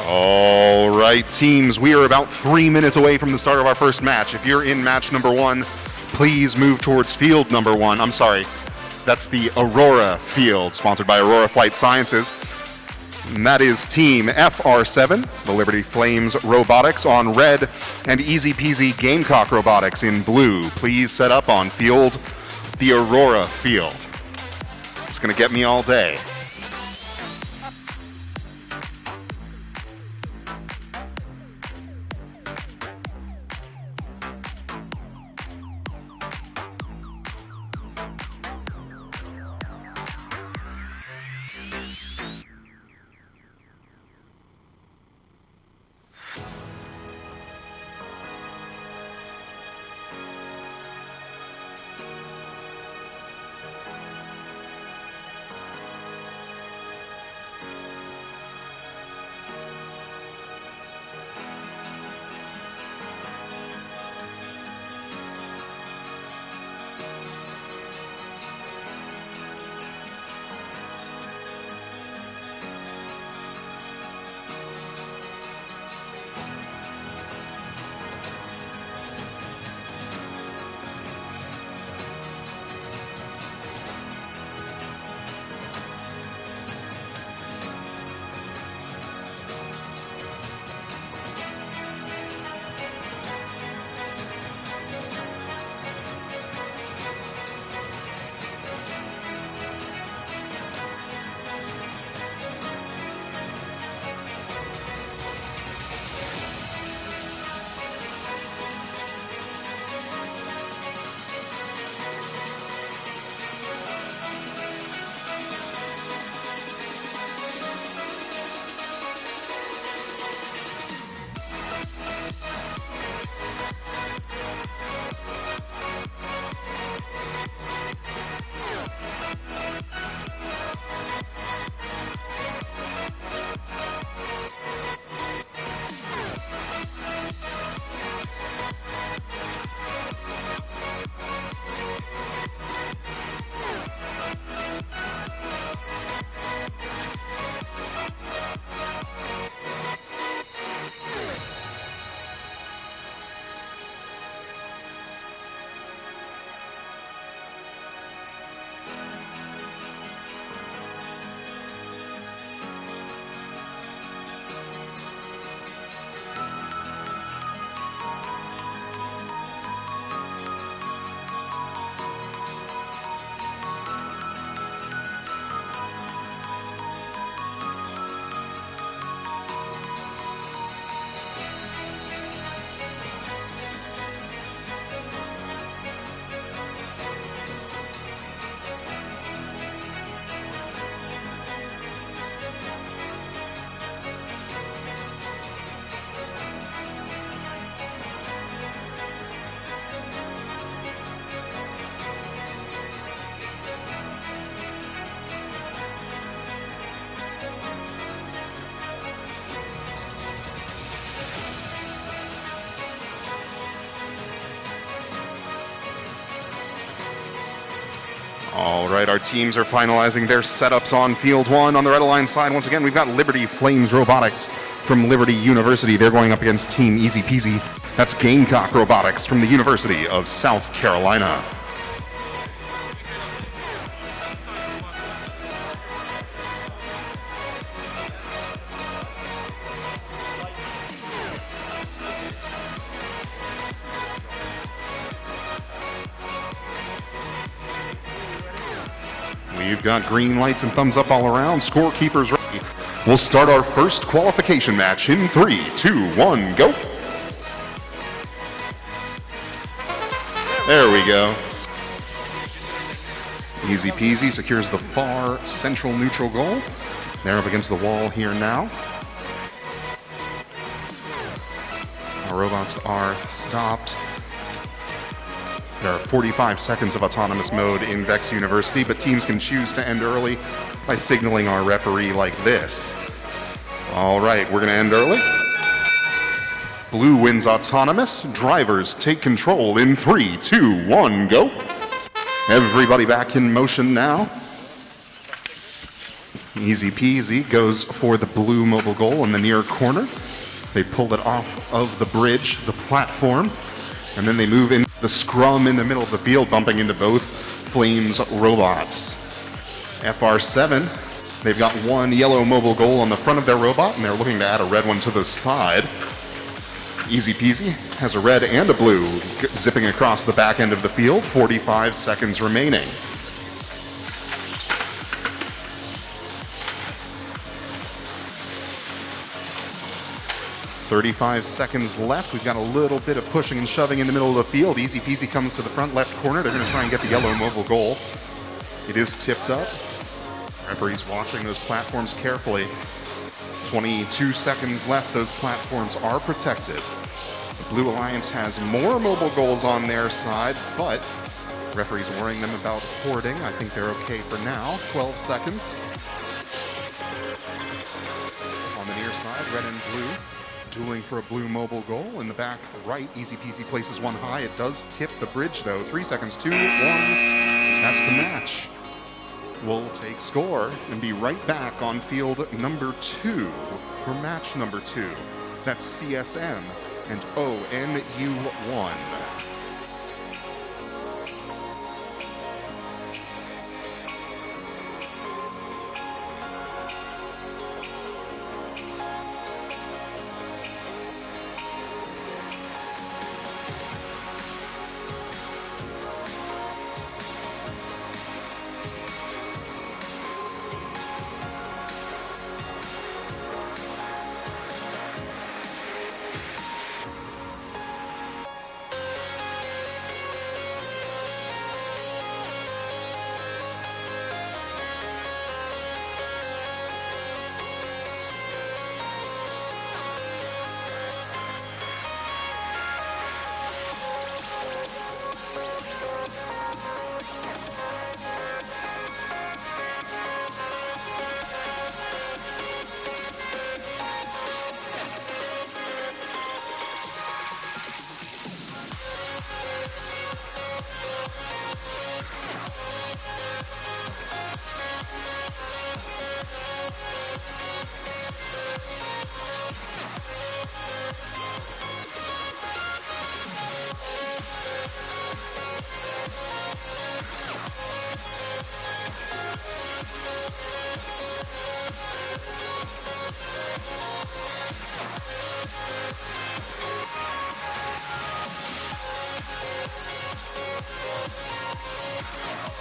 All right, teams, we are about 3 minutes away from the start of our first match. If you're in match number 1, please move towards field number 1. I'm sorry, that's the Aurora field, sponsored by Aurora Flight Sciences. And that is Team FR7, the Liberty Flames Robotics on red, and Easy Peasy Gamecock Robotics in blue. Please set up on field, the Aurora field. It's gonna get me all day. All right, our teams are finalizing their setups on field 1. On the red line side, once again, we've got Liberty Flames Robotics from Liberty University. They're going up against Team Easy Peasy. That's Gamecock Robotics from the University of South Carolina. We've got green lights and thumbs up all around. Scorekeepers ready. We'll start our first qualification match in 3, 2, 1, go. There we go. Easy Peasy secures the far central neutral goal. They're up against the wall here now. Our robots are stopped. There are 45 seconds of autonomous mode in VEX University, but teams can choose to end early by signaling our referee like this. All right, we're going to end early. Blue wins autonomous. Drivers take control in 3, 2, 1, go. Everybody back in motion now. Easy peasy, goes for the blue mobile goal in the near corner. They pull it off of the bridge, the platform, and then they move in the scrum in the middle of the field, bumping into both Flames robots. FR7, they've got one yellow mobile goal on the front of their robot, and they're looking to add a red one to the side. Easy peasy has a red and a blue zipping across the back end of the field. 45 seconds remaining. "35 seconds left. We've got a little bit of pushing and shoving in the middle of the field. Easy peasy comes to the front left corner. They're going to try and get the yellow mobile goal. It is tipped up. Referee's watching those platforms carefully. 22 seconds left. Those platforms are protected. The Blue Alliance has more mobile goals on their side, but referee's worrying them about hoarding. I think they're okay for now. 12 seconds. On the near side, red and blue dueling for a blue mobile goal. In the back right, Easy Peasy places one high. It does tip the bridge though. 3 seconds, 2, 1. That's the match. We'll take score and be right back on field number 2 for match number 2. That's CSM and ONU1.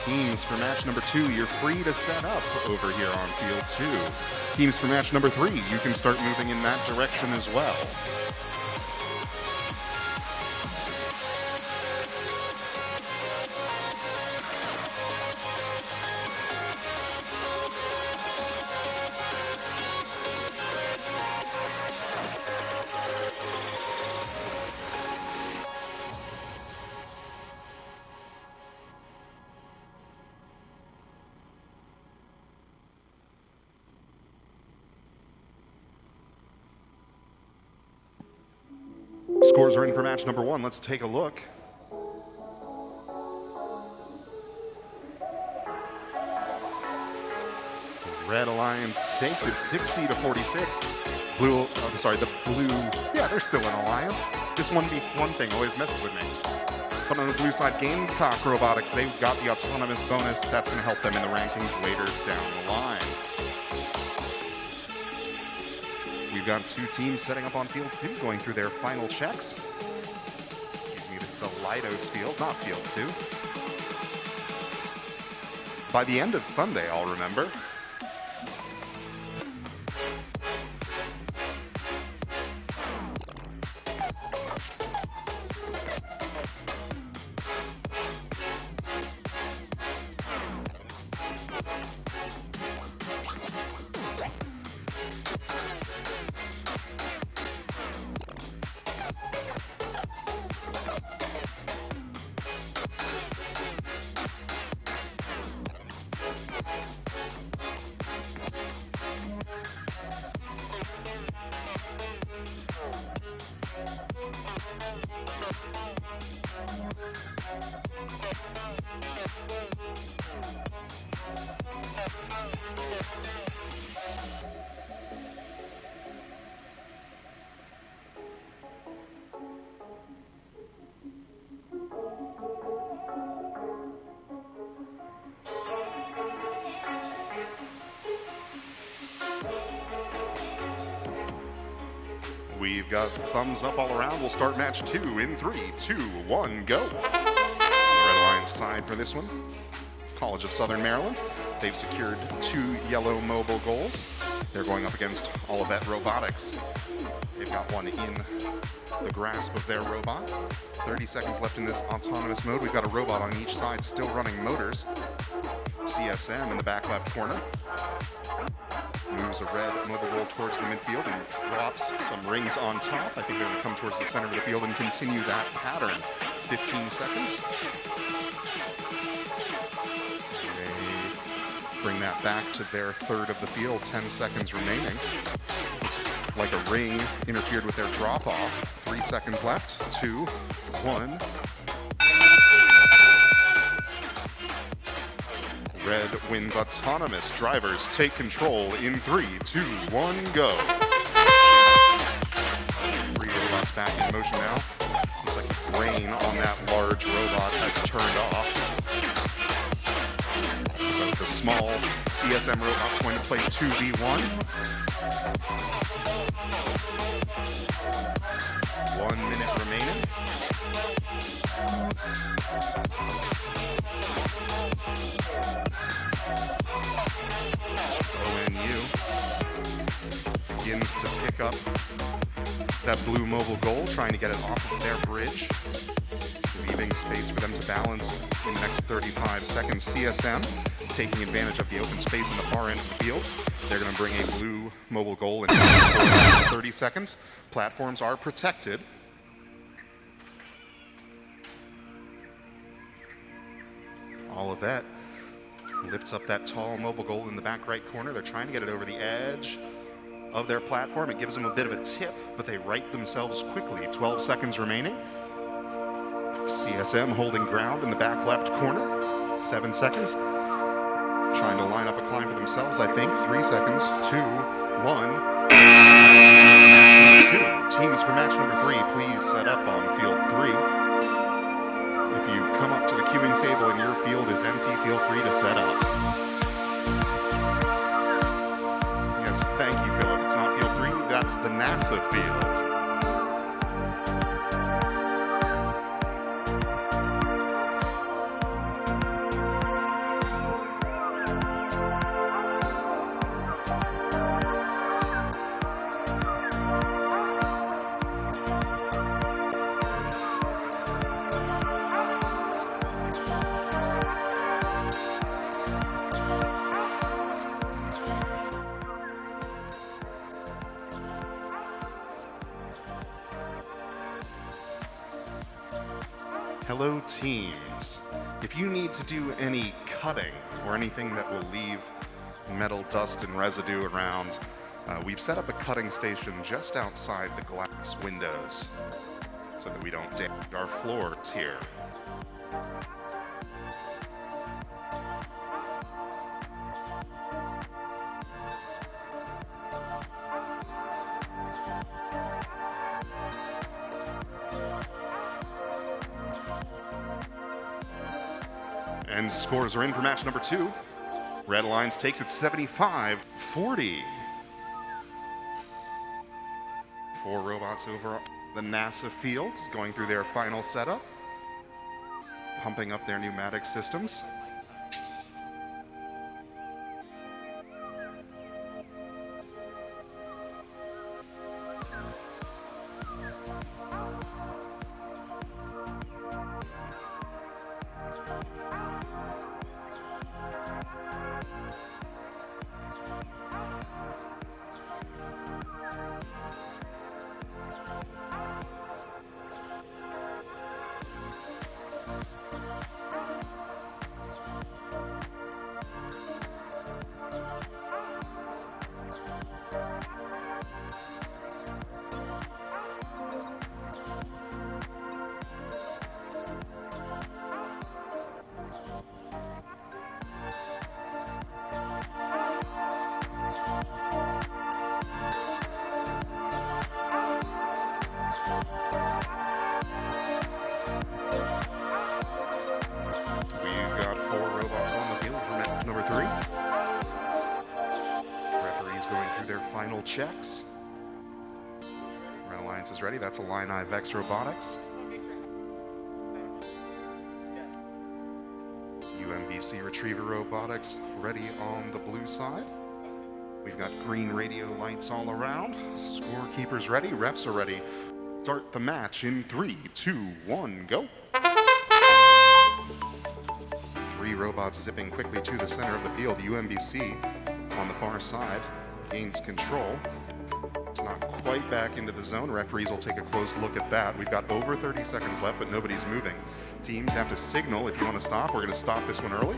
Teams for match number 2, you're free to set up over here on field 2. Teams for match number 3, you can start moving in that direction as well. Scores are in for match number 1. Let's take a look. Red Alliance takes it 60-46. The blue, yeah, they're still in Alliance. This one thing always messes with me. But on the blue side, Gamecock Robotics, they've got the autonomous bonus. That's going to help them in the rankings later down the line. We've got 2 teams setting up on field 2, going through their final checks. Excuse me, this is the Lidos field, not field 2. By the end of Sunday, I'll remember. We've got thumbs up all around. We'll start match 2 in 3, 2, 1, go. On the Red Lions side for this one, College of Southern Maryland. They've secured 2 yellow mobile goals. They're going up against Olivet Robotics. They've got one in the grasp of their robot. 30 seconds left in this autonomous mode. We've got a robot on each side still running motors. CSM in the back left corner moves a red mobile goal towards the midfield and drops some rings on top. I think they're going to come towards the center of the field and continue that pattern. 15 seconds. They bring that back to their third of the field. 10 seconds remaining. Looks like a ring interfered with their drop-off. 3 seconds left. 2, 1. Red wins autonomous. Drivers take control in 3, 2, 1, go. 3 robots back in motion now. Looks like the brain on that large robot has turned off. So the small CSM robot's going to play 2v1. 1 minute remaining. Begins to pick up that blue mobile goal, trying to get it off of their bridge, leaving space for them to balance in the next 35 seconds. CSM taking advantage of the open space in the far end of the field. They're going to bring a blue mobile goal in 30 seconds. Platforms are protected. Olivet lifts up that tall mobile goal in the back right corner. They're trying to get it over the edge of their platform. It gives them a bit of a tip, but they right themselves quickly. 12 seconds remaining. CSM holding ground in the back left corner. 7 seconds. Trying to line up a climb for themselves, I think. 3 seconds. 2, 1. 2. Teams for match number 3, please set up on field 3. If you come up to the queuing table and your field is empty, feel free to set up. Yes, thank you, Philip. It's not field 3, that's the NASA field. Hello teams. If you need to do any cutting or anything that will leave metal dust and residue around, we've set up a cutting station just outside the glass windows so that we don't damage our floors here. And scores are in for match number 2. Red Lions takes it 75-40. 4 robots over the NASA field, going through their final setup, pumping up their pneumatic systems. Referees going through their final checks. Red Alliance is ready. That's Illini VEX Robotics. UMBC Retriever Robotics ready on the blue side. We've got green radio lights all around. Scorekeepers ready, refs are ready. Start the match in 3, 2, 1, go. 3 robots zipping quickly to the center of the field. UMBC on the far side gains control. It's not quite back into the zone. Referees will take a close look at that. We've got over 30 seconds left, but nobody's moving. Teams have to signal if you want to stop. We're going to stop this one early.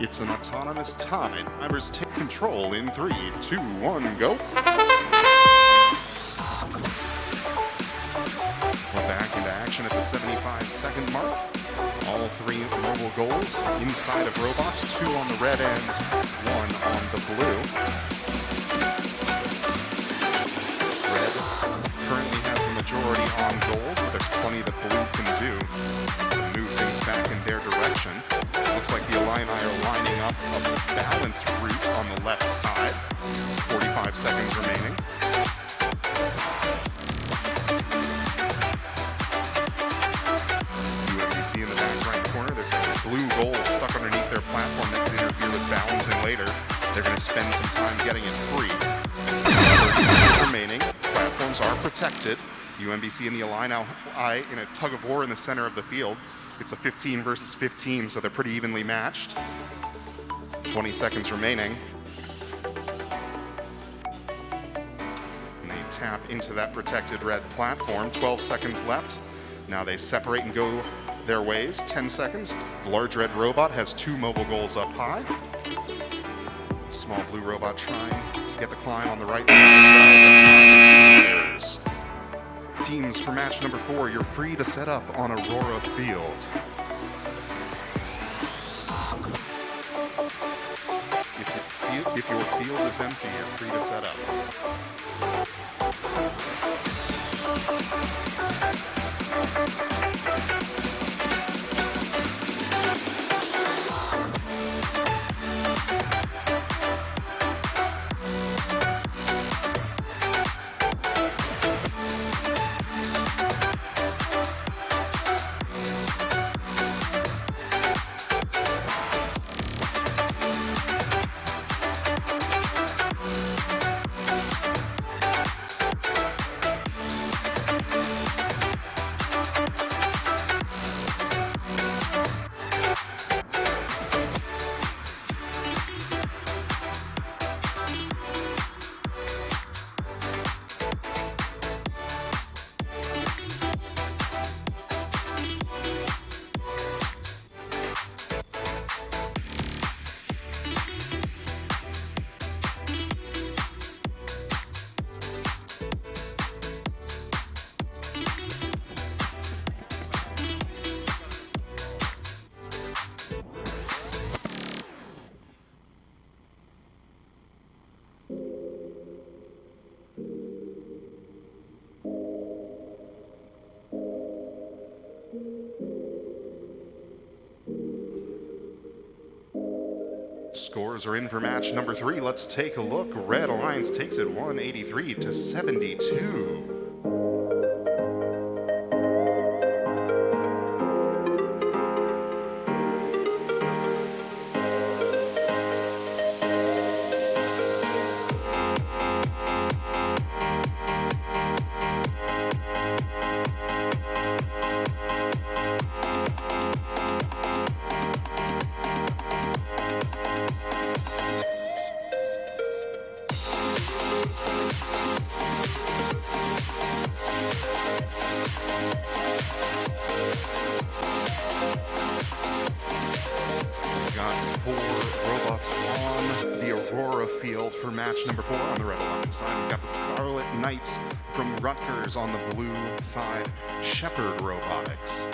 It's an autonomous tie. Drivers take control in 3, 2, 1, go. We're back into action at the 75-second mark. All 3 mobile goals inside of robots, 2 on the red end, 1 on the blue. Red currently has the majority on goals, but there's plenty that blue can do to move things back in their direction. Looks like the Illini are lining up a balanced route on the left side. 45 seconds remaining. UMBC in the back right corner. There's a blue goal stuck underneath their platform that can interfere with balancing later. They're going to spend some time getting it free. 30 remaining. Platforms are protected. UMBC and the Illini in a tug of war in the center of the field. It's a 15 versus 15, so they're pretty evenly matched. 20 seconds remaining. And they tap into that protected red platform. 12 seconds left. Now they separate and go their ways. 10 seconds. The large red robot has 2 mobile goals up high. The small blue robot trying to get the climb on the right side. Teams for match number 4, you're free to set up on Aurora Field. If your field is empty, you're free to set up. Scores are in for match number 3. Let's take a look. Red Alliance takes it 183 to 72. Field for match number 4 on the Red Alliance side. We've got the Scarlet Knights from Rutgers on the blue side. Shepherd Robotics.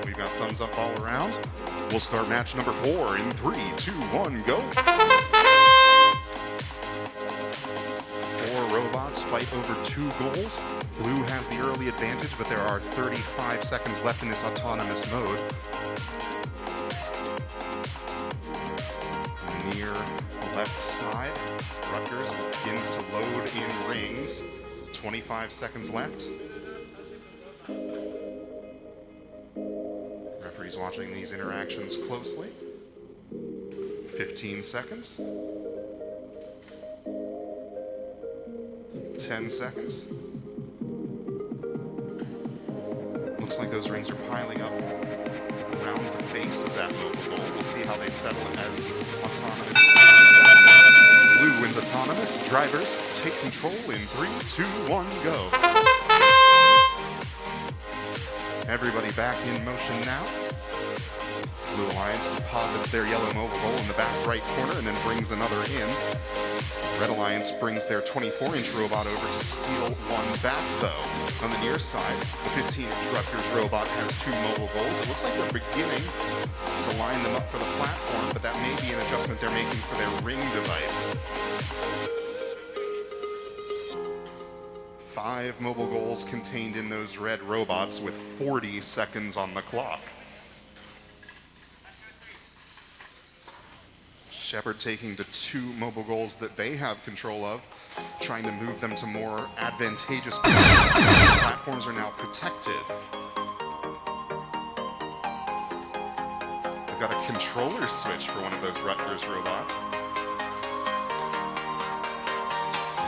We've got thumbs up all around. We'll start match number 4 in 3, 2, 1, go. fight over 2 goals. Blue has the early advantage, but there are 35 seconds left in this autonomous mode. Near the left side, Rutgers begins to load in rings. 25 seconds left. Referee's watching these interactions closely. 15 seconds. 10 seconds. Looks like those rings are piling up around the base of that mobile goal. We'll see how they settle as autonomous. Blue wins autonomous. Drivers take control in 3, 2, 1, go. Everybody back in motion now. Blue Alliance deposits their yellow mobile goal in the back right corner and then brings another in. Red Alliance brings their 24-inch robot over to steal one back, though. On the near side, the 15-inch Rutgers robot has 2 mobile goals. It looks like they're beginning to line them up for the platform, but that may be an adjustment they're making for their ring device. 5 mobile goals contained in those red robots with 40 seconds on the clock. Shepard taking the 2 mobile goals that they have control of, trying to move them to more advantageous positions. Platforms are now protected. They've got a controller switch for one of those Rutgers robots.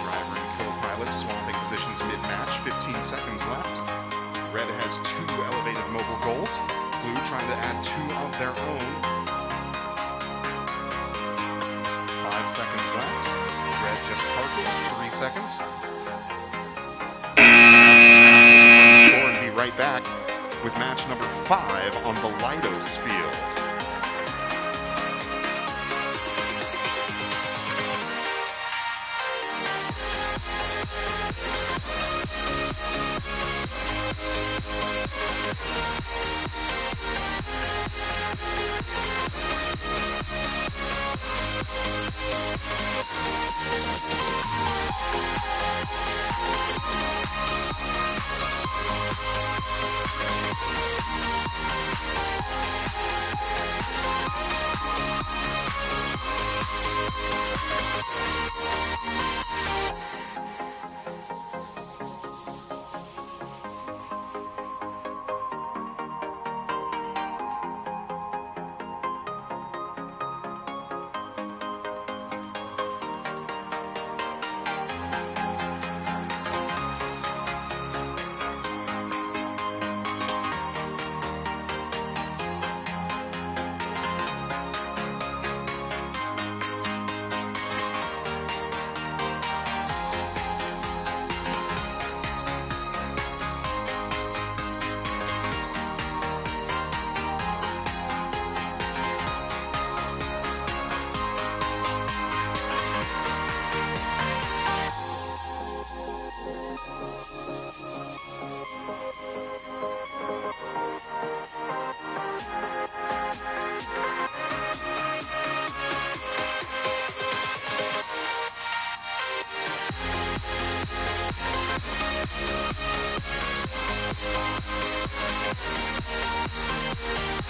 Driver and co-pilot swapping positions mid-match, 15 seconds left. Red has 2 elevated mobile goals. Blue trying to add 2 of their own. 5 seconds left. Red just parking, 3 seconds. Score and be right back with match number 5 on the Leidos field.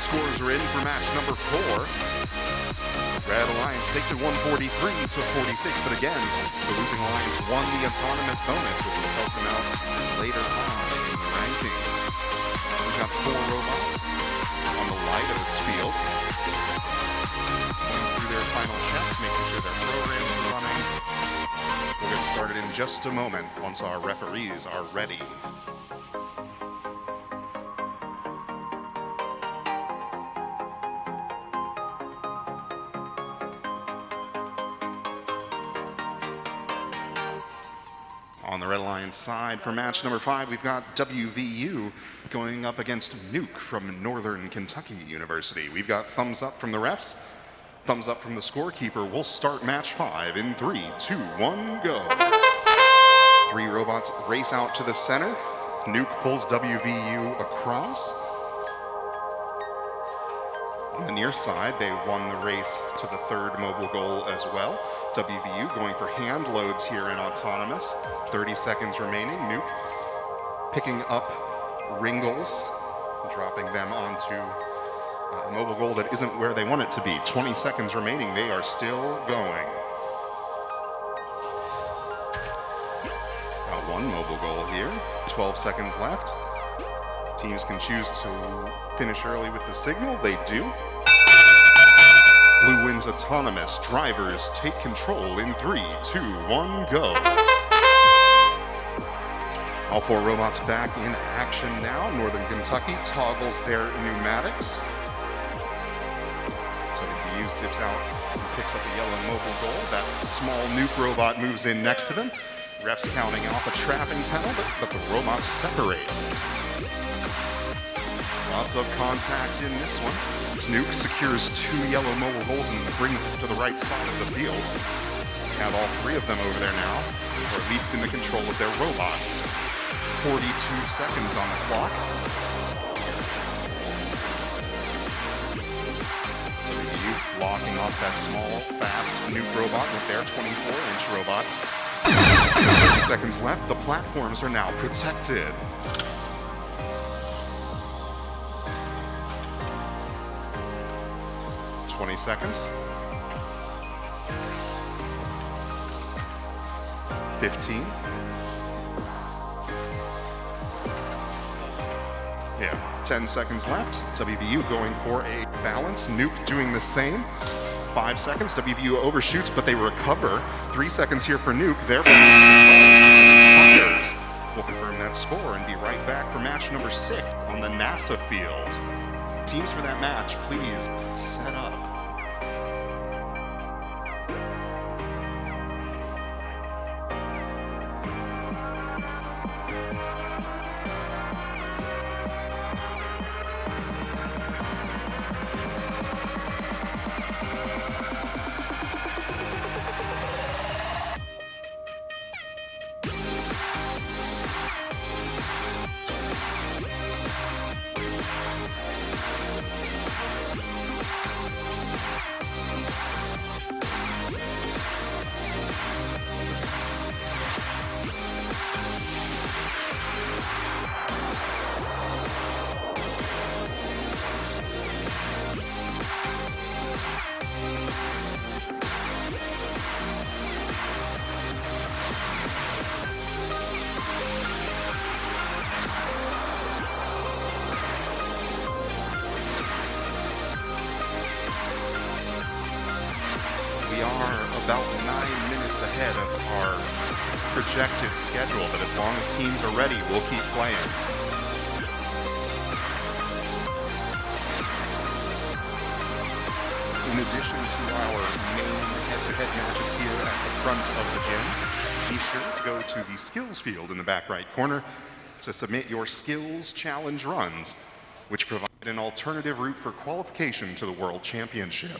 Scores are in for match number 4. Red Alliance takes it 143 to 46, but again, the losing Alliance won the autonomous bonus, which will help them out later on in the rankings. We've got 4 robots on the Leidos field, going through their final checks, making sure their programs are running. We'll get started in just a moment once our referees are ready. On the Red Alliance side, for match number 5, we've got WVU going up against Nuke from Northern Kentucky University. We've got thumbs up from the refs, thumbs up from the scorekeeper. We'll start match 5 in 3, 2, 1, go. 3 robots race out to the center. Nuke pulls WVU across. On the near side, they won the race to the third mobile goal as well. WVU going for hand loads here in autonomous. 30 seconds remaining. Nuke picking up Ringles, dropping them onto a mobile goal that isn't where they want it to be. 20 seconds remaining. They are still going. Got one mobile goal here. 12 seconds left. Teams can choose to finish early with the signal. They do. Blue wins autonomous. Drivers take control in 3, 2, 1, go. All 4 robots back in action now. Northern Kentucky toggles their pneumatics. So the WVU zips out and picks up a yellow mobile goal. That small nuke robot moves in next to them. Refs counting off a trapping penalty, but the robots separate. Lots of contact in this one. Nuke secures 2 yellow mobile goals and brings it to the right side of the field. We have all 3 of them over there now, or at least in the control of their robots. 42 seconds on the clock. WVU blocking off that small, fast nuke robot with their 24-inch robot. 30 seconds left. The platforms are now protected. 20 seconds. 15. Yeah, 10 seconds left. WVU going for a balance. Nuke doing the same. 5 seconds. WVU overshoots, but they recover. 3 seconds here for Nuke. They're We'll confirm that score and be right back for match number 6 on the NASA field. Teams for that match, please set up. We are about 9 minutes ahead of our projected schedule, but as long as teams are ready, we'll keep playing. In addition to our main head-to-head matches here at the front of the gym, be sure to go to the skills field in the back right corner to submit your skills challenge runs, which provide an alternative route for qualification to the World Championship.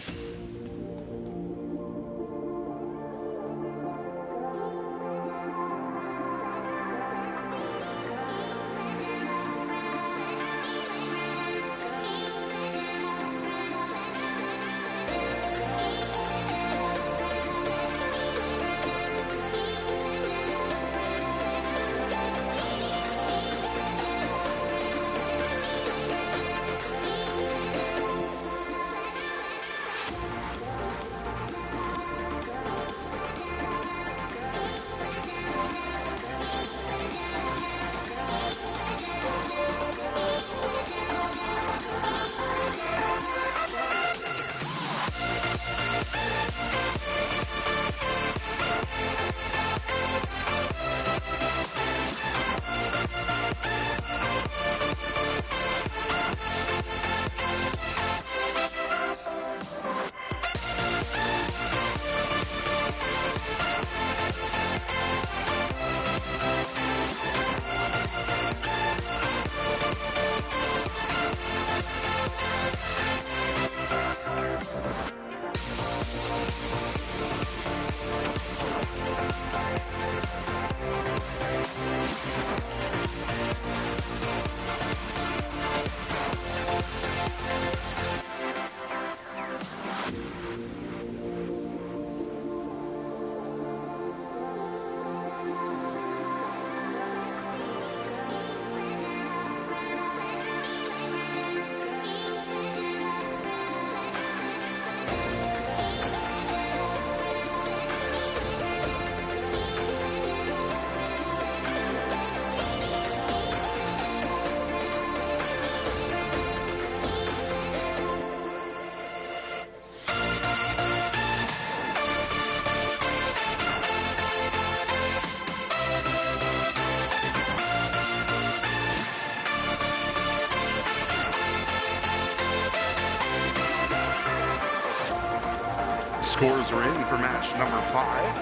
Scores are in for match number 5.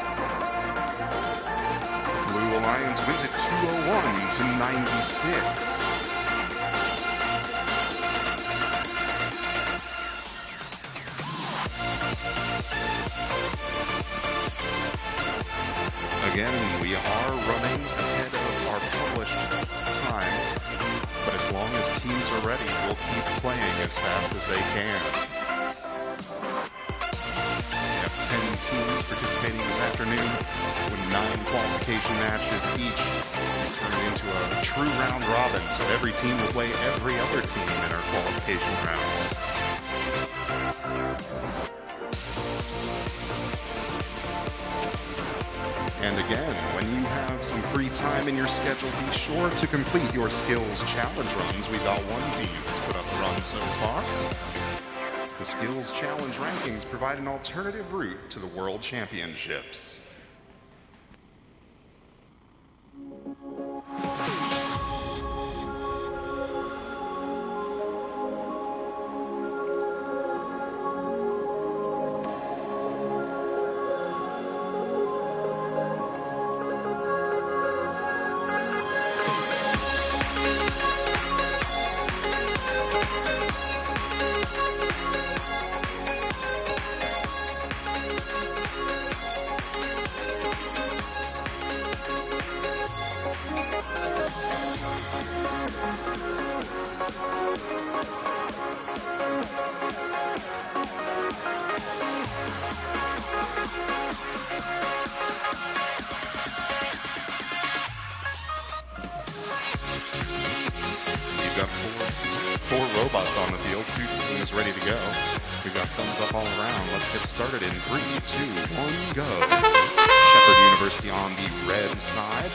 The Blue Alliance wins it 201 to 96. Again, we are running ahead of our published times, but as long as teams are ready, we'll keep playing as fast as they can. We have 10 teams participating this afternoon, with 9 qualification matches each. We turn into a true round robin, so every team will play every other team in our qualification rounds. And again, when you have some free time in your schedule, be sure to complete your skills challenge runs. We've got one team that's put up a run so far. The skills challenge rankings provide an alternative route to the World Championships. We've got four robots on the field, 2 teams ready to go. We've got thumbs up all around. Let's get started in 3, 2, 1, go. Shepherd University on the red side.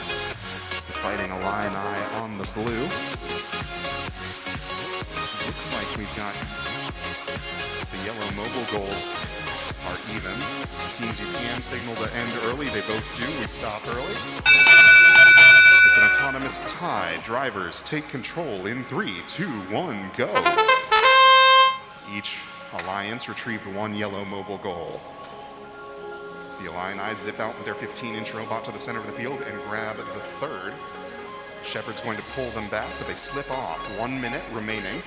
Fighting Illini on the blue. Looks like we've got the yellow mobile goals are even. Teams you can signal to end early, they both do. We stop early. It's an autonomous tie. Drivers take control in 3, 2, 1, go. Each alliance retrieved 1 yellow mobile goal. The Illini zip out with their 15-inch robot to the center of the field and grab the 3rd. Shepherd's going to pull them back, but they slip off. 1 minute remaining.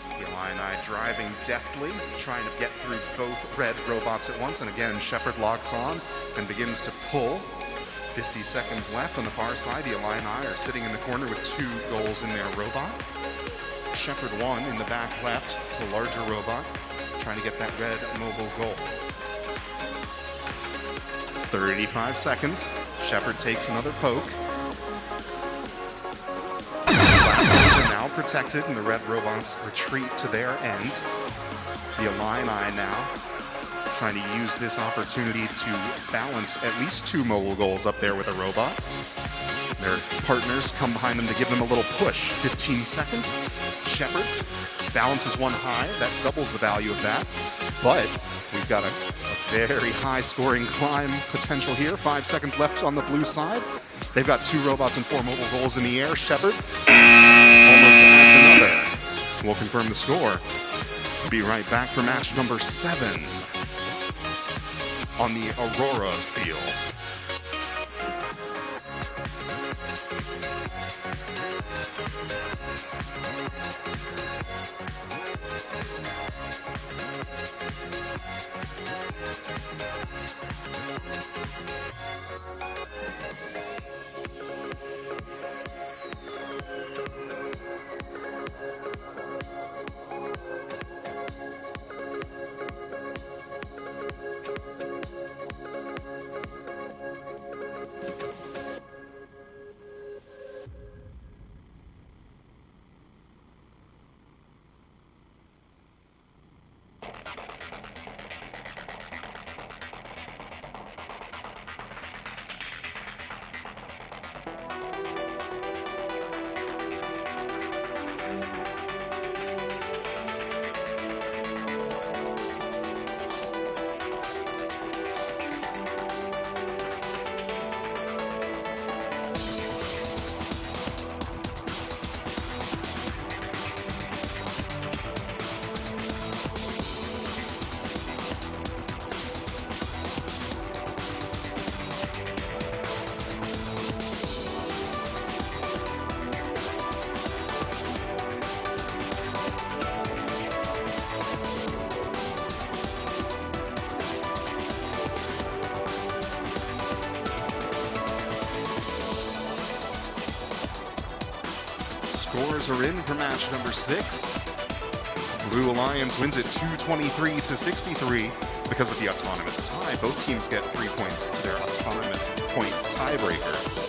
The Illini driving deftly, trying to get through both red robots at once. And again, Shepherd locks on and begins to pull. 50 seconds left on the far side. The Illini are sitting in the corner with 2 goals in their robot. Shepherd 1 in the back left, the larger robot, trying to get that red mobile goal. 35 seconds. Shepherd takes another poke. The are now protected, and the red robots retreat to their end. The Illini now trying to use this opportunity to balance at least 2 mobile goals up there with a robot. Their partners come behind them to give them a little push. 15 seconds. Shepherd balances 1 high. That doubles the value of that. But we've got a very high scoring climb potential here. 5 seconds left on the blue side. They've got 2 robots and 4 mobile goals in the air. Shepherd almost adds another. We'll confirm the score. Be right back for match number 7 on the Aurora field. teams are in for match number 6. Blue Alliance wins it 223-63. Because of the autonomous tie, both teams get 3 points to their autonomous point tiebreaker.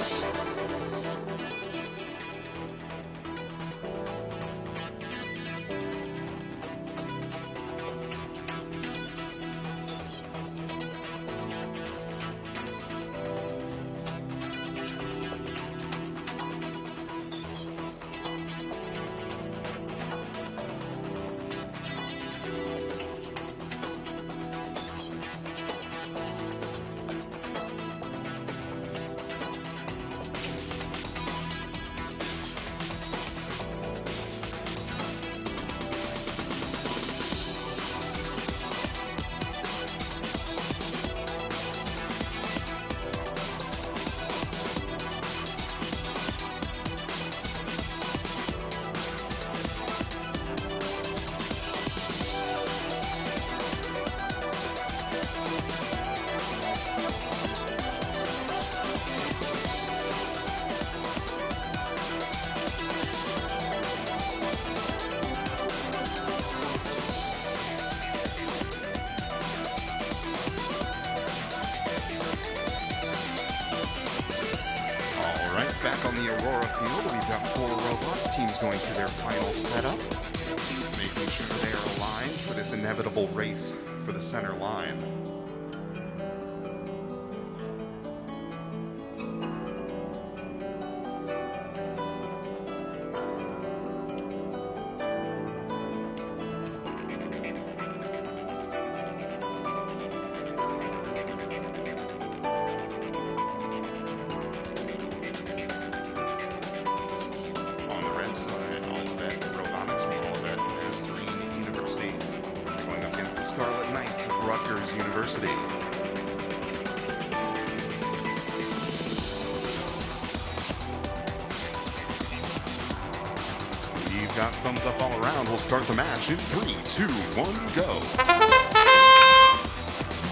Back on the Aurora field, we've got 4 robots teams going through their final setup, making sure they are aligned for this inevitable race for the center line. Scarlet Knights of Rutgers University. We've got thumbs up all around. We'll start the match in 3, 2, 1, go.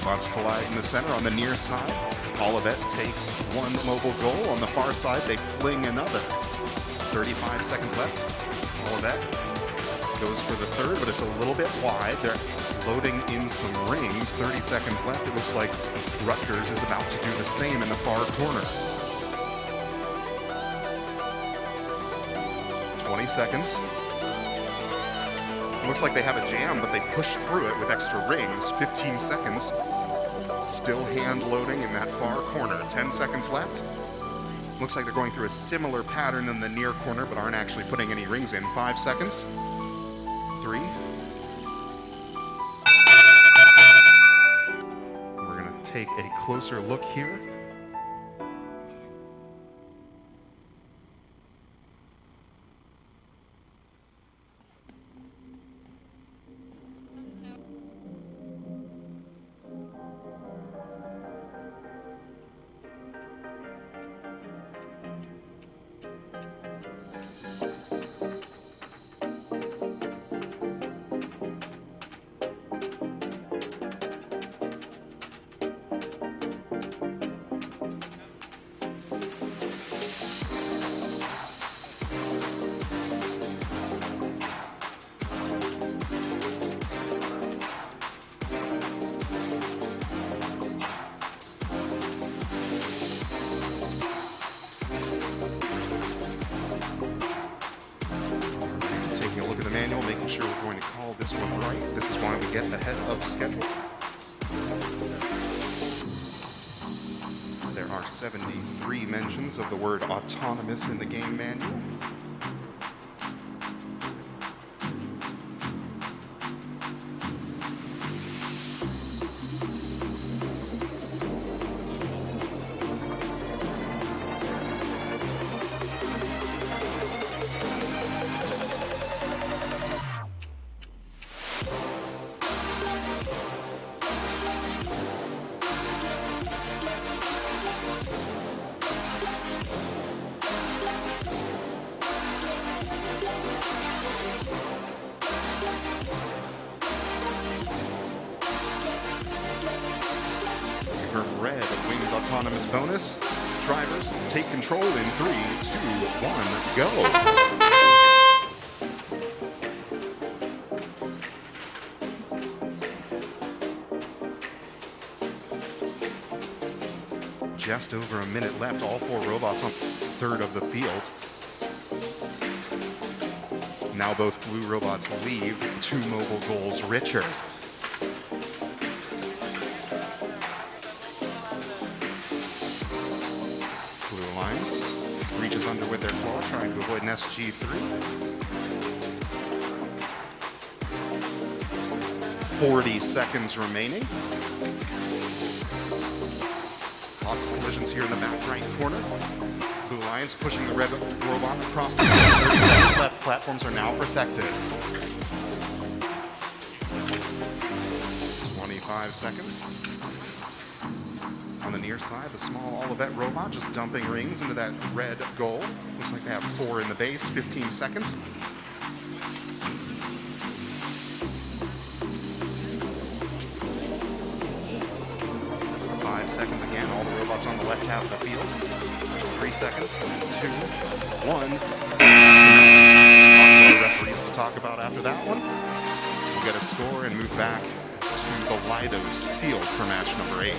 Bots collide in the center on the near side. Olivet takes one mobile goal. On the far side, they fling another. 35 seconds left. Olivet goes for the third, but it's a little bit wide. They're loading in some rings. 30 seconds left. It looks like Rutgers is about to do the same in the far corner. 20 seconds. It looks like they have a jam, but they push through it with extra rings. 15 seconds. Still hand loading in that far corner. 10 seconds left. Looks like they're going through a similar pattern in the near corner, but aren't actually putting any rings in. 5 seconds. 3. We're going to take a closer look here. Manual, making sure we're going to call this one right. This is why we get ahead of schedule. There are 73 mentions of the word autonomous in the game manual. Red wins autonomous bonus. Drivers take control in 3, 2, 1, go. just over a minute left. All 4 robots on third of the field. Now both blue robots leave 2 mobile goals richer. Blue Alliance reaches under with their claw, trying to avoid an SG3. 40 seconds remaining. Lots of collisions here in the back right corner. Blue Alliance pushing the red robot across the 30 seconds left. Platforms are now protected. 25 seconds. On the near side, the small Olivet robot just dumping rings into that red goal. Looks like they have 4 in the base, 15 seconds. 5 seconds again, all the robots on the left half of the field. 3 seconds, 2, 1. The referees to talk about after that one. We'll get a score and move back to the Lidos field for match number 8.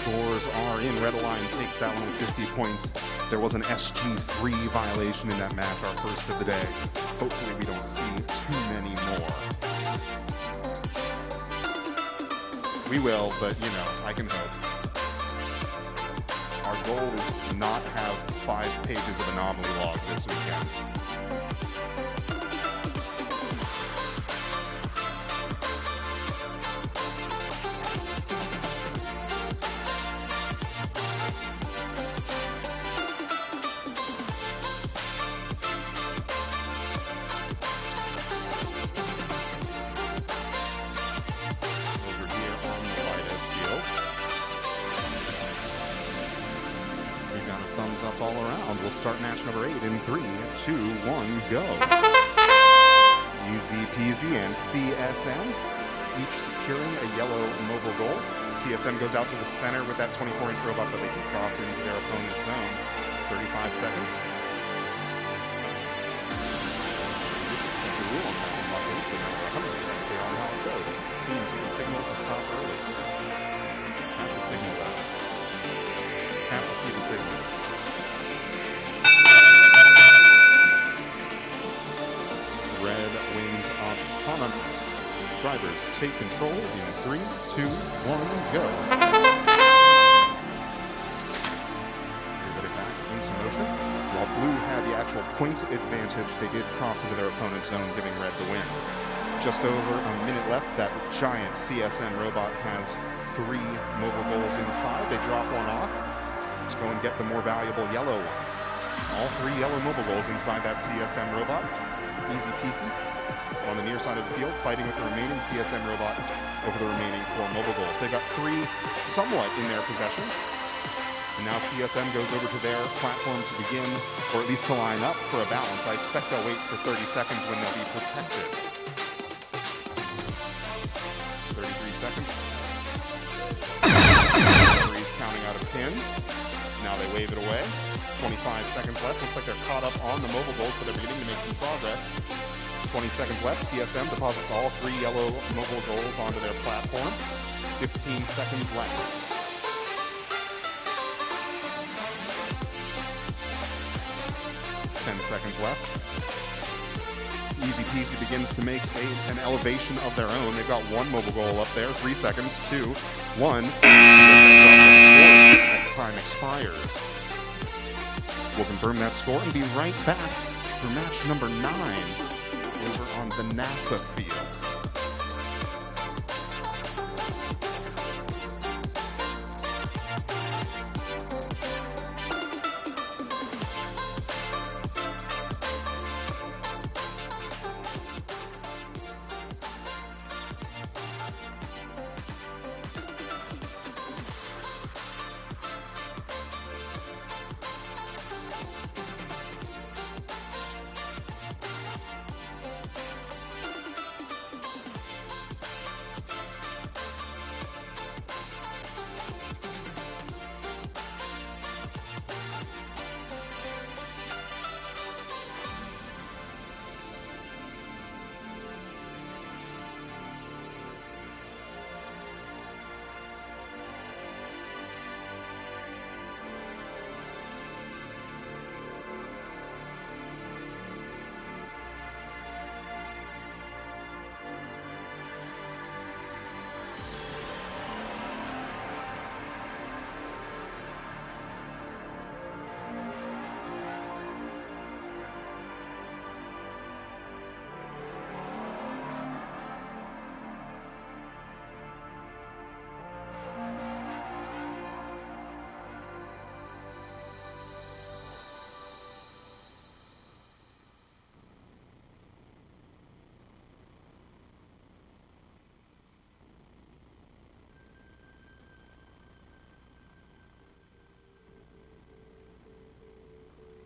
Scores are in. Red Alliance takes that one with 50 points. There was an SG3 violation in that match, our first of the day. Hopefully we don't see too many more. We will, but you know, I can hope. Our goal is to not have 5 pages of anomaly log this weekend. Thumbs up all around. We'll start match number 8 in 3, 2, 1, go. Easy peasy and CSM, each securing a yellow mobile goal. CSM goes out to the center with that 24-inch robot, but they can cross into their opponent's zone. 35 seconds. The rule on that, so now we're 100% clear on how it goes. Teams with the signal Red wins autonomous. Drivers take control in 3, 2, 1, go. Everybody back into motion. While blue had the actual point advantage, they did cross into their opponent's zone, giving red the win. Just over a minute left. That giant CSM robot has 3 mobile goals inside. They drop one off. Let's go and get the more valuable yellow one. All 3 yellow mobile goals inside that CSM robot. Easy peasy. On the near side of the field, fighting with the remaining CSM robot over the remaining 4 mobile goals. They've got 3 somewhat in their possession. And now CSM goes over to their platform to begin, or at least to line up for a balance. I expect they'll wait for 30 seconds when they'll be protected. 33 seconds. Referee's counting out of 10. Now they wave it away. 25 seconds left. Looks like they're caught up on the mobile goals, but they're beginning to make some progress. 20 seconds left. CSM deposits all 3 yellow mobile goals onto their platform. 15 seconds left. 10 seconds left. Easy peasy begins to make an elevation of their own. They've got 1 mobile goal up there. 3 seconds, 2, 1. As time expires. We'll confirm that score and be right back for match number 9 over on the NASA field.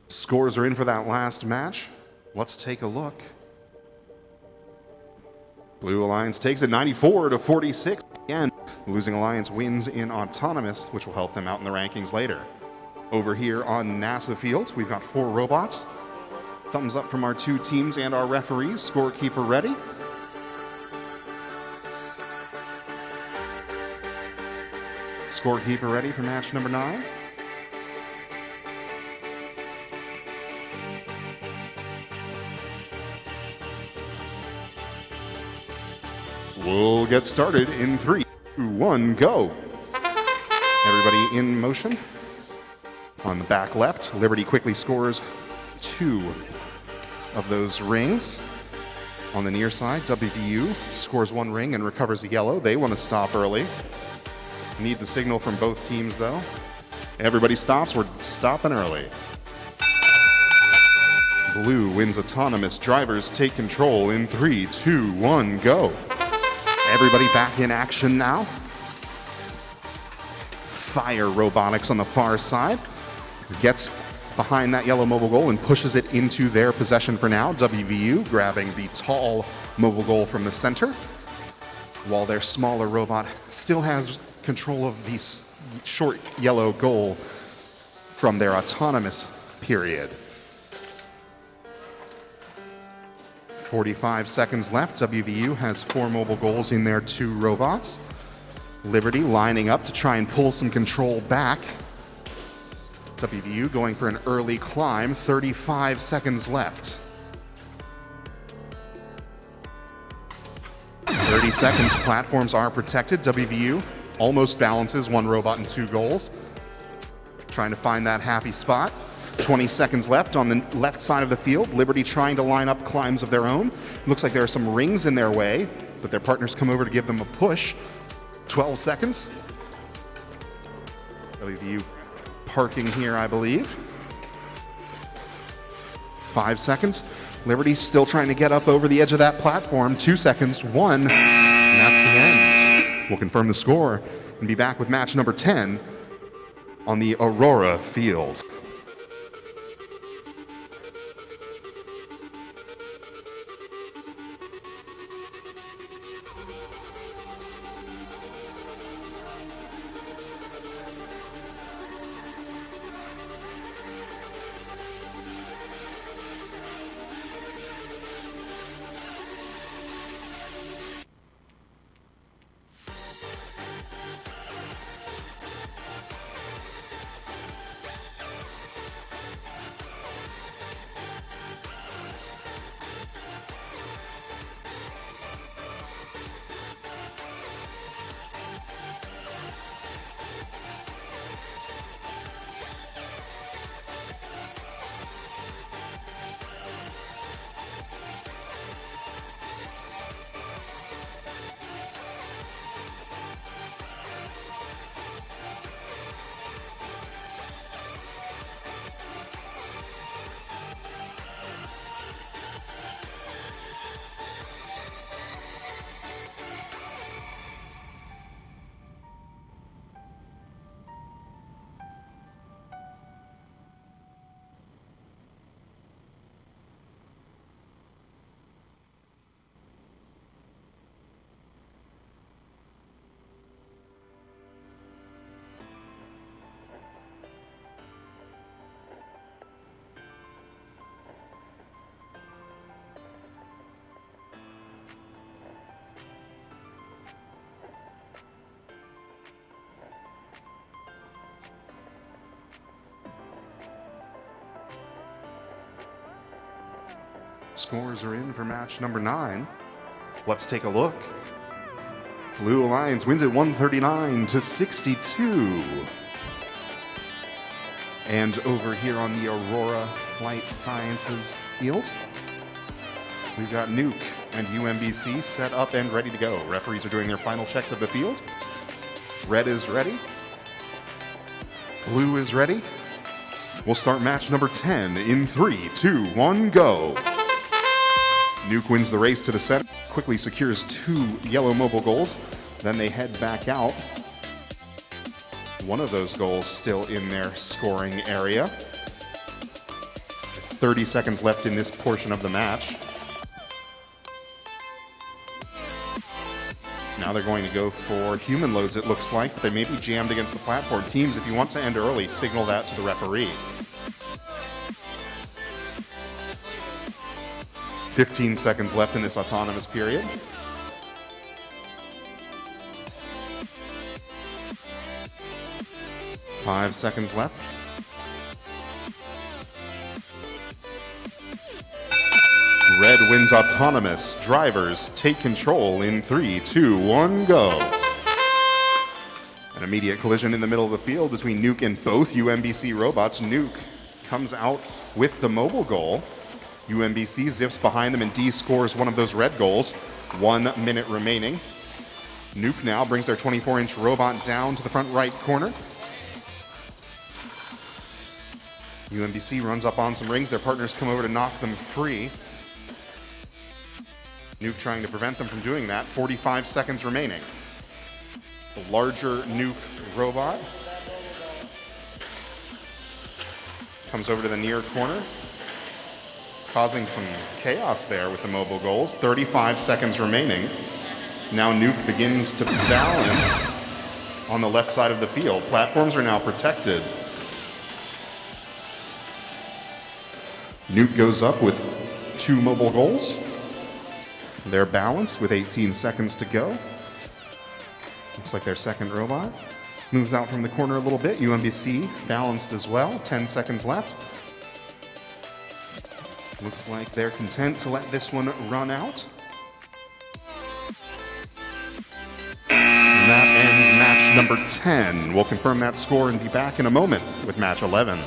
Scores are in for that last match. Let's take a look. Blue Alliance takes it 94-46. Again, the losing Alliance wins in autonomous, which will help them out in the rankings later. Over here on NASA Field, we've got 4 robots. Thumbs up from our 2 teams and our referees. Scorekeeper ready. Scorekeeper ready for match number 9. We'll get started in 3, 2, 1, go. Everybody in motion. On the back left, Liberty quickly scores 2 of those rings. On the near side, WVU scores 1 ring and recovers a yellow. They want to stop early. Need the signal from both teams, though. Everybody stops. We're stopping early. Blue wins autonomous. Drivers take control in 3, 2, 1, go. Everybody back in action now. Fire robotics on the far side. Gets behind that yellow mobile goal and pushes it into their possession for now. WVU grabbing the tall mobile goal from the center, while their smaller robot still has control of the short yellow goal from their autonomous period. 45 seconds left. WVU has 4 mobile goals in their 2 robots. Liberty lining up to try and pull some control back. WVU going for an early climb. 35 seconds left. 30 seconds, platforms are protected. WVU almost balances, 1 robot and 2 goals. Trying to find that happy spot. 20 seconds left on the left side of the field. Liberty trying to line up climbs of their own. Looks like there are some rings in their way, but their partners come over to give them a push. 12 seconds. WVU parking here, I believe. 5 seconds. Liberty still trying to get up over the edge of that platform. 2 seconds, 1, and that's the end. We'll confirm the score and be back with match number 10 on the Aurora field. Scores are in for match number 9. Let's take a look. Blue Alliance wins it 139-62. And over here on the Aurora Flight Sciences field, we've got Nuke and UMBC set up and ready to go. Referees are doing their final checks of the field. Red is ready. Blue is ready. We'll start match number 10 in 3, 2, 1, go. Nuke wins the race to the center, quickly secures 2 yellow mobile goals. Then they head back out. One of those goals still in their scoring area. 30 seconds left in this portion of the match. Now they're going to go for human loads, it looks like, but they may be jammed against the platform. Teams, if you want to end early, signal that to the referee. 15 seconds left in this autonomous period. Five seconds left. Red wins autonomous. Drivers take control in 3, 2, 1, go. An immediate collision in the middle of the field between Nuke and both UMBC robots. Nuke comes out with the mobile goal. UMBC zips behind them and D scores one of those red goals. 1 minute remaining. Nuke now brings their 24-inch robot down to the front right corner. UMBC runs up on some rings. Their partners come over to knock them free. Nuke trying to prevent them from doing that. 45 seconds remaining. The larger Nuke robot comes over to the near corner, causing some chaos there with the mobile goals. 35 seconds remaining. Now Nuke begins to balance on the left side of the field. Platforms are now protected. Nuke goes up with 2 mobile goals. They're balanced with 18 seconds to go. Looks like their second robot moves out from the corner a little bit. UMBC balanced as well. 10 seconds left. Looks like they're content to let this one run out. number 10. We'll confirm that score and be back in a moment with match 11.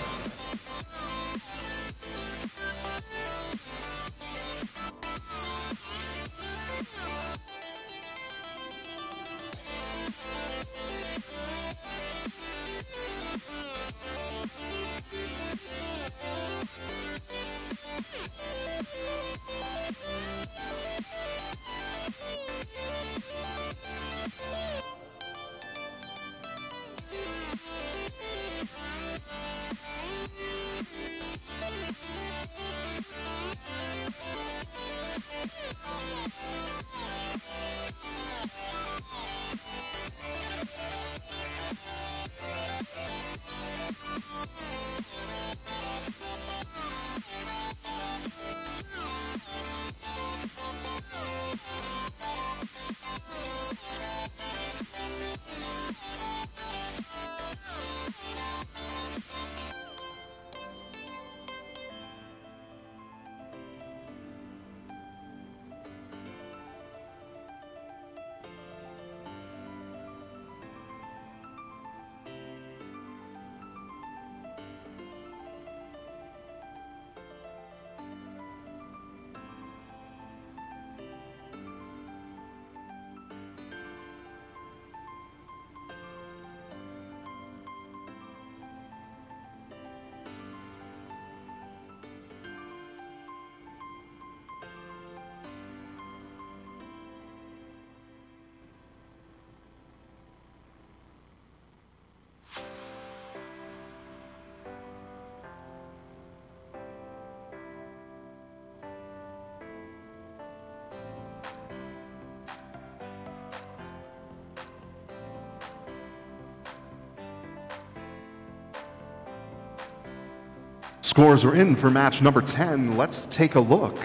Scores are in for match number 10. Let's take a look.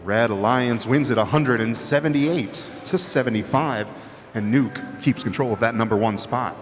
Red Alliance wins it 178 to 75, and Nuke keeps control of that number 1 spot.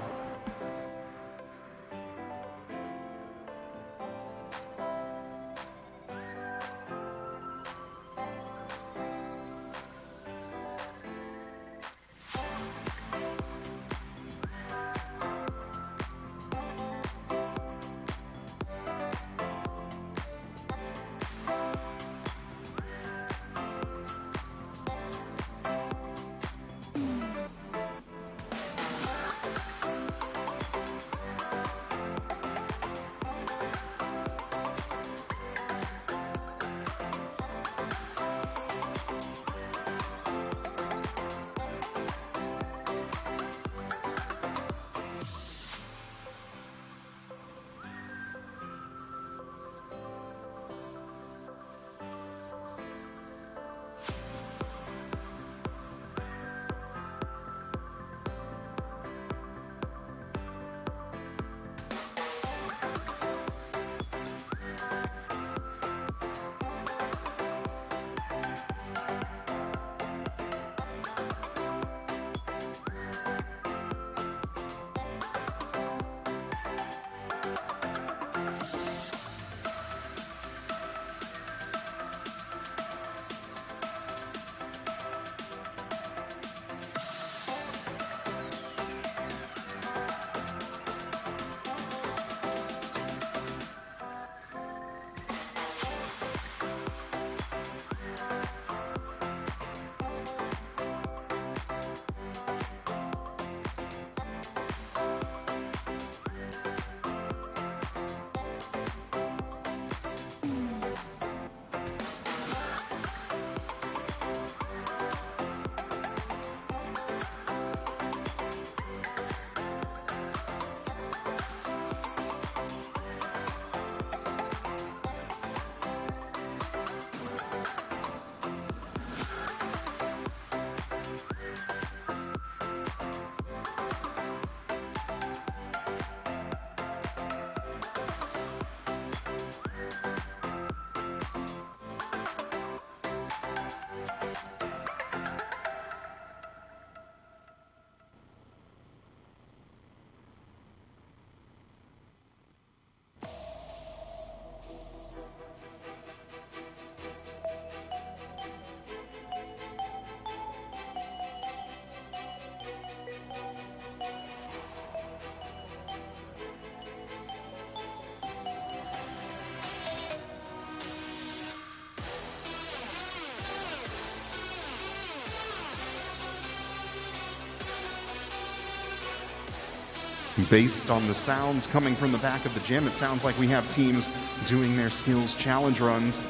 Based on the sounds coming from the back of the gym, it sounds like we have teams doing their skills challenge runs.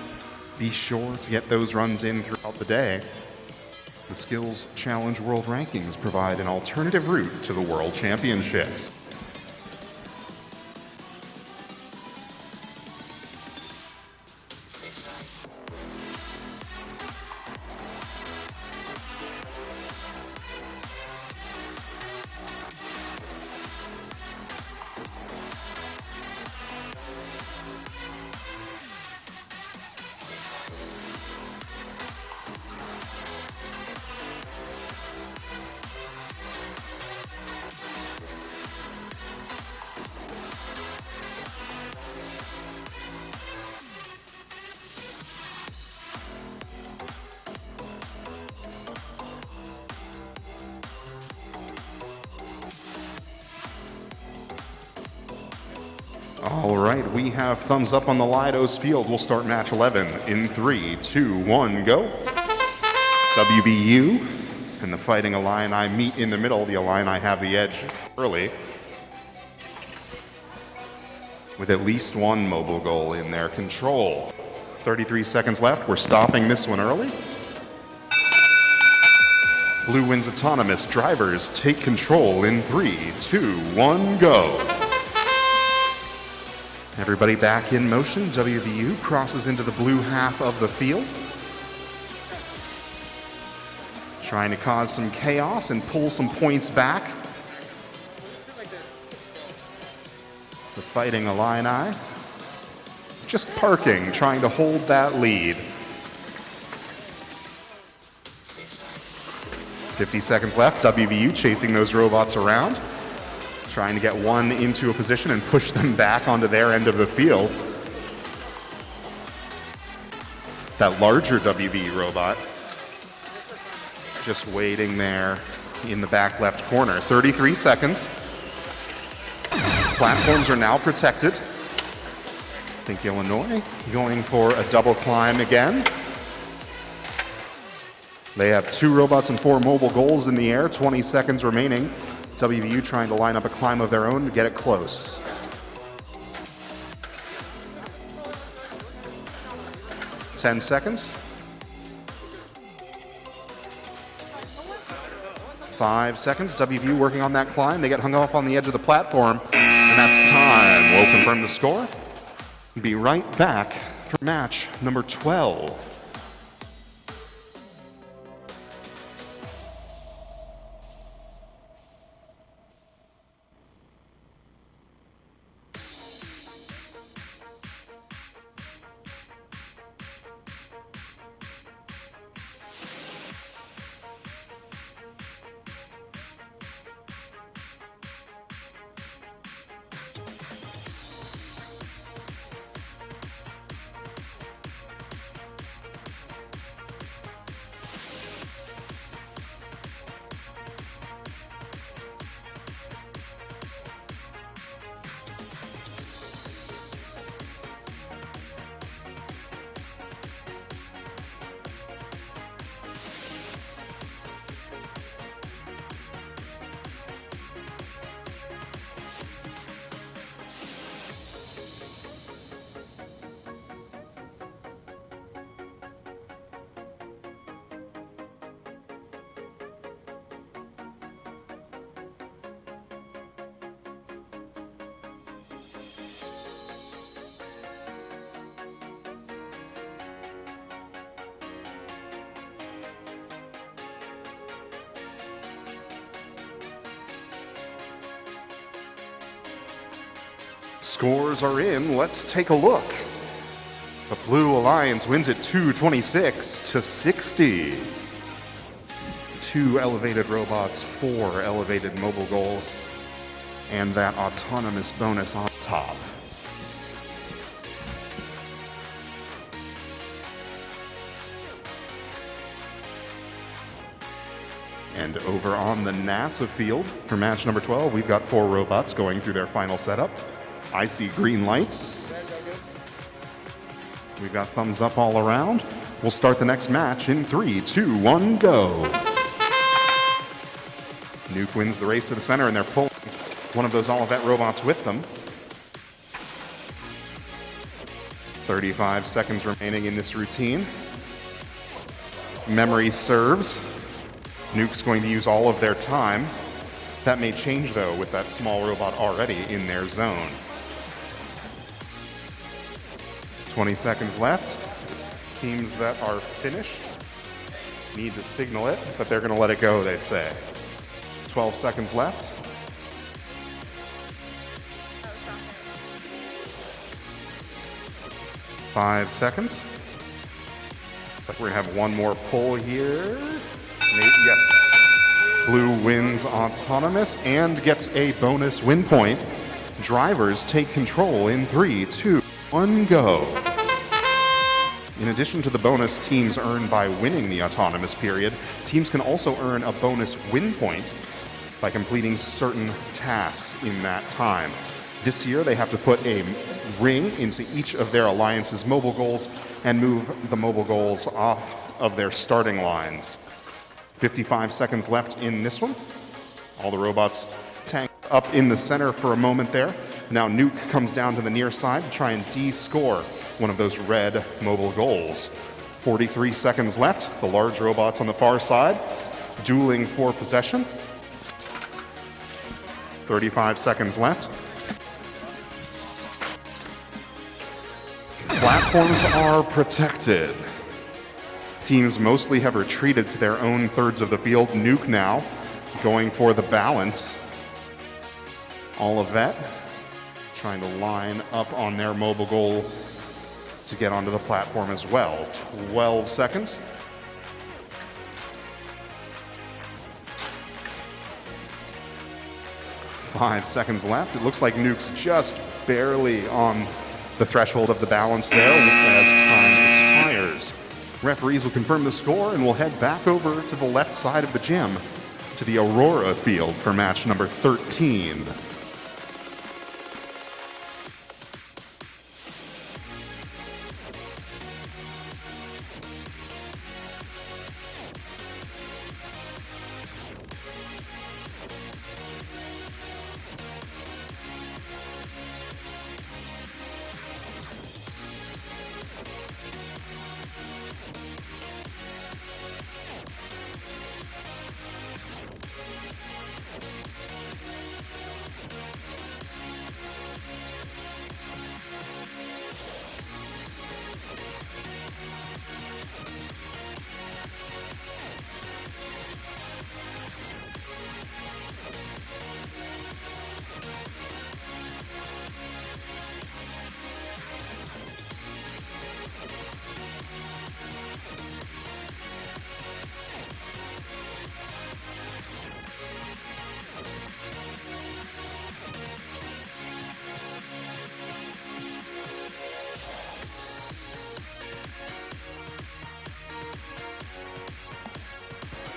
Be sure to get those runs in throughout the day. The Skills Challenge World Rankings provide an alternative route to the World Championships. All right, we have thumbs up on the Lidos field. We'll start match 11 in 3, 2, 1, go. WBU and the Fighting Illini meet in the middle. The Illini have the edge early, with at least one mobile goal in their control. 33 seconds left. We're stopping this one early. Blue wins autonomous. Drivers take control in 3, 2, 1, go. Everybody back in motion. WVU crosses into the blue half of the field, trying to cause some chaos and pull some points back. The Fighting Illini just parking, trying to hold that lead. 50 seconds left. WVU chasing those robots around, trying to get one into a position and push them back onto their end of the field. That larger WVU robot just waiting there in the back left corner. 33 seconds. Platforms are now protected. I think Illinois going for a double climb again. They have 2 robots and 4 mobile goals in the air. 20 seconds remaining. WVU trying to line up a climb of their own to get it close. Ten seconds. 5 seconds. WVU working on that climb. They get hung up on the edge of the platform, and that's time. We'll confirm the score. Be right back for match number 12. Scores are in. Let's take a look. The Blue Alliance wins it 226-60. 2 elevated robots, 4 elevated mobile goals, and that autonomous bonus on top. And over on the NASA field for match number 12, we've got 4 robots going through their final setup. I see green lights. We've got thumbs up all around. We'll start the next match in 3, 2, 1, go. Nuke wins the race to the center, and they're pulling one of those Olivet robots with them. 35 seconds remaining in this routine. Memory serves. Nuke's going to use all of their time. That may change, though, with that small robot already in their zone. 20 seconds left. Teams that are finished need to signal it, but they're going to let it go, they say. 12 seconds left. 5 seconds. Looks like we're gonna have one more pull here. Yes. Blue wins autonomous and gets a bonus win point. Drivers take control in 3, 2, 1, go. In addition to the bonus teams earn by winning the autonomous period, teams can also earn a bonus win point by completing certain tasks in that time. This year, they have to put a ring into each of their alliance's mobile goals and move the mobile goals off of their starting lines. 55 seconds left in this one. All the robots tank up in the center for a moment there. Now Nuke comes down to the near side to try and de-score one of those red mobile goals. 43 seconds left. The large robots on the far side dueling for possession. 35 seconds left. Platforms are protected. Teams mostly have retreated to their own thirds of the field. Nuke now going for the balance. Olivet trying to line up on their mobile goal to get onto the platform as well. 12 seconds. Five seconds left. It looks like Nuke's just barely on the threshold of the balance there as time expires. Referees will confirm the score and we'll head back over to the left side of the gym to the Aurora field for match number 13.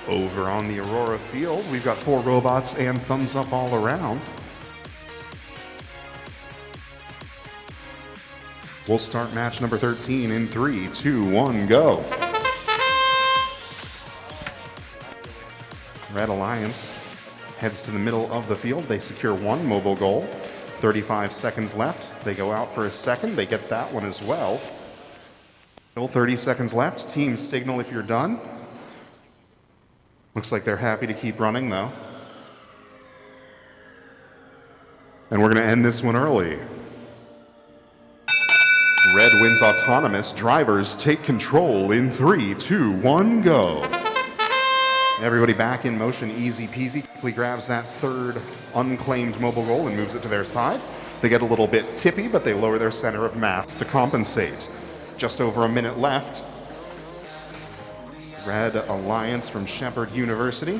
Over on the Aurora field, we've got 4 robots and thumbs up all around. We'll start match number 13 in 3, 2, 1, go. Red Alliance heads to the middle of the field. They secure 1 mobile goal. 35 seconds left. They go out for a second. They get that one as well. Still 30 seconds left. Team signal if you're done. Looks like they're happy to keep running, though. And we're going to end this one early. Red wins autonomous. Drivers take control in 3, 2, 1, go. Everybody back in motion, easy peasy. Quickly grabs that third unclaimed mobile goal and moves it to their side. They get a little bit tippy, but they lower their center of mass to compensate. Just over a minute left. Red Alliance from Shepherd University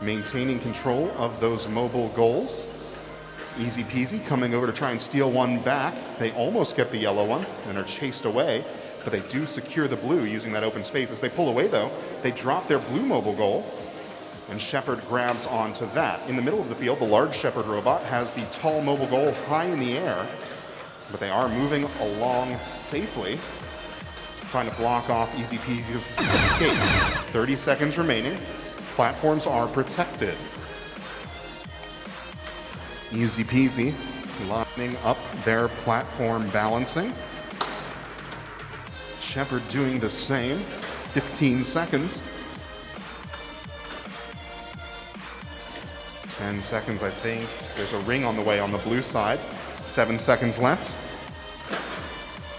maintaining control of those mobile goals. Easy peasy, coming over to try and steal one back. They almost get the yellow one and are chased away, but they do secure the blue using that open space. As they pull away, though, they drop their blue mobile goal, and Shepherd grabs onto that. In the middle of the field, the large Shepherd robot has the tall mobile goal high in the air, but they are moving along safely, trying to block off easy peasy's escape. 30 seconds remaining. Platforms are protected. Easy peasy, lining up their platform balancing. Shepard doing the same. 15 seconds. 10 seconds, I think. There's a ring on the way on the blue side. 7 seconds left.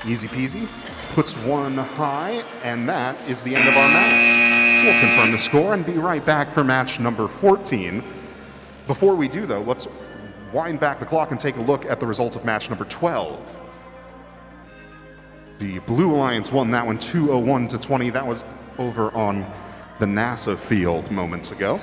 Easy peasy. Puts one high, and that is the end of our match. We'll confirm the score and be right back for match number 14. Before we do, though, let's wind back the clock and take a look at the results of match number 12. The Blue Alliance won that one 201-20. That was over on the NASA field moments ago.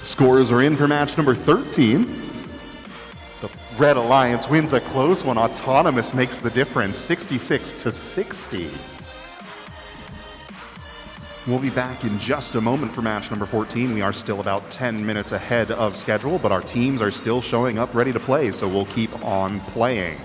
Scores are in for match number 13. The Red Alliance wins a close one. Autonomous makes the difference, 66-60. We'll be back in just a moment for match number 14. We are still about 10 minutes ahead of schedule, but our teams are still showing up ready to play, so we'll keep on playing.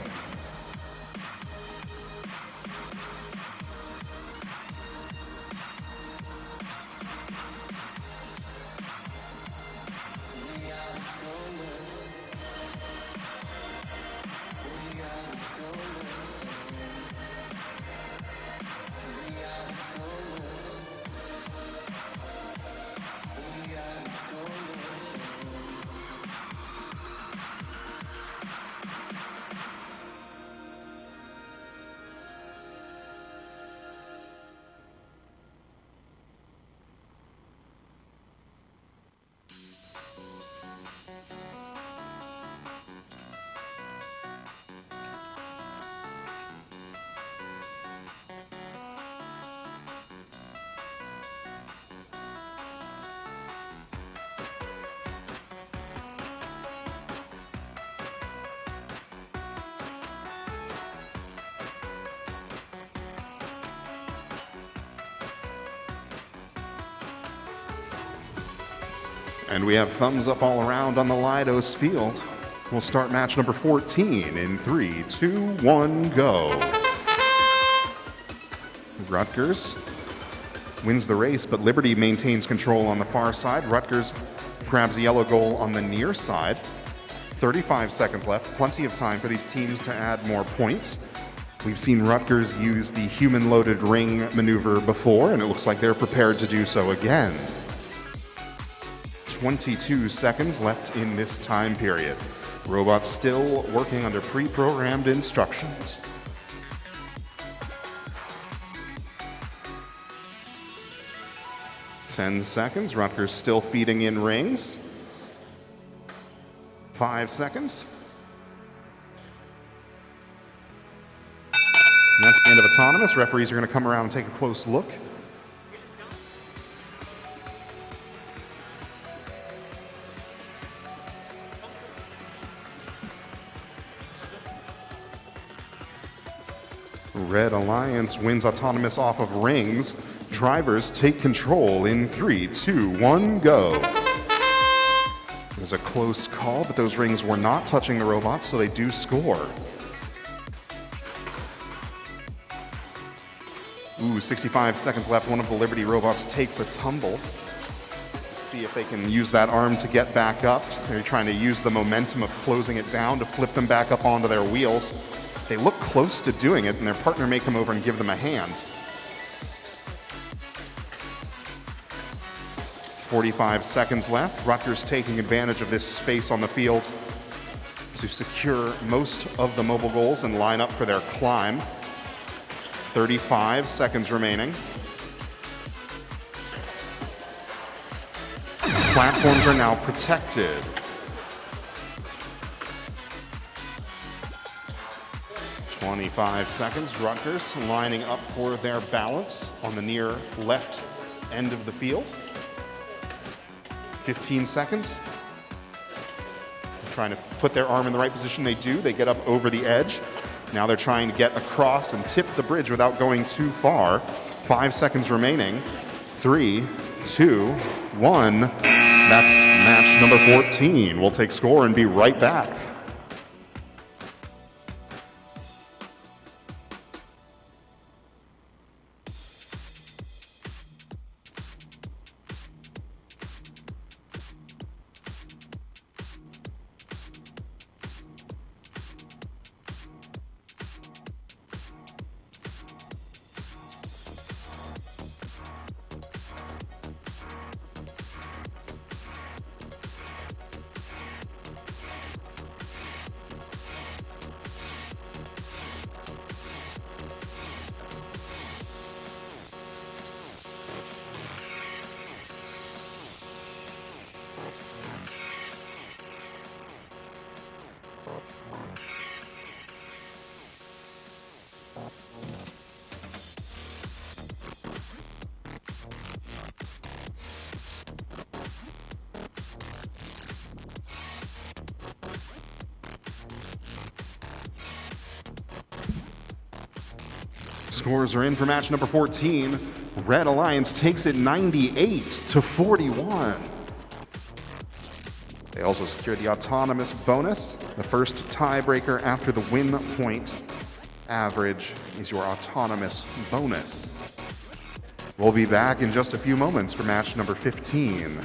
And we have thumbs up all around on the Lidos field. We'll start match number 14 in 3, 2, 1, go. Rutgers wins the race, but Liberty maintains control on the far side. Rutgers grabs a yellow goal on the near side. 35 seconds left, plenty of time for these teams to add more points. We've seen Rutgers use the human-loaded ring maneuver before, and it looks like they're prepared to do so again. 22 seconds left in this time period. Robots still working under pre-programmed instructions. Ten seconds. Rutgers still feeding in rings. 5 seconds. And that's the end of Autonomous. Referees are going to come around and take a close look. Red Alliance wins Autonomous off of rings. Drivers take control in 3, 2, 1, go. It was a close call, but those rings were not touching the robots, so they do score. Ooh, 65 seconds left. One of the Liberty robots takes a tumble. See if they can use that arm to get back up. They're trying to use the momentum of closing it down to flip them back up onto their wheels. They look close to doing it, and their partner may come over and give them a hand. 45 seconds left. Rutgers taking advantage of this space on the field to secure most of the mobile goals and line up for their climb. 35 seconds remaining. Platforms are now protected. 25 seconds. Rutgers lining up for their balance on the near left end of the field. 15 seconds. They're trying to put their arm in the right position. They do. They get up over the edge. Now they're trying to get across and tip the bridge without going too far. 5 seconds remaining. 3, 2, 1. That's match number 14. We'll take score and be right back. Scores are in for match number 14. Red Alliance takes it 98-41. They also secure the autonomous bonus. The first tiebreaker after the win point average is your autonomous bonus. We'll be back in just a few moments for match number 15.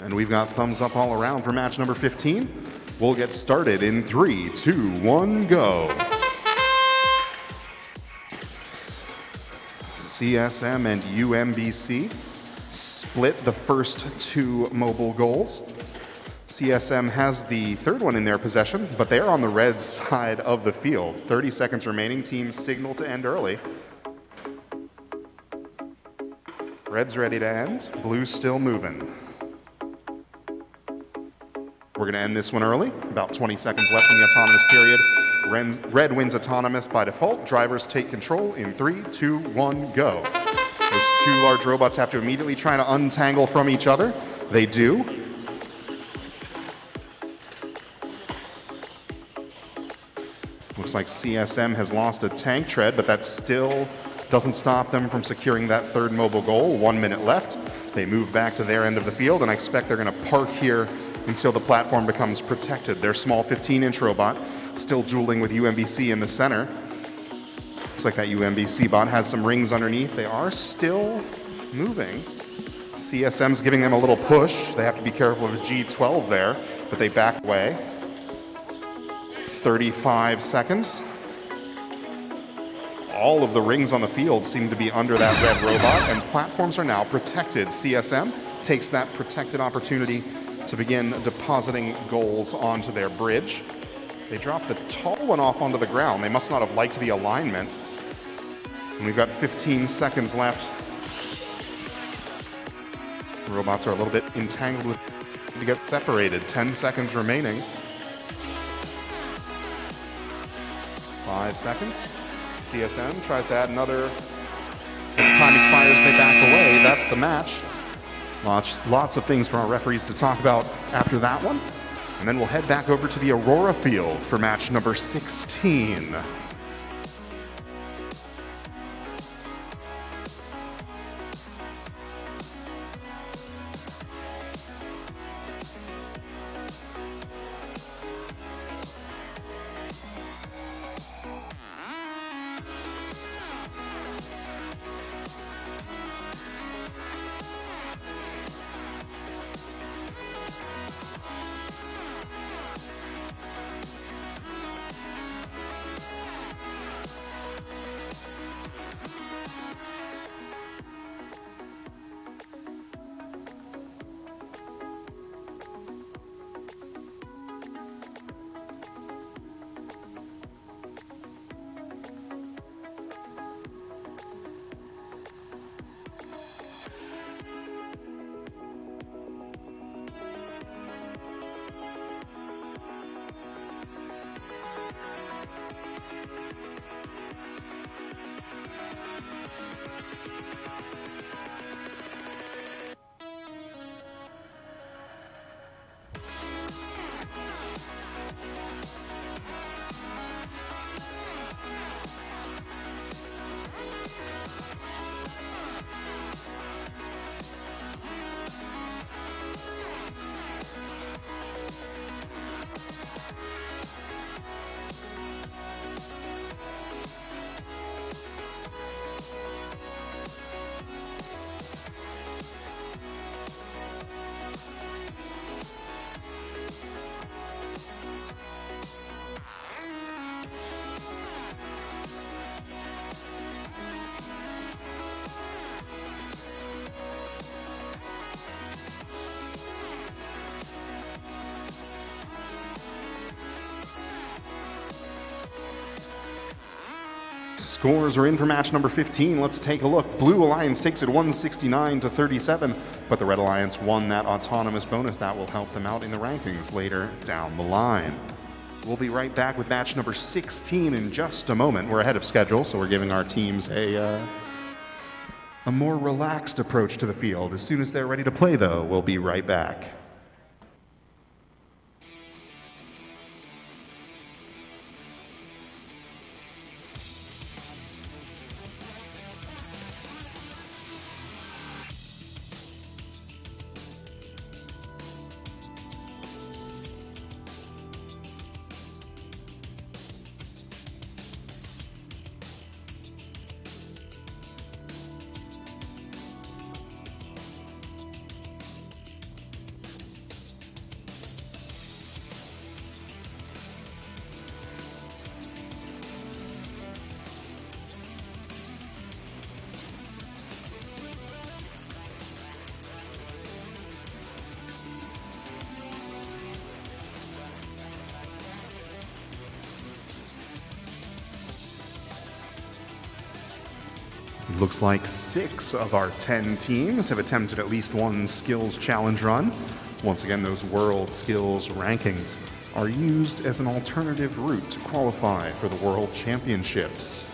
And we've got thumbs up all around for match number 15. We'll get started in 3, 2, 1, go. CSM and UMBC split the first 2 mobile goals. CSM has the third one in their possession, but they are on the red side of the field. 30 seconds remaining. Teams signal to end early. Red's ready to end. Blue's still moving. We're going to end this one early. About 20 seconds left in the autonomous period. Red wins autonomous by default. Drivers take control in 3, 2, 1, go. Those two large robots have to immediately try to untangle from each other. They do. Looks like CSM has lost a tank tread, but that still doesn't stop them from securing that third mobile goal. 1 minute left. They move back to their end of the field, and I expect they're going to park here until the platform becomes protected. Their small 15-inch robot still dueling with UMBC in the center. Looks like that UMBC bot has some rings underneath. They are still moving. CSM's giving them a little push. They have to be careful of G12 there, but they back away. 35 seconds. All of the rings on the field seem to be under that red robot, and platforms are now protected. CSM takes that protected opportunity to begin depositing goals onto their bridge. They dropped the tall one off onto the ground. They must not have liked the alignment. And we've got 15 seconds left. The robots are a little bit entangled to get separated. 10 seconds remaining. 5 seconds. CSM tries to add another. As time expires, they back away. That's the match. Lots of things for our referees to talk about after that one. And then we'll head back over to the Aurora field for match number 16. Scores are in for match number 15. Let's take a look. Blue Alliance takes it 169-37, but the Red Alliance won that autonomous bonus. That will help them out in the rankings later down the line. We'll be right back with match number 16 in just a moment. We're ahead of schedule, so we're giving our teams a more relaxed approach to the field. As soon as they're ready to play, though, we'll be right back. Looks like 6 of our 10 teams have attempted at least one skills challenge run. Once again, those world skills rankings are used as an alternative route to qualify for the World Championships.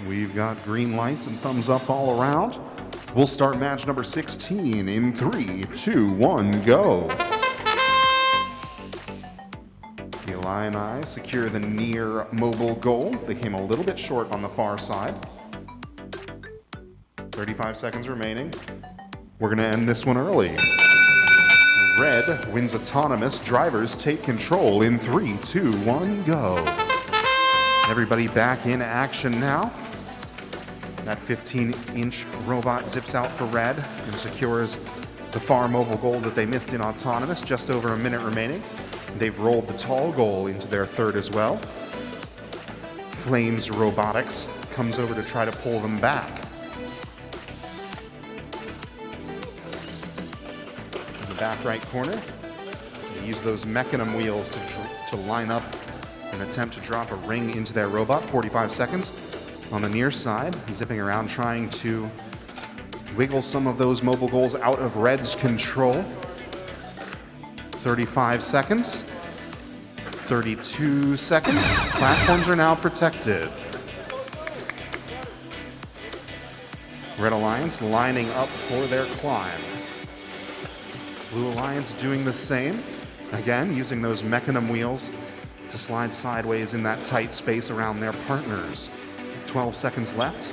We've got green lights and thumbs up all around. We'll start match number 16 in 3, 2, 1, go. The Illini secure the near mobile goal. They came a little bit short on the far side. 35 seconds remaining. We're going to end this one early. Red wins autonomous. Drivers take control in 3, 2, 1, go. Everybody back in action now. That 15-inch robot zips out for red and secures the far mobile goal that they missed in autonomous. Just over a minute remaining. They've rolled the tall goal into their third as well. Flames Robotics comes over to try to pull them back. In the back right corner, they use those mechanism wheels to line up and attempt to drop a ring into their robot. 45 seconds. On the near side, zipping around trying to wiggle some of those mobile goals out of red's control. 35 seconds. 32 seconds. Platforms are now protected. Red Alliance lining up for their climb. Blue Alliance doing the same. Again, using those mechanism wheels to slide sideways in that tight space around their partners. 12 seconds left.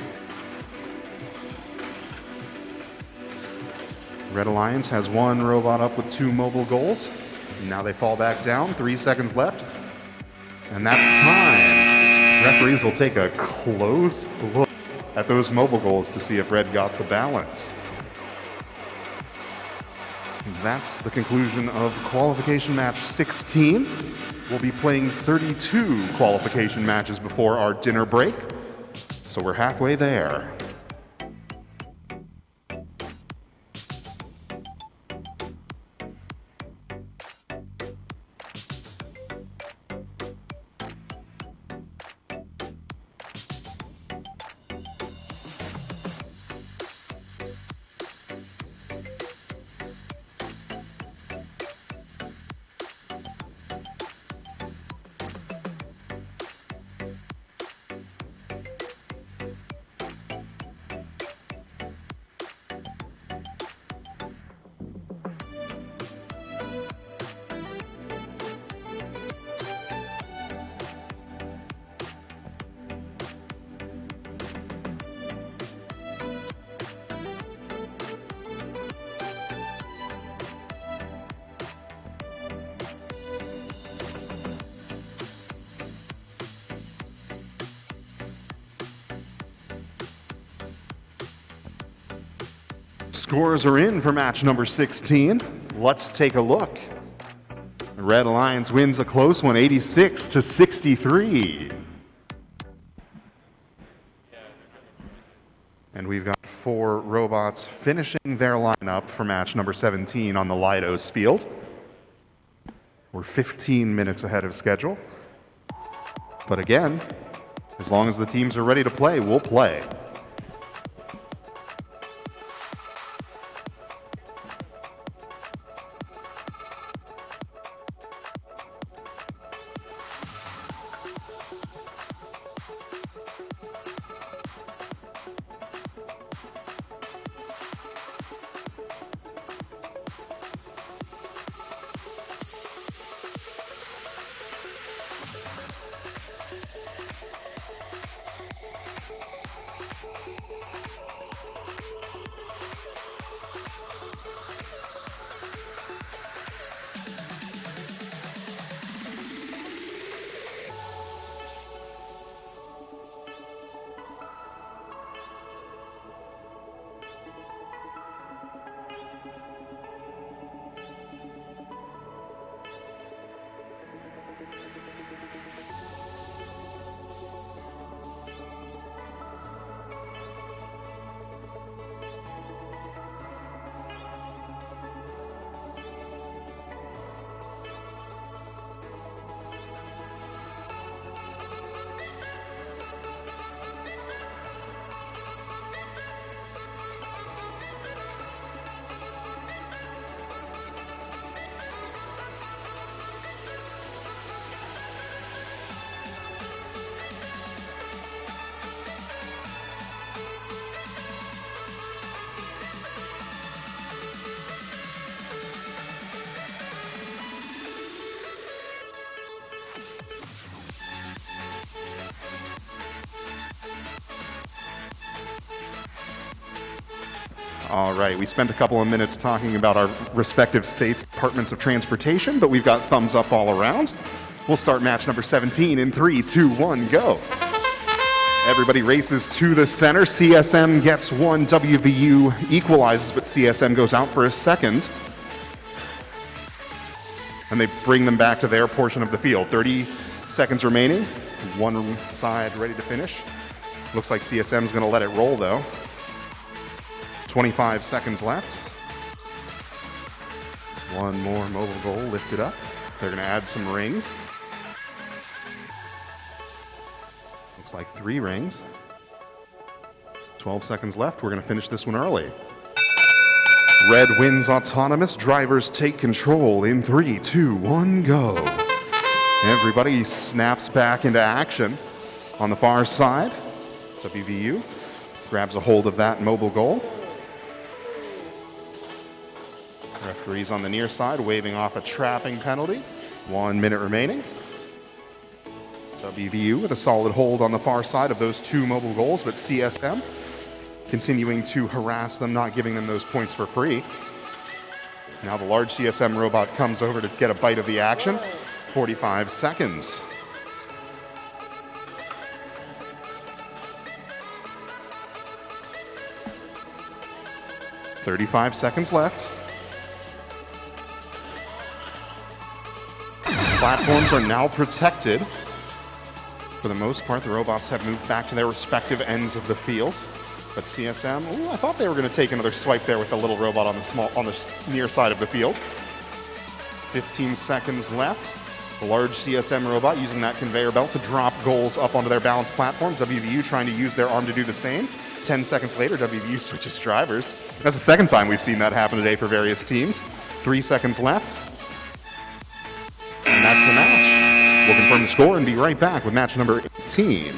Red Alliance has one robot up with 2 mobile goals. Now they fall back down. 3 seconds left. And that's time. Referees will take a close look at those mobile goals to see if red got the balance. That's the conclusion of qualification match 16. We'll be playing 32 qualification matches before our dinner break. So we're halfway there. Scores are in for match number 16. Let's take a look. The Red Alliance wins a close one, 86-63. And we've got 4 robots finishing their lineup for match number 17 on the Lidos field. We're 15 minutes ahead of schedule. But again, as long as the teams are ready to play, we'll play. All right, we spent a couple of minutes talking about our respective states' departments of transportation, but we've got thumbs up all around. We'll start match number 17 in 3, 2, 1, go. Everybody races to the center. CSM gets one. WVU equalizes, but CSM goes out for a second. And they bring them back to their portion of the field. 30 seconds remaining. One side ready to finish. Looks like CSM's going to let it roll, though. 25 seconds left. One more mobile goal lifted up. They're going to add some rings. Looks like 3 rings. 12 seconds left. We're going to finish this one early. Red wins autonomous. Drivers take control in 3, 2, 1, go. Everybody snaps back into action on the far side. WVU grabs a hold of that mobile goal. Referees on the near side waving off a trapping penalty. 1 minute remaining. WVU with a solid hold on the far side of those 2 mobile goals, but CSM continuing to harass them, not giving them those points for free. Now the large CSM robot comes over to get a bite of the action. 45 seconds. "35 seconds left. Platforms are now protected. For the most part, the robots have moved back to their respective ends of the field. But CSM, I thought they were going to take another swipe there with the little robot on the near side of the field. 15 seconds left. The large CSM robot using that conveyor belt to drop goals up onto their balanced platform. WVU trying to use their arm to do the same. 10 seconds later, WVU switches drivers. That's the second time we've seen that happen today for various teams. 3 seconds left. And that's the match. We'll confirm the score and be right back with match number 18.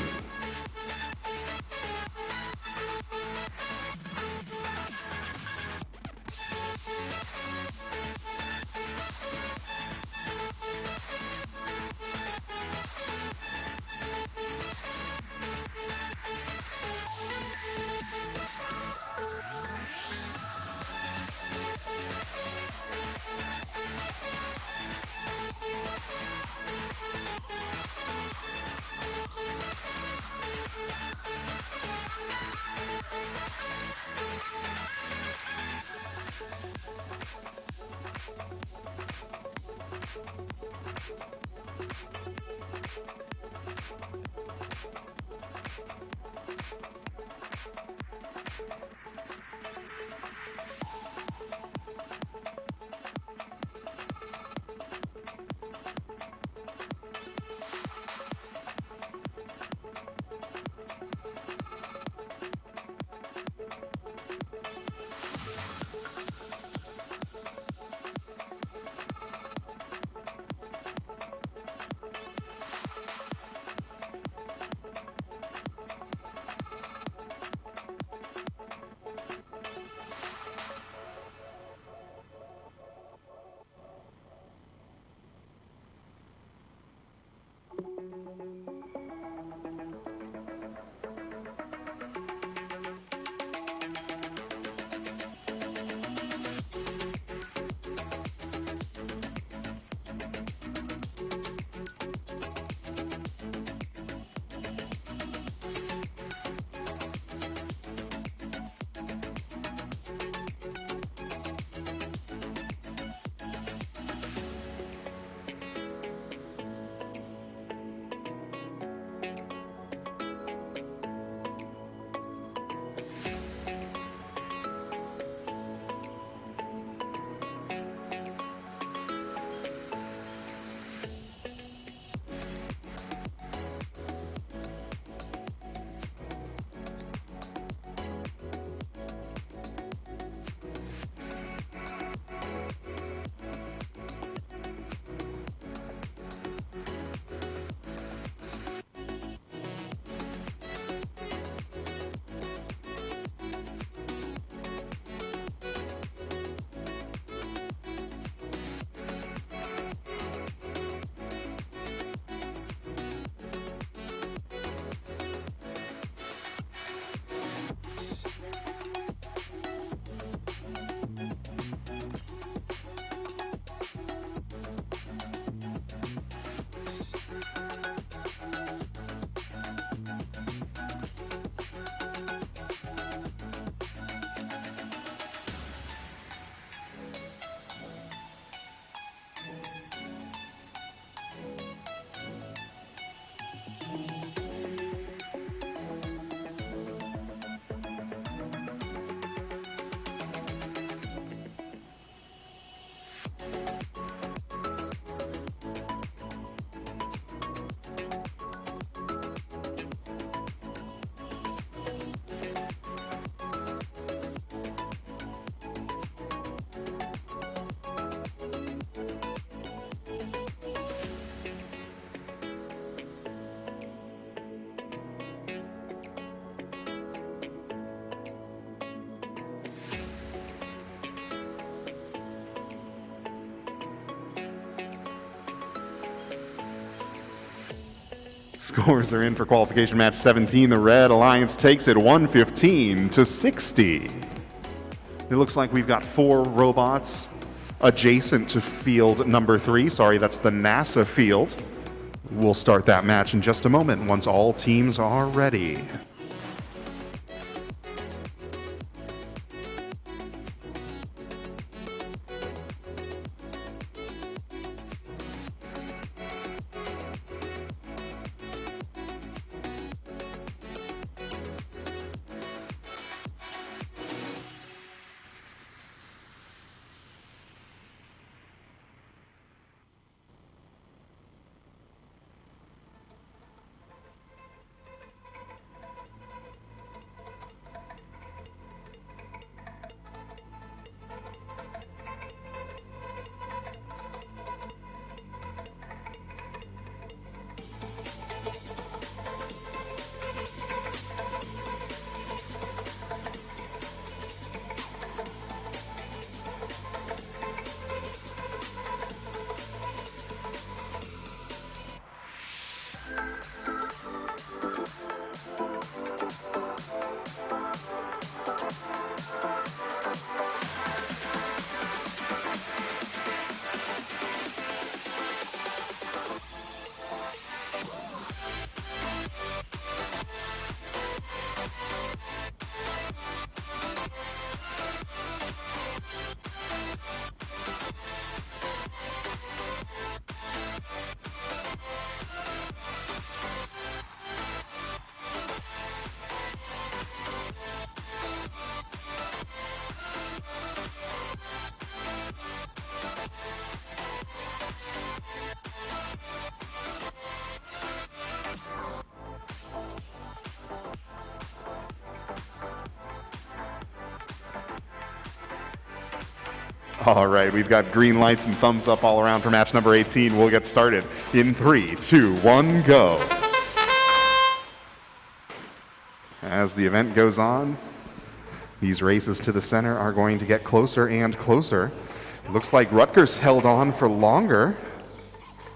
Scores are in for qualification match 17. The Red Alliance takes it 115-60. It looks like we've got 4 robots adjacent to field number 3. Sorry, that's the NASA field. We'll start that match in just a moment once all teams are ready. All right, we've got green lights and thumbs up all around for match number 18. We'll get started in 3, 2, 1, go. As the event goes on, these races to the center are going to get closer and closer. It looks like Rutgers held on for longer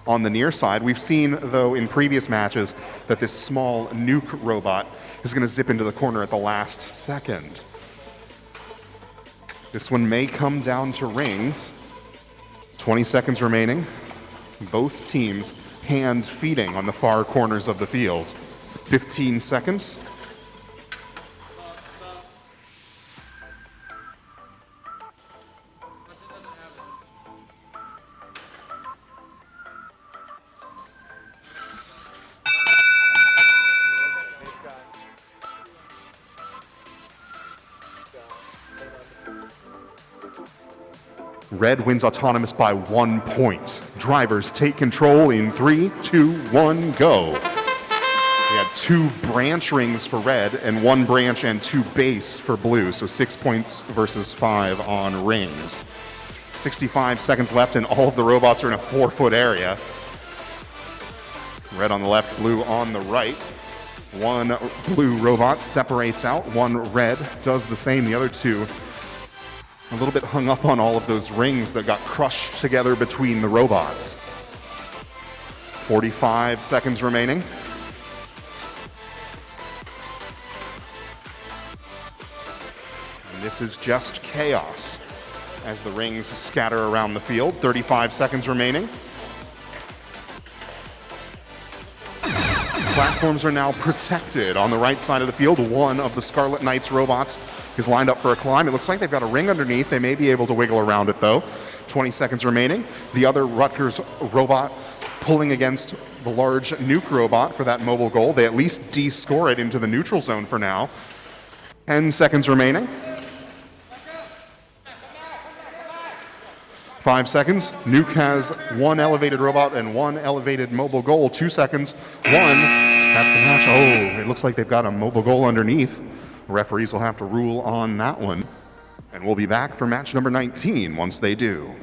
on the near side. We've seen, though, in previous matches that this small nuke robot is going to zip into the corner at the last second. This one may come down to rings. 20 seconds remaining. Both teams hand feeding on the far corners of the field. 15 seconds. Red wins autonomous by 1 point. Drivers take control in 3, 2, 1, go. We had 2 branch rings for red and 1 branch and 2 base for blue, so 6 points versus 5 on rings. 65 seconds left and all of the robots are in a 4-foot area. Red on the left, blue on the right. 1 blue robot separates out, 1 red does the same. The other 2 a little bit hung up on all of those rings that got crushed together between the robots. 45 seconds remaining. And this is just chaos as the rings scatter around the field. 35 seconds remaining. Platforms are now protected on the right side of the field. 1 of the Scarlet Knights robots is lined up for a climb. It looks like they've got a ring underneath. They may be able to wiggle around it, though. 20 seconds remaining. The other Rutgers robot pulling against the large nuke robot for that mobile goal. They at least de-score it into the neutral zone for now. 10 seconds remaining. 5 seconds. Nuke has 1 elevated robot and 1 elevated mobile goal. 2 seconds. 1. That's the match. Oh, it looks like they've got a mobile goal underneath. Referees will have to rule on that one. And we'll be back for match number 19 once they do.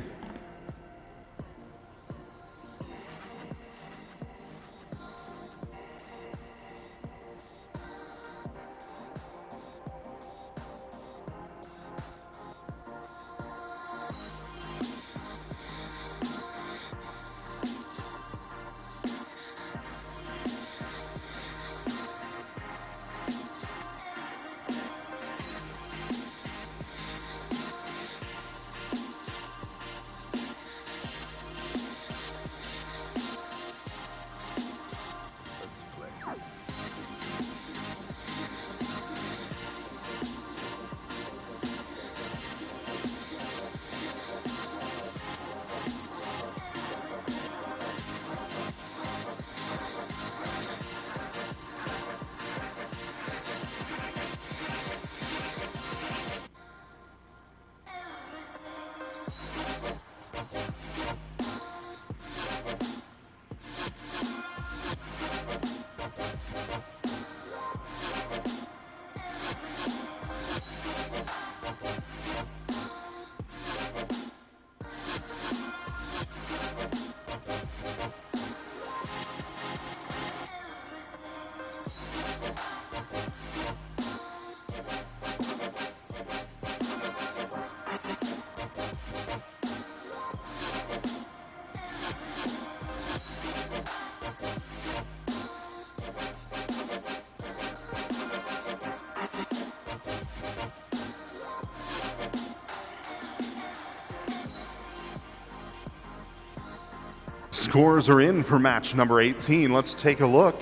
Scores are in for match number 18. Let's take a look.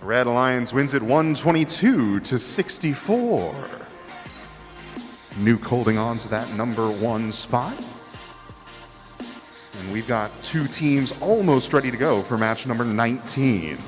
Red Alliance wins it 122-64. Nuke holding on to that number 1 spot. And we've got 2 teams almost ready to go for match number 19.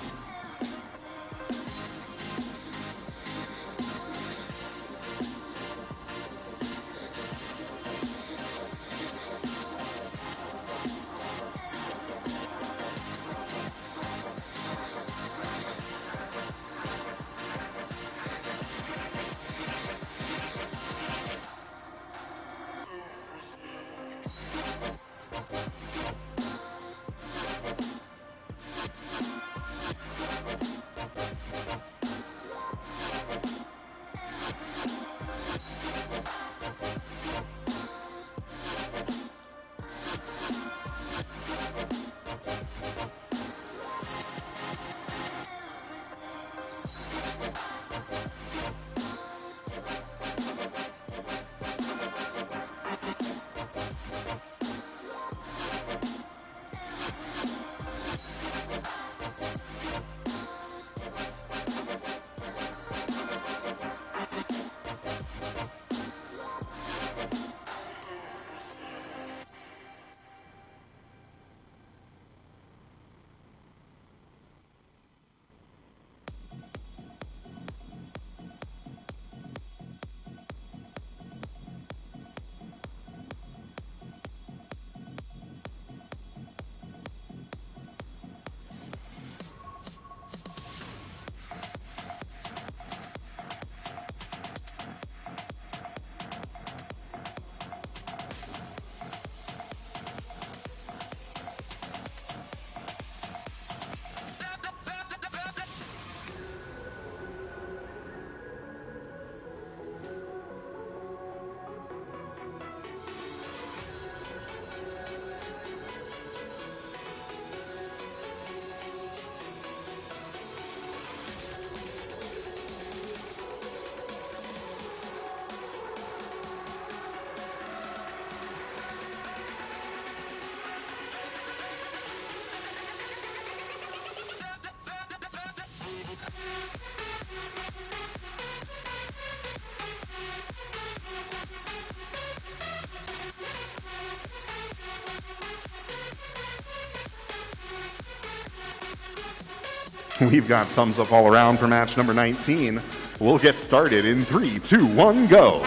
We've got thumbs up all around for match number 19. We'll get started in 3, 2, 1, go.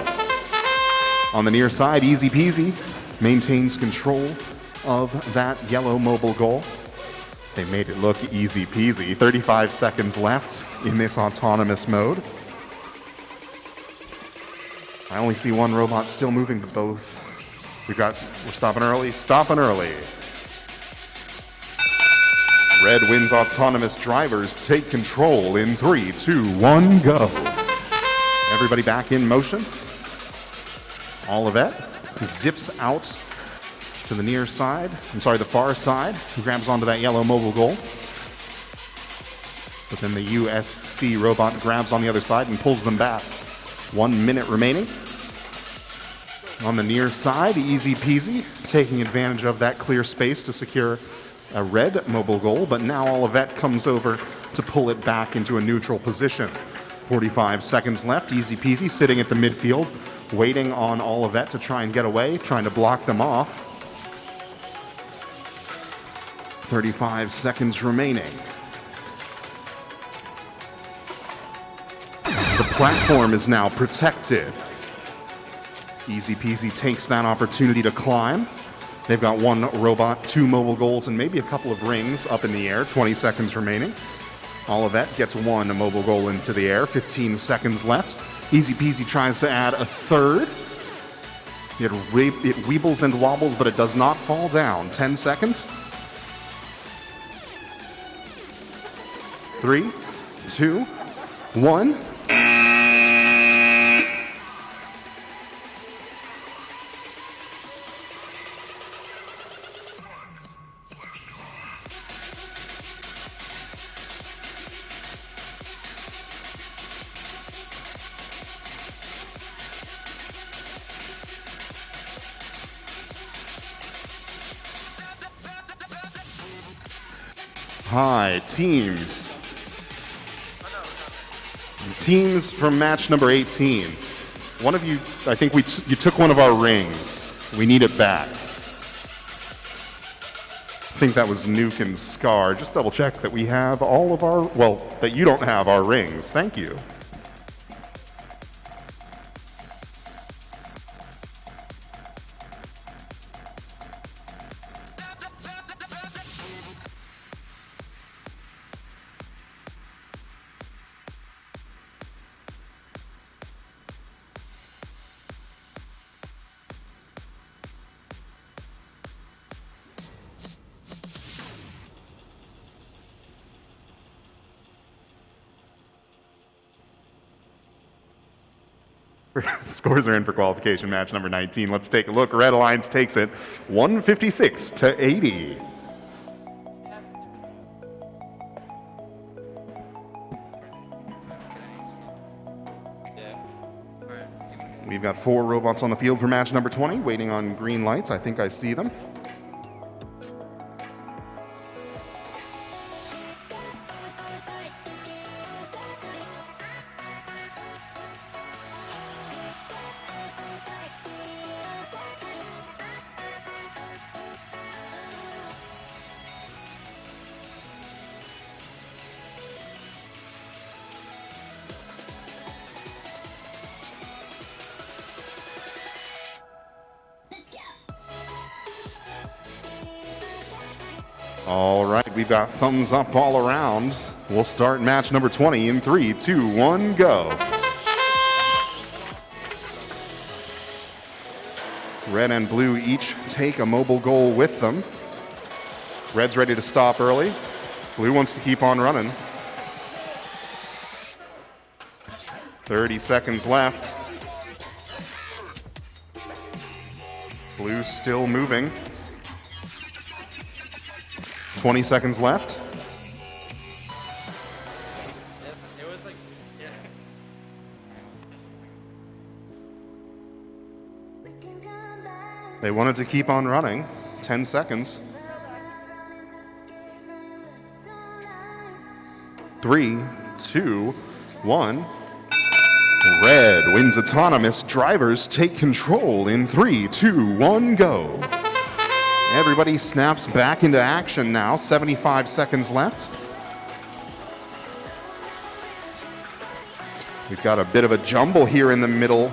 On the near side, easy peasy, maintains control of that yellow mobile goal. They made it look easy peasy. 35 seconds left in this autonomous mode. I only see one robot still moving, but both. We're stopping early, Red wins autonomous drivers take control in 3, 2, 1, go. Everybody back in motion. Olivet zips out to the the far side, grabs onto that yellow mobile goal. But then the USC robot grabs on the other side and pulls them back. 1 minute remaining. On the near side, easy peasy, taking advantage of that clear space to secure a red mobile goal, but now Olivet comes over to pull it back into a neutral position. 45 seconds left, easy peasy, sitting at the midfield, waiting on Olivet to try and get away, trying to block them off. 35 seconds remaining. The platform is now protected. Easy peasy takes that opportunity to climb. They've got 1 robot, 2 mobile goals, and maybe a couple of rings up in the air. 20 seconds remaining. Olivet gets 1 mobile goal into the air. 15 seconds left. Easy peasy tries to add a third. It weebles and wobbles, but it does not fall down. 10 seconds. 3, 2, 1. Hi, teams. Teams from match number 18. One of you, I think you took one of our rings. We need it back. I think that was Nuke and Scar. Just double check that we have all of our, well, that you don't have our rings. Thank you. Scores are in for qualification match number 19. Let's take a look. Red Alliance takes it 156 to 80. We've got 4 robots on the field for match number 20, waiting on green lights. I think I see them. All right, we've got thumbs up all around. We'll start match number 20 in 3, 2, 1, go. Red and blue each take a mobile goal with them. Red's ready to stop early. Blue wants to keep on running. 30 seconds left. Blue still moving. 20 seconds left. It was like, yeah. They wanted to keep on running. 10 seconds. 3, 2, 1. Red wins autonomous. Drivers take control in 3, 2, 1, go. Everybody snaps back into action now. 75 seconds left. We've got a bit of a jumble here in the middle,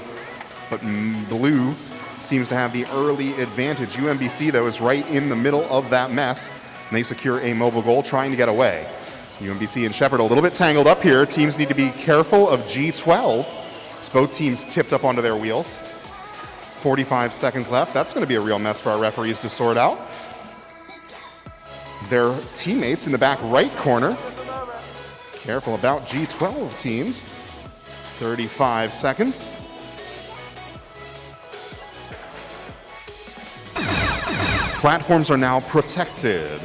but blue seems to have the early advantage. UMBC, though, is right in the middle of that mess, and they secure a mobile goal, trying to get away. UMBC and Shepherd a little bit tangled up here. Teams need to be careful of G12. As both teams tipped up onto their wheels. 45 seconds left. That's going to be a real mess for our referees to sort out. Their teammates in the back right corner. Careful about G12 teams. 35 seconds. Platforms are now protected.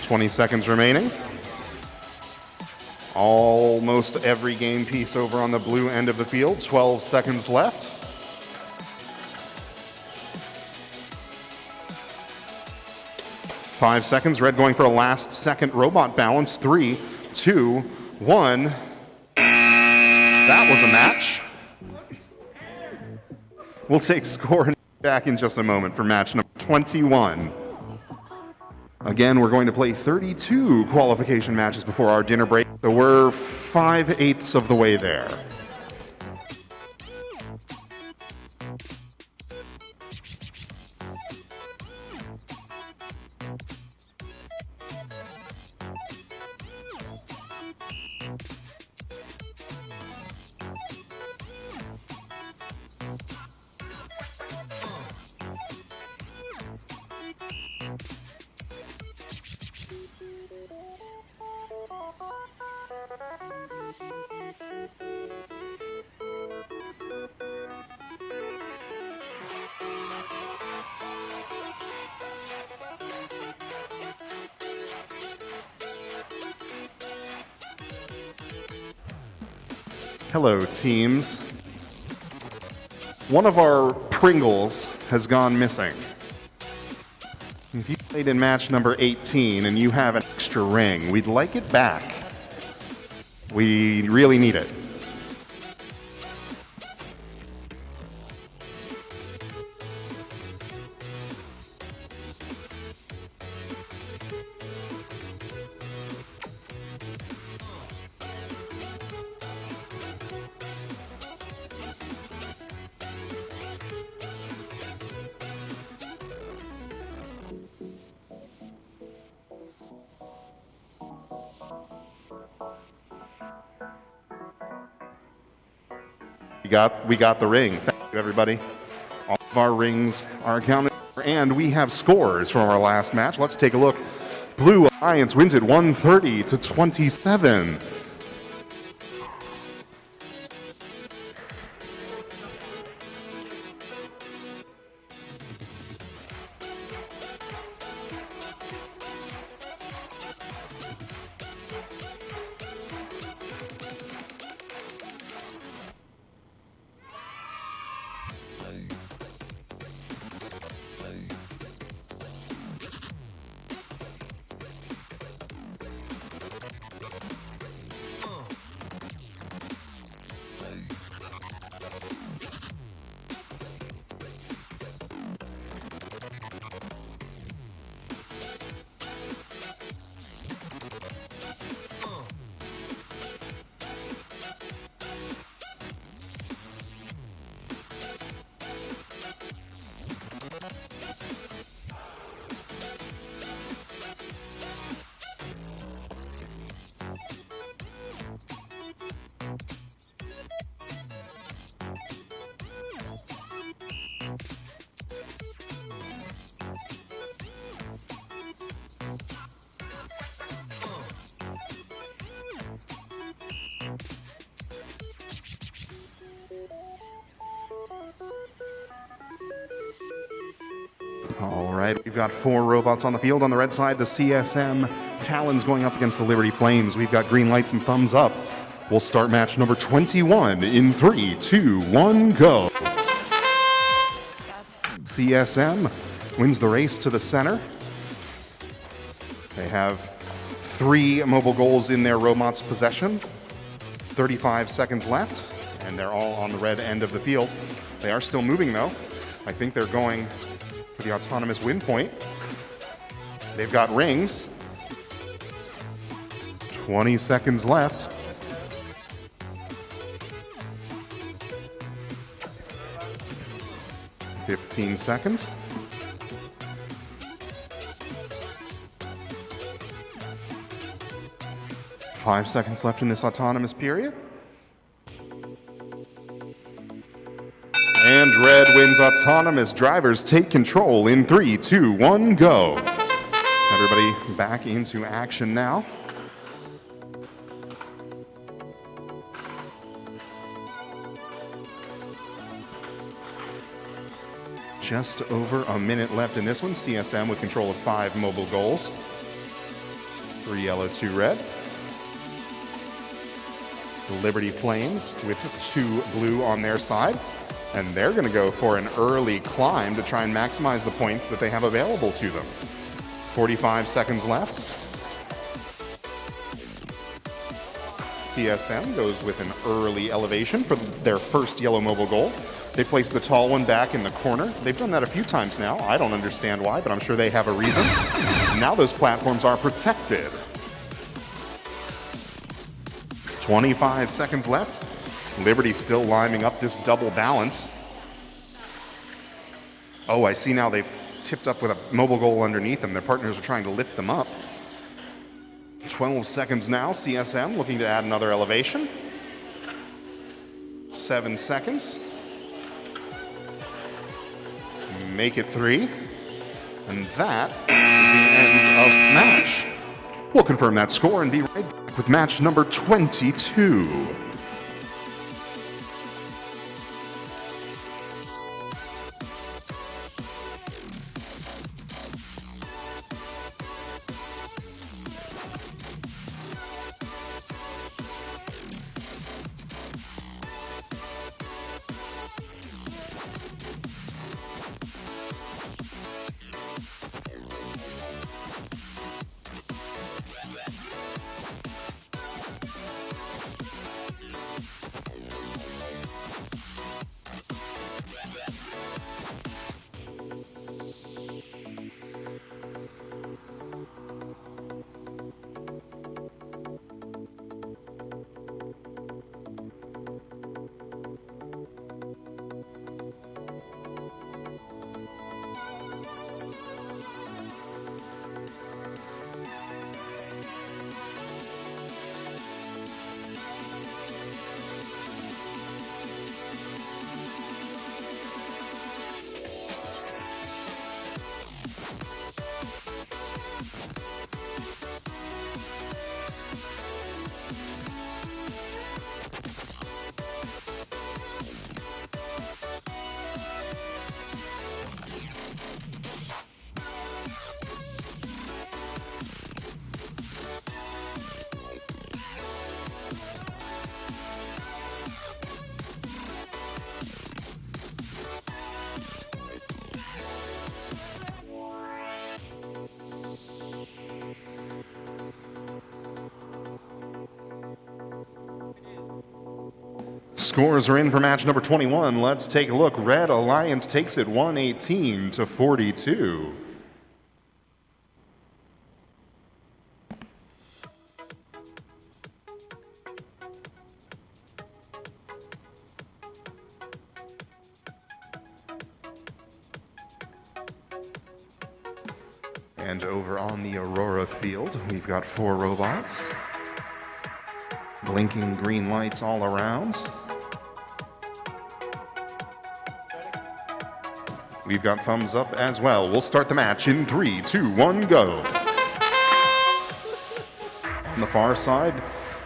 $20 seconds remaining. Almost every game piece over on the blue end of the field. 12 seconds left. Five seconds. Red going for a last second robot balance. 3, 2, 1. That was a match. We'll take score back in just a moment for match number 21. Again, we're going to play 32 qualification matches before our dinner break, so we're 5/8 of the way there. Hello, teams. One of our Pringles has gone missing. If you played in match number 18 and you have an extra ring, we'd like it back. We really need it. We got the ring. Thank you, everybody. All of our rings are accounted for, and we have scores from our last match. Let's take a look. Blue Alliance wins it 130 to 27. All right, we've got 4 robots on the field. On the red side, the CSM Talons going up against the Liberty Flames. We've got green lights and thumbs up. We'll start match number 21 in 3, 2, 1, go. CSM wins the race to the center. They have 3 mobile goals in their robot's possession. 35 seconds left, and they're all on the red end of the field. They are still moving, though. I think they're going for the autonomous win point. They've got rings. 20 seconds left. Fifteen seconds. Five seconds left in this autonomous period. And red wins autonomous. Drivers take control in 3, 2, 1, go. Everybody back into action now. Just over a minute left in this one. CSM with control of 5 mobile goals. 3 yellow, 2 red. Liberty Flames with 2 blue on their side. And they're going to go for an early climb to try and maximize the points that they have available to them. 45 seconds left. CSM goes with an early elevation for their first yellow mobile goal. They place the tall one back in the corner. They've done that a few times now. I don't understand why, but I'm sure they have a reason. Now those platforms are protected. 25 seconds left. Liberty still lining up this double balance. Oh, I see now they've tipped up with a mobile goal underneath them. Their partners are trying to lift them up. 12 seconds now. CSM looking to add another elevation. 7 seconds. Make it 3. And that is the end of match. We'll confirm that score and be right back with match number 22. Scores are in for match number 21. Let's take a look. Red Alliance takes it 118 to 42. And over on the Aurora field, we've got 4 robots. Blinking green lights all around. We've got thumbs up as well. We'll start the match in 3, 2, 1, go. On the far side,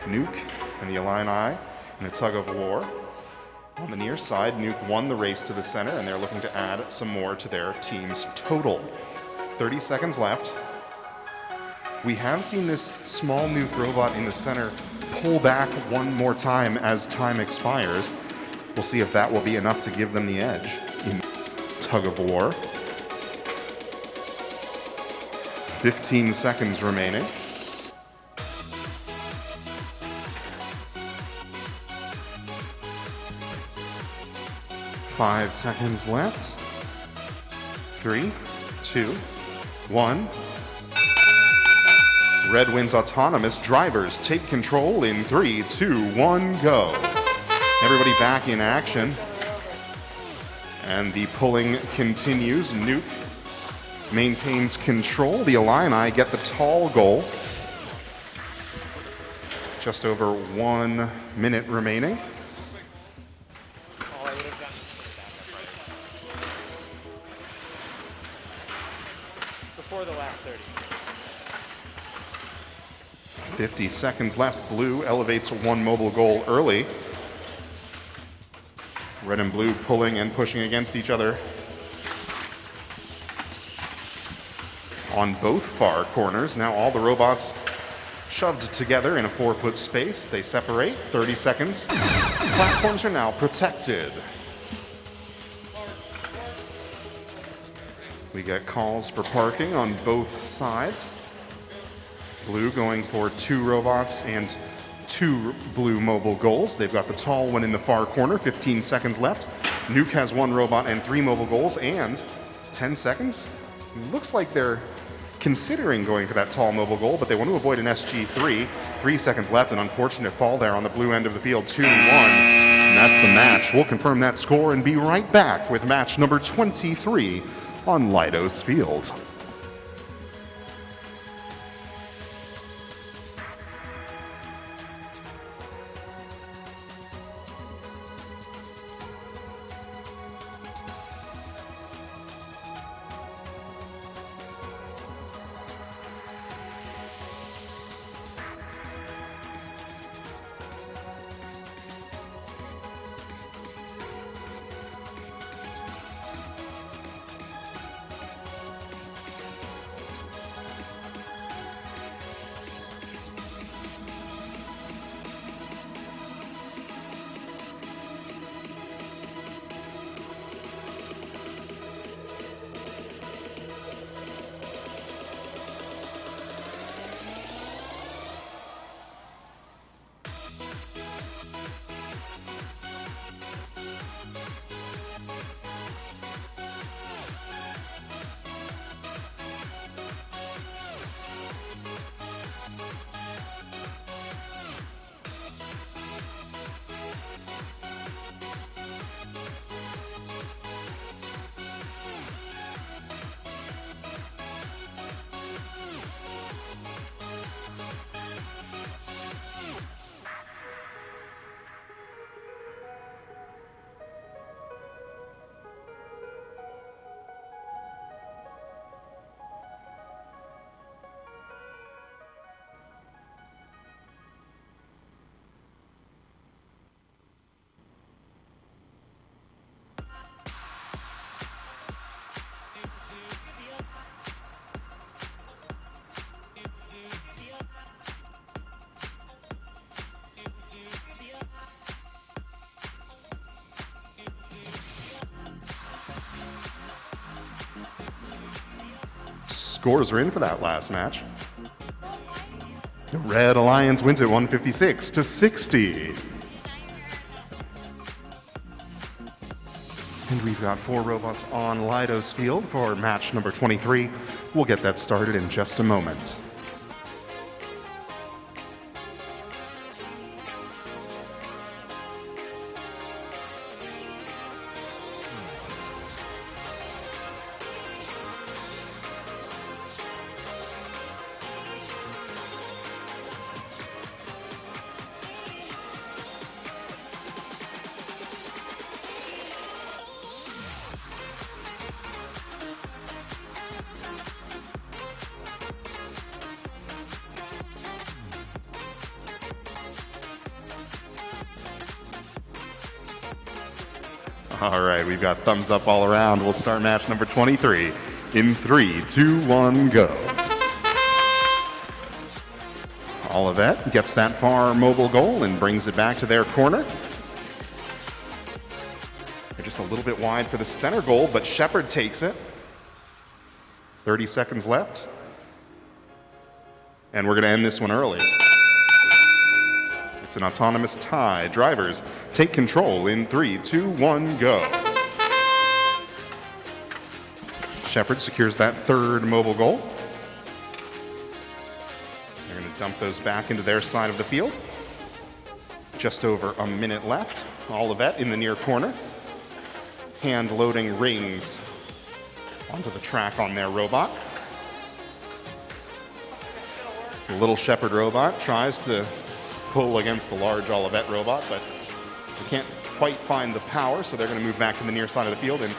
Nuke and the Illini in a tug of war. On the near side, Nuke won the race to the center, and they're looking to add some more to their team's total. 30 seconds left. We have seen this small Nuke robot in the center pull back one more time as time expires. We'll see if that will be enough to give them the edge in tug of war. 15 seconds remaining. Five seconds left. 3, 2, 1. Red wins autonomous. Drivers take control in 3, 2, 1, go. Everybody back in action. And the pulling continues. Nuke maintains control. The Illini get the tall goal. Just over 1 minute remaining. Before the last 30. 50 seconds left. Blue elevates 1 mobile goal early. Red and blue pulling and pushing against each other on both far corners. Now all the robots shoved together in a 4-foot space. They separate. 30 seconds. Platforms are now protected. We get calls for parking on both sides. Blue going for 2 robots and 2 blue mobile goals. They've got the tall one in the far corner. 15 seconds left. Nuke has 1 robot and 3 mobile goals, and 10 seconds. Looks like they're considering going for that tall mobile goal, but they want to avoid an SG3. 3 seconds left. An unfortunate fall there on the blue end of the field. 2-1. And that's the match. We'll confirm that score and be right back with match number 23 on Leidos Field. Scores are in for that last match. The Red Alliance wins it 156 to 60. And we've got 4 robots on Lido's field for match number 23. We'll get that started in just a moment. All right, we've got thumbs up all around. We'll start match number 23 in 3, 2, 1, go. Olivet gets that far mobile goal and brings it back to their corner. They're just a little bit wide for the center goal, but Shepard takes it. 30 seconds left. And we're going to end this one early. It's an autonomous tie. Drivers take control in 3, 2, 1, go. Shepard secures that third mobile goal. They're going to dump those back into their side of the field. Just over a minute left. Olivet in the near corner. Hand loading rings onto the track on their robot. The little Shepard robot tries to pull against the large Olivet robot, but they can't quite find the power, so they're going to move back to the near side of the field and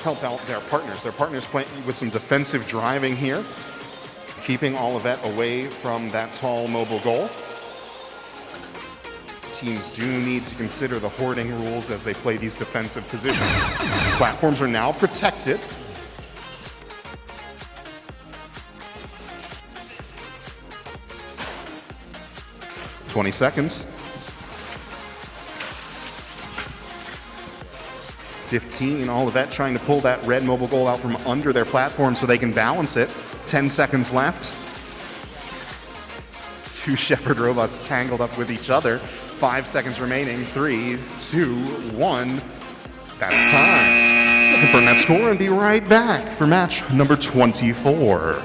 help out their partners. Their partners playing with some defensive driving here, keeping Olivet away from that tall mobile goal. Teams do need to consider the hoarding rules as they play these defensive positions. Platforms are now protected. "20 seconds. 15, Olivet trying to pull that red mobile goal out from under their platform so they can balance it. 10 seconds left. 2 Shepard robots tangled up with each other. 5 seconds remaining. 3, 2, 1. That's time. Confirm that score and be right back for match number 24.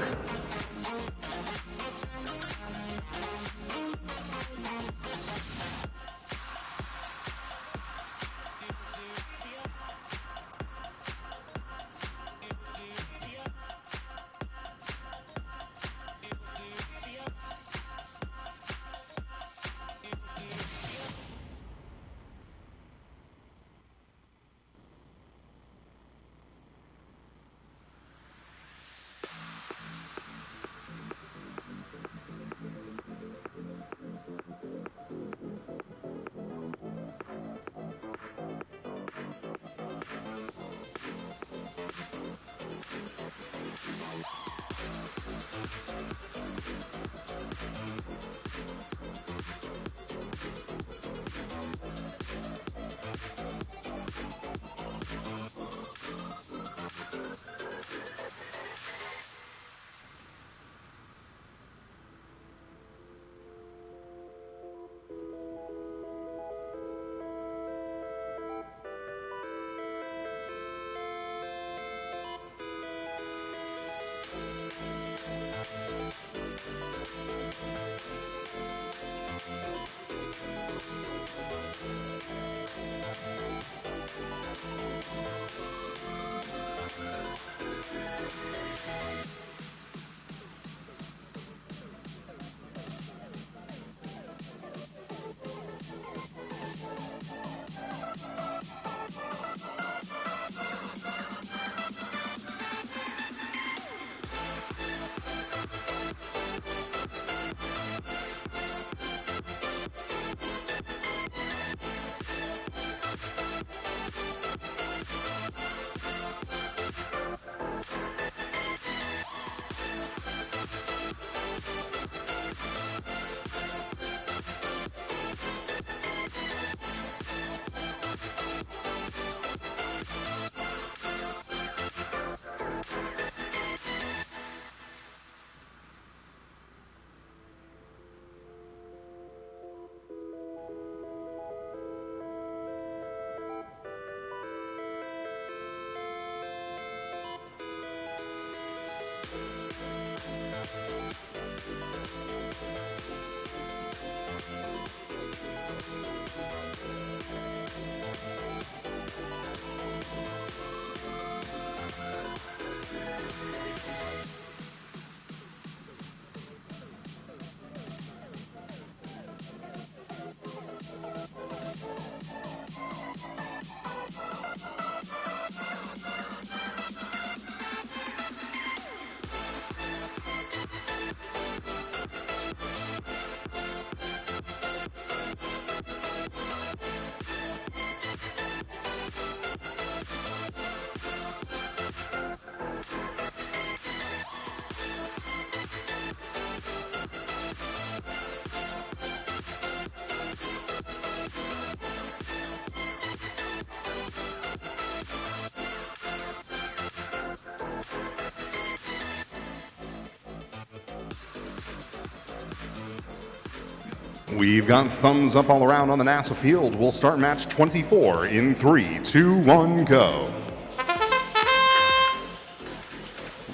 We've got thumbs up all around on the NASA field. We'll start match 24 in 3, 2, 1, go.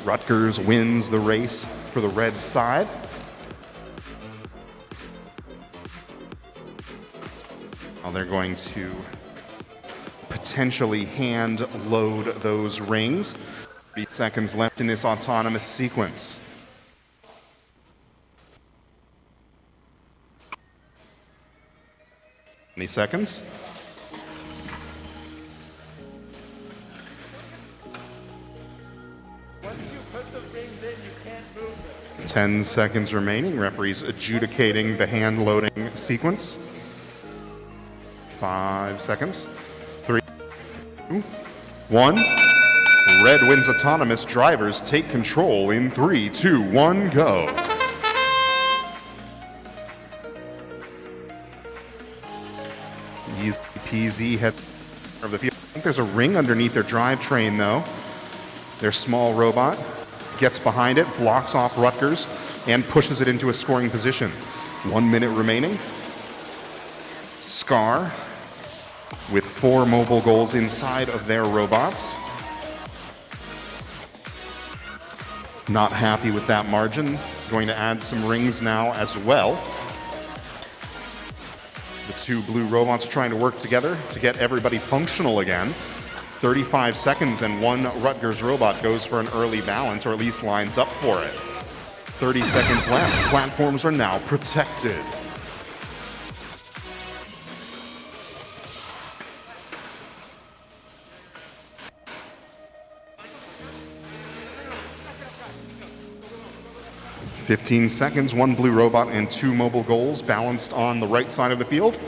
Rutgers wins the race for the red side. Now they're going to potentially hand load those rings. 3 seconds left in this autonomous sequence. Any seconds? Once you put the rings in, you can't move them. 10 seconds remaining. Referees adjudicating the hand loading sequence. 5 seconds. 3, 2, 1. Red wins autonomous. Drivers take control in 3, 2, 1, go. Easy peasy head of the field. I think there's a ring underneath their drivetrain though. Their small robot gets behind it, blocks off Rutgers, and pushes it into a scoring position. 1 minute remaining. Scar with 4 mobile goals inside of their robots. Not happy with that margin. Going to add some rings now as well. The 2 blue robots trying to work together to get everybody functional again. 35 seconds and 1 Rutgers robot goes for an early balance, or at least lines up for it. 30 seconds left. Platforms are now protected. "15 seconds, 1 blue robot and 2 mobile goals balanced on the right side of the field.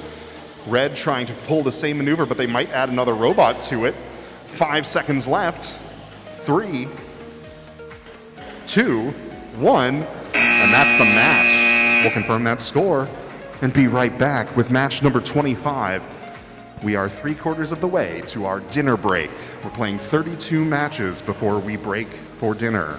Red trying to pull the same maneuver, but they might add another robot to it. 5 seconds left. 3, 2, 1, and that's the match. We'll confirm that score and be right back with match number 25. We are 3/4 of the way to our dinner break. We're playing 32 matches before we break for dinner.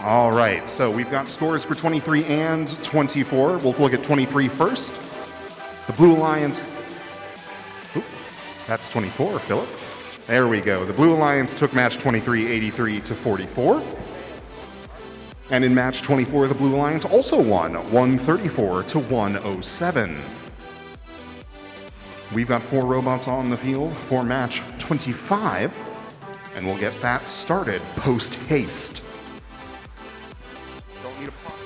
All right, so we've got scores for 23 and 24. We'll look at 23 first. The Blue Alliance, oop, that's 24, Philip. There we go. The Blue Alliance took match 23, 83 to 44. And in match 24, the Blue Alliance also won, 134 to 107. We've got 4 robots on the field for match 25, and we'll get that started post-haste. Don't need a pop.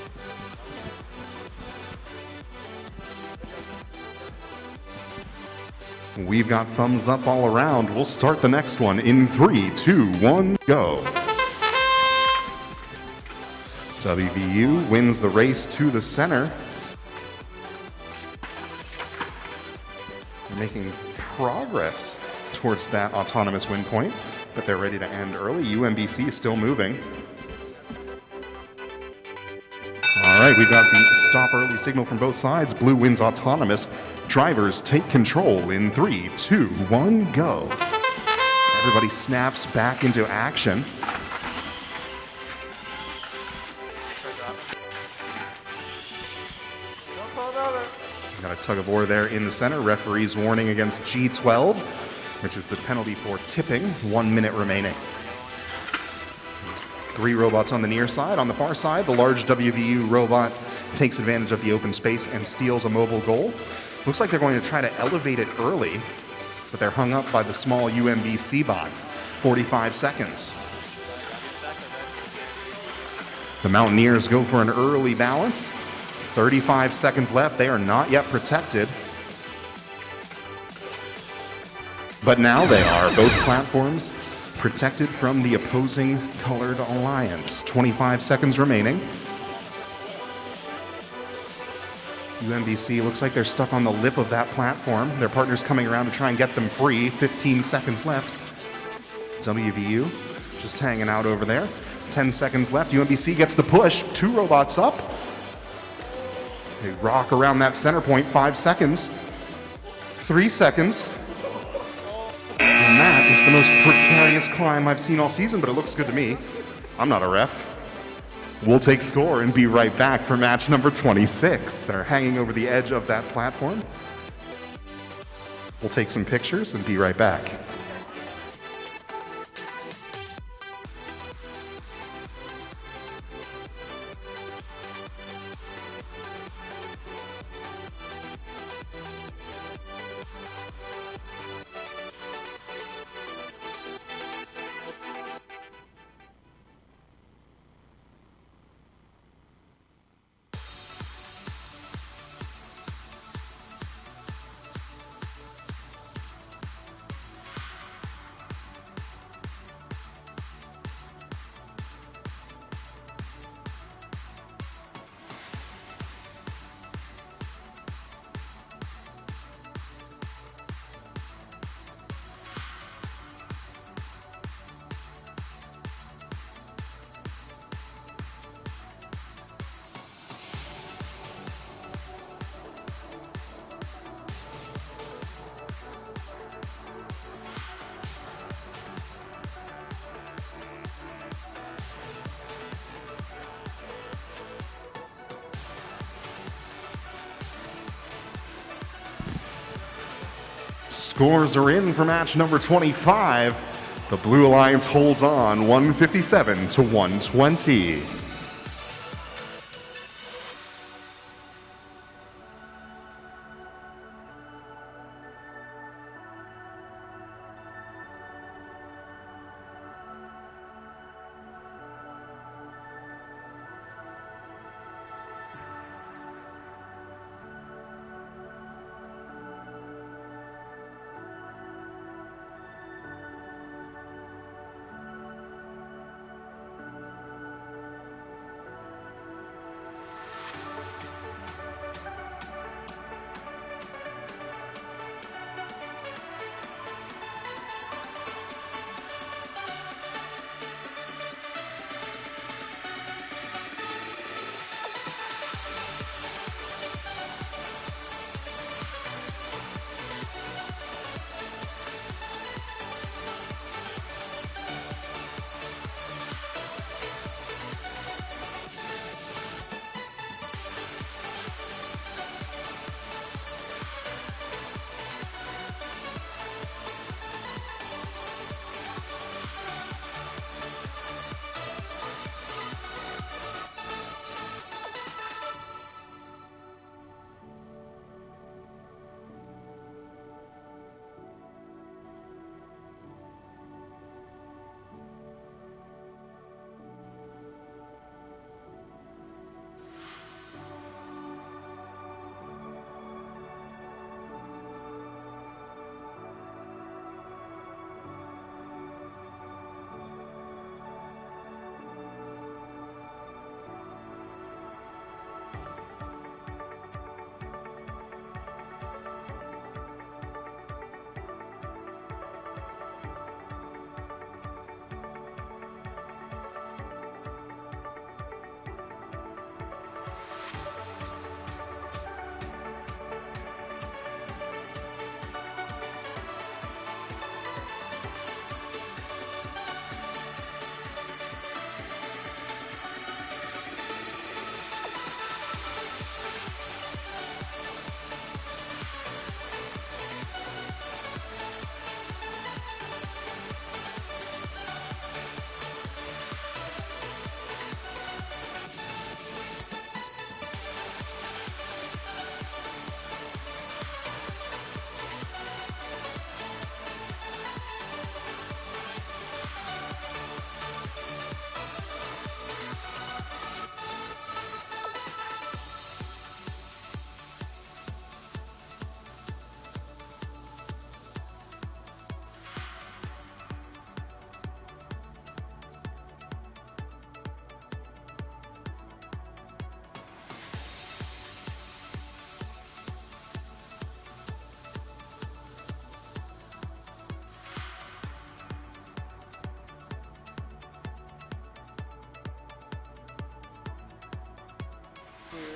We've got thumbs up all around. We'll start the next one in 3, 2, 1, go. WVU wins the race to the center. Making progress towards that autonomous win point, but they're ready to end early. UMBC is still moving. All right, we've got the stop early signal from both sides. Blue wins autonomous. Drivers take control in 3, 2, 1, go. Everybody snaps back into action. Got a tug of war there in the center. Referee's warning against G12, which is the penalty for tipping. 1 minute remaining. 3 robots on the near side. On the far side, the large WVU robot takes advantage of the open space and steals a mobile goal. Looks like they're going to try to elevate it early, but they're hung up by the small UMBC bot. 45 seconds. The Mountaineers go for an early balance. 35 seconds left. They are not yet protected. But now they are. Both platforms protected from the opposing colored alliance. 25 seconds remaining. UMBC looks like they're stuck on the lip of that platform. Their partner's coming around to try and get them free. 15 seconds left. WVU just hanging out over there. 10 seconds left. UMBC gets the push. 2 robots up. They rock around that center point. 5 seconds. 3 seconds. And that is the most precarious climb I've seen all season, but it looks good to me. I'm not a ref. We'll take score and be right back for match number 26. They're hanging over the edge of that platform. We'll take some pictures and be right back. Scores are in for match number 25. The Blue Alliance holds on 157 to 120.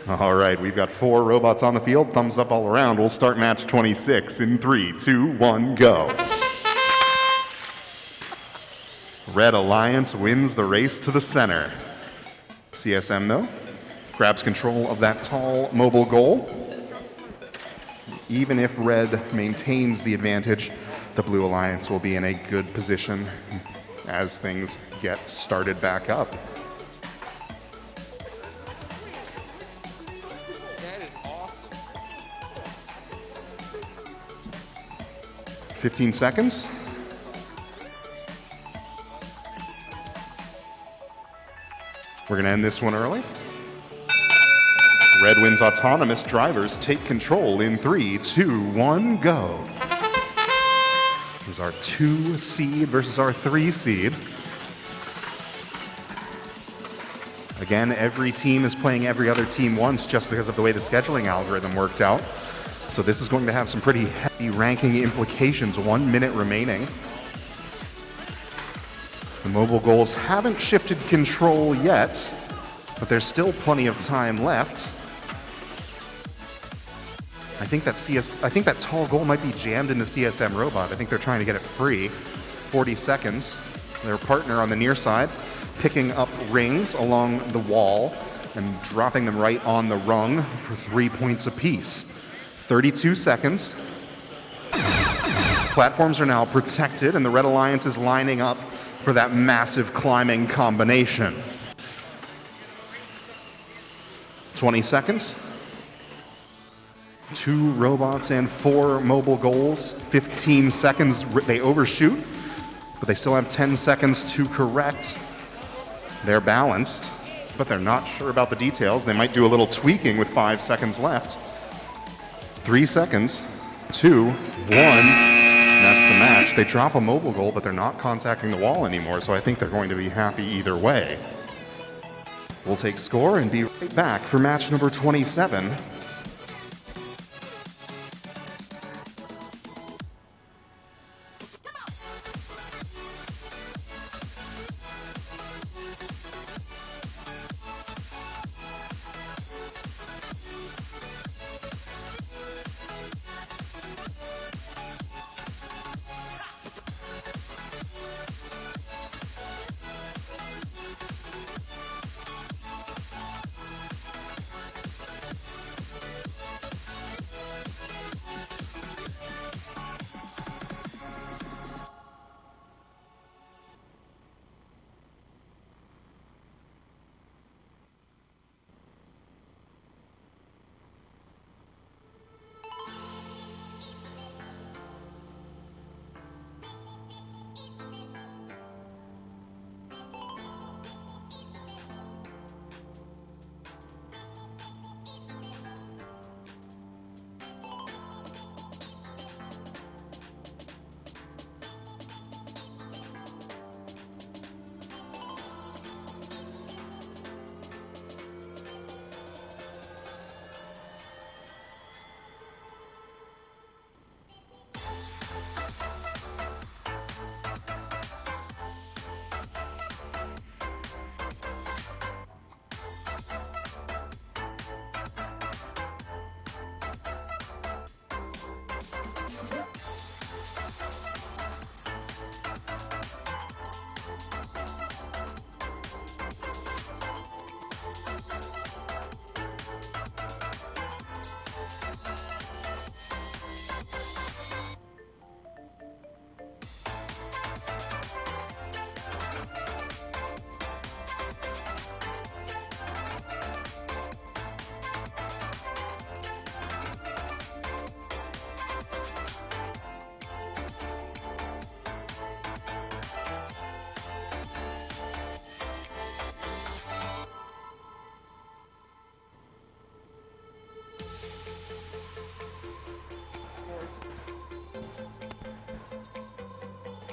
All right, we've got 4 robots on the field. Thumbs up all around. We'll start match 26 in 3, 2, 1, go. Red Alliance wins the race to the center. CSM, though, grabs control of that tall mobile goal. Even if Red maintains the advantage, the Blue Alliance will be in a good position as things get started back up. That is awesome. 15 seconds. We're going to end this one early. Red wins autonomous. Drivers take control in 3, 2, 1, go. This is our 2 seed versus our 3 seed. Again, every team is playing every other team once just because of the way the scheduling algorithm worked out. So this is going to have some pretty heavy ranking implications. 1 minute remaining. The mobile goals haven't shifted control yet, but there's still plenty of time left. I think that tall goal might be jammed in the CSM robot. I think they're trying to get it free. 40 seconds. Their partner on the near side picking up rings along the wall and dropping them right on the rung for 3 points apiece. 32 seconds. Platforms are now protected, and the Red Alliance is lining up for that massive climbing combination. 20 seconds. 2 robots and 4 mobile goals. 15 seconds, they overshoot, but they still have 10 seconds to correct. They're balanced, but they're not sure about the details. They might do a little tweaking with 5 seconds left. 3 seconds, 2, 1. That's the match. They drop a mobile goal, but they're not contacting the wall anymore, so I think they're going to be happy either way. We'll take score and be right back for match number 27.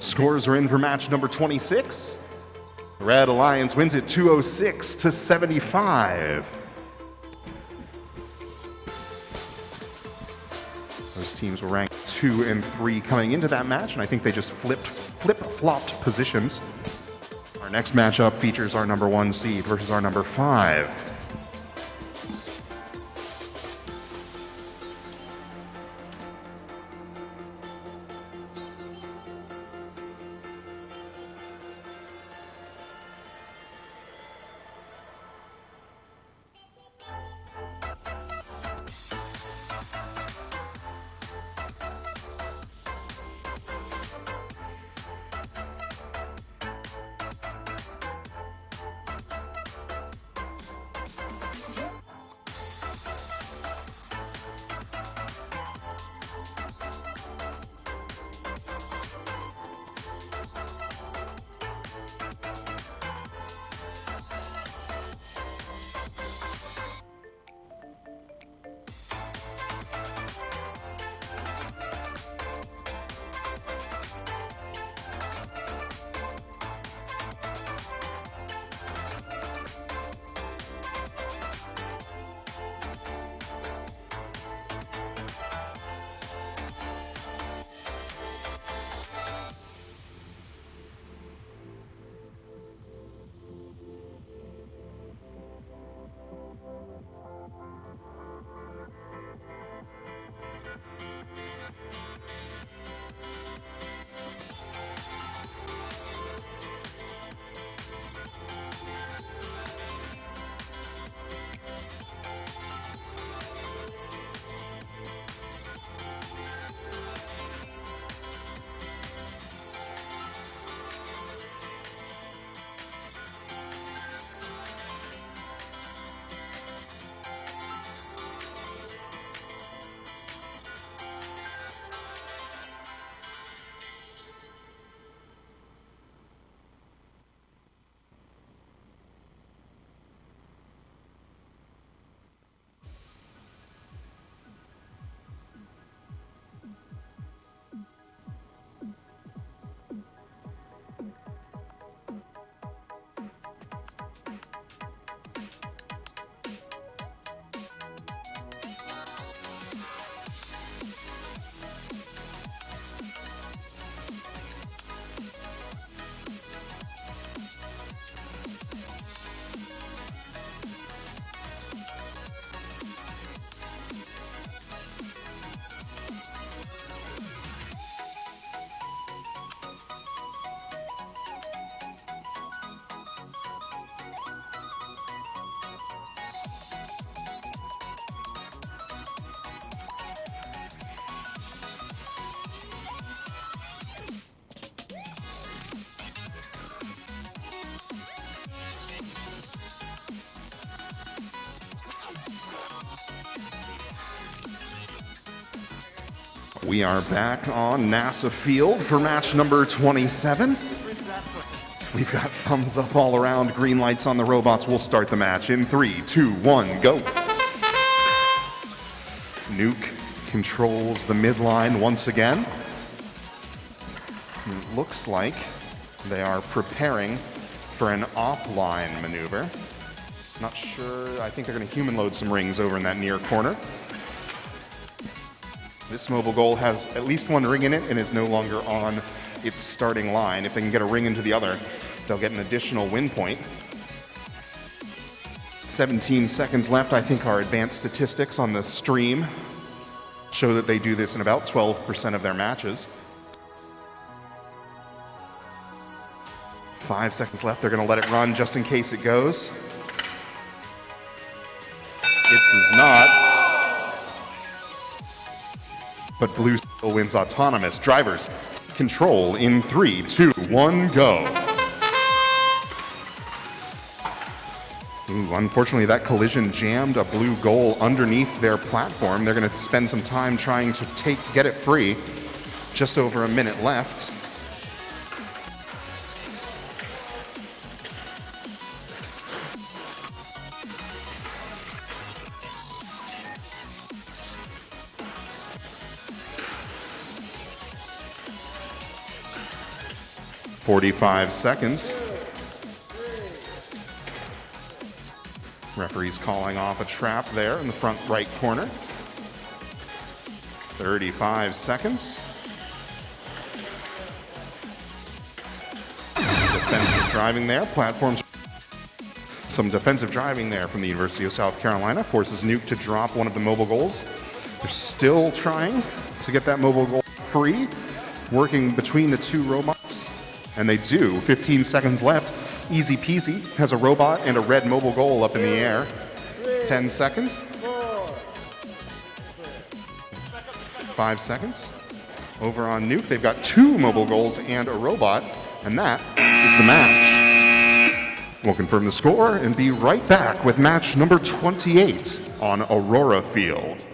Scores are in for match number 26. Red Alliance wins it 206 to 75. Those teams were ranked 2 and 3 coming into that match, and I think they just flip-flopped positions. Our next matchup features our number 1 seed versus our number 5. We are back on NASA Field for match number 27. We've got thumbs up all around, green lights on the robots. We'll start the match in 3, 2, 1, go. Nuke controls the midline once again. It looks like they are preparing for an offline maneuver. Not sure, I think they're going to human load some rings over in that near corner. This mobile goal has at least one ring in it and is no longer on its starting line. If they can get a ring into the other, they'll get an additional win point. 17 seconds left. I think our advanced statistics on the stream show that they do this in about 12% of their matches. 5 seconds left. They're going to let it run just in case it goes. It does not. But blue still wins autonomous. Drivers, control in 3, 2, 1, go. Ooh, unfortunately, that collision jammed a blue goal underneath their platform. They're going to spend some time trying to get it free. Just over a minute left. "45 seconds. Referee's calling off a trap there in the front right corner. 35 seconds. Defensive driving there. Platforms. Some defensive driving there from the University of South Carolina forces Nuke to drop one of the mobile goals. They're still trying to get that mobile goal free, working between the two robots. And they do. 15 seconds left. Easy peasy. Has a robot and a red mobile goal up in the air. 10 seconds. 5 seconds. Over on Nuke, they've got 2 mobile goals and a robot. And that is the match. We'll confirm the score and be right back with match number 28 on Aurora Field.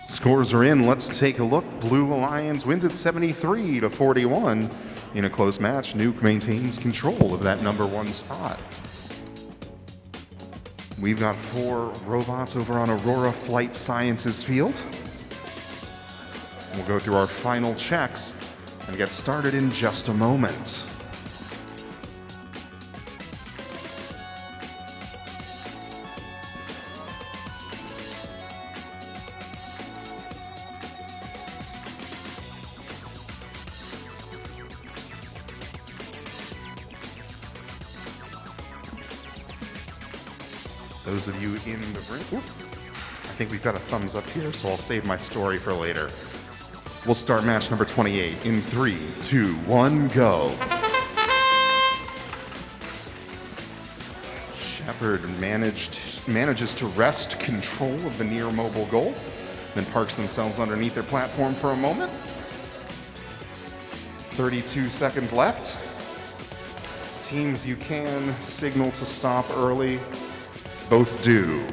Scores are in. Let's take a look. Blue Alliance wins it 73-41. In a close match, Nuke maintains control of that #1 spot. We've got 4 robots over on Aurora Flight Sciences Field. We'll go through our final checks and get started in just a moment. Those of you in the room, I think we've got a thumbs up here, so I'll save my story for later. We'll start match number 28 in 3, 2, 1, go. Shepard manages to wrest control of the near mobile goal, then parks themselves underneath their platform for a moment. 32 seconds left. Teams, you can signal to stop early. Both do.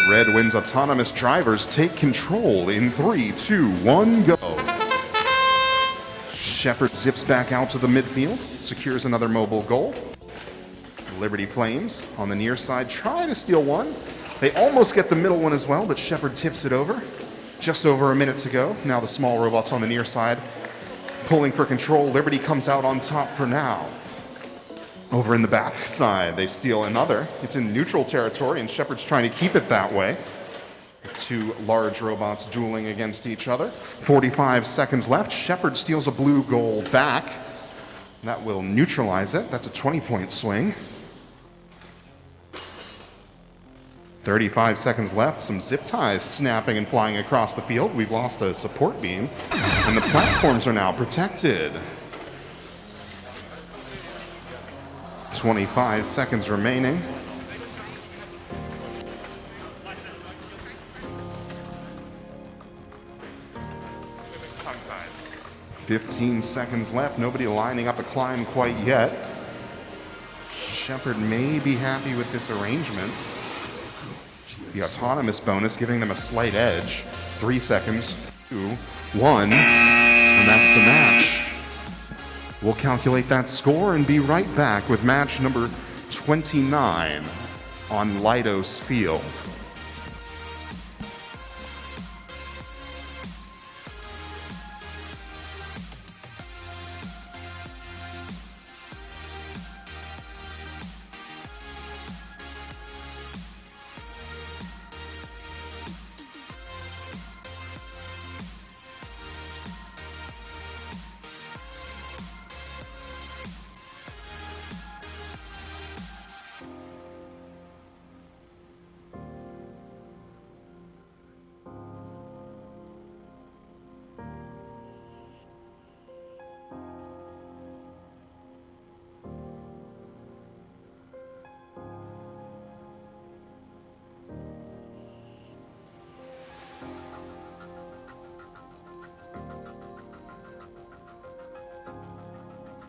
Red wins autonomous drivers take control in 3, 2, 1, go. Shepard zips back out to the midfield, secures another mobile goal. Liberty Flames on the near side try to steal one. They almost get the middle one as well, but Shepard tips it over. Just over a minute to go. Now the small robots on the near side pulling for control. Liberty comes out on top for now. Over in the back side, they steal another. It's in neutral territory, and Shepard's trying to keep it that way. Two large robots dueling against each other. 45 seconds left. Shepard steals a blue goal back. That will neutralize it. That's a 20-point swing. 35 seconds left. Some zip ties snapping and flying across the field. We've lost a support beam, and the platforms are now protected. 25 seconds remaining. Tongue tied. 15 seconds left. Nobody lining up a climb quite yet. Shepard may be happy with this arrangement. The autonomous bonus giving them a slight edge. 3 seconds, 2, 1, and that's the match. We'll calculate that score and be right back with match number 29 on Leidos Field.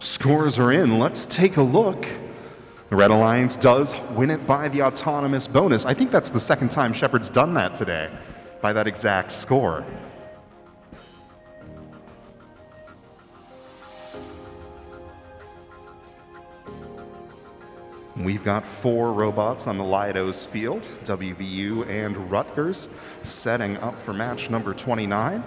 Scores are in. Let's take a look. The Red Alliance does win it by the autonomous bonus. I think that's the second time Shepard's done that today, by that exact score. We've got 4 robots on the Leidos field, WVU and Rutgers, setting up for match number 29.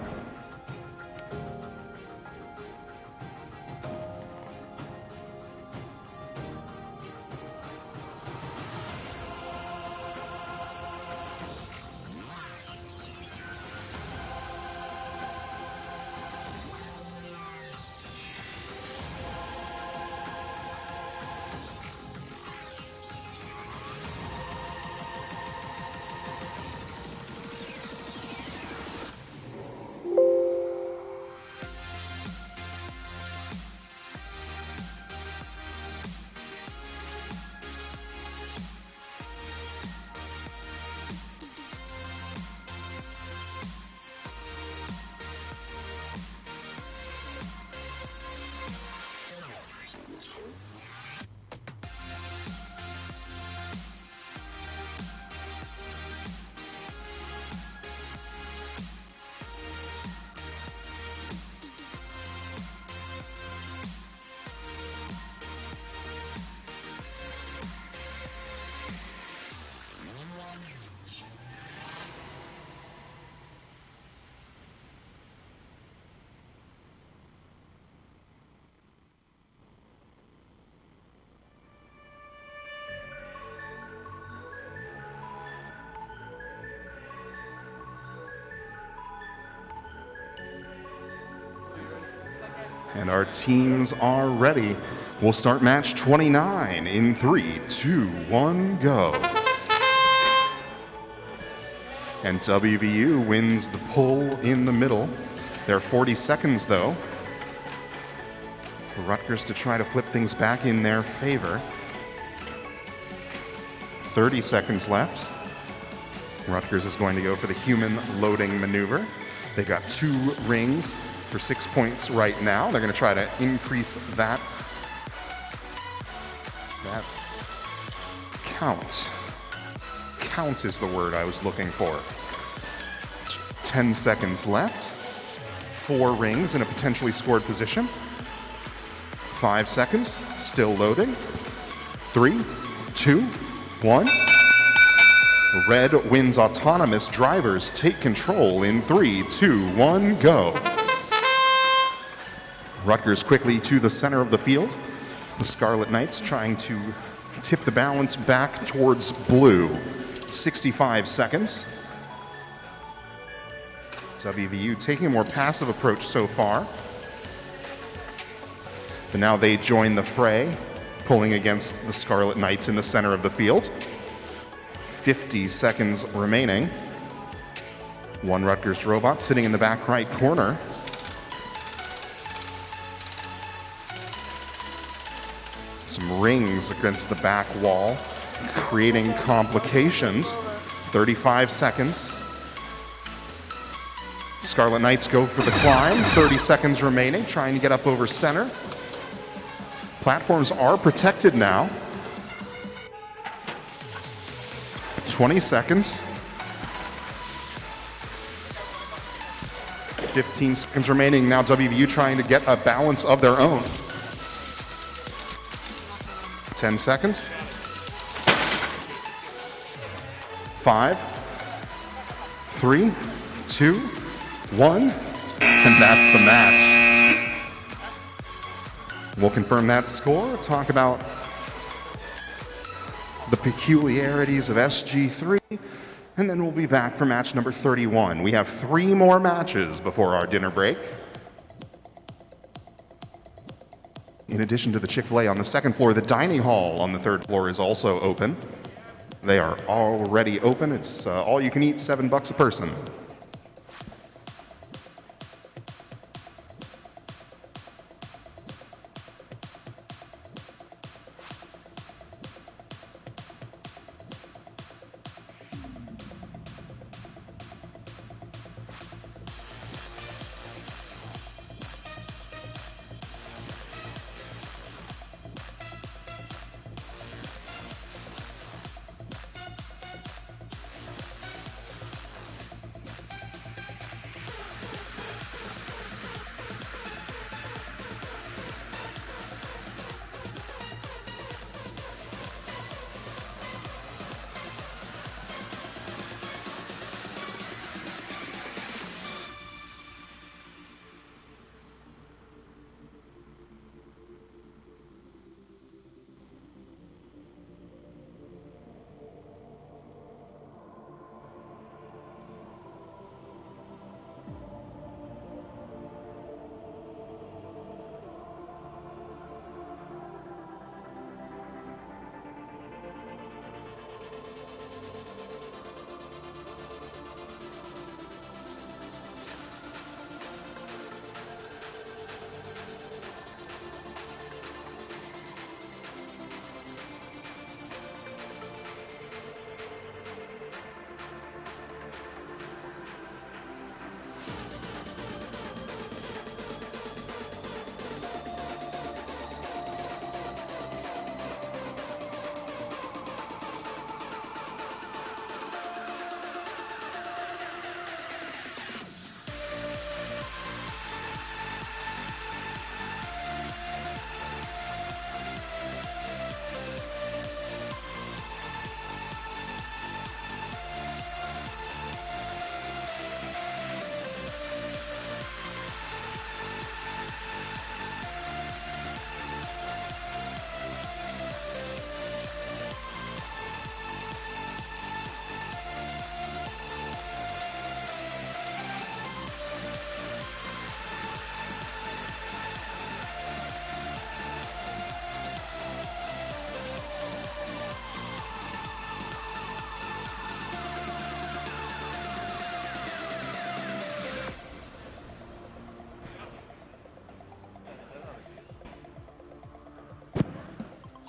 And our teams are ready. We'll start match 29 in 3, 2, 1, go. And WVU wins the pull in the middle. There are 40 seconds though for Rutgers to try to flip things back in their favor. 30 seconds left. Rutgers is going to go for the human loading maneuver. They got 2 rings for 6 points right now. They're going to try to increase that count. Count is the word I was looking for. 10 seconds left. 4 rings in a potentially scored position. 5 seconds, still loading. 3, 2, 1. Red wins autonomous. Drivers take control in 3, 2, 1, go. Rutgers quickly to the center of the field. The Scarlet Knights trying to tip the balance back towards blue. 65 seconds. WVU taking a more passive approach so far. But now they join the fray, pulling against the Scarlet Knights in the center of the field. 50 seconds remaining. One Rutgers robot sitting in the back right corner. Some rings against the back wall, creating complications. 35 seconds. Scarlet Knights go for the climb. 30 seconds remaining, trying to get up over center. Platforms are protected now. 20 seconds. 15 seconds remaining. Now WVU trying to get a balance of their own. 10 seconds. 5, 3, 2, 1. And that's the match. We'll confirm that score, talk about the peculiarities of SG3, and then we'll be back for match number 31. We have 3 more matches before our dinner break. In addition to the Chick-fil-A on the second floor, the dining hall on the third floor is also open. They are already open. It's all you can eat, $7 a person.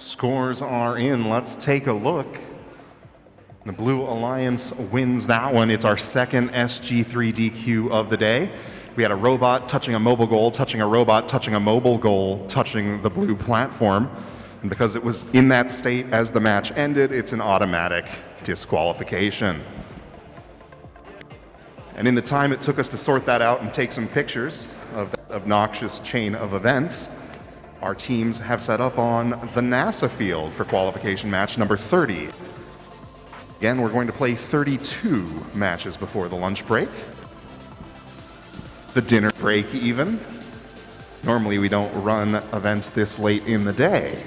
Scores are in. Let's take a look. The Blue Alliance wins that one. It's our second SG3 DQ of the day. We had a robot touching a mobile goal, touching a robot, touching a mobile goal, touching the blue platform. And because it was in that state as the match ended, it's an automatic disqualification. And in the time it took us to sort that out and take some pictures of that obnoxious chain of events, our teams have set up on the NASA field for qualification match number 30. Again, we're going to play 32 matches before the lunch break. The dinner break even. Normally we don't run events this late in the day.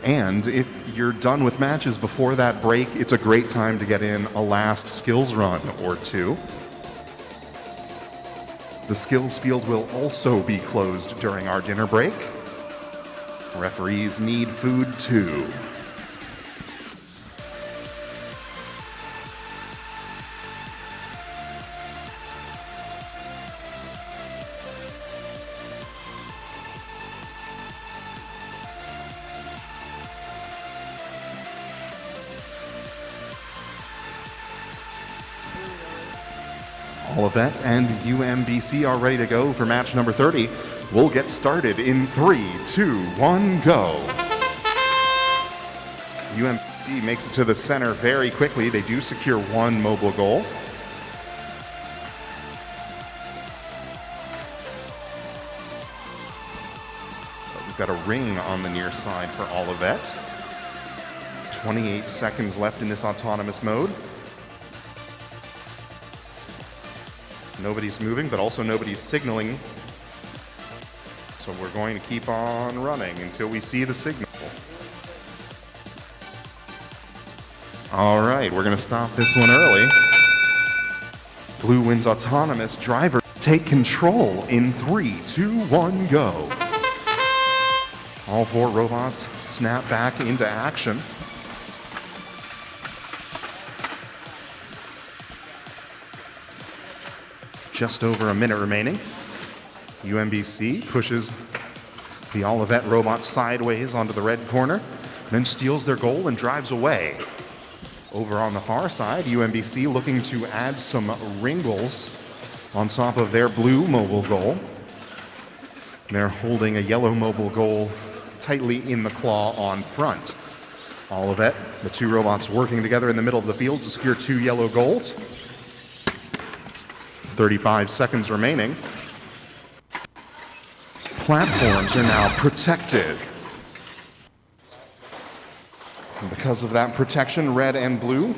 And if you're done with matches before that break, it's a great time to get in a last skills run or two. The skills field will also be closed during our dinner break. Referees need food too. Olivet and UMBC are ready to go for match number 30. We'll get started in 3, 2, 1, go. UMBC makes it to the center very quickly. They do secure one mobile goal. But we've got a ring on the near side for Olivet. 28 seconds left in this autonomous mode. Nobody's moving, but also nobody's signaling. So we're going to keep on running until we see the signal. All right, we're going to stop this one early. Blue wins autonomous. Driver take control in 3, 2, 1, go. All 4 robots snap back into action. Just over a minute remaining. UMBC pushes the Olivet robot sideways onto the red corner, then steals their goal and drives away. Over on the far side, UMBC looking to add some wrinkles on top of their blue mobile goal. They're holding a yellow mobile goal tightly in the claw on front. Olivet, the 2 robots working together in the middle of the field to secure 2 yellow goals. 35 seconds remaining. Platforms are now protected. And because of that protection, red and blue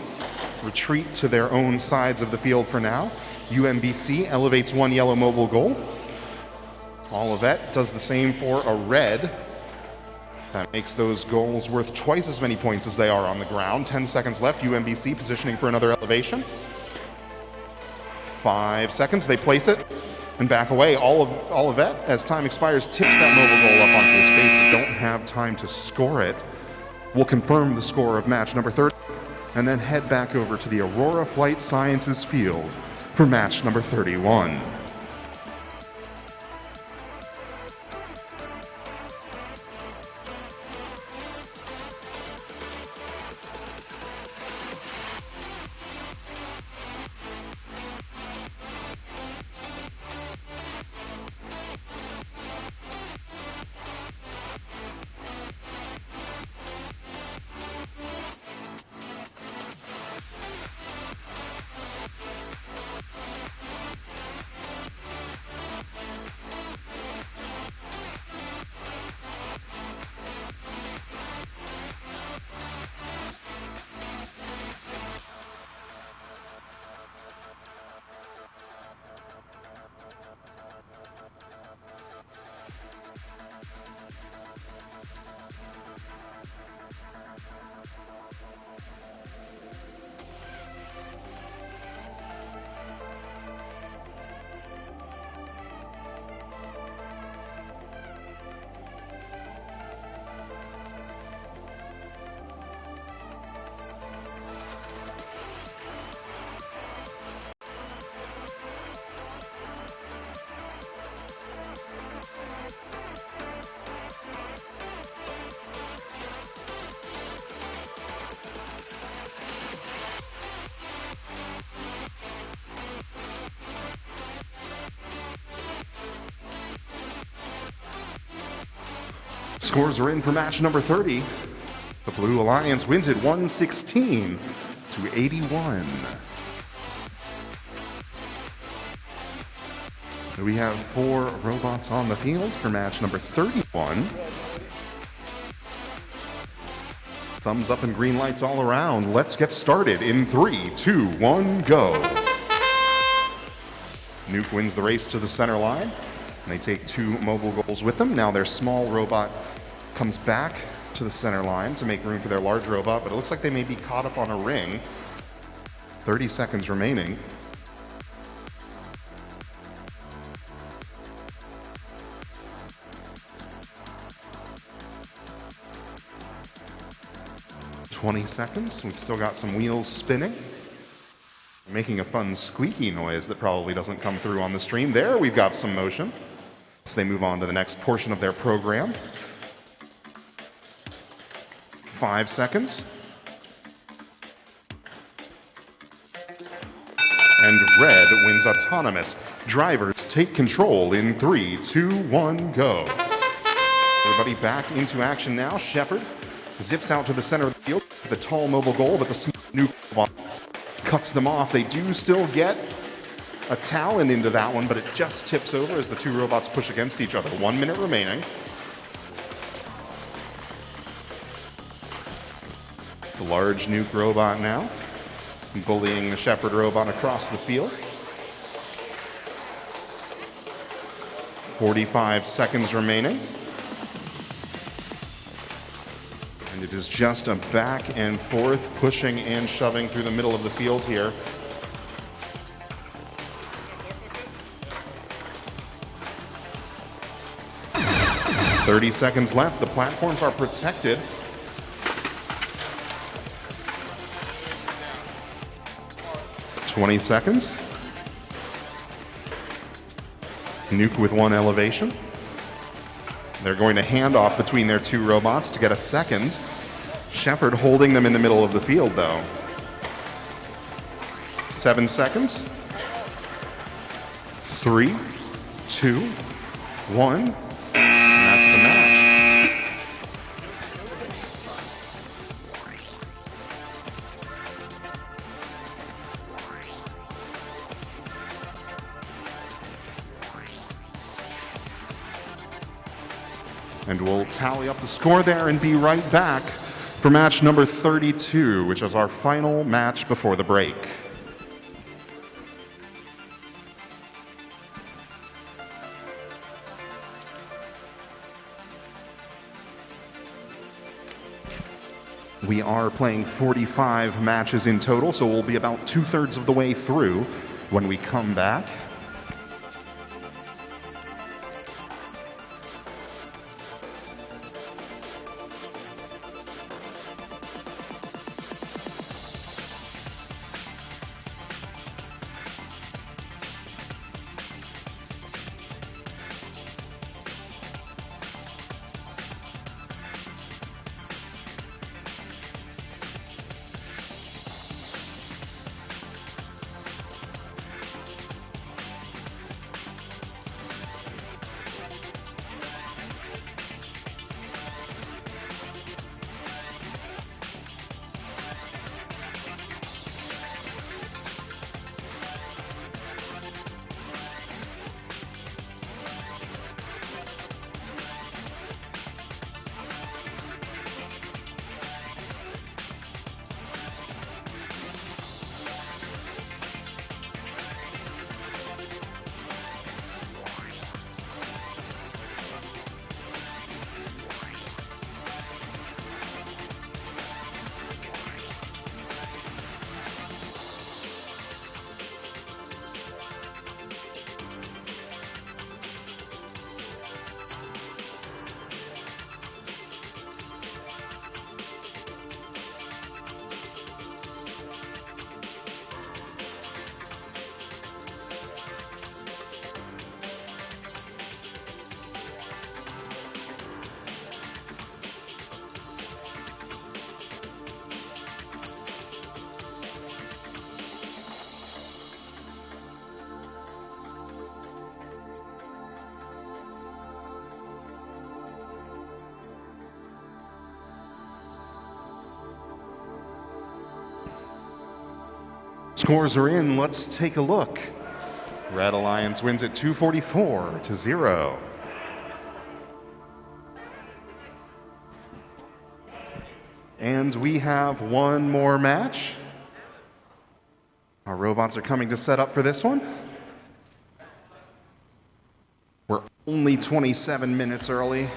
retreat to their own sides of the field for now. UMBC elevates 1 yellow mobile goal. Olivet does the same for a red. That makes those goals worth twice as many points as they are on the ground. 10 seconds left. UMBC positioning for another elevation. 5 seconds, they place it and back away. Olivet, as time expires, tips that mobile goal up onto its base, but don't have time to score it. We'll confirm the score of match number 30 and then head back over to the Aurora Flight Sciences field for match number 31. Scores are in for match number 30. The Blue Alliance wins it 116 to 81. We have 4 robots on the field for match number 31. Thumbs up and green lights all around. Let's get started in 3, 2, 1, go. Nuke wins the race to the center line. And they take 2 mobile goals with them. Now their small robot comes back to the center line to make room for their large robot, but it looks like they may be caught up on a ring. 30 seconds remaining. $20 seconds. We've still got some wheels spinning, making a fun squeaky noise that probably doesn't come through on the stream. There, we've got some motion. So they move on to the next portion of their program. 5 seconds. And red wins autonomous. Drivers take control in 3, 2, 1, go. Everybody back into action now. Shepard zips out to the center of the field with a tall mobile goal, but the nuke cuts them off. They do still get a Talon into that one, but it just tips over as the 2 robots push against each other. 1 minute remaining. The large nuke robot now bullying the Shepard robot across the field. 45 seconds remaining. And it is just a back and forth, pushing and shoving through the middle of the field here. "30 seconds left. The platforms are protected. "20 seconds. Nuke with 1 elevation. They're going to hand off between their 2 robots to get a second. Shepard holding them in the middle of the field, though. 7 seconds. 3, 2, 1. And that's the match. And we'll tally up the score there and be right back for match number 32, which is our final match before the break. We are playing 45 matches in total, so we'll be about 2/3 of the way through when we come back. Scores are in. Let's take a look. Red Alliance wins it 244-0. And we have one more match. Our robots are coming to set up for this one. We're only 27 minutes early.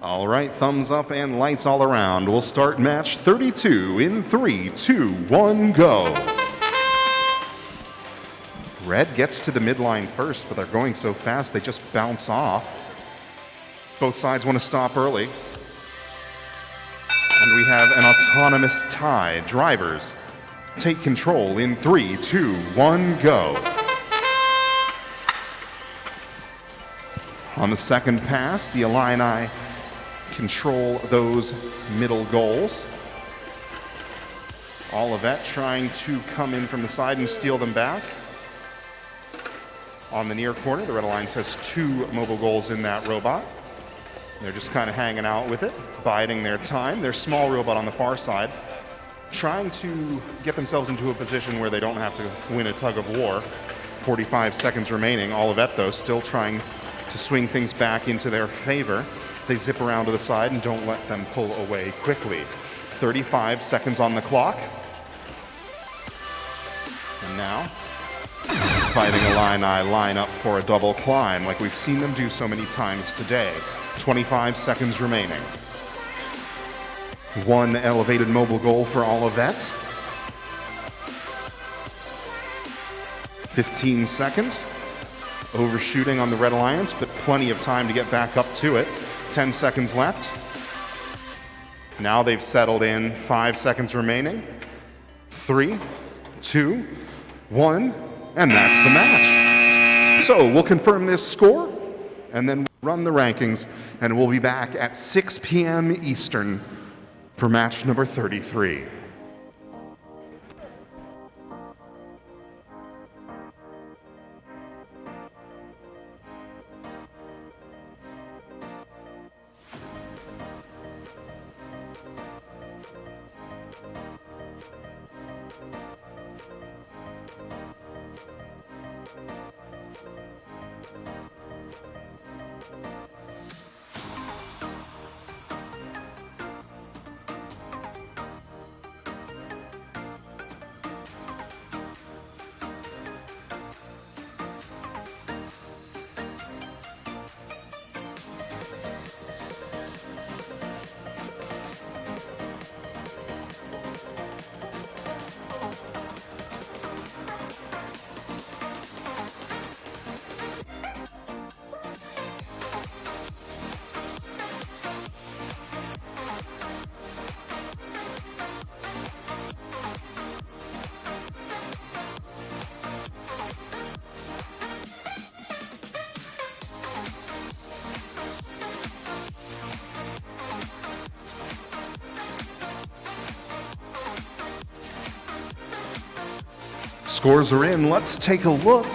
All right, thumbs up and lights all around. We'll start match 32 in 3, 2, 1, go. Red gets to the midline first, but they're going so fast they just bounce off. Both sides want to stop early. And we have an autonomous tie. Drivers take control in 3, 2, 1, go. On the second pass, the Illini control those middle goals. Olivet trying to come in from the side and steal them back. On the near corner, the Red Alliance has 2 mobile goals in that robot. They're just kind of hanging out with it, biding their time. Their small robot on the far side, trying to get themselves into a position where they don't have to win a tug of war. 45 seconds remaining. Olivet, though, still trying to swing things back into their favor. They zip around to the side and don't let them pull away quickly. 35 seconds on the clock. And now, Fighting Illini line up for a double climb like we've seen them do so many times today. 25 seconds remaining. 1 elevated mobile goal for Olivet. 15 seconds. Overshooting on the Red Alliance, but plenty of time to get back up to it. 10 seconds left. Now they've settled in. 5 seconds remaining. 3, 2, 1, and that's the match. So we'll confirm this score and then run the rankings, and we'll be back at 6 p.m. Eastern for match number 33. Scores are in. Let's take a look.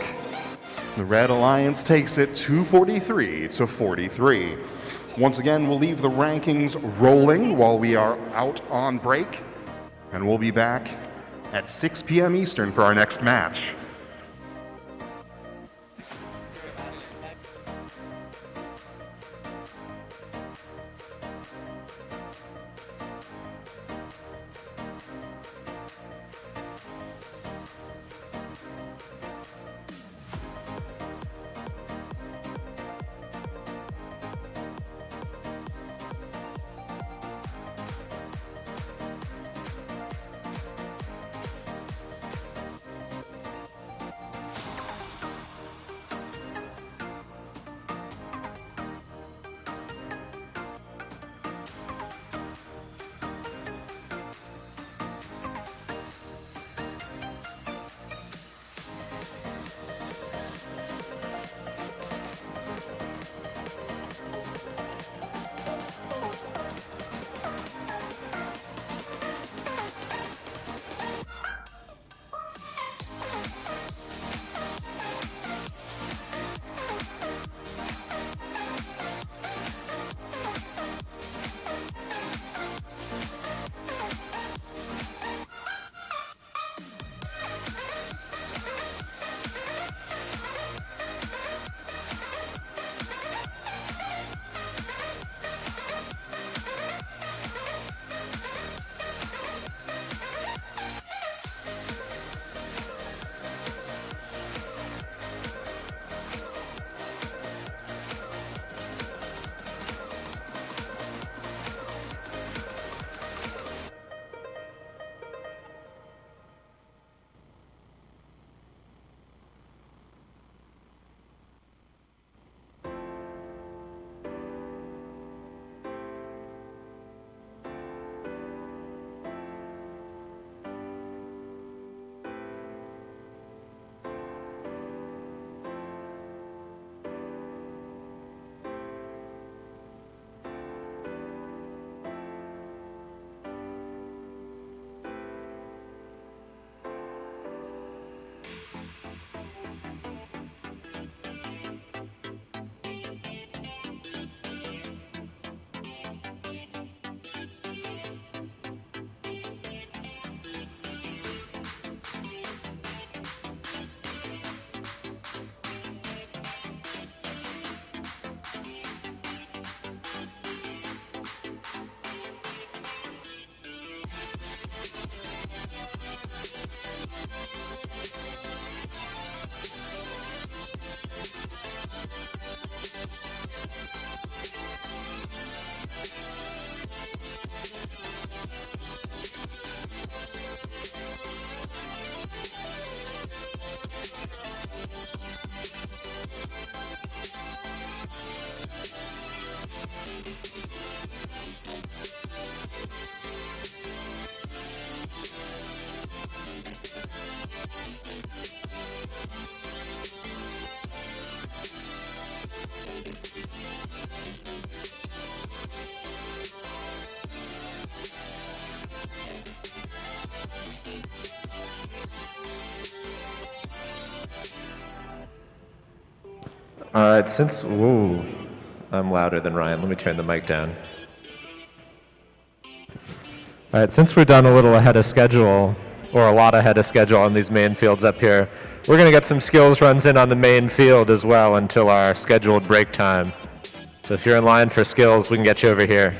The Red Alliance takes it 243 to 43. Once again, we'll leave the rankings rolling while we are out on break, and we'll be back at 6 p.m. Eastern for our next match. All right, ooh, I'm louder than Ryan. Let me turn the mic down. All right, since we're done a little ahead of schedule, or a lot ahead of schedule on these main fields up here, we're going to get some skills runs in on the main field as well until our scheduled break time. So if you're in line for skills, we can get you over here.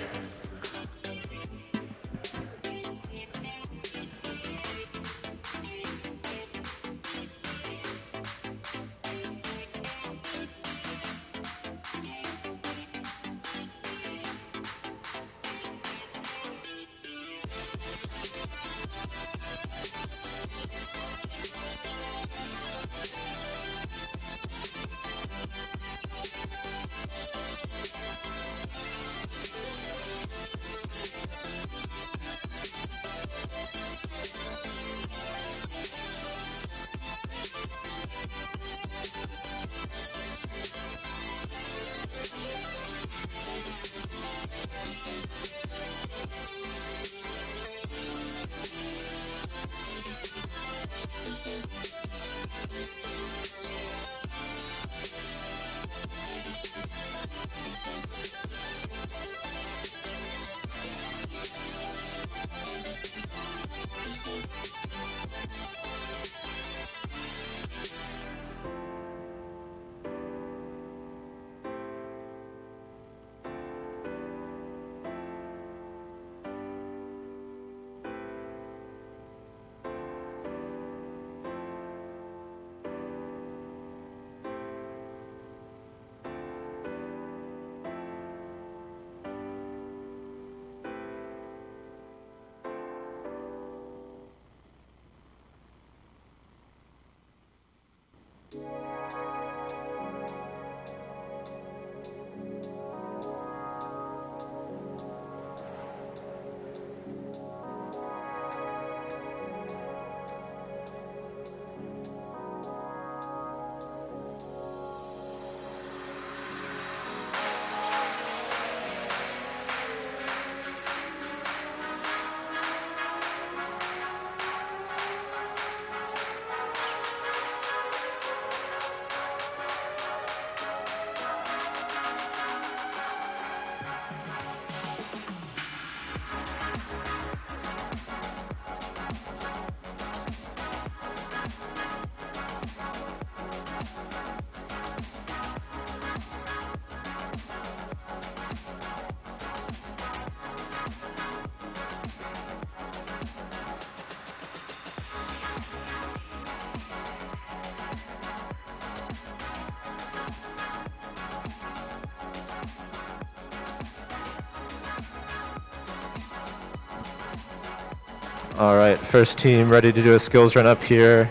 All right, first team ready to do a skills run up here.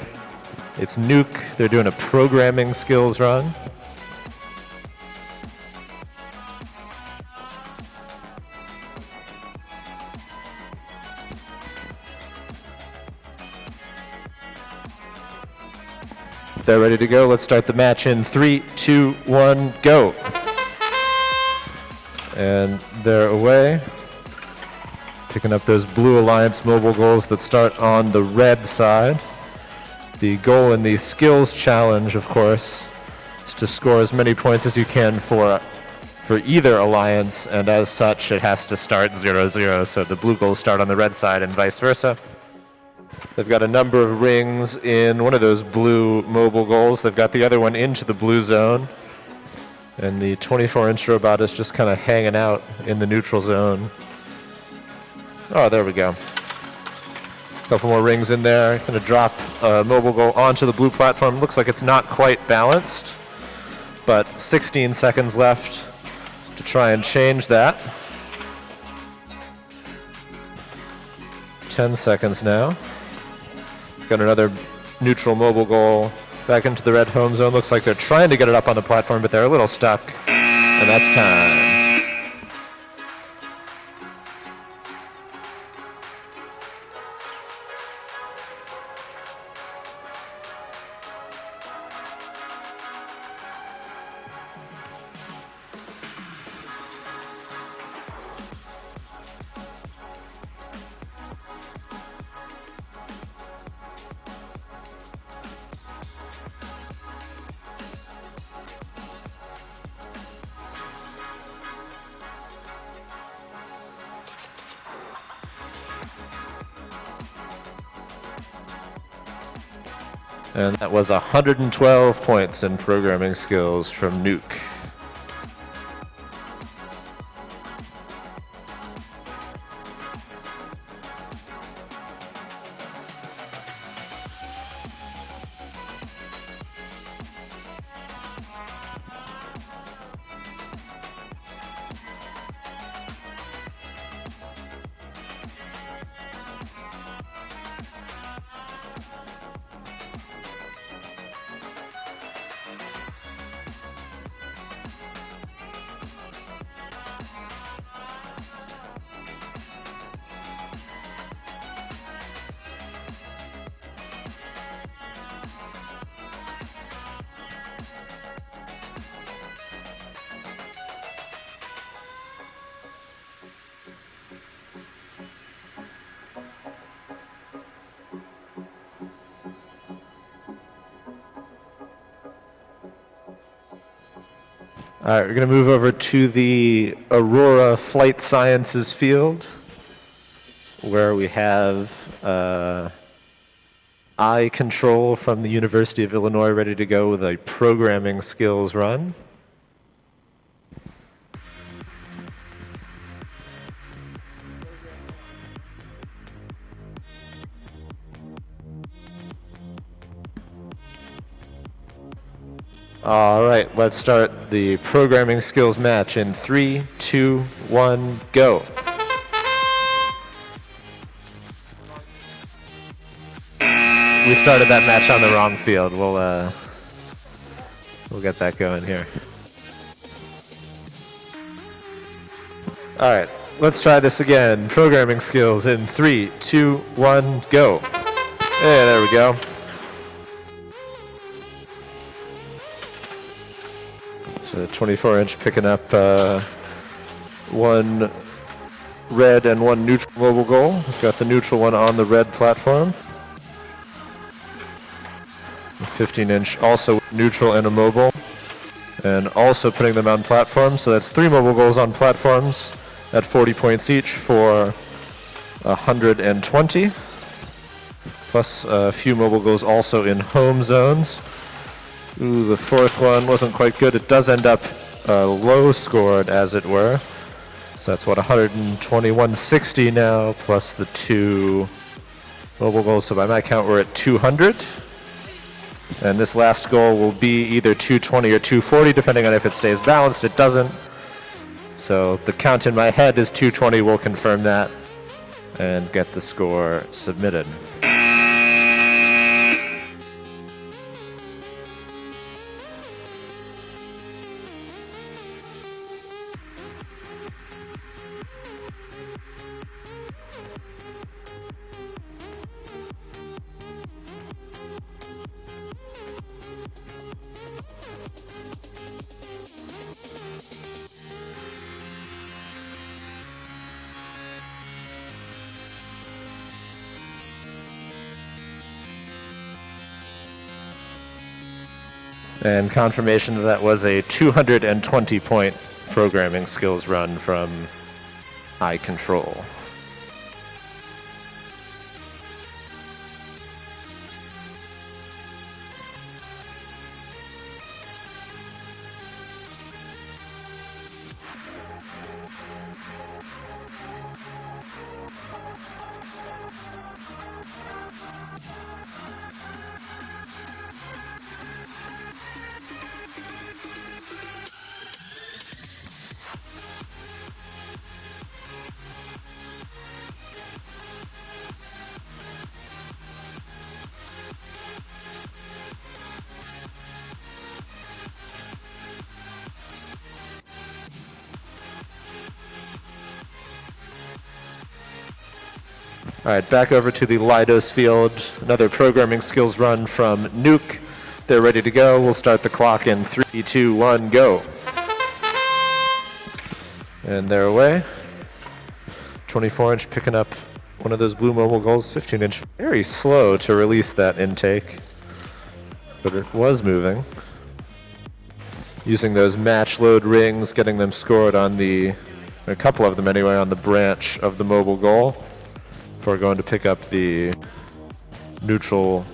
It's Nuke. They're doing a programming skills run. If they're ready to go, let's start the match in 3, 2, 1, go. And they're away. Picking up those Blue Alliance mobile goals that start on the red side. The goal in the skills challenge, of course, is to score as many points as you can for either alliance, and as such, it has to start 0-0, so the blue goals start on the red side and vice versa. They've got a number of rings in one of those blue mobile goals. They've got the other one into the blue zone, and the 24-inch robot is just kind of hanging out in the neutral zone. Oh, there we go. Couple more rings in there. Gonna drop a mobile goal onto the blue platform. Looks like it's not quite balanced, but 16 seconds left to try and change that. 10 seconds now. Got another neutral mobile goal back into the red home zone. Looks like they're trying to get it up on the platform, but they're a little stuck, and that's time. And that was 112 points in programming skills from Nuke. All right, we're going to move over to the Aurora Flight Sciences field, where we have eye control from the University of Illinois ready to go with a programming skills run. All right, let's start the programming skills match in 3, 2, 1, go. We started that match on the wrong field. We'll get that going here. All right, let's try this again. Programming skills in 3, 2, 1, go. Hey, there we go. So 24-inch picking up one red and one neutral mobile goal. We've got the neutral one on the red platform. 15-inch also neutral and a mobile. And also putting them on platforms. So that's 3 mobile goals on platforms at 40 points each for 120. Plus a few mobile goals also in home zones. Ooh, the fourth one wasn't quite good. It does end up low scored, as it were. So that's what, 120, 160 now, plus the 2 mobile goals. So by my count, we're at 200. And this last goal will be either 220 or 240, depending on if it stays balanced. It doesn't. So the count in my head is 220. We'll confirm that and get the score submitted. And confirmation that was a 220-point programming skills run from iControl. All right, back over to the Lidos field. Another programming skills run from Nuke. They're ready to go. We'll start the clock in 3, 2, 1, go. And they're away. 24-inch picking up one of those blue mobile goals. 15-inch, very slow to release that intake, but it was moving. Using those match load rings, getting them scored on a couple of them anyway, on the branch of the mobile goal. Before going to pick up the neutral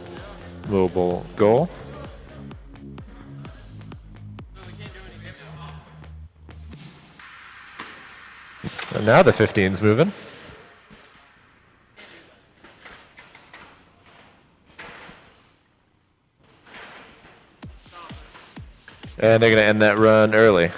mobile goal. And now the 15's moving. And they're going to end that run early.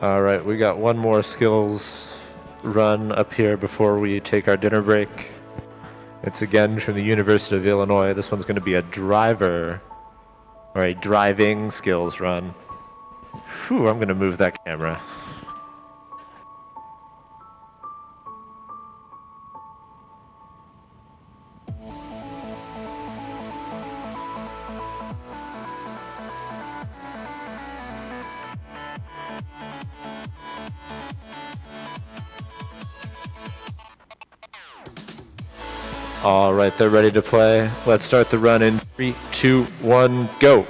All right, we got one more skills run up here before we take our dinner break. It's again from the University of Illinois. This one's going to be a driver or a driving skills run. Whew, I'm going to move that camera. All right, they're ready to play. Let's start the run in 3, 2, 1, go.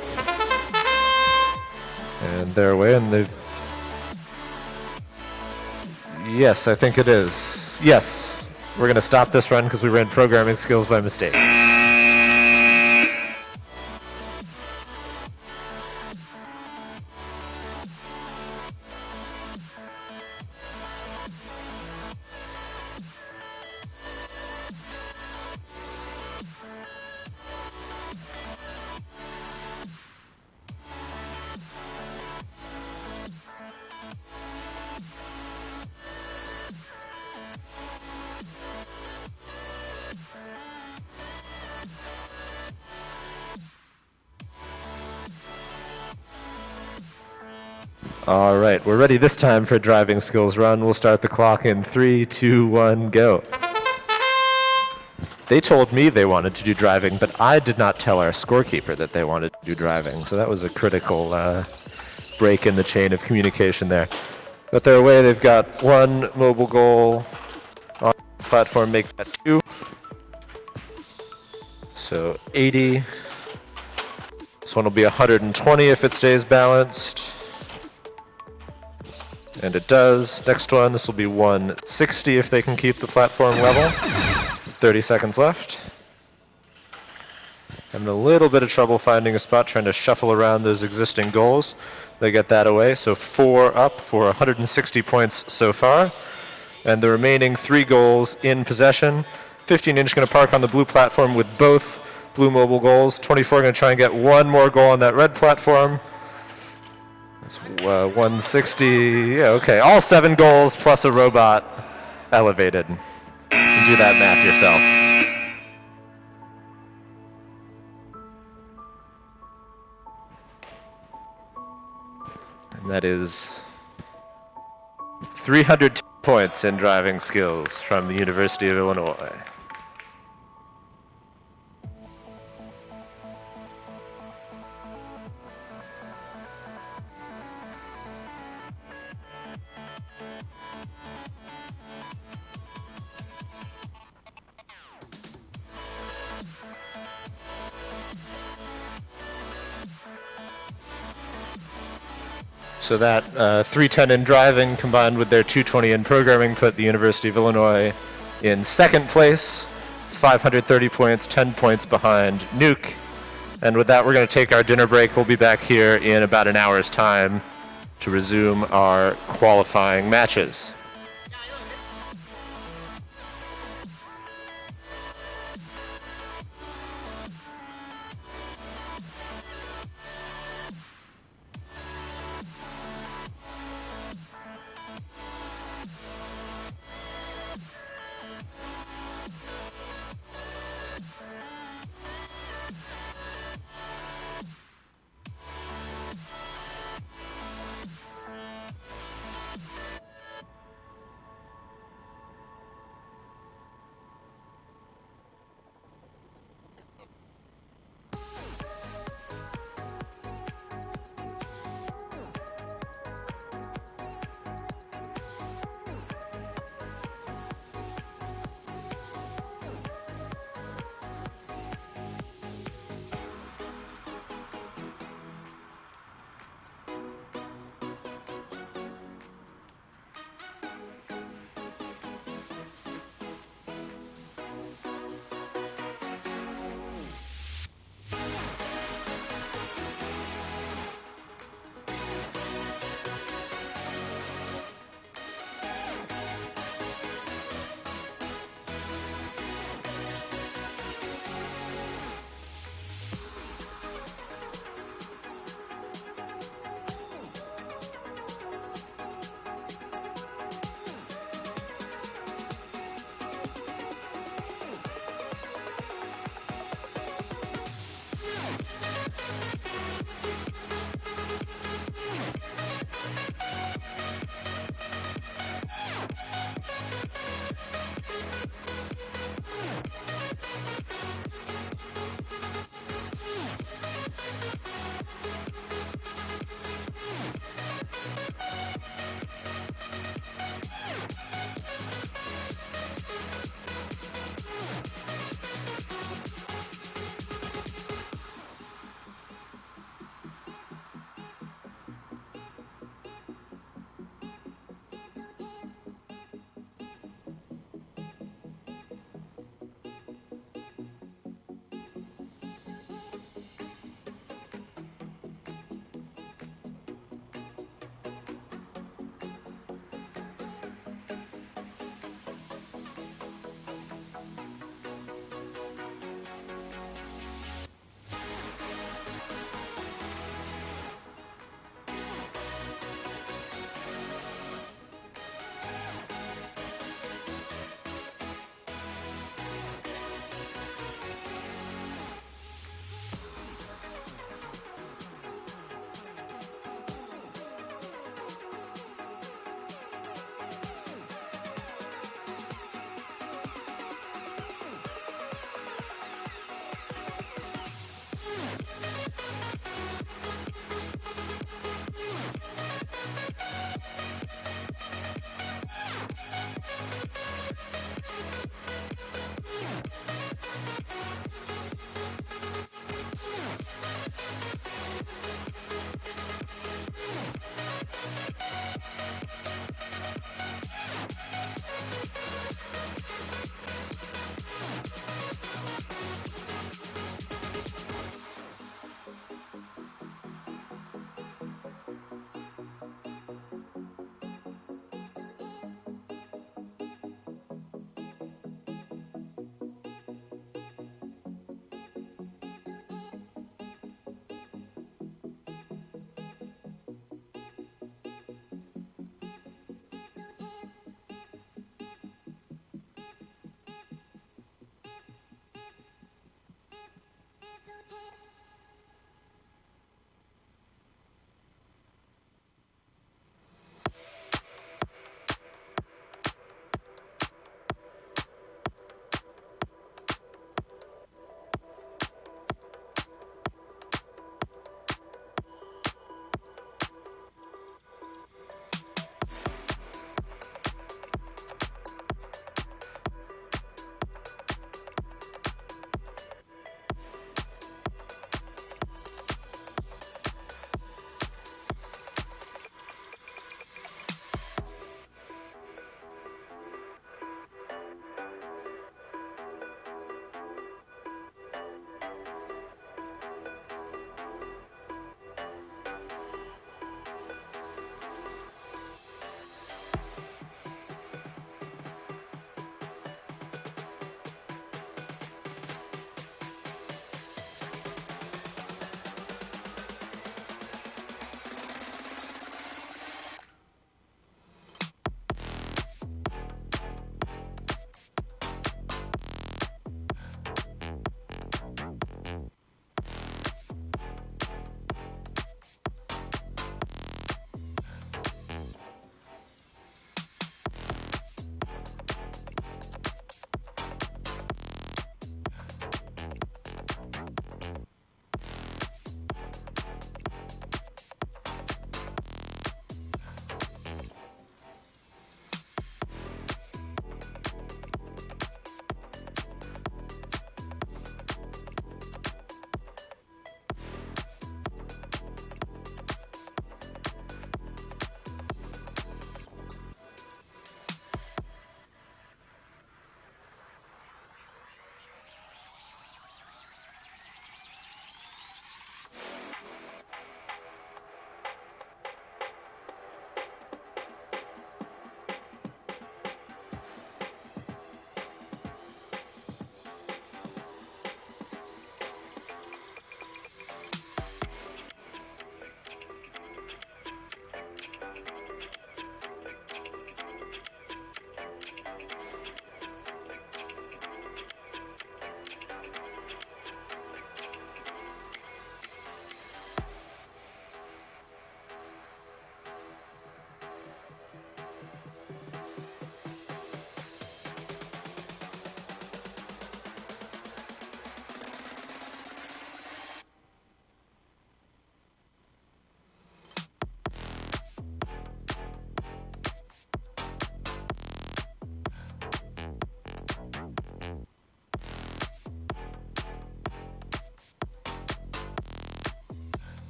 And they're away, and they've... Yes, I think it is. Yes, we're going to stop this run because we ran programming skills by mistake. All right, we're ready this time for a driving skills run. We'll start the clock in 3, 2, 1, go. They told me they wanted to do driving, but I did not tell our scorekeeper that they wanted to do driving, so that was a critical break in the chain of communication there. But they're away. They've got one mobile goal on the platform, make that 2. So 80. This one will be 120 if it stays balanced. And it does. Next one, this will be 160 if they can keep the platform level. 30 seconds left. Having a little bit of trouble finding a spot, trying to shuffle around those existing goals. They get that away, so 4 up for 160 points so far. And the remaining 3 goals in possession. 15-inch going to park on the blue platform with both blue mobile goals. 24 going to try and get one more goal on that red platform. That's 160, yeah, okay. All 7 goals plus a robot elevated. You can do that math yourself. And that is 300 points in driving skills from the University of Illinois. So that 310 in driving combined with their 220 in programming put the University of Illinois in second place. 530 points, 10 points behind Nuke. And with that, we're going to take our dinner break. We'll be back here in about an hour's time to resume our qualifying matches.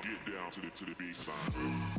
Get down to the baseline.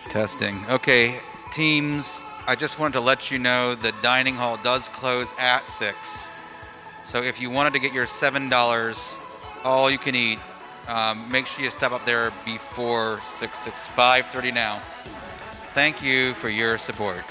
Testing. Okay, teams, I just wanted to let you know the dining hall does close at 6. So if you wanted to get your $7 all you can eat, make sure you step up there before 6. It's 5:30 now. Thank you for your support.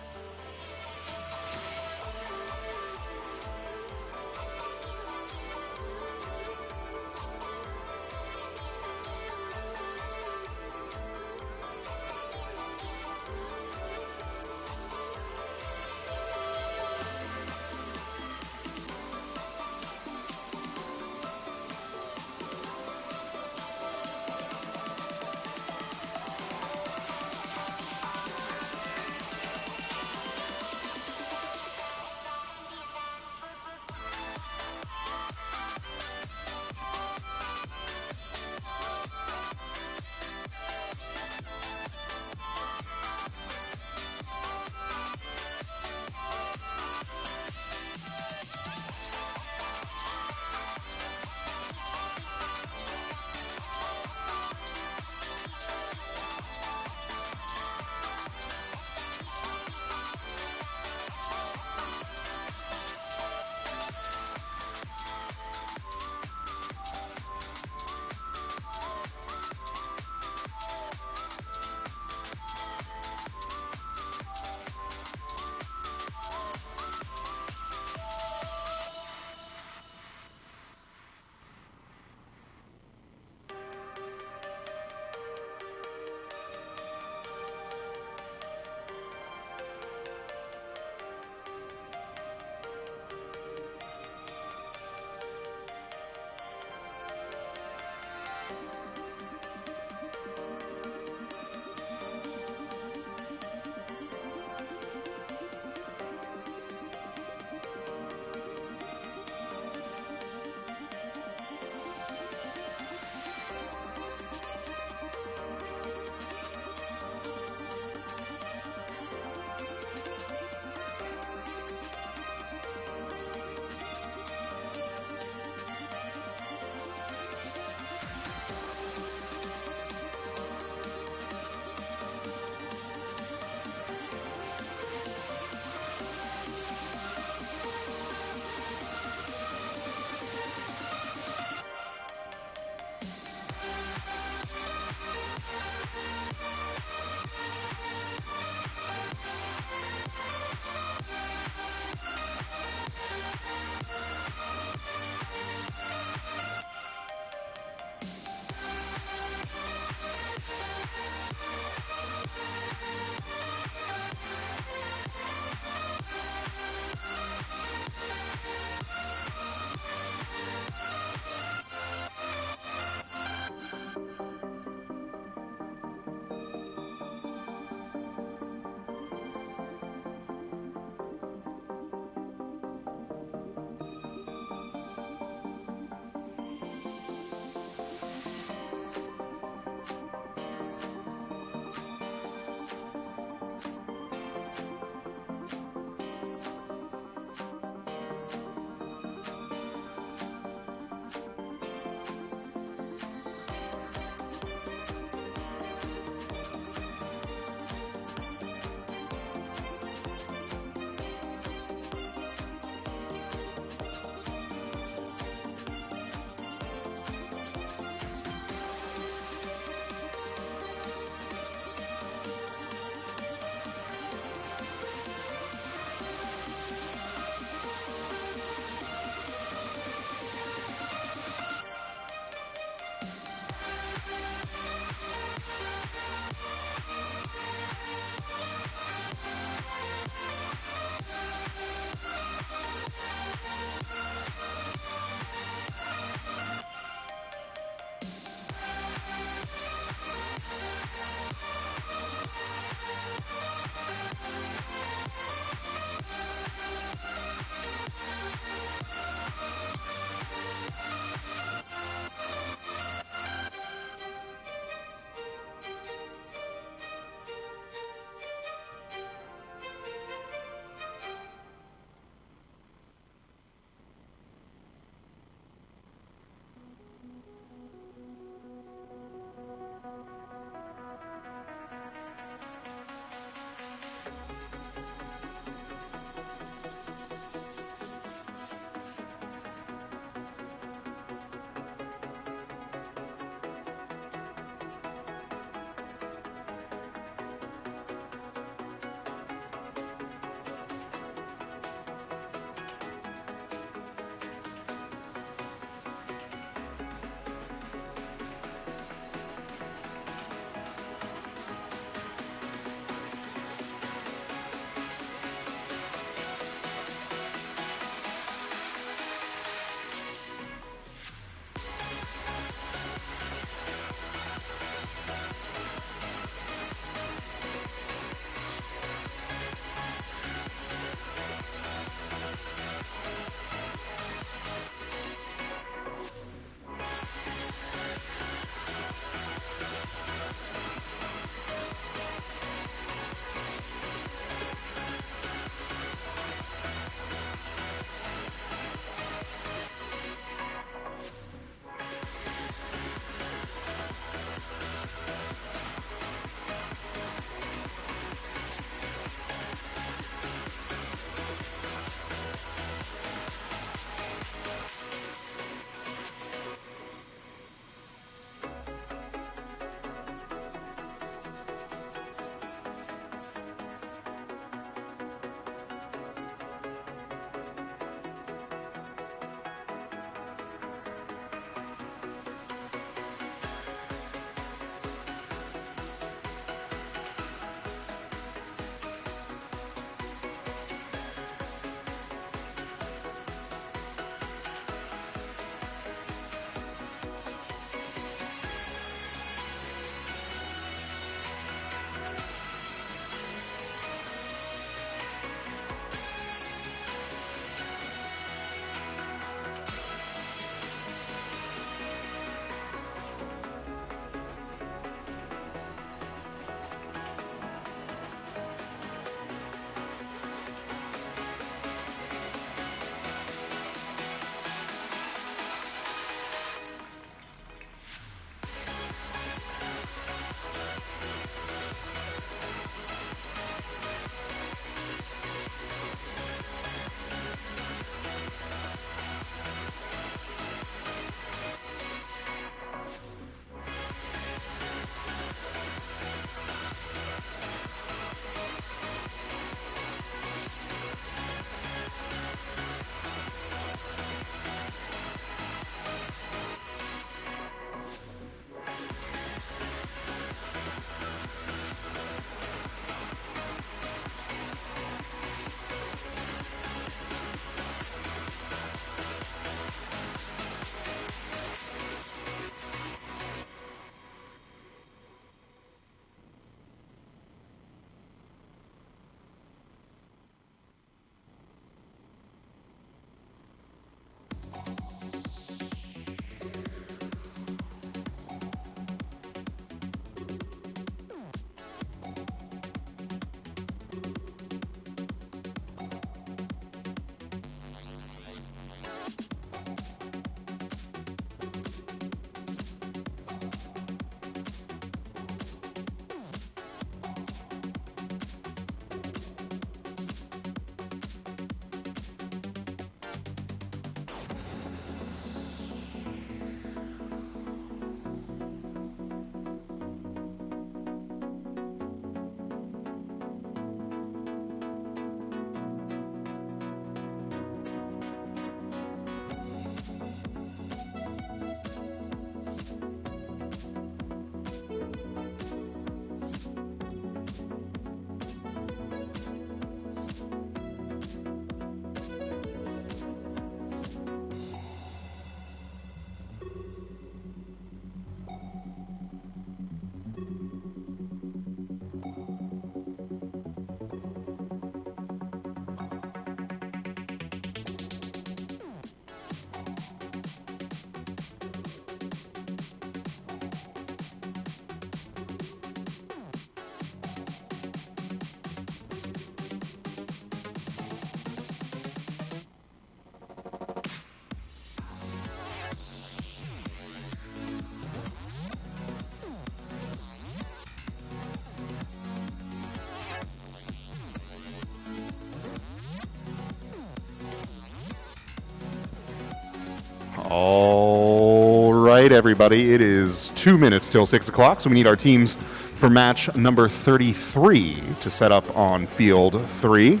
All right, everybody. It is 2 minutes till 6 o'clock, so we need our teams for match number 33 to set up on field 3.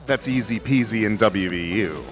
That's easy peasy in WVU.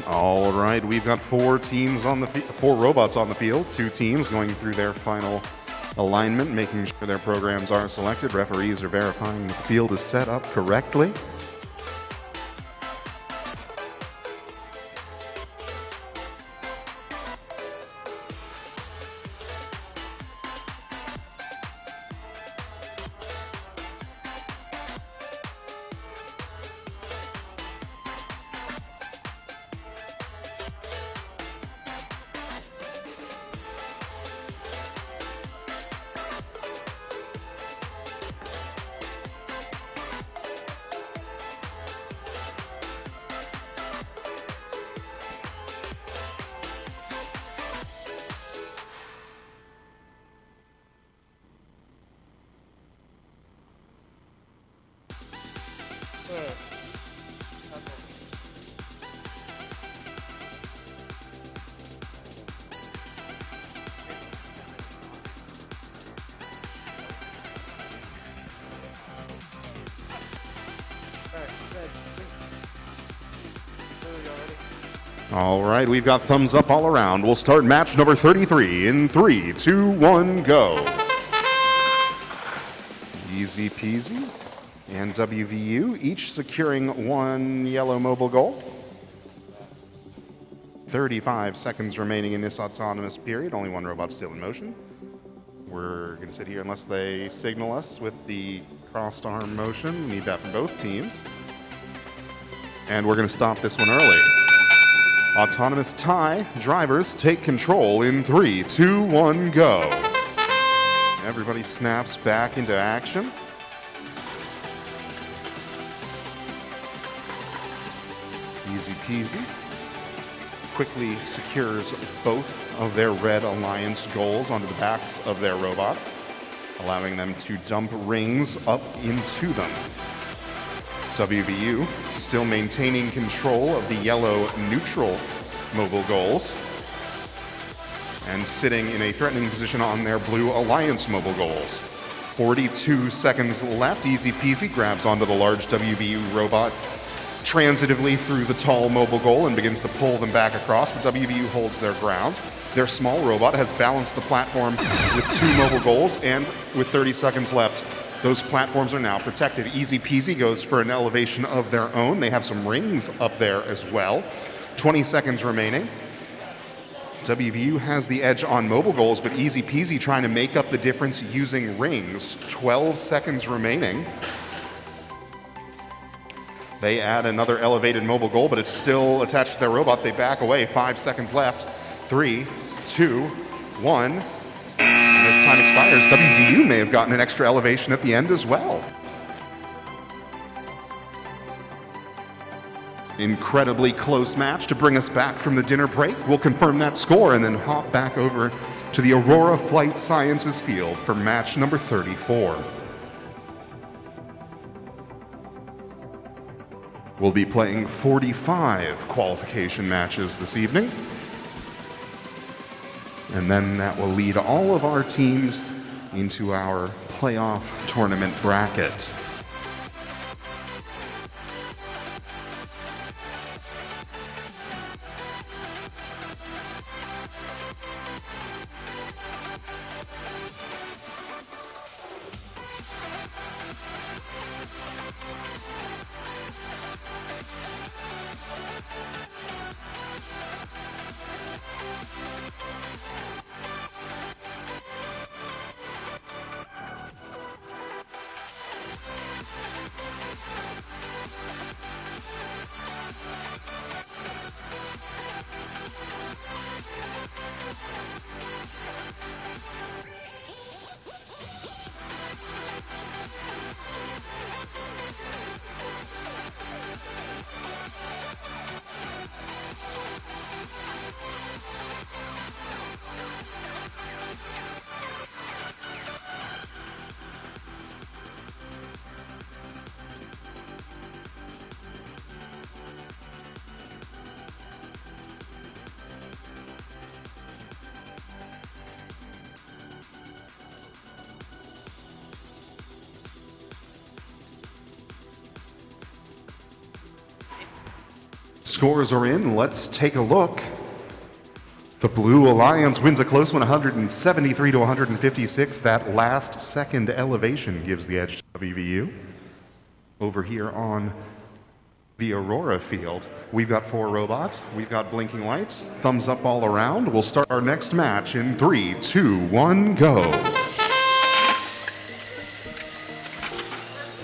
All right, we've got four robots on the field. Two teams going through their final alignment, making sure their programs are selected. Referees are verifying that the field is set up correctly. All right, we've got thumbs up all around. We'll start match number 33 in 3, 2, 1, go. Easy peasy. And WVU each securing one yellow mobile goal. 35 seconds remaining in this autonomous period. Only one robot still in motion. We're going to sit here unless they signal us with the crossed arm motion. We need that from both teams. And we're going to stop this one early. Autonomous tie. Drivers take control in 3, 2, 1, go. Everybody snaps back into action. Easy peasy. Quickly secures both of their red alliance goals onto the backs of their robots, allowing them to dump rings up into them. WVU still maintaining control of the yellow neutral mobile goals and sitting in a threatening position on their blue alliance mobile goals. 42 seconds left. Easy peasy grabs onto the large WVU robot transitively through the tall mobile goal and begins to pull them back across, but WVU holds their ground. Their small robot has balanced the platform with 2 mobile goals, and with 30 seconds left, those platforms are now protected. Easy peasy goes for an elevation of their own. They have some rings up there as well. 20 seconds remaining. WVU has the edge on mobile goals, but Easy peasy trying to make up the difference using rings. 12 seconds remaining. They add another elevated mobile goal, but it's still attached to their robot. They back away. 5 seconds left. 3, 2, 1. And as time expires, WVU may have gotten an extra elevation at the end as well. Incredibly close match to bring us back from the dinner break. We'll confirm that score and then hop back over to the Aurora Flight Sciences field for match number 34. We'll be playing 45 qualification matches this evening. And then that will lead all of our teams into our playoff tournament bracket. Scores are in. Let's take a look. The Blue Alliance wins a close one, 173 to 156. That last second elevation gives the edge to WVU. Over here on the Aurora field, we've got 4 robots. We've got blinking lights. Thumbs up all around. We'll start our next match in 3, 2, 1, go.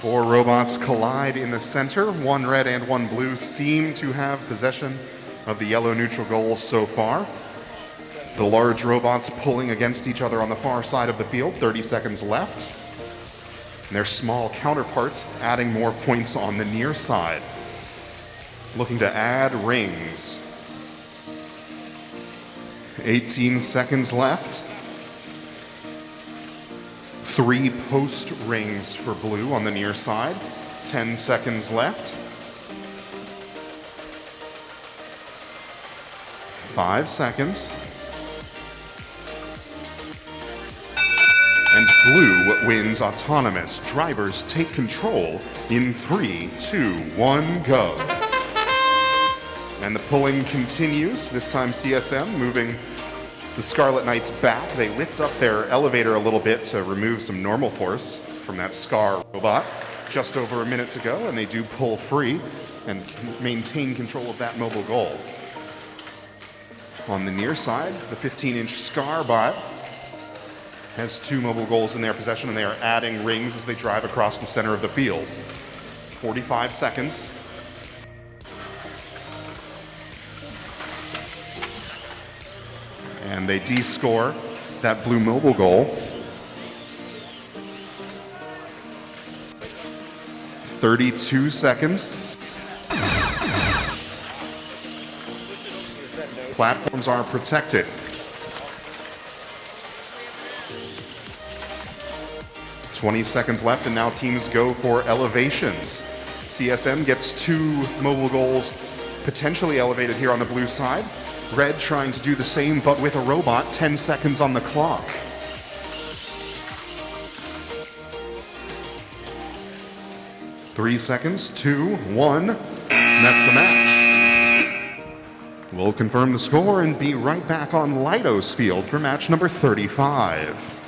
4 robots collide in the center. 1 red and 1 blue seem to have possession of the yellow neutral goals so far. The large robots pulling against each other on the far side of the field, 30 seconds left. And their small counterparts adding more points on the near side. Looking to add rings. 18 seconds left. 3 post rings for blue on the near side. 10 seconds left. 5 seconds. And blue wins autonomous. Drivers take control in 3, 2, 1, go. And the pulling continues. This time CSM moving the Scarlet Knights back. They lift up their elevator a little bit to remove some normal force from that Scar robot just over a minute to go, and they do pull free and maintain control of that mobile goal. On the near side, the 15-inch Scar bot has 2 mobile goals in their possession, and they are adding rings as they drive across the center of the field. 45 seconds. And they de-score that blue mobile goal. 32 seconds. Platforms are protected. 20 seconds left, and now teams go for elevations. CSM gets 2 mobile goals potentially elevated here on the blue side. Red trying to do the same, but with a robot. 10 seconds on the clock. Three seconds, 2, 1, and that's the match. We'll confirm the score and be right back on Lidos Field for match number 35.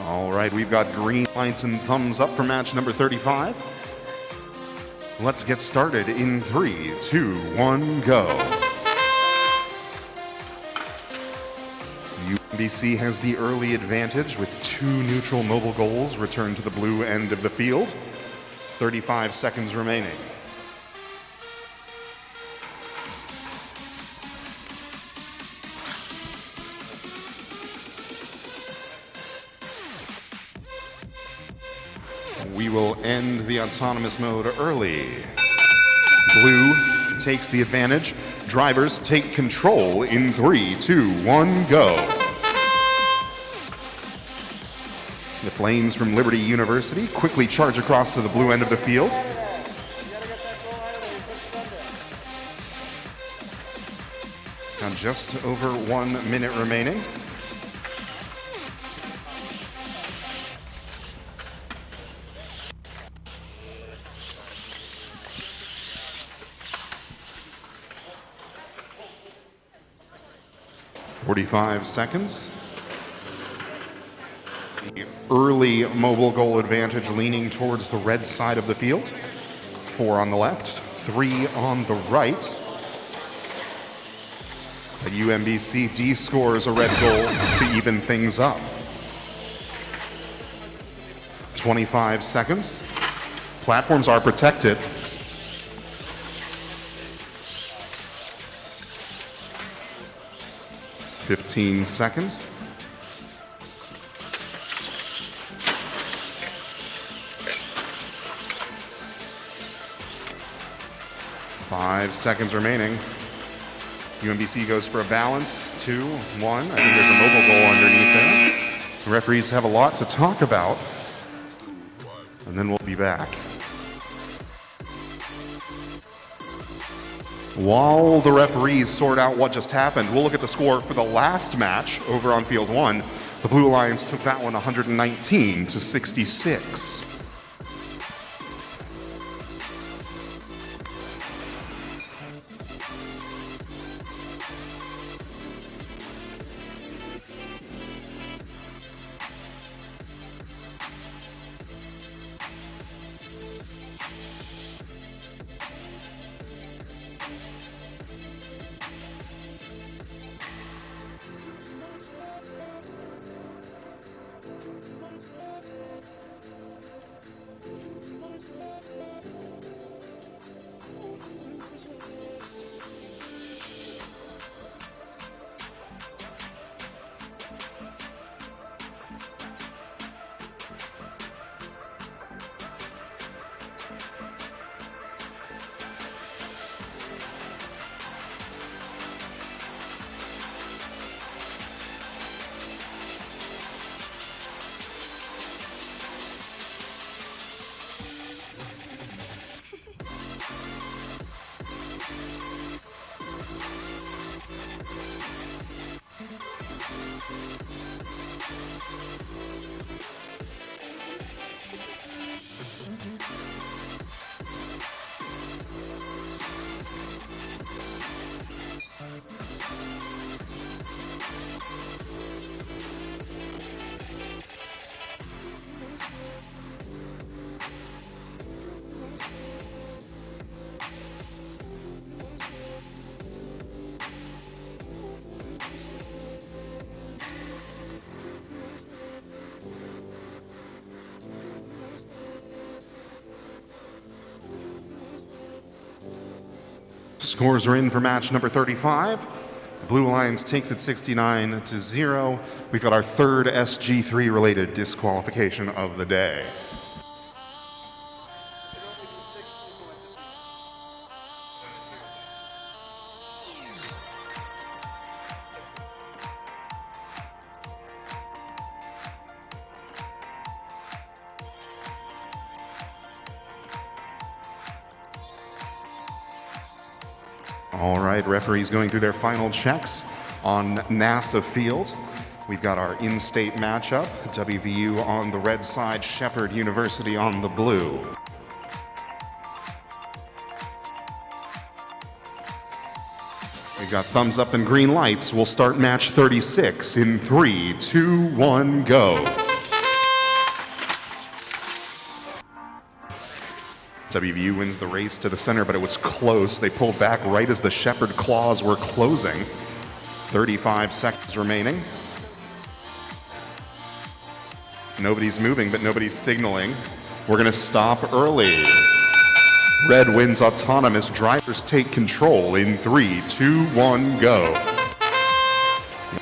All right, we've got green lights and thumbs up for match number 35. Let's get started in 3, 2, 1, go. UMBC has the early advantage with 2 neutral mobile goals returned to the blue end of the field. 35 seconds remaining. We will end the autonomous mode early. Blue takes the advantage. Drivers take control in 3, 2, 1, go. The Flames from Liberty University quickly charge across to the blue end of the field. Now just over 1 minute remaining. .45 seconds. The early mobile goal advantage leaning towards the red side of the field. 4 on the left, 3 on the right. But UMBC D scores a red goal to even things up. 25 seconds. Platforms are protected. 15 seconds. Five seconds remaining. UMBC goes for a balance. 2, 1. I think there's a mobile goal underneath there. The referees have a lot to talk about. And then we'll be back. While the referees sort out what just happened, we'll look at the score for the last match over on Field 1. The Blue Lions took that one 119 to 66. Scores are in for match number 35. The Blue Lions takes it 69 to 0. We've got our third SG3 related disqualification of the day. All right, referees going through their final checks on NASA Field. We've got our in-state matchup, WVU on the red side, Shepherd University on the blue. We've got thumbs up and green lights. We'll start match 36 in 3, 2, 1, go. WVU wins the race to the center, but it was close. They pulled back right as the Shepherd claws were closing. 35 seconds remaining. Nobody's moving, but nobody's signaling. We're going to stop early. Red wins autonomous. Drivers take control in 3, 2, 1, go.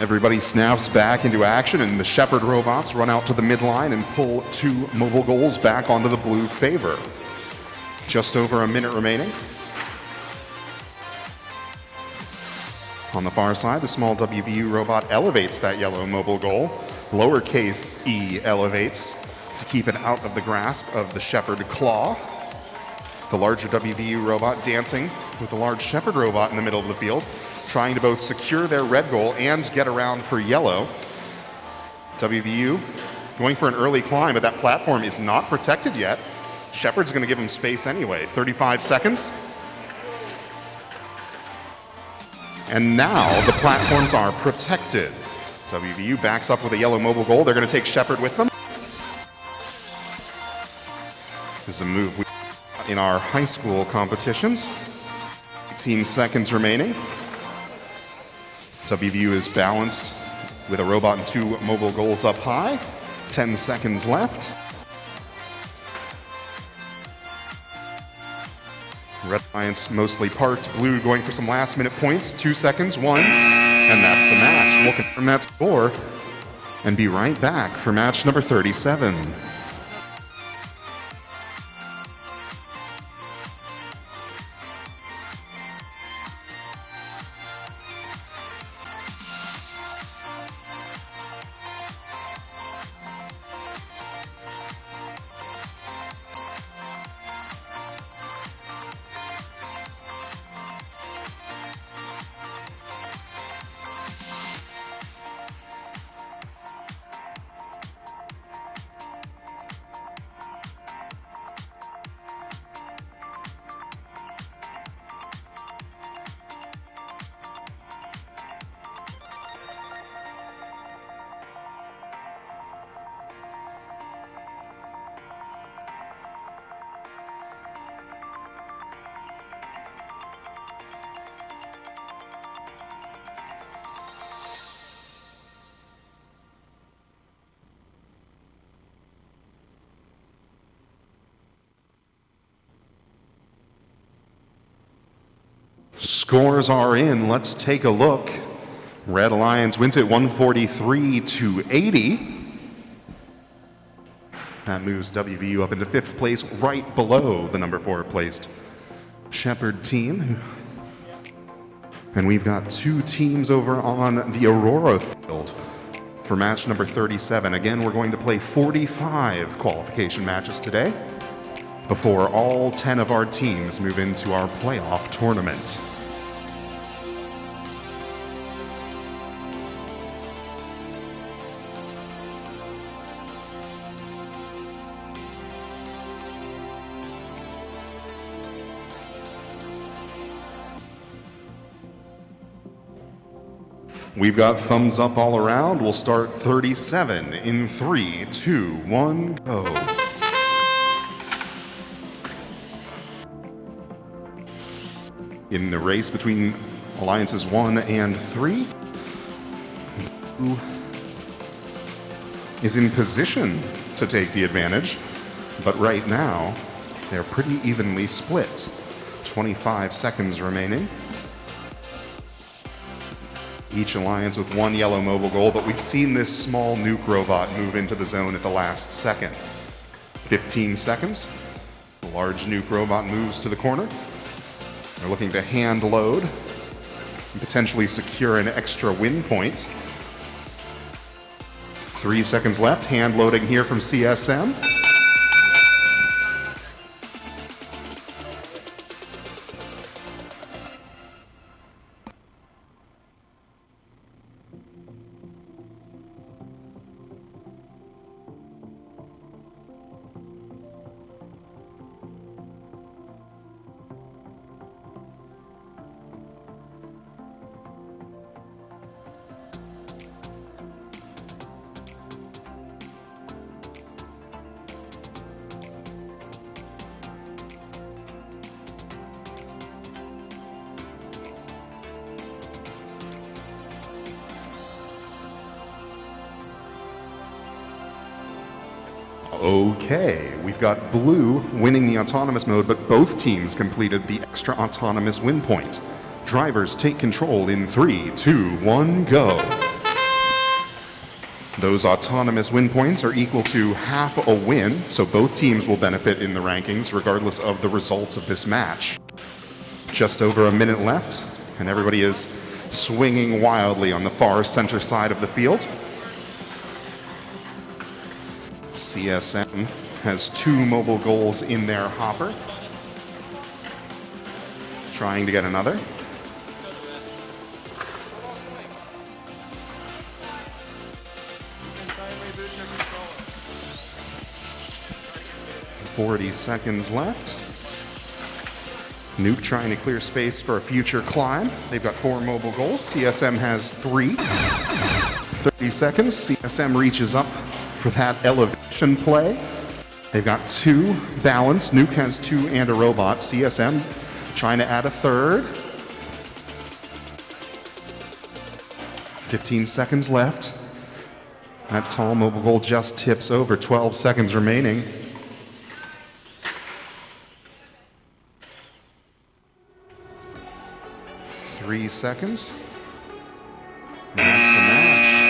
Everybody snaps back into action, and the Shepherd robots run out to the midline and pull 2 mobile goals back onto the blue favor. Just over a minute remaining. On the far side, the small WVU robot elevates that yellow mobile goal. Lowercase e elevates to keep it out of the grasp of the Shepherd claw. The larger WVU robot dancing with the large Shepherd robot in the middle of the field, trying to both secure their red goal and get around for yellow. WVU going for an early climb, but that platform is not protected yet. Shepherd's going to give him space anyway. 35 seconds. And now the platforms are protected. WVU backs up with a yellow mobile goal. They're going to take Shepherd with them. This is a move we in our high school competitions. 18 seconds remaining. WVU is balanced with a robot and 2 mobile goals up high. 10 seconds left. Red Alliance mostly parked. Blue going for some last minute points. 2 seconds, 1, and that's the match. We'll confirm that score and be right back for match number 37. Scores are in. Let's take a look. Red Alliance wins it 143-80. That moves WVU up into 5th place, right below the number 4 placed Shepherd team. And we've got 2 teams over on the Aurora field for match number 37. Again, we're going to play 45 qualification matches today before all 10 of our teams move into our playoff tournament. We've got thumbs up all around. We'll start 37 in 3, 2, 1, go. In the race between Alliances 1 and 3, who is in position to take the advantage, but right now they're pretty evenly split. 25 seconds remaining. Each alliance with 1 yellow mobile goal, but we've seen this small nuke robot move into the zone at the last second. 15 seconds. The large nuke robot moves to the corner. They're looking to hand load and potentially secure an extra win point. 3 seconds left. Hand loading here from CSM. Okay, we've got blue winning the autonomous mode, but both teams completed the extra autonomous win point. Drivers take control in 3, 2, 1, go. Those autonomous win points are equal to half a win, so both teams will benefit in the rankings regardless of the results of this match. Just over a minute left, and everybody is swinging wildly on the far center side of the field. CSM has 2 mobile goals in their hopper. Trying to get another. 40 seconds left. Nuke trying to clear space for a future climb. They've got 4 mobile goals. CSM has 3. 30 seconds. CSM reaches up for that elevation play. They've got 2 balance. Nuke has 2 and a robot. CSM trying to add a third. 15 seconds left. That tall mobile goal just tips over. 12 seconds remaining. Three seconds. That's the match.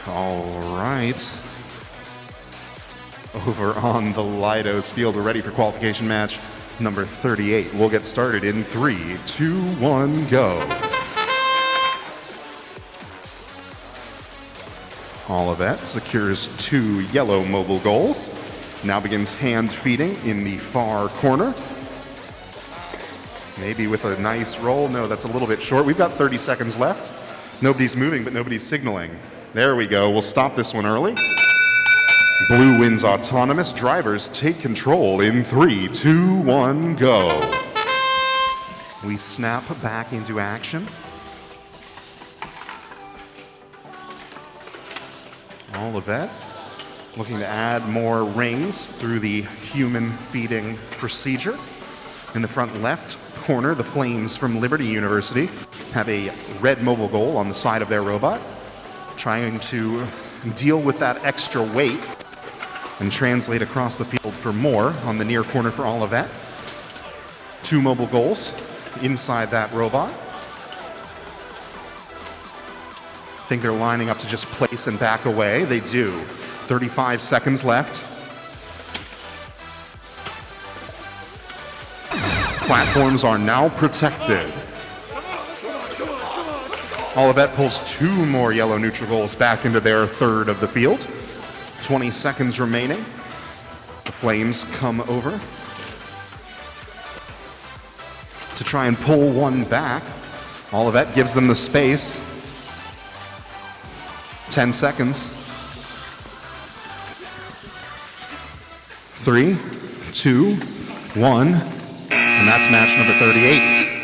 All right. Over on the Lidos field, we're ready for qualification match number 38. We'll get started in 3, 2, 1, go. Olivet secures 2 yellow mobile goals. Now begins hand feeding in the far corner. Maybe with a nice roll. No, that's a little bit short. We've got 30 seconds left. Nobody's moving, but nobody's signaling. There we go. We'll stop this one early. Blue wins autonomous. Drivers take control in 3, 2, 1, go. We snap back into action. Olivet looking to add more rings through the human feeding procedure. In the front left corner, the Flames from Liberty University have a red mobile goal on the side of their robot, trying to deal with that extra weight and translate across the field for more on the near corner for Olivet. 2 mobile goals inside that robot. Think they're lining up to just place and back away. They do. 35 seconds left. Platforms are now protected. Olivet pulls 2 more yellow Nutrigols back into their third of the field. 20 seconds remaining. The Flames come over to try and pull one back. Olivet gives them the space. 10 seconds. 3, 2, 1, and that's match number 38.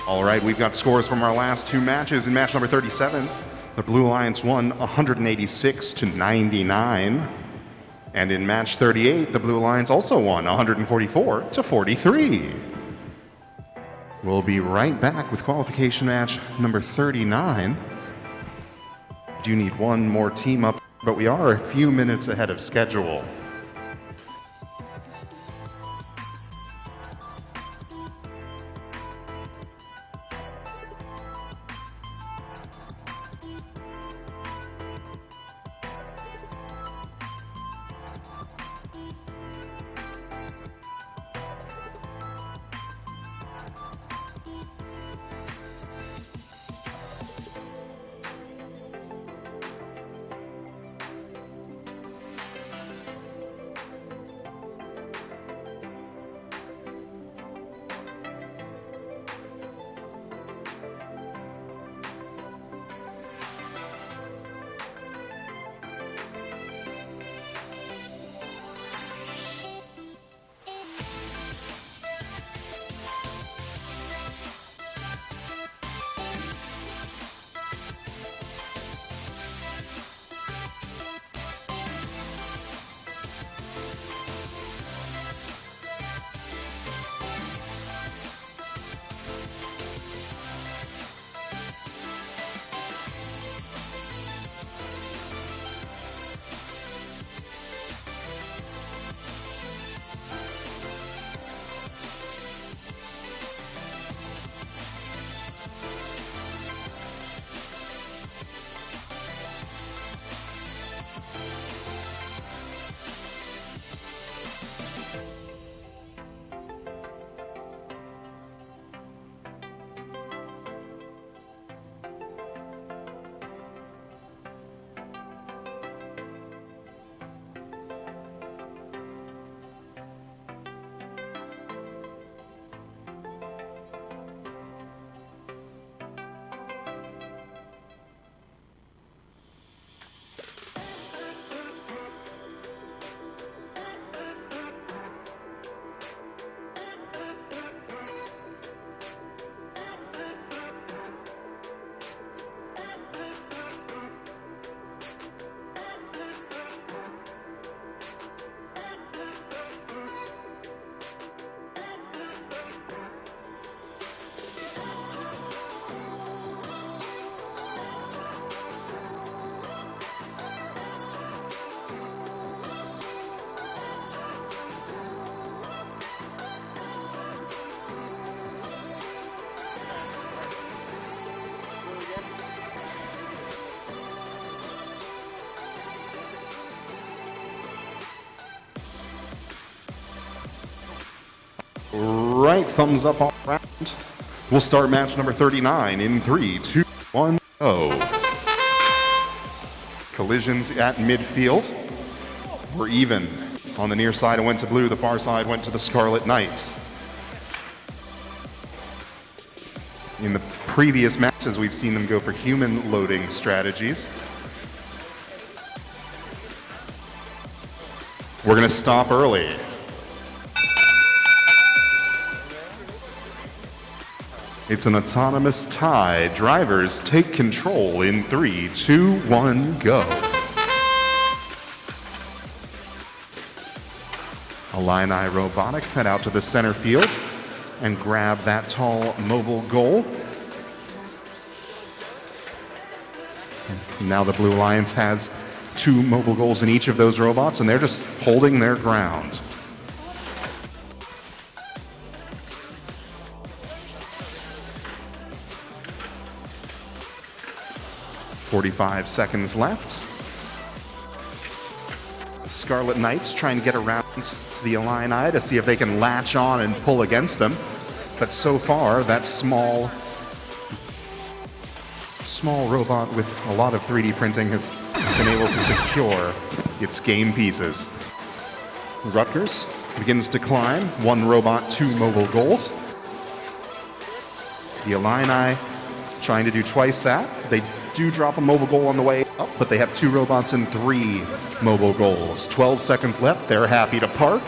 All right, we've got scores from our last 2 matches. In match number 37, the Blue Alliance won 186 to 99. And in match 38, the Blue Alliance also won 144 to 43. We'll be right back with qualification match number 39. Do need one more team up, but we are a few minutes ahead of schedule. Right, thumbs up all around. We'll start match number 39 in 3, 2, 1, go. Collisions at midfield. We're even. On the near side, it went to blue. The far side went to the Scarlet Knights. In the previous matches, we've seen them go for human loading strategies. We're going to stop early. It's an autonomous tie. Drivers take control in 3, 2, 1, go. Illini Robotics head out to the center field and grab that tall mobile goal. And now the Blue Alliance has 2 mobile goals in each of those robots, and they're just holding their ground. "45 seconds left. Scarlet Knights trying to get around to the Illini to see if they can latch on and pull against them. But so far, that small robot with a lot of 3D printing has been able to secure its game pieces. Rutgers begins to climb. 1 robot, 2 mobile goals. The Illini trying to do twice that. They do drop a mobile goal on the way up, but they have 2 robots and 3 mobile goals. 12 seconds left. They're happy to park.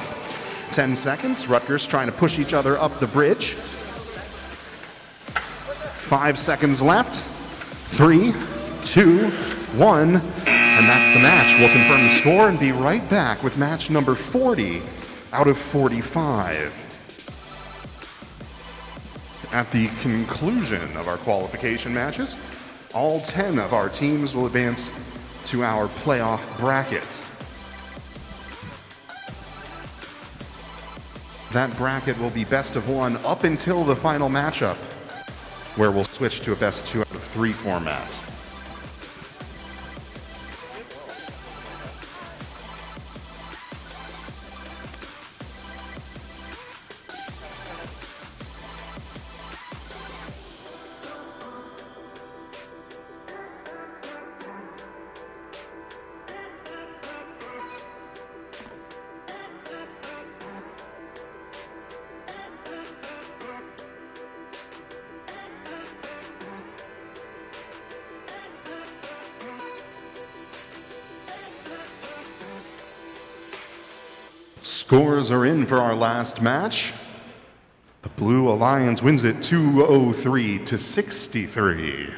10 seconds. Rutgers trying to push each other up the bridge. 5 seconds left. 3, 2, 1. And that's the match. We'll confirm the score and be right back with match number 40 out of 45. At the conclusion of our qualification matches, all 10 of our teams will advance to our playoff bracket. That bracket will be best of 1 up until the final matchup, where we'll switch to a best 2 out of 3 format. Scores are in for our last match. The Blue Alliance wins it 203 to 63.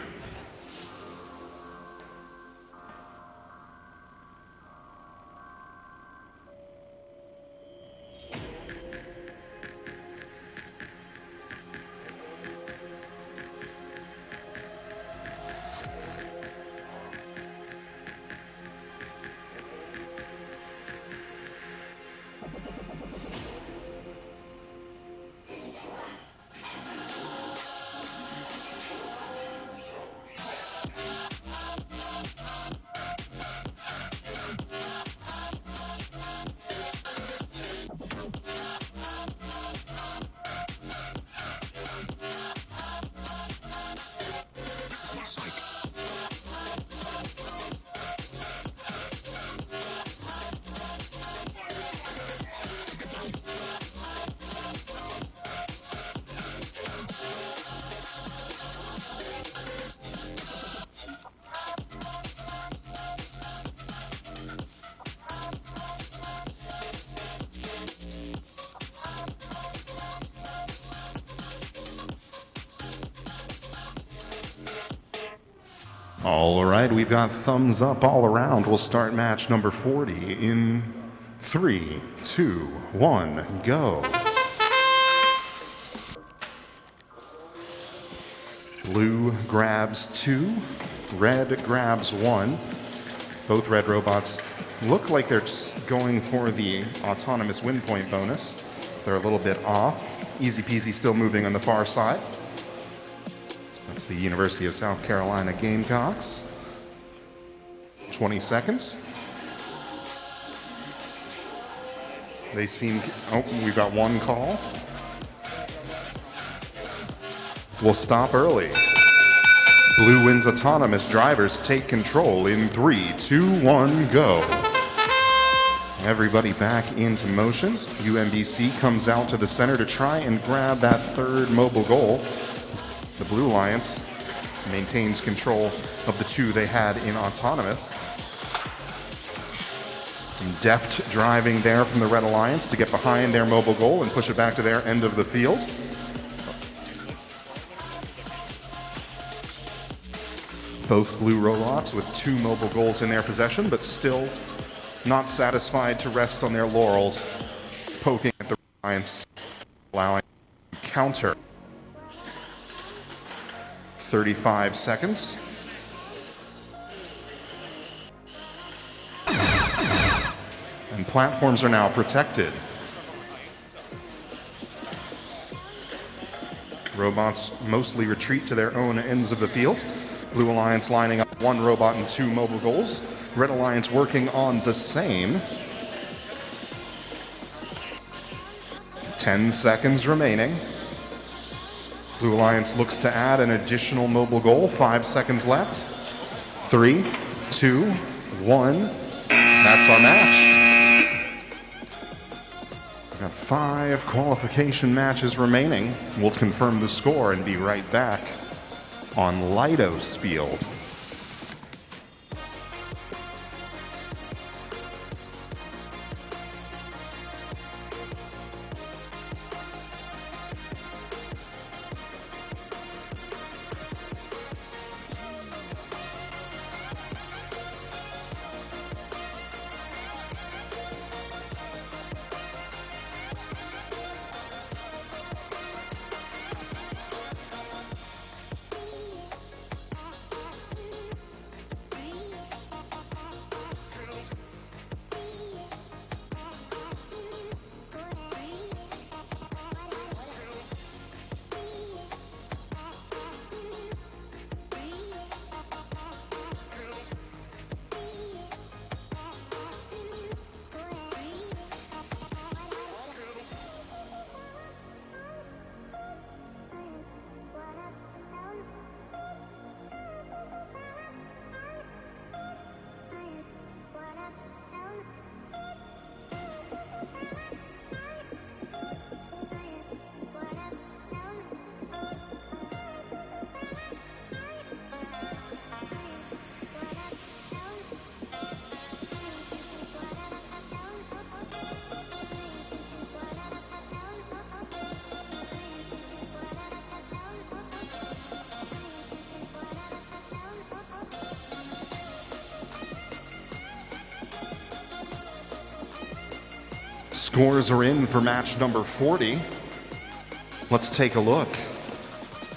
All right, we've got thumbs up all around. We'll start match number 40 in 3, 2, 1, go. Blue grabs 2, red grabs 1. Both red robots look like they're just going for the autonomous win point bonus. They're a little bit off. Easy peasy still moving on the far side. That's the University of South Carolina Gamecocks. 20 seconds. They seem, oh, we've got one call. will stop early. Blue wins autonomous. Drivers take control in 3, 2, 1, go. Everybody back into motion. UMBC comes out to the center to try and grab that third mobile goal. The Blue Alliance maintains control of the two they had in autonomous. Some deft driving there from the Red Alliance to get behind their mobile goal and push it back to their end of the field. Both blue robots with 2 mobile goals in their possession, but still not satisfied to rest on their laurels, poking at the Alliance, allowing counter. 35 seconds. And platforms are now protected. Robots mostly retreat to their own ends of the field. Blue Alliance lining up 1 robot and 2 mobile goals. Red Alliance working on the same. 10 seconds remaining. Blue Alliance looks to add an additional mobile goal. 5 seconds left. 3, 2, 1. That's our match. We've got 5 qualification matches remaining. We'll confirm the score and be right back on Leidos Field. Scores are in for match number 40. Let's take a look.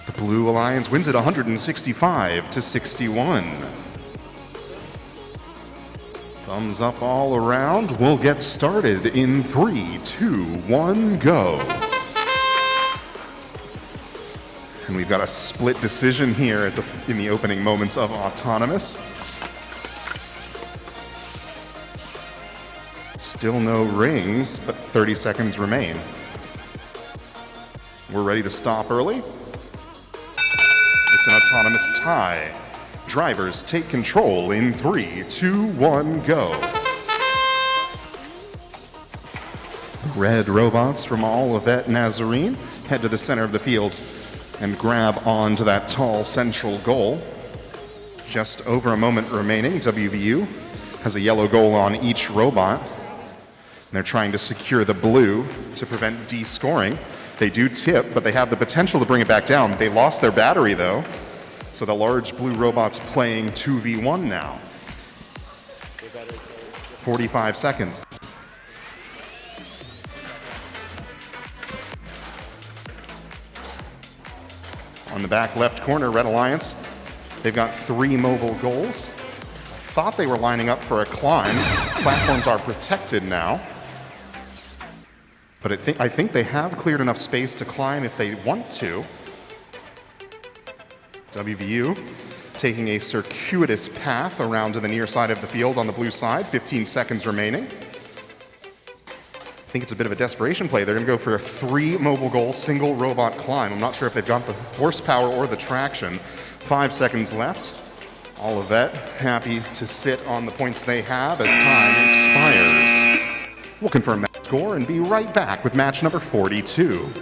The Blue Alliance wins it 165-61. Thumbs up all around. We'll get started in 3, 2, 1, go. And we've got a split decision here in the opening moments of autonomous. Still no rings, but 30 seconds remain. We're ready to stop early. It's an autonomous tie. Drivers take control in 3, 2, 1, go. Red robots from Olivet Nazarene head to the center of the field and grab onto that tall central goal. Just over a moment remaining. WVU has a yellow goal on each robot. They're trying to secure the blue to prevent descoring. They do tip, but they have the potential to bring it back down. They lost their battery, though, so the large blue robot's playing 2v1 now. 45 seconds. On the back left corner, Red Alliance, they've got 3 mobile goals. Thought they were lining up for a climb. Platforms are protected now. But I think they have cleared enough space to climb if they want to. WVU taking a circuitous path around to the near side of the field on the blue side. 15 seconds remaining. think it's a bit of a desperation play. They're going to go for a 3 mobile goal, single robot climb. I'm not sure if they've got the horsepower or the traction. 5 seconds left. Olivet happy to sit on the points they have as time expires. We'll confirm that score and be right back with match number 42.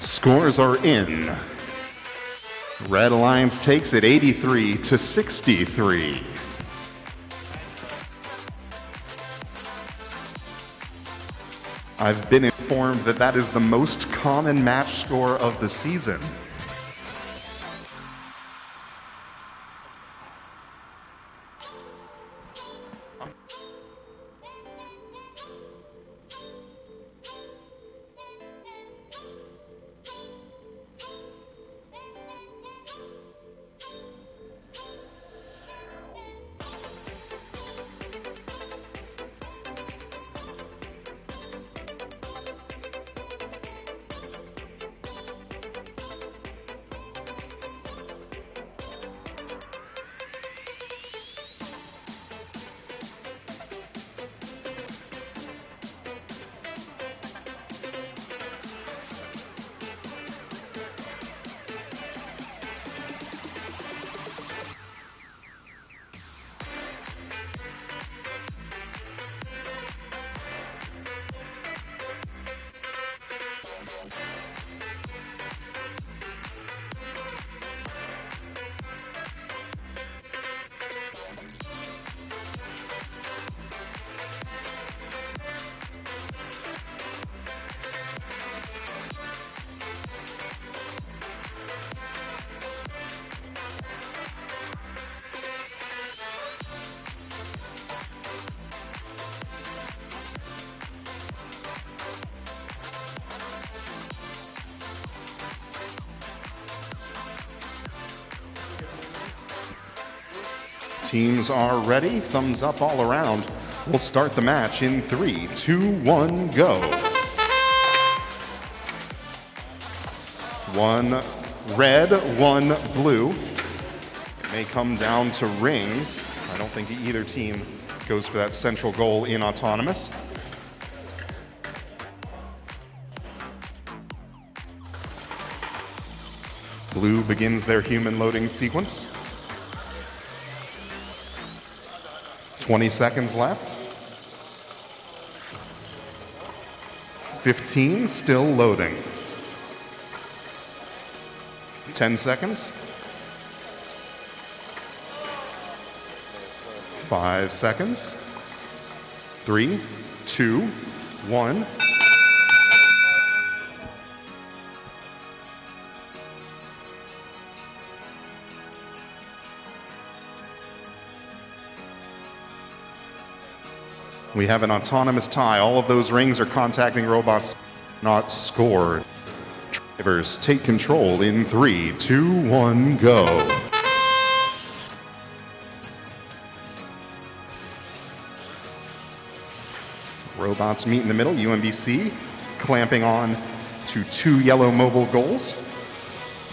Scores are in. Red Alliance takes it 83 to 63. I've been informed that that is the most common match score of the season. Teams are ready. Thumbs up all around. We'll start the match in 3, 2, 1, go. 1 red, 1 blue. It may come down to rings. I don't think either team goes for that central goal in autonomous. Blue begins their human loading sequence. 20 seconds left. 15, still loading. 10 seconds. 5 seconds. 3, 2, 1. We have an autonomous tie. All of those rings are contacting robots not scored. Drivers take control in 3, 2, 1, go. Robots meet in the middle. UMBC clamping on to 2 yellow mobile goals.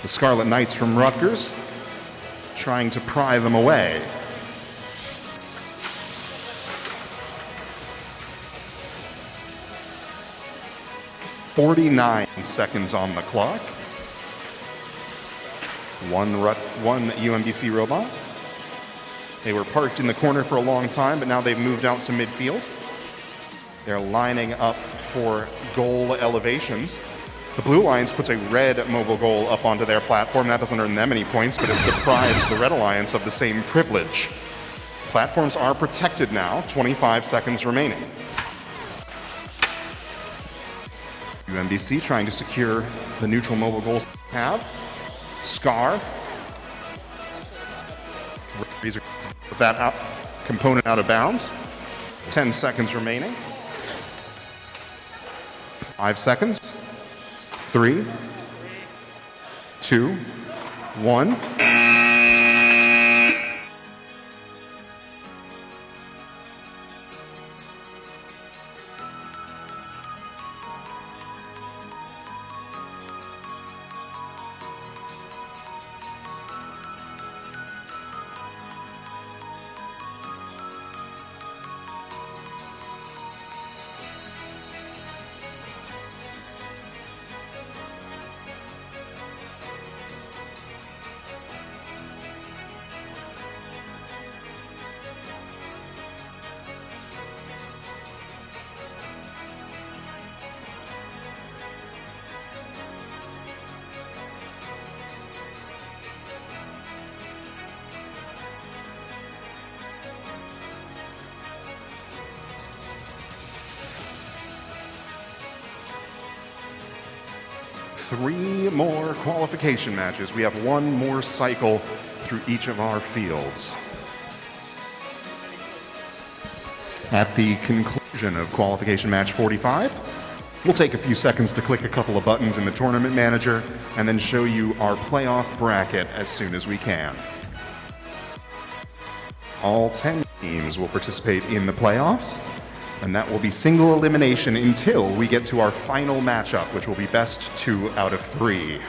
The Scarlet Knights from Rutgers trying to pry them away. "49 seconds on the clock. One UMBC robot. They were parked in the corner for a long time, but now they've moved out to midfield. They're lining up for goal elevations. The Blue Alliance puts a red mobile goal up onto their platform. That doesn't earn them any points, but it deprives the Red Alliance of the same privilege. Platforms are protected now. 25 seconds remaining. 2MBC trying to secure the neutral mobile goal have. Scar. Referees are put that out, component out of bounds. 10 seconds remaining. 5 seconds. 3, 2, 1. Three more qualification matches. We have one more cycle through each of our fields. At the conclusion of qualification match 45, we'll take a few seconds to click a couple of buttons in the tournament manager and then show you our playoff bracket as soon as we can. All 10 teams will participate in the playoffs, and that will be single elimination until we get to our final matchup, which will be best 2 out of 3.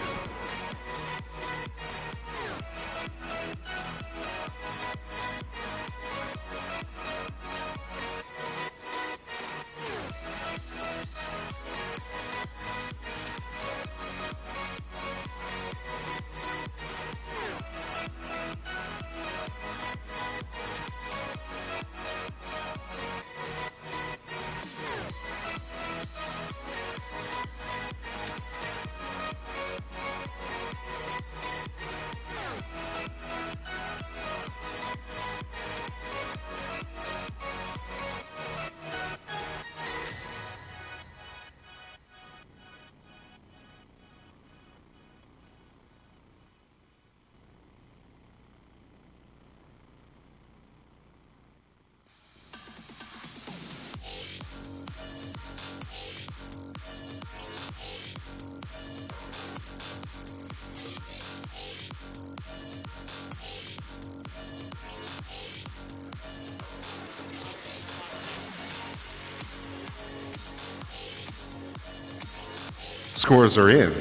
Scores are in.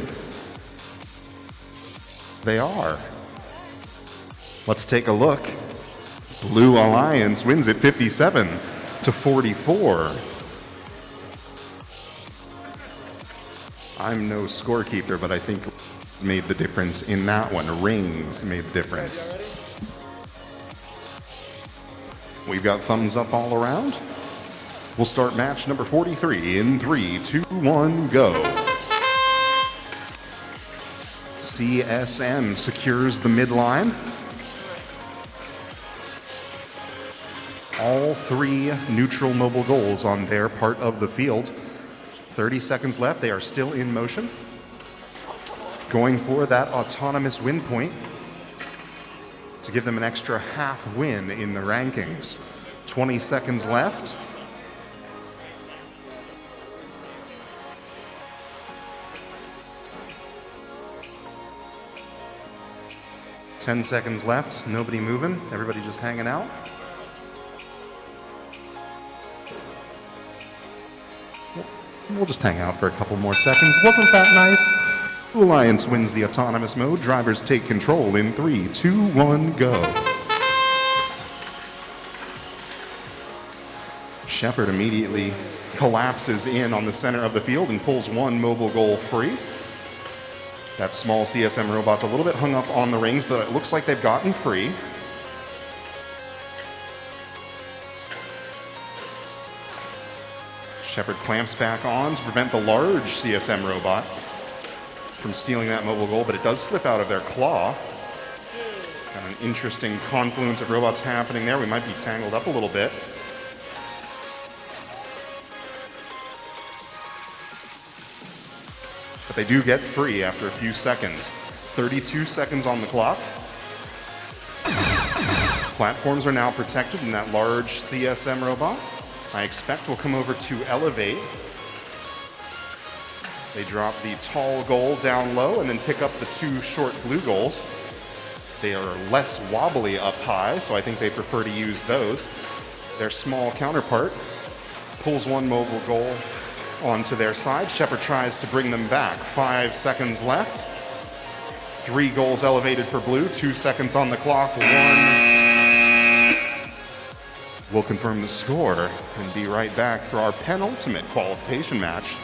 They are. Let's take a look. Blue Alliance wins it 57-44. I'm no scorekeeper, but I think made the difference in that one. Rings made the difference. We've got thumbs up all around. We'll start match number 43 in 3, 2, 1, go. CSM secures the midline. All 3 neutral mobile goals on their part of the field. 30 seconds left. They are still in motion. Going for that autonomous win point to give them an extra half win in the rankings. 20 seconds left. Ten seconds left, nobody moving, everybody just hanging out. We'll just hang out for a couple more seconds. Wasn't that nice? Blue Alliance wins the autonomous mode. Drivers take control in 3, 2, 1, go. Shepard immediately collapses in on the center of the field and pulls one mobile goal free. That small CSM robot's a little bit hung up on the rings, but it looks like they've gotten free. Shepard clamps back on to prevent the large CSM robot from stealing that mobile goal, but it does slip out of their claw. Got an interesting confluence of robots happening there. We might be tangled up a little bit. they do get free after a few seconds. 32 seconds on the clock. Platforms are now protected in that large CSM robot. I expect will come over to elevate. They drop the tall goal down low and then pick up the 2 short blue goals. They are less wobbly up high, so I think they prefer to use those. Their small counterpart pulls 1 mobile goal onto their side. Shepard tries to bring them back. 5 seconds left. 3 goals elevated for blue, 2 seconds on the clock. 1. We'll confirm the score and be right back for our penultimate qualification match.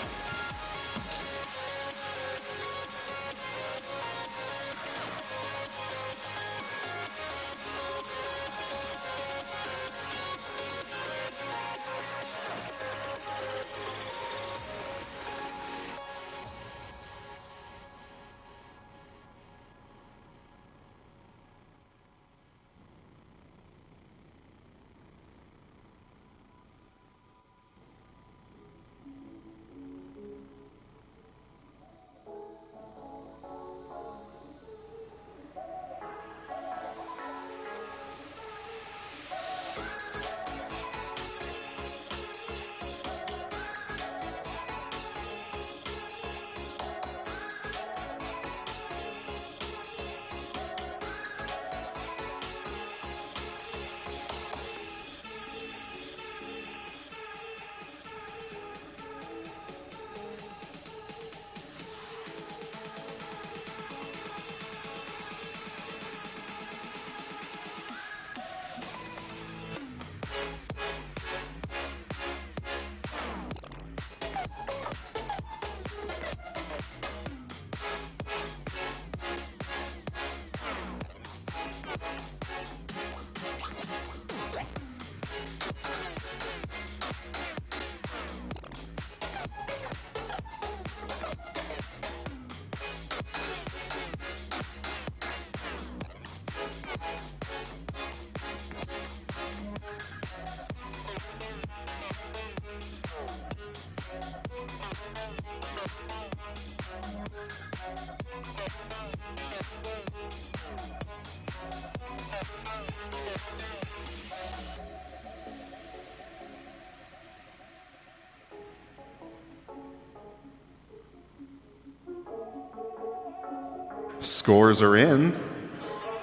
Scores are in.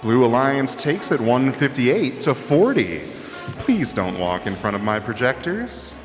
Blue Alliance takes it 158 to 40. Please don't walk in front of my projectors.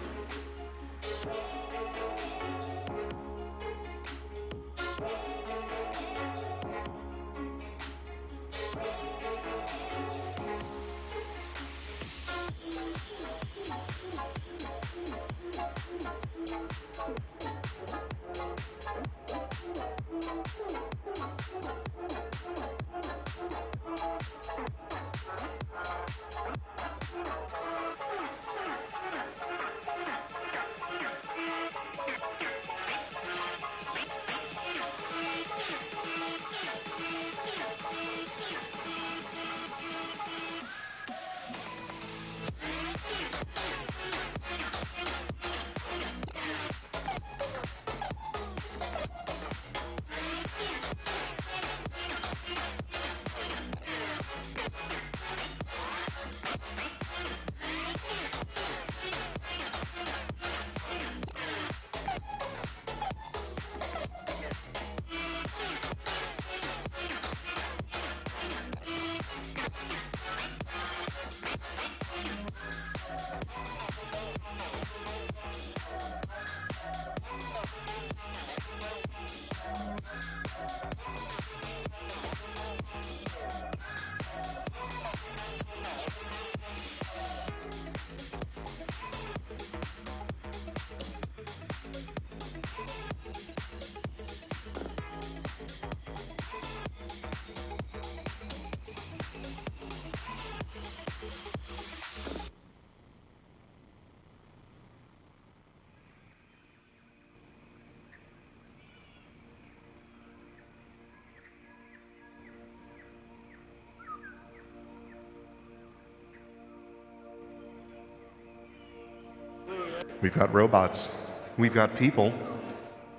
We've got robots. We've got people.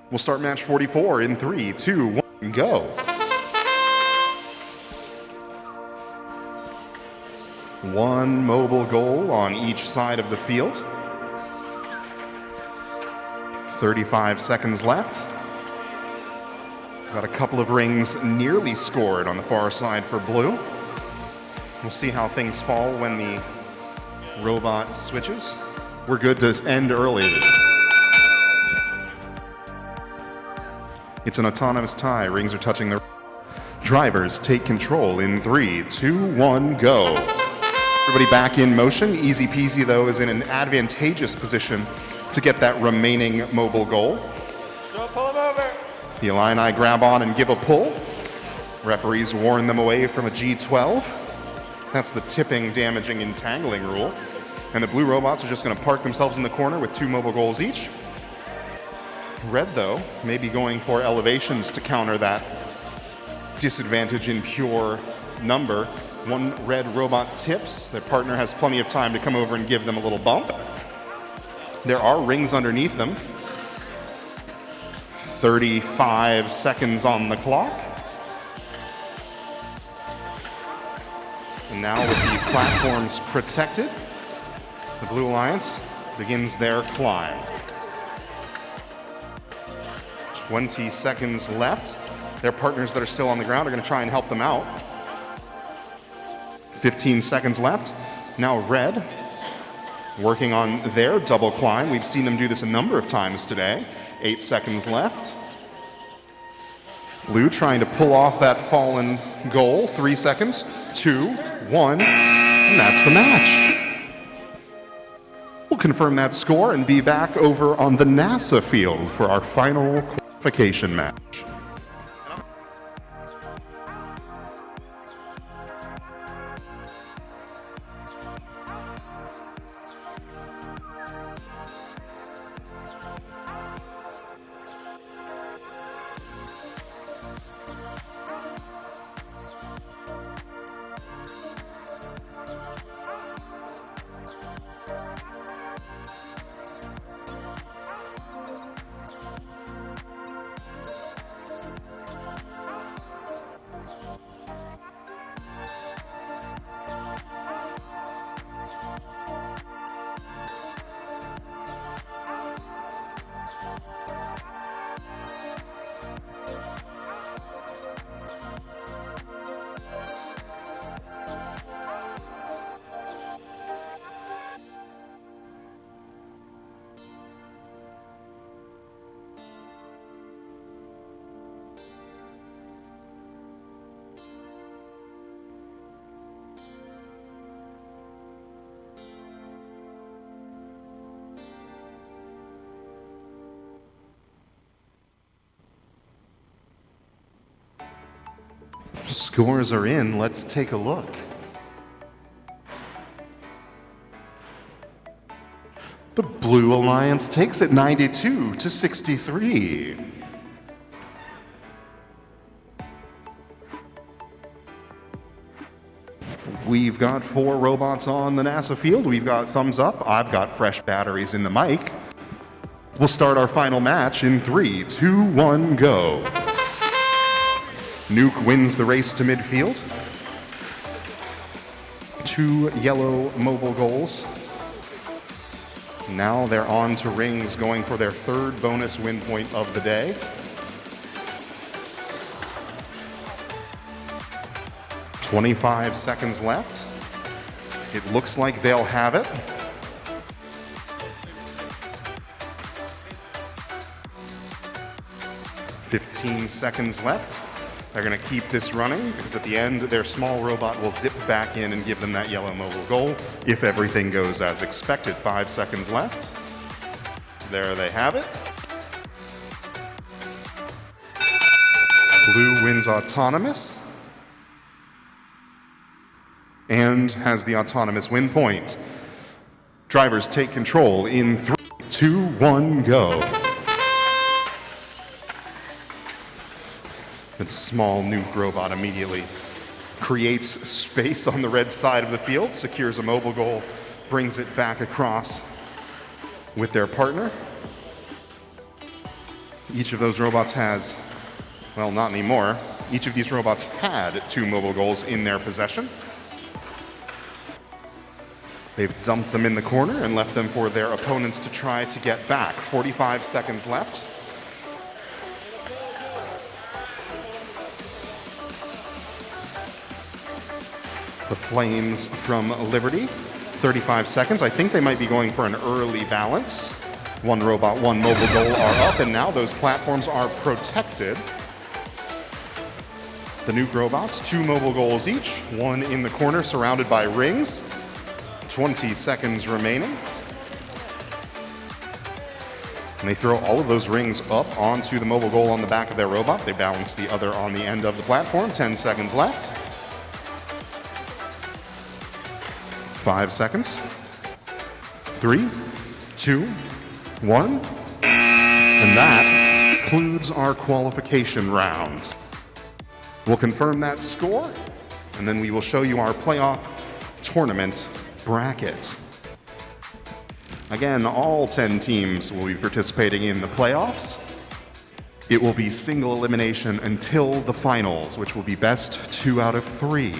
We'll start match 44 in 3, 2, 1, go. One mobile goal on each side of the field. 35 seconds left. Got a couple of rings nearly scored on the far side for blue. We'll see how things fall when the robot switches. We're good to end early. It's an autonomous tie. Rings are touching the drivers. Take control in 3, 2, 1, go. Everybody back in motion. Easy peasy, though, is in an advantageous position to get that remaining mobile goal. Don't pull him over. The Illini grab on and give a pull. Referees warn them away from a G12. That's the tipping, damaging, entangling rule. And the blue robots are just going to park themselves in the corner with 2 mobile goals each. Red, though, may be going for elevations to counter that disadvantage in pure number. One red robot tips. Their partner has plenty of time to come over and give them a little bump. There are rings underneath them. 35 seconds on the clock. And now with the platforms protected, the Blue Alliance begins their climb. 20 seconds left. Their partners that are still on the ground are going to try and help them out. 15 seconds left. Now red, working on their double climb. We've seen them do this a number of times today. 8 seconds left. Blue trying to pull off that fallen goal. 3 seconds. 2, 1, and that's the match. We'll confirm that score and be back over on the NASA field for our final qualification match. Scores are in. Let's take a look. The Blue Alliance takes it 92-63. We've got 4 robots on the NASA field. We've got thumbs up. I've got fresh batteries in the mic. We'll start our final match in 3, 2, 1, go. Nuke wins the race to midfield. 2 yellow mobile goals. Now they're on to rings, going for their 3rd bonus win point of the day. "25 seconds left. It looks like they'll have it. "15 seconds left. They're going to keep this running because at the end, their small robot will zip back in and give them that yellow mobile goal if everything goes as expected. 5 seconds left. There they have it. Blue wins autonomous and has the autonomous win point. Drivers take control in 3, 2, 1, go. The small nuke robot immediately creates space on the red side of the field, secures a mobile goal, brings it back across with their partner. Each of those robots has, well, not anymore. Each of these robots had 2 mobile goals in their possession. They've dumped them in the corner and left them for their opponents to try to get back. 45 seconds left. The Flames from Liberty, 35 seconds. I think they might be going for an early balance. 1 robot, 1 mobile goal are up, and now those platforms are protected. The Nuke robots, 2 mobile goals each, 1 in the corner surrounded by rings. 20 seconds remaining. And they throw all of those rings up onto the mobile goal on the back of their robot. They balance the other on the end of the platform. 10 seconds left. 5 seconds. 3, 2, 1. And that concludes our qualification rounds. We'll confirm that score, and then we will show you our playoff tournament bracket. Again, all 10 teams will be participating in the playoffs. It will be single elimination until the finals, which will be best 2 out of 3.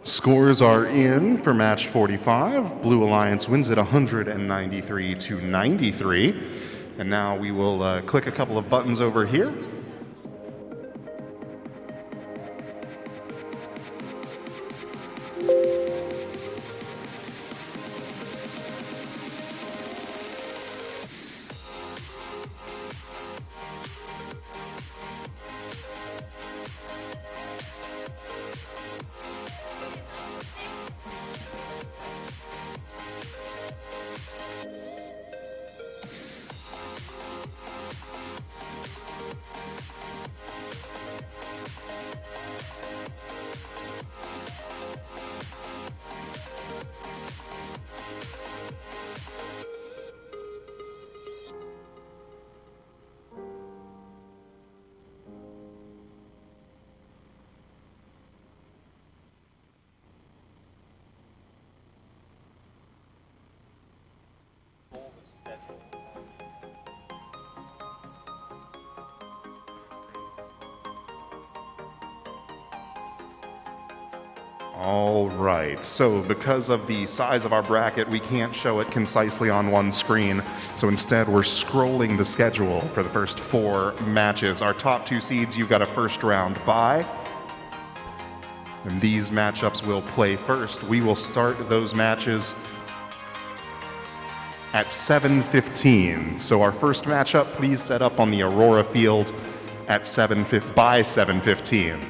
Scores are in for match 45. Blue Alliance wins it 193-93. And now we will click a couple of buttons over here. All right, so because of the size of our bracket, we can't show it concisely on one screen. So instead, we're scrolling the schedule for the first 4 matches. Our top 2 seeds, you've got a first round bye. And these matchups will play first. We will start those matches at 7:15. So our first matchup, please set up on the Aurora field at by 7:15.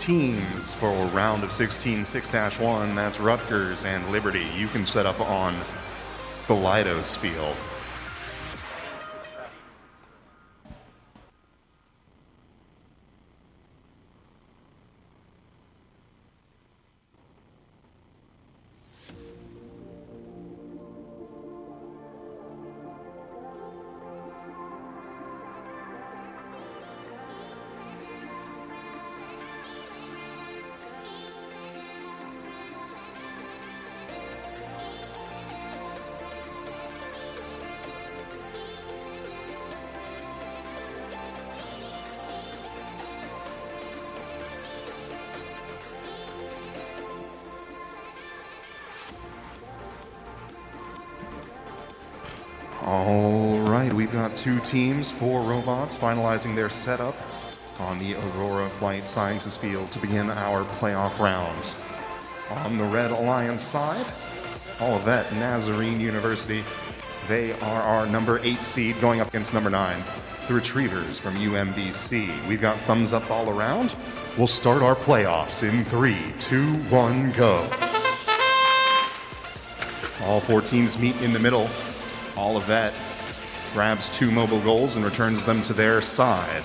teams for round of 16 6-1. That's Rutgers and Liberty. You can set up on the Lidos field. All right, we've got 2 teams, 4 robots finalizing their setup on the Aurora Flight Sciences field to begin our playoff rounds. On the Red Alliance side, Olivet Nazarene University. They are our number 8 seed going up against number 9, the Retrievers from UMBC. We've got thumbs up all around. We'll start our playoffs in 3, 2, 1, go. All 4 teams meet in the middle. Olivet grabs 2 mobile goals and returns them to their side.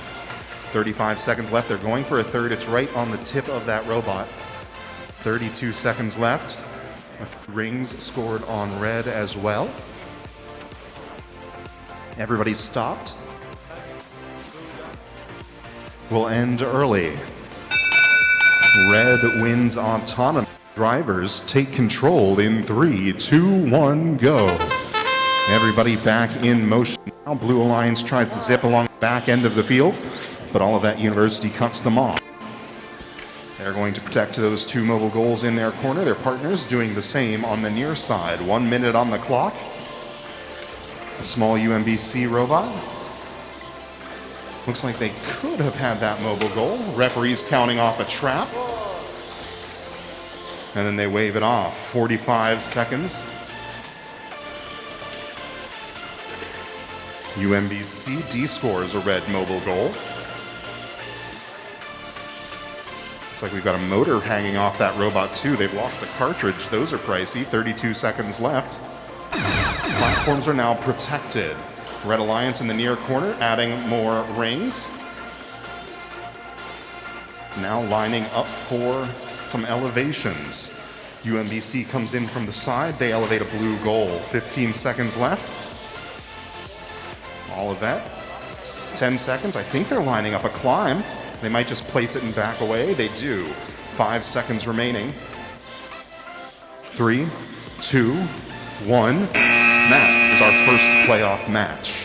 35 seconds left. They're going for a third. It's right on the tip of that robot. 32 seconds left. Rings scored on red as well. Everybody's stopped. We'll end early. Red wins autonomy. Drivers take control in 3, 2, 1, go. Everybody back in motion now. Blue Alliance tries to zip along the back end of the field, but Olivet University cuts them off. They're going to protect those 2 mobile goals in their corner. Their partners doing the same on the near side. 1 minute on the clock. A small UMBC robot. Looks like they could have had that mobile goal. Referee's counting off a trap. And then they wave it off. 45 seconds. UMBC D-scores a red mobile goal. Looks like we've got a motor hanging off that robot too. They've lost a cartridge. Those are pricey. 32 seconds left. Platforms are now protected. Red Alliance in the near corner, adding more rings. Now lining up for some elevations. UMBC comes in from the side. They elevate a blue goal. 15 seconds left. Olivet, 10 seconds. I think they're lining up a climb. They might just place it and back away. They do. 5 seconds remaining. 3, 2, 1. That is our first playoff match.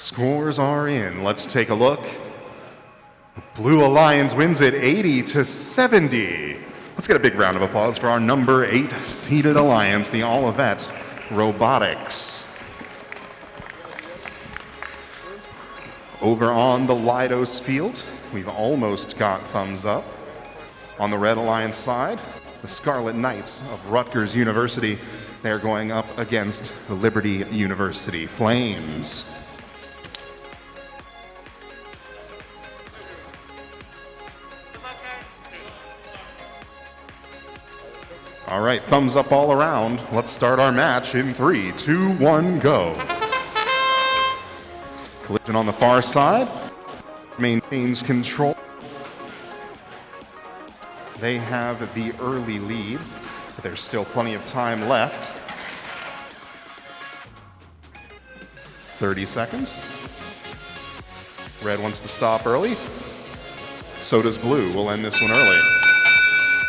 Scores are in. Let's take a look. Blue Alliance wins it 80-70. Let's get a big round of applause for our number 8 seeded alliance, the Olivet Robotics. Over on the Lidos field, we've almost got thumbs up. On the Red Alliance side, the Scarlet Knights of Rutgers University, they're going up against the Liberty University Flames. All right, thumbs up all around. Let's start our match in 3, 2, 1, go. Collision on the far side. Maintains control. They have the early lead, but there's still plenty of time left. 30 seconds. Red wants to stop early. So does Blue. We'll end this one early.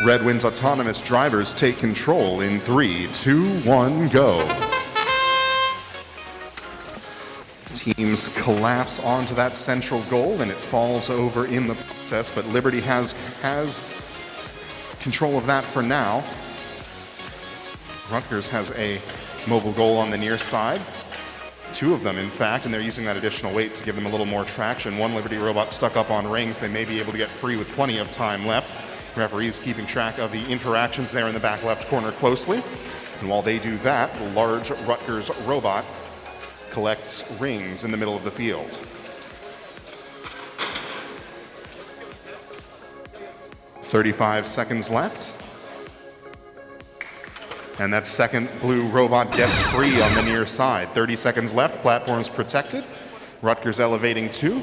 Red wins autonomous drivers take control in 3, 2, 1, go. Teams collapse onto that central goal and it falls over in the process, but Liberty has control of that for now. Rutgers has a mobile goal on the near side. 2 of them, in fact, and they're using that additional weight to give them a little more traction. One Liberty robot stuck up on rings. They may be able to get free with plenty of time left. Referees keeping track of the interactions there in the back left corner closely. And while they do that, the large Rutgers robot collects rings in the middle of the field. "35 seconds left. And that second blue robot gets free on the near side. 30 seconds left, platforms protected. Rutgers elevating 2.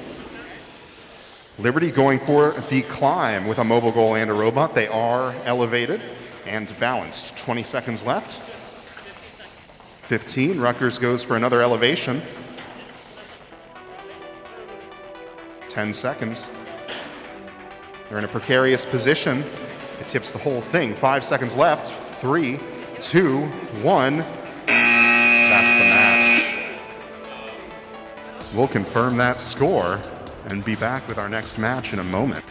Liberty going for the climb with a mobile goal and a robot. They are elevated and balanced. 20 seconds left. 15, Rutgers goes for another elevation. 10 seconds. They're in a precarious position. It tips the whole thing. 5 seconds left. 3, 2, 1. That's the match. We'll confirm that score and be back with our next match in a moment.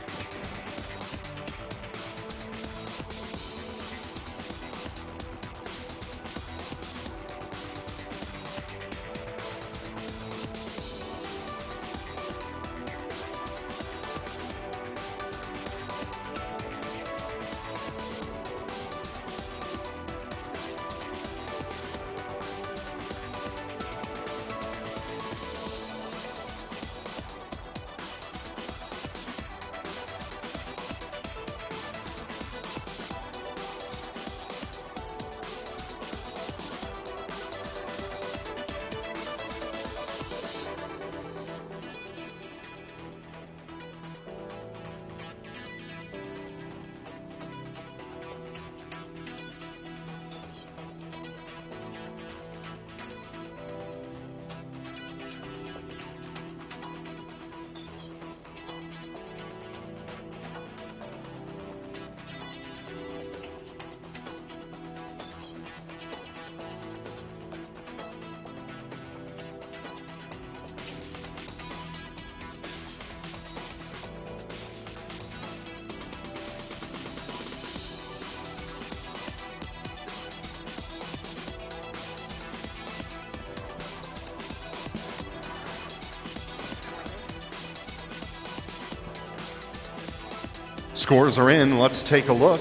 Scores are in. Let's take a look.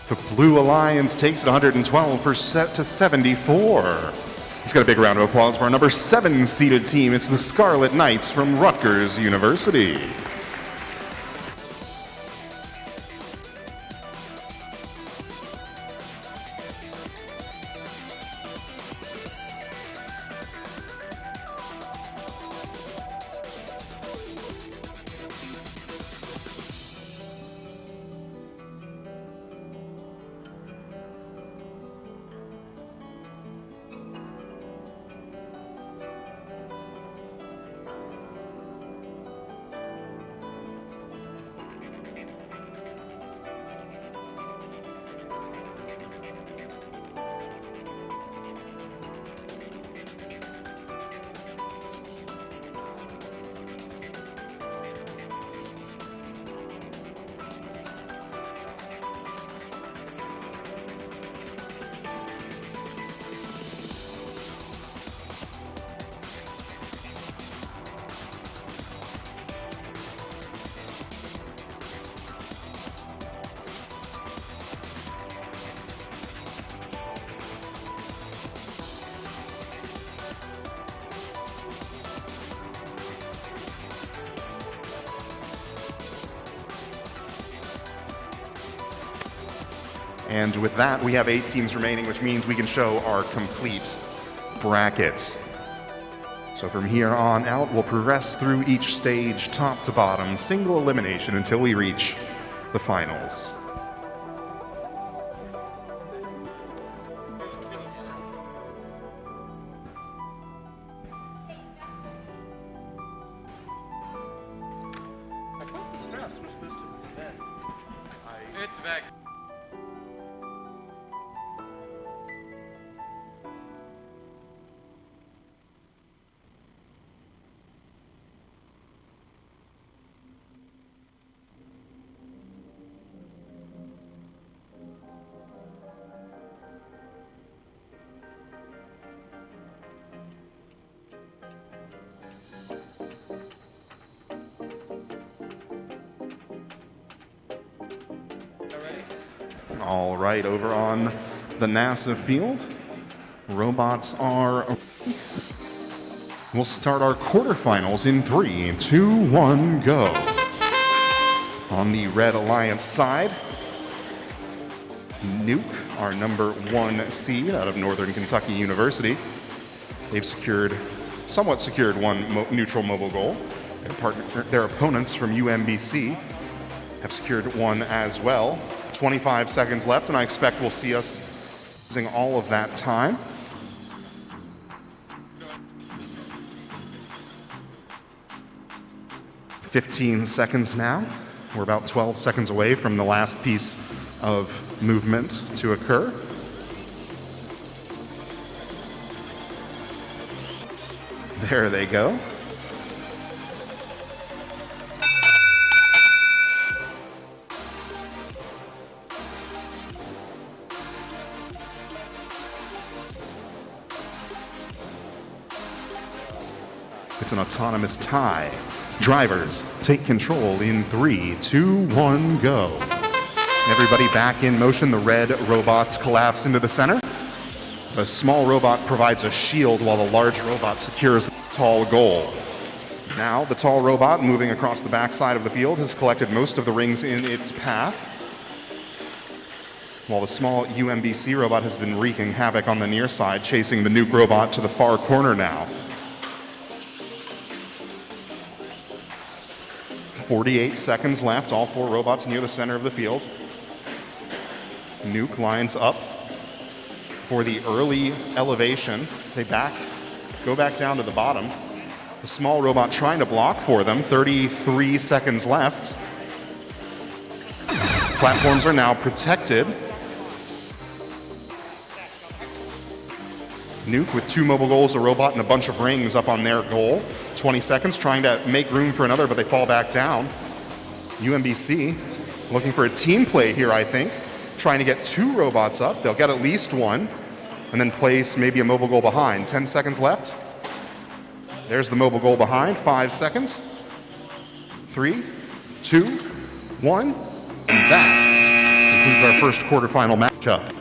The Blue Alliance takes it 112-74. Let's get a big round of applause for our number 7 seeded team. It's the Scarlet Knights from Rutgers University. And with that, we have 8 teams remaining, which means we can show our complete bracket. So from here on out, we'll progress through each stage, top to bottom, single elimination, until we reach the finals. It's VEX. All right, over on the NASA field, robots are... We'll start our quarterfinals in 3, 2, 1, go. On the Red Alliance side, Nuke, our number 1 seed out of Northern Kentucky University. They've somewhat secured one neutral mobile goal. Their opponents from UMBC have secured one as well. 25 seconds left, and I expect we'll see us using all of that time. "15 seconds now. We're about 12 seconds away from the last piece of movement to occur. There they go. It's an autonomous tie. Drivers, take control in 3, 2, 1, go. Everybody back in motion. The red robots collapse into the center. The small robot provides a shield while the large robot secures the tall goal. Now, the tall robot, moving across the backside of the field, has collected most of the rings in its path, while the small UMBC robot has been wreaking havoc on the near side, chasing the Nuke robot to the far corner now. 48 seconds left, all 4 robots near the center of the field. Nuke lines up for the early elevation. They go back down to the bottom. The small robot trying to block for them. 33 seconds left. Platforms are now protected. Nuke with 2 mobile goals, a robot, and a bunch of rings up on their goal. 20 seconds, trying to make room for another, but they fall back down. UMBC looking for a team play here, I think. Trying to get 2 robots up. They'll get at least 1, and then place maybe a mobile goal behind. 10 seconds left. There's the mobile goal behind. 5 seconds. 3, 2, 1. And that concludes our first quarterfinal matchup.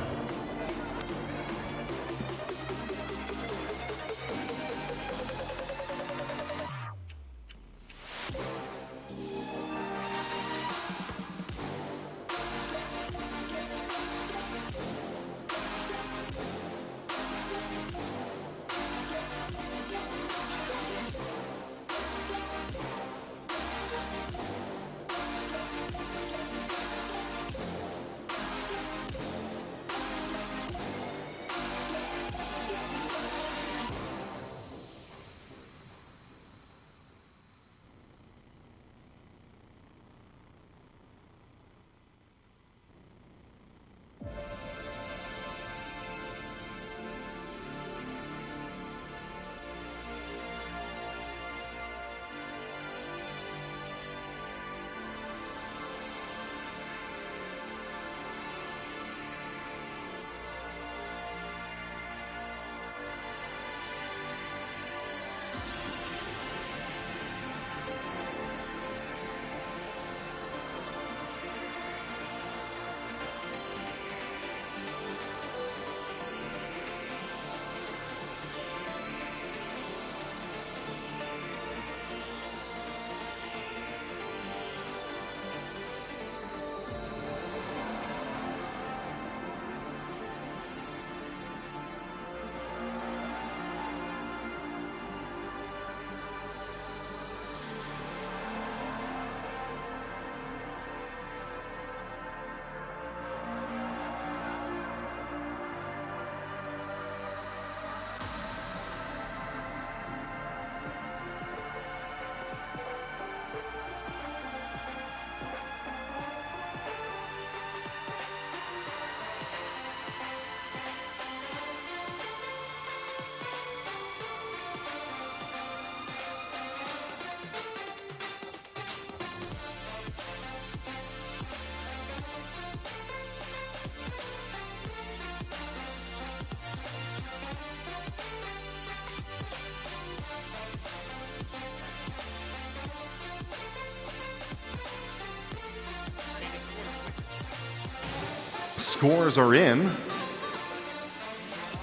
Scores are in.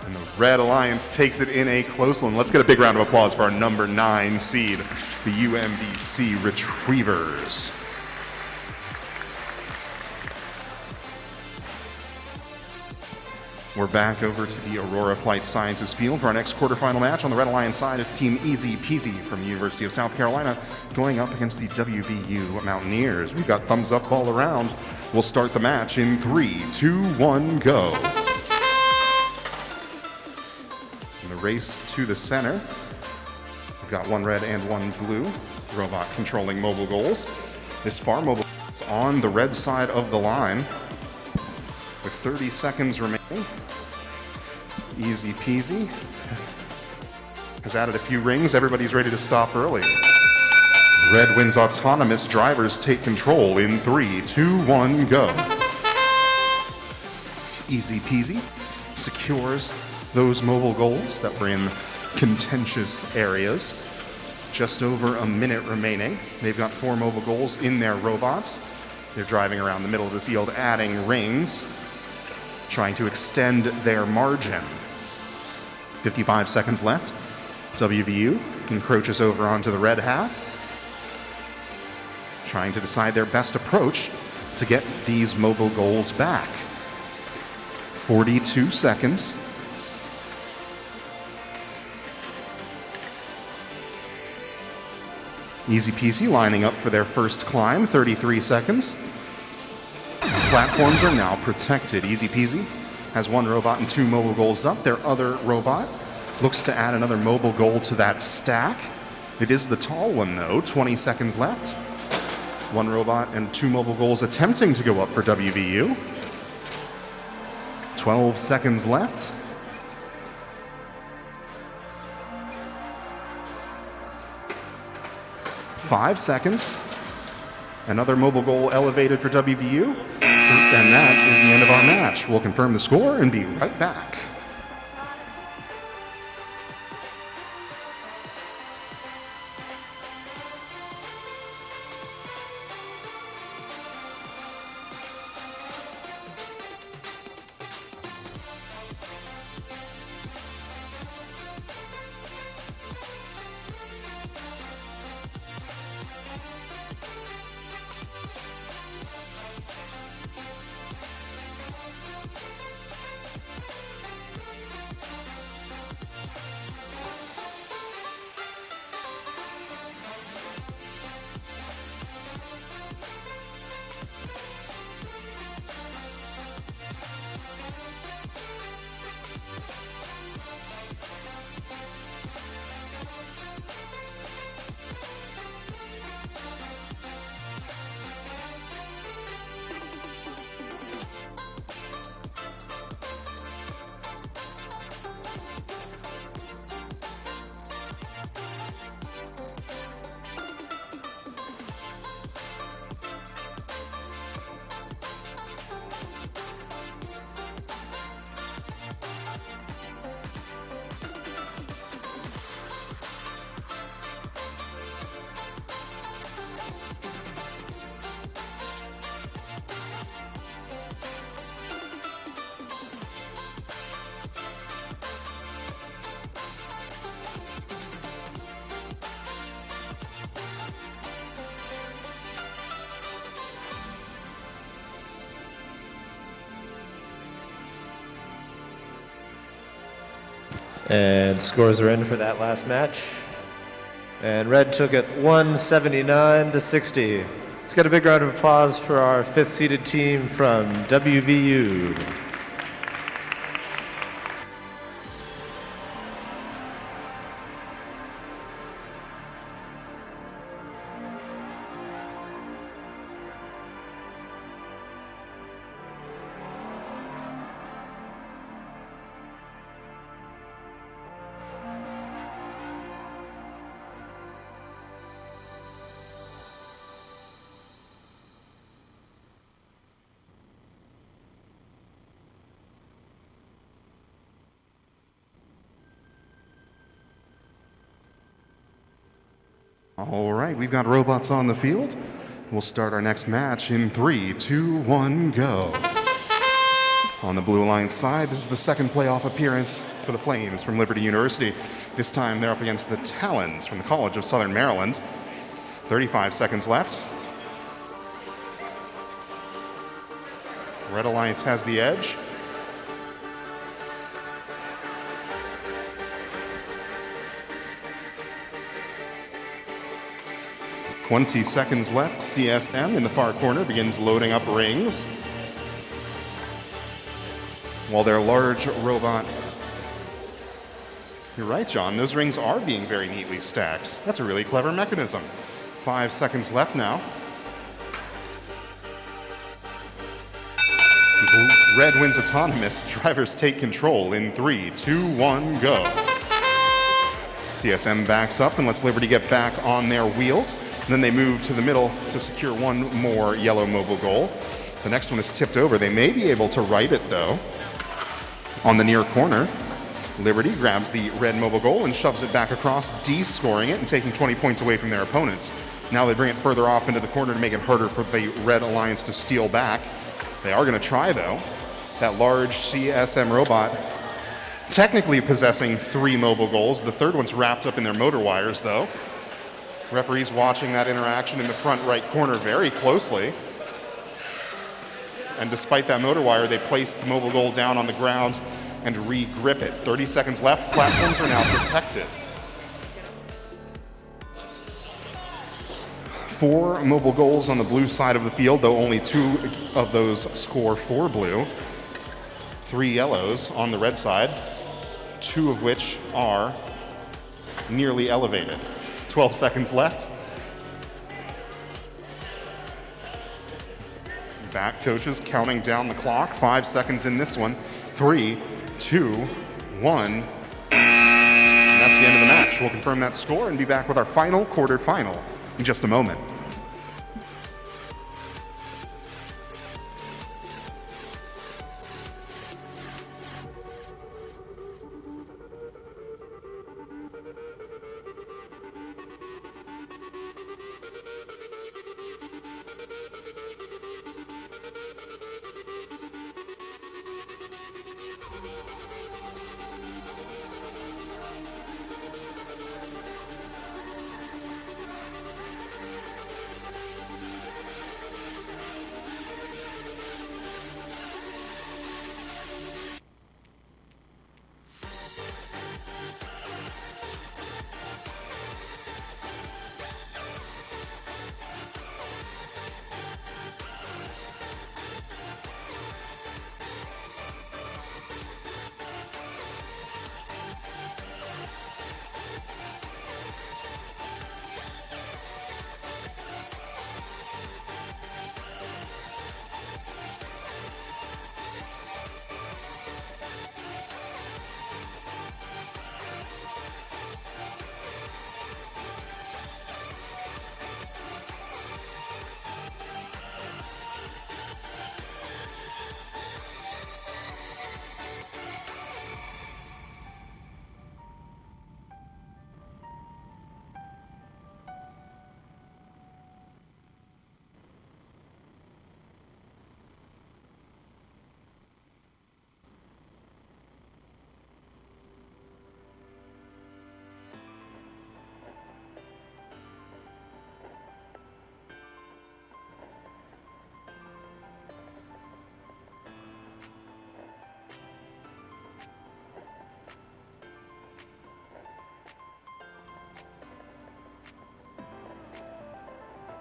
And the Red Alliance takes it in a close one. Let's get a big round of applause for our number 9 seed, the UMBC Retrievers. We're back over to the Aurora Flight Sciences field for our next quarterfinal match. On the Red Alliance side, it's Team Easy Peasy from the University of South Carolina going up against the WVU Mountaineers. We've got thumbs up all around. We'll start the match in 3, 2, 1, go. In the race to the center, we've got one red and one blue robot controlling mobile goals. This far mobile is on the red side of the line with 30 seconds remaining. Easy peasy has added a few rings. Everybody's ready to stop early. Red wins autonomous. Drivers take control in 3, 2, 1, go. Easy peasy secures those mobile goals that were in contentious areas. Just over a minute remaining. They've got 4 mobile goals in their robots. They're driving around the middle of the field, adding rings, trying to extend their margin. 55 seconds left. WVU encroaches over onto the red half, trying to decide their best approach to get these mobile goals back. 42 seconds. Easy peasy lining up for their first climb, 33 seconds. Platforms are now protected. Easy peasy has 1 robot and 2 mobile goals up. Their other robot looks to add another mobile goal to that stack. It is the tall one though, 20 seconds left. 1 robot and 2 mobile goals attempting to go up for WVU. 12 seconds left. Five seconds. Another mobile goal elevated for WVU. And that is the end of our match. We'll confirm the score and be right back. And scores are in for that last match. And Red took it 179-60. Let's get a big round of applause for our 5th seeded team from WVU. All right, we've got robots on the field. We'll start our next match in 3, 2, 1, go. On the Blue Alliance side, this is the second playoff appearance for the Flames from Liberty University. This time they're up against the Talons from the College of Southern Maryland. 35 seconds left. Red Alliance has the edge. "20 seconds left. CSM in the far corner begins loading up rings, while their large robot... You're right, John. Those rings are being very neatly stacked. That's a really clever mechanism. 5 seconds left now. Red wins autonomous. Drivers take control in 3, 2, 1, go. CSM backs up and lets Liberty get back on their wheels. And then they move to the middle to secure one more yellow mobile goal. The next one is tipped over. They may be able to right it, though. On the near corner, Liberty grabs the red mobile goal and shoves it back across, de-scoring it and taking 20 points away from their opponents. Now they bring it further off into the corner to make it harder for the Red Alliance to steal back. They are going to try, though. That large CSM robot technically possessing 3 mobile goals. The third one's wrapped up in their motor wires, though. Referees watching that interaction in the front right corner very closely. And despite that motor wire, they place the mobile goal down on the ground and re-grip it. 30 seconds left. Platforms are now protected. 4 mobile goals on the blue side of the field, though only 2 of those score for blue. 3 yellows on the red side, 2 of which are nearly elevated. 12 seconds left. Back coaches counting down the clock. 5 seconds in this one. 3, 2, 1. And that's the end of the match. We'll confirm that score and be back with our final quarterfinal in just a moment.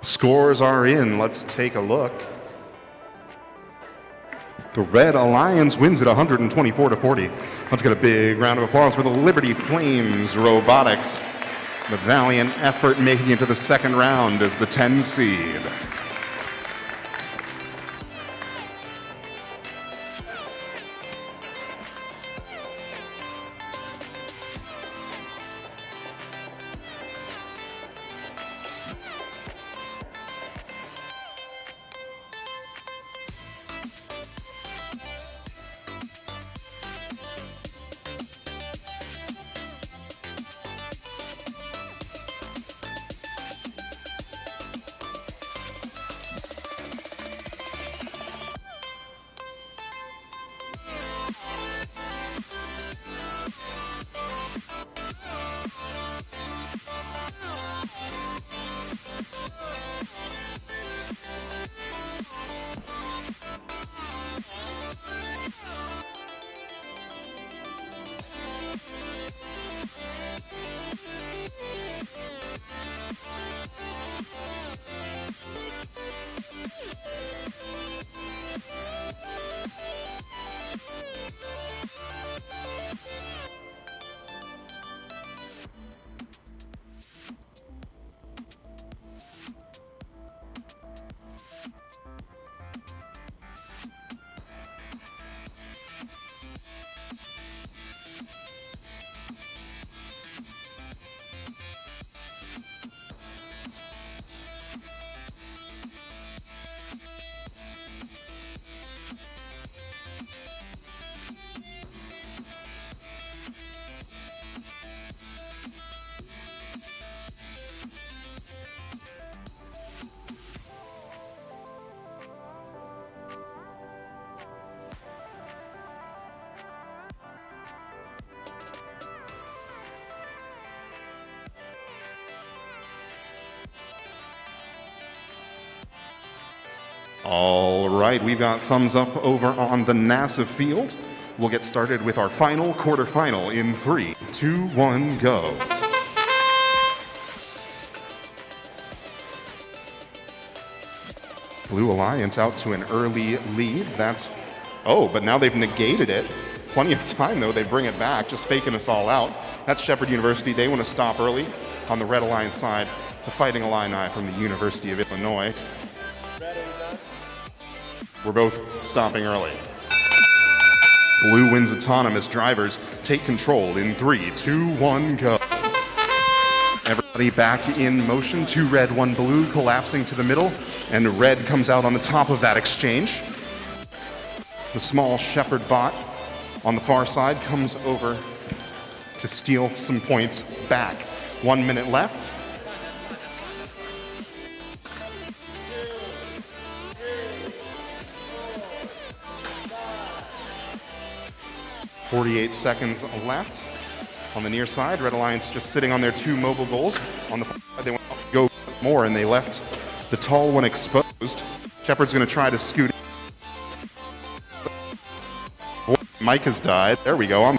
Scores are in. Let's take a look. The Red Alliance wins it 124-40. Let's get a big round of applause for the Liberty Flames Robotics. The valiant effort making it to the second round as the 10 seed. All right, we've got thumbs up over on the NASA field. We'll get started with our final quarterfinal in 3, 2, 1, go. Blue Alliance out to an early lead. But now they've negated it. Plenty of time, though. They bring it back, just faking us all out. That's Shepherd University. They want to stop early. On the Red Alliance side, the Fighting Illini from the University of Illinois. We're both stopping early. Blue wins autonomous. Drivers take control in 3, 2, 1, go. Everybody back in motion. 2 red, 1 blue, collapsing to the middle. And red comes out on the top of that exchange. The small Shepherd bot on the far side comes over to steal some points back. 1 minute left. .48 seconds left. On the near side, Red Alliance just sitting on their 2 mobile goals. On the far side, they want to go more, and they left the tall one exposed. Shepherd's going to try to scoot. Mike has died. There we go. I'm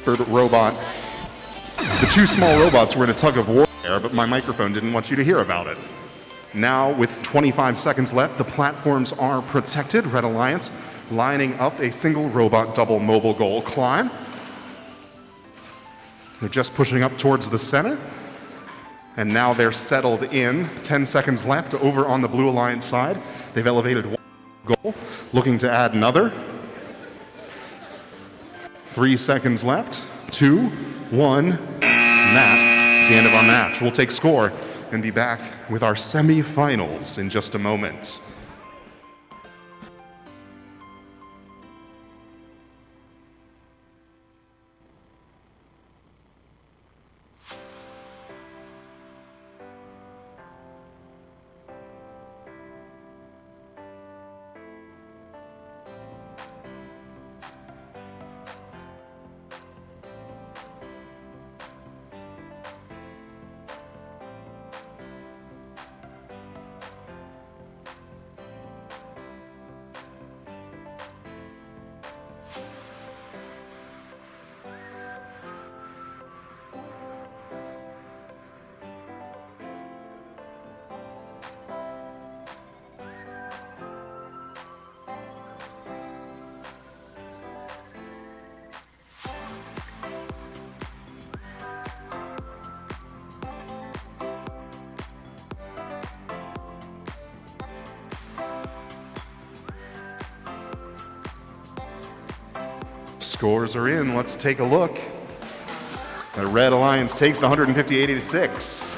third robot. The 2 small robots were in a tug of war there, but my microphone didn't want you to hear about it. Now, with 25 seconds left, the platforms are protected. Red Alliance lining up a single robot double mobile goal climb. They're just pushing up towards the center. And now they're settled in. 10 seconds left over on the Blue Alliance side. They've elevated 1 goal, looking to add another. 3 seconds left. 2, 1. And that is the end of our match. We'll take score and be back with our semifinals in just a moment. Scores are in. Let's take a look. The Red Alliance takes 150-86.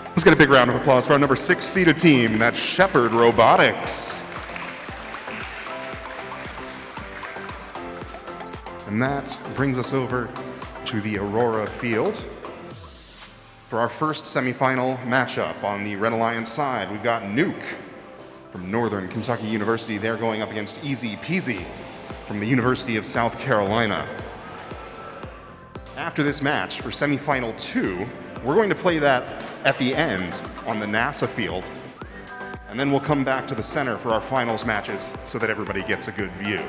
Let's get a big round of applause for our number 6 seeded team. That's Shepherd Robotics. And that brings us over to the Aurora field. For our first semifinal matchup on the Red Alliance side, we've got Nuke from Northern Kentucky University. They're going up against Easy Peasy from the University of South Carolina. After this match, for semifinal 2, we're going to play that at the end on the NASA field. And then we'll come back to the center for our finals matches so that everybody gets a good view.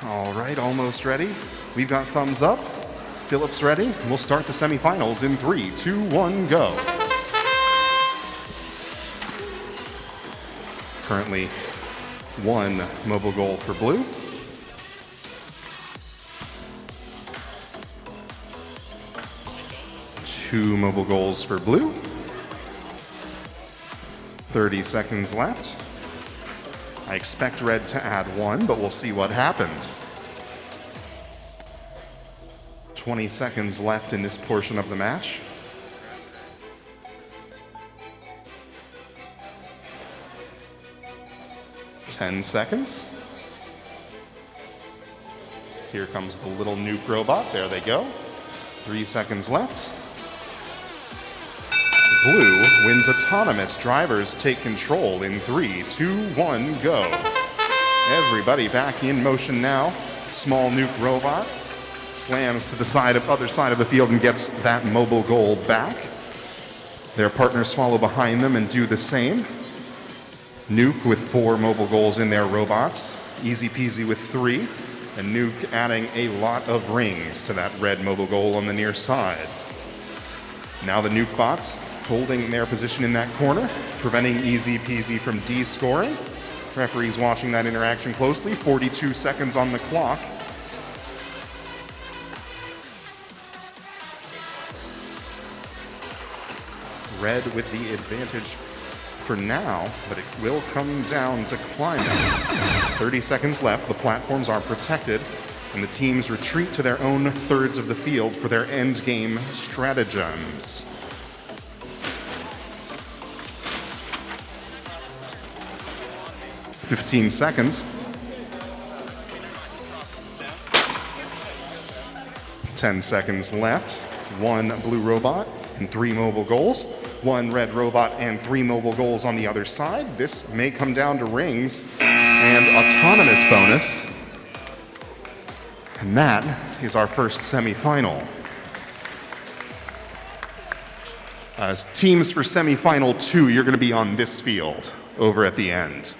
All right, almost ready. We've got thumbs up. Phillips ready. We'll start the semifinals in 3, 2, 1, go. Currently 1 mobile goal for blue. Two mobile goals for blue. 30 seconds left. I expect red to add 1, but we'll see what happens. 20 seconds left in this portion of the match. Ten seconds. Here comes the little nuke robot. There they go. 3 seconds left. Blue wins autonomous. Drivers take control in 3, 2, 1, go. Everybody back in motion now. Small nuke robot slams to the other side of the field and gets that mobile goal back. Their partners follow behind them and do the same. Nuke with 4 mobile goals in their robots. Easy peasy with 3. And Nuke adding a lot of rings to that red mobile goal on the near side. Now the Nuke bots holding their position in that corner, preventing Easy Peasy from D-scoring. Referees watching that interaction closely. 42 seconds on the clock. Red with the advantage for now, but it will come down to climbing. 30 seconds left. The platforms are protected, and the teams retreat to their own thirds of the field for their end game stratagems. "15 seconds. 10 seconds left. 1 blue robot and 3 mobile goals. 1 red robot and 3 mobile goals on the other side. This may come down to rings and autonomous bonus. And that is our first semifinal. Teams for semifinal 2, you're going to be on this field over at the end.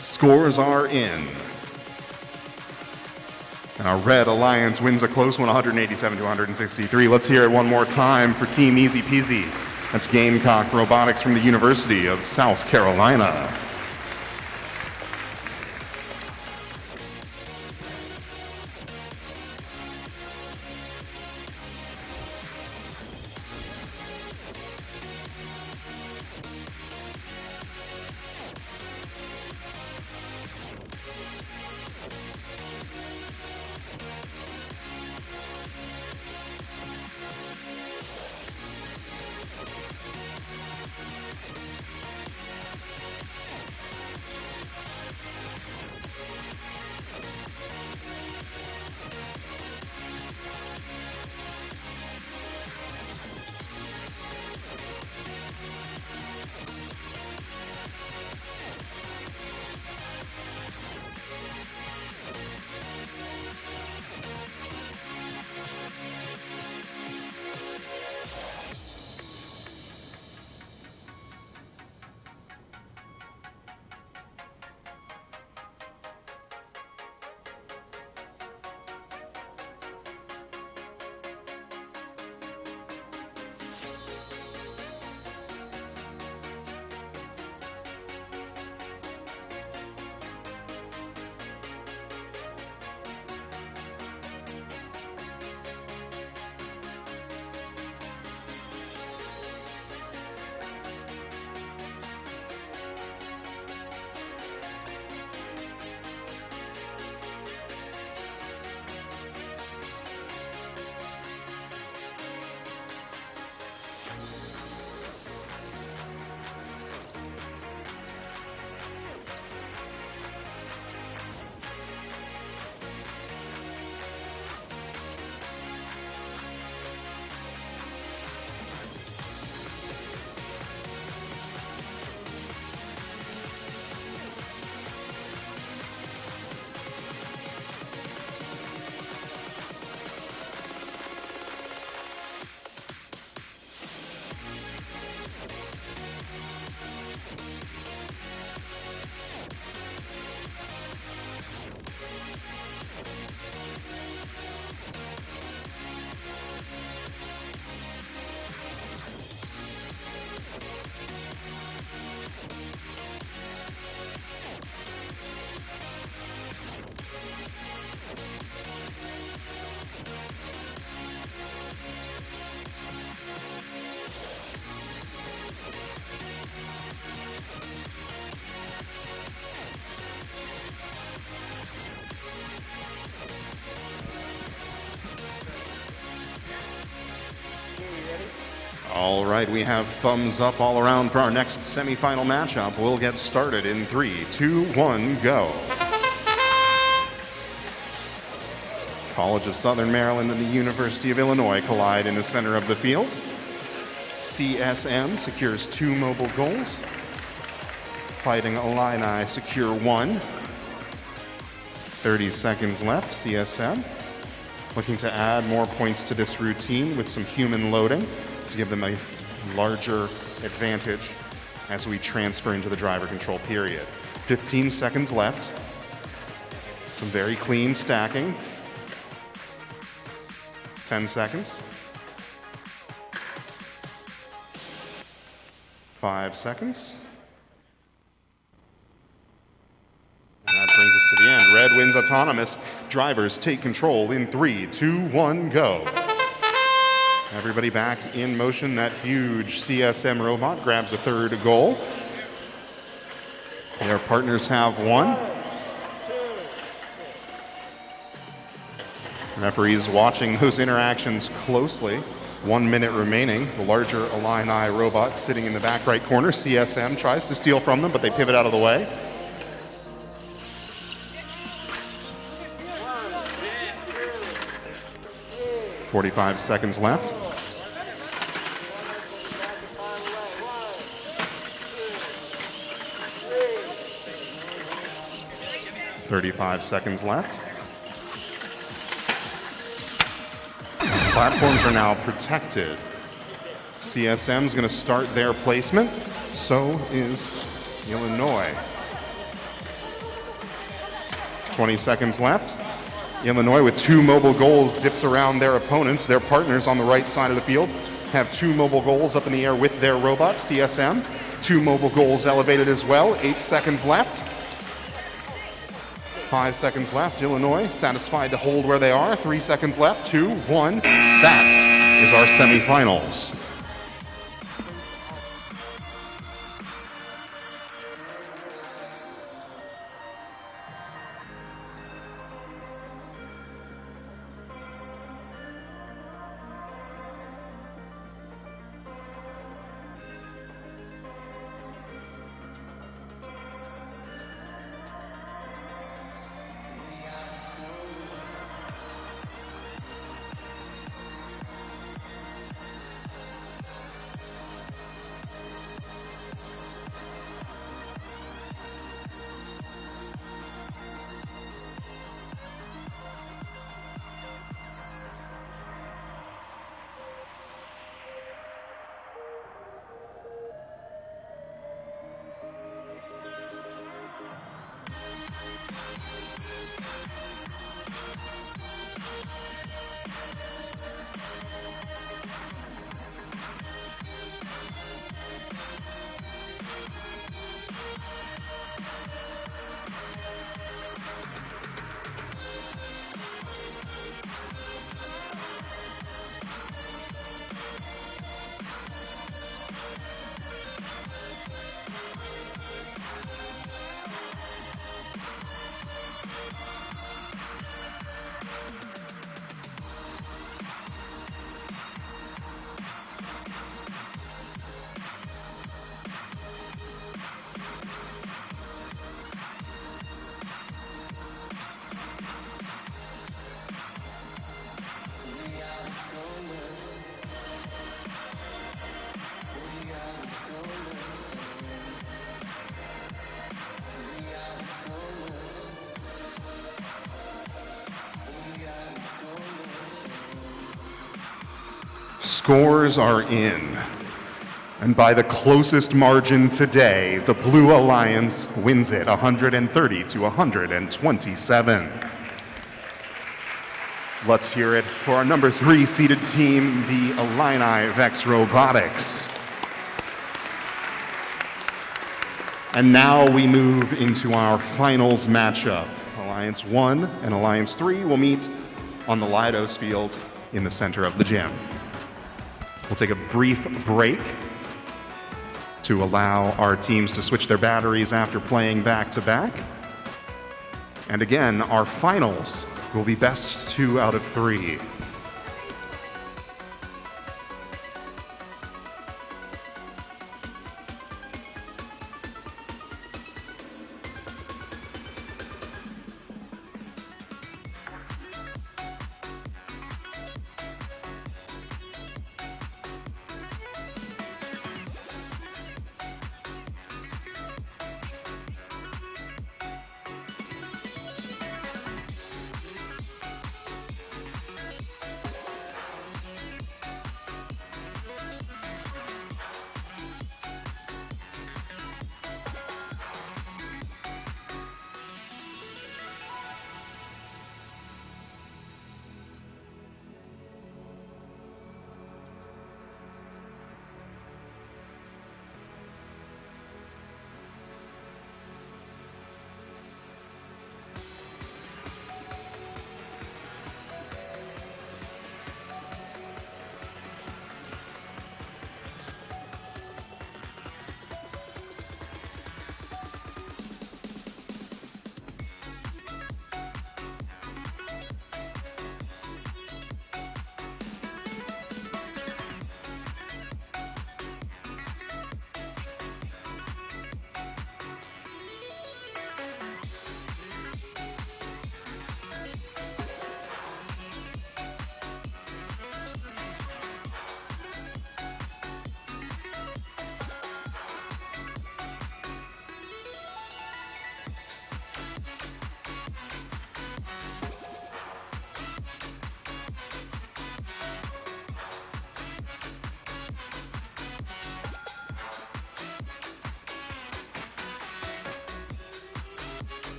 Scores are in. Our Red Alliance wins a close one, 187 to 163. Let's hear it one more time for Team Easy Peasy. That's Gamecock Robotics from the University of South Carolina. All right, we have thumbs up all around for our next semifinal matchup. We'll get started in 3, 2, 1, go. College of Southern Maryland and the University of Illinois collide in the center of the field. CSM secures 2 mobile goals. Fighting Illini secure 1. 30 seconds left. CSM looking to add more points to this routine with some human loading to give them a larger advantage as we transfer into the driver control period. 15 seconds left. Some very clean stacking. 10 seconds. 5 seconds. And that brings us to the end. Red wins autonomous. Drivers take control in 3, 2, 1, go. Everybody back in motion. That huge CSM robot grabs a 3rd goal. Their partners have 1. Referees watching those interactions closely. 1 minute remaining. The larger Illini robot sitting in the back right corner. CSM tries to steal from them, but they pivot out of the way. "45 seconds left. "35 seconds left. Platforms are now protected. CSM is going to start their placement. So is Illinois. 20 seconds left. Illinois with 2 mobile goals zips around their opponents. Their partners on the right side of the field have 2 mobile goals up in the air with their robots. CSM, 2 mobile goals elevated as well. 8 seconds left. 5 seconds left. Illinois satisfied to hold where they are. 3 seconds left. 2, 1. That is our semifinals. Scores are in. And by the closest margin today, the Blue Alliance wins it 130 to 127. Let's hear it for our number 3 seeded team, the Illini VEX Robotics. And now we move into our finals matchup. Alliance 1 and Alliance 3 will meet on the Lidos field in the center of the gym. We'll take a brief break to allow our teams to switch their batteries after playing back-to-back. And again, our finals will be best 2 out of 3.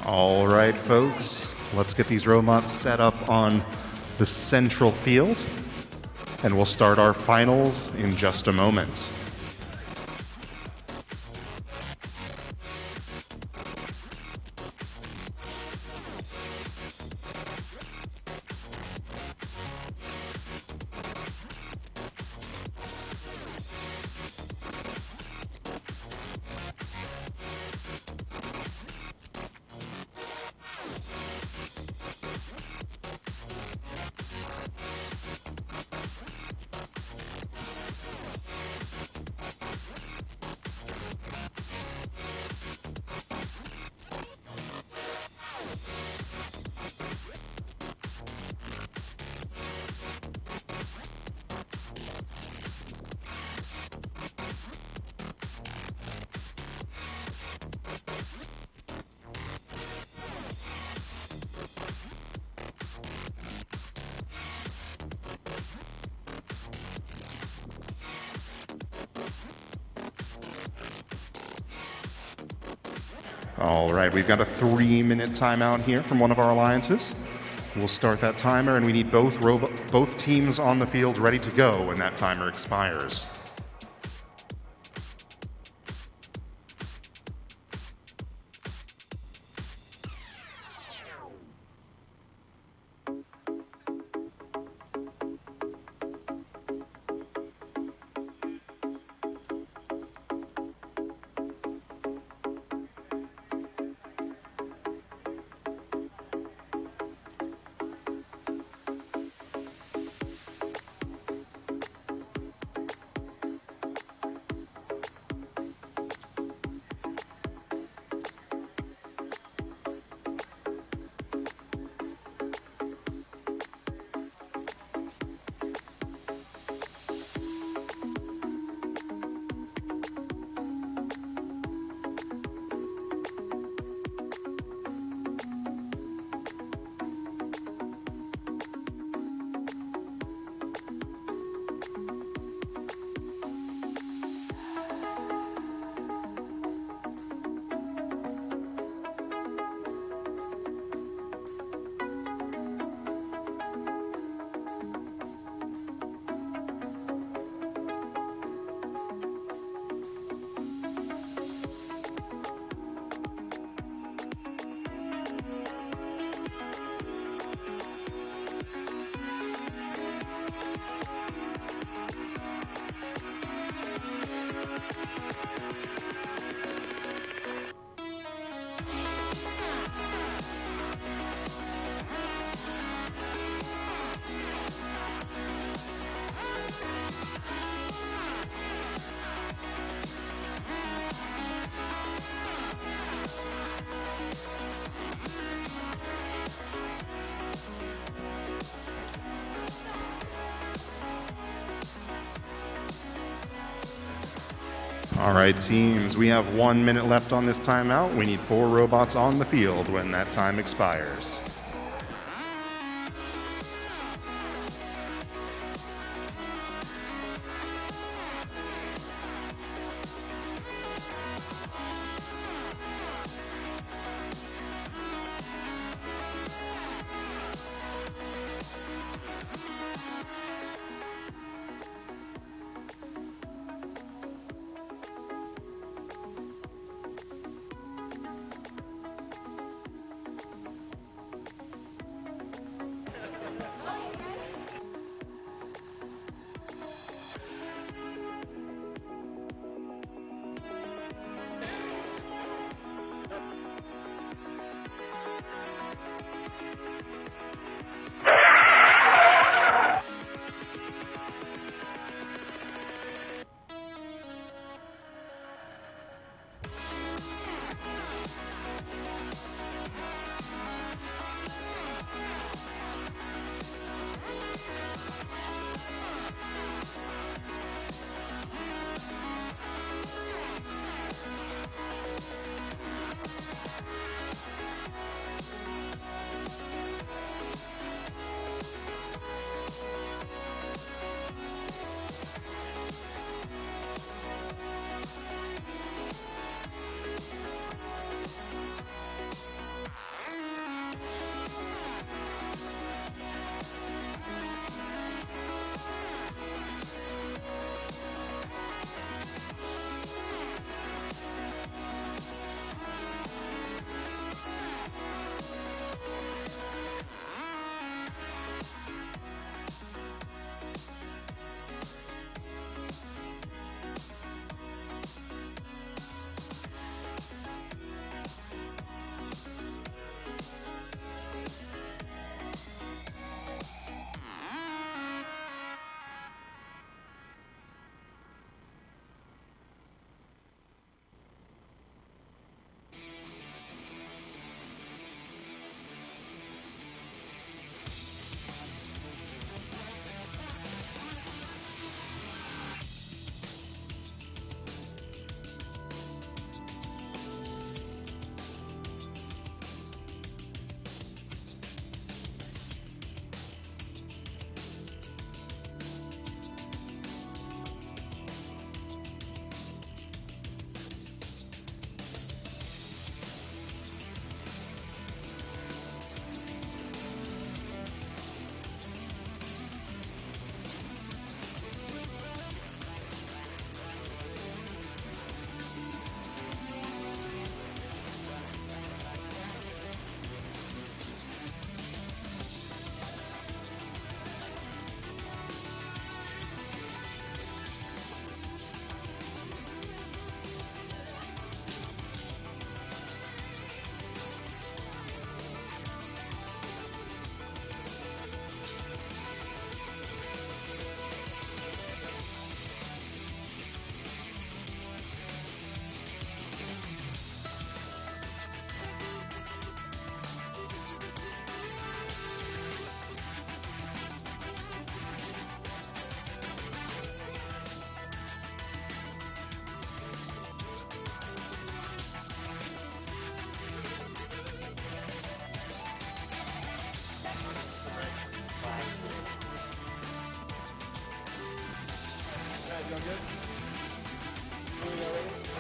All right, folks, let's get these robots set up on the central field, and we'll start our finals in just a moment. All right, we've got a 3-minute timeout here from one of our alliances. We'll start that timer, and we need both teams on the field ready to go when that timer expires. All right, teams, we have 1 minute left on this timeout. We need 4 robots on the field when that time expires.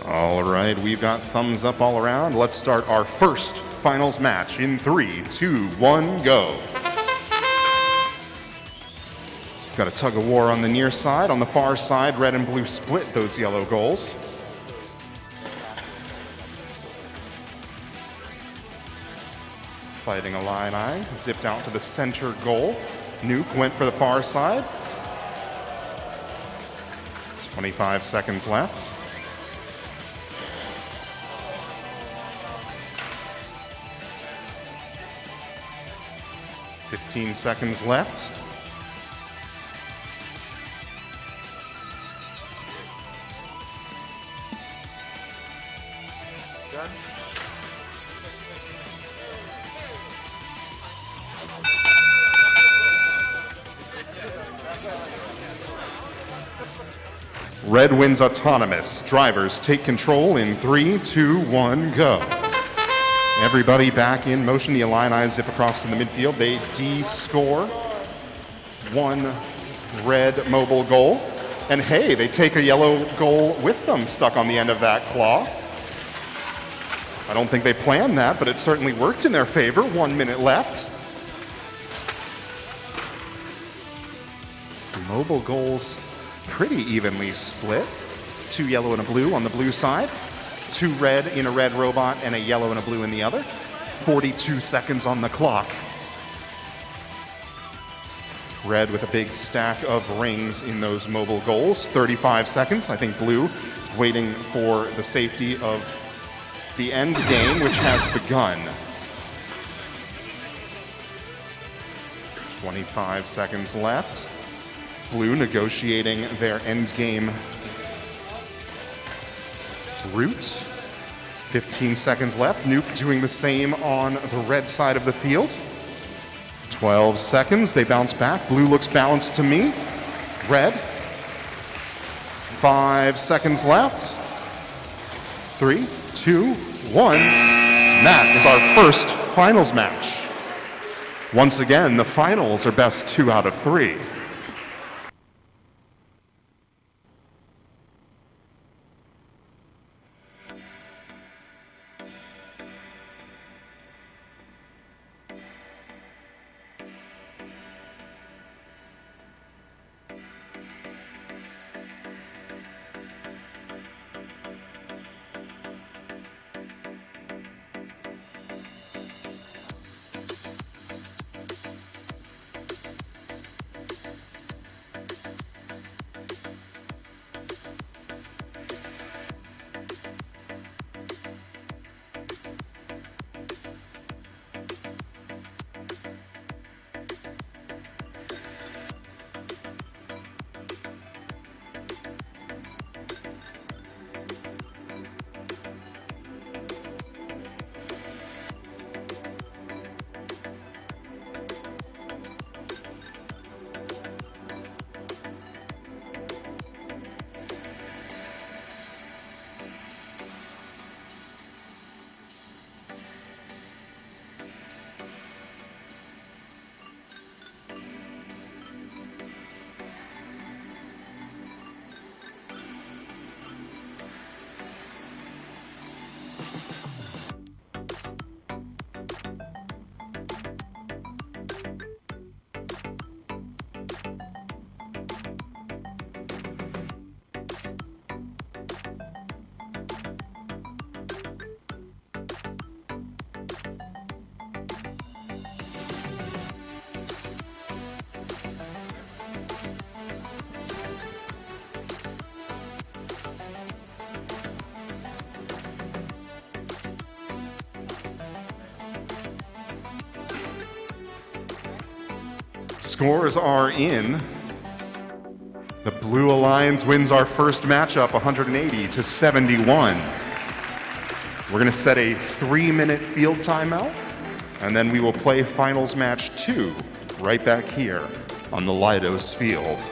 All right, we've got thumbs up all around. Let's start our first finals match in 3, 2, 1, go. Got a tug of war on the near side. On the far side, red and blue split those yellow goals. Fighting Illini, zipped out to the center goal. Nuke went for the far side. 25 seconds left. Fifteen seconds left. Red wins autonomous. Drivers take control in 3, 2, 1, go. Everybody back in motion. The Illini zip across to the midfield. They de-score one red mobile goal. And hey, they take a yellow goal with them stuck on the end of that claw. I don't think they planned that, but it certainly worked in their favor. 1 minute left. Mobile goals pretty evenly split. 2 yellow and a blue on the blue side. 2 red in a red robot and a yellow and a blue in the other. 42 seconds on the clock. Red with a big stack of rings in those mobile goals. 35 seconds. I think blue is waiting for the safety of the end game, which has begun. 25 seconds left. Blue negotiating their end game route. 15 seconds left. Nuke doing the same on the red side of the field. 12 seconds. They bounce back. Blue looks balanced to me. Red. 5 seconds left. 3, 2, 1. That is our first finals match. Once again, the finals are best 2 out of 3. Scores are in. The Blue Alliance wins our first matchup 180 to 71. We're going to set a 3-minute field timeout, and then we will play finals match 2 right back here on the Leidos field.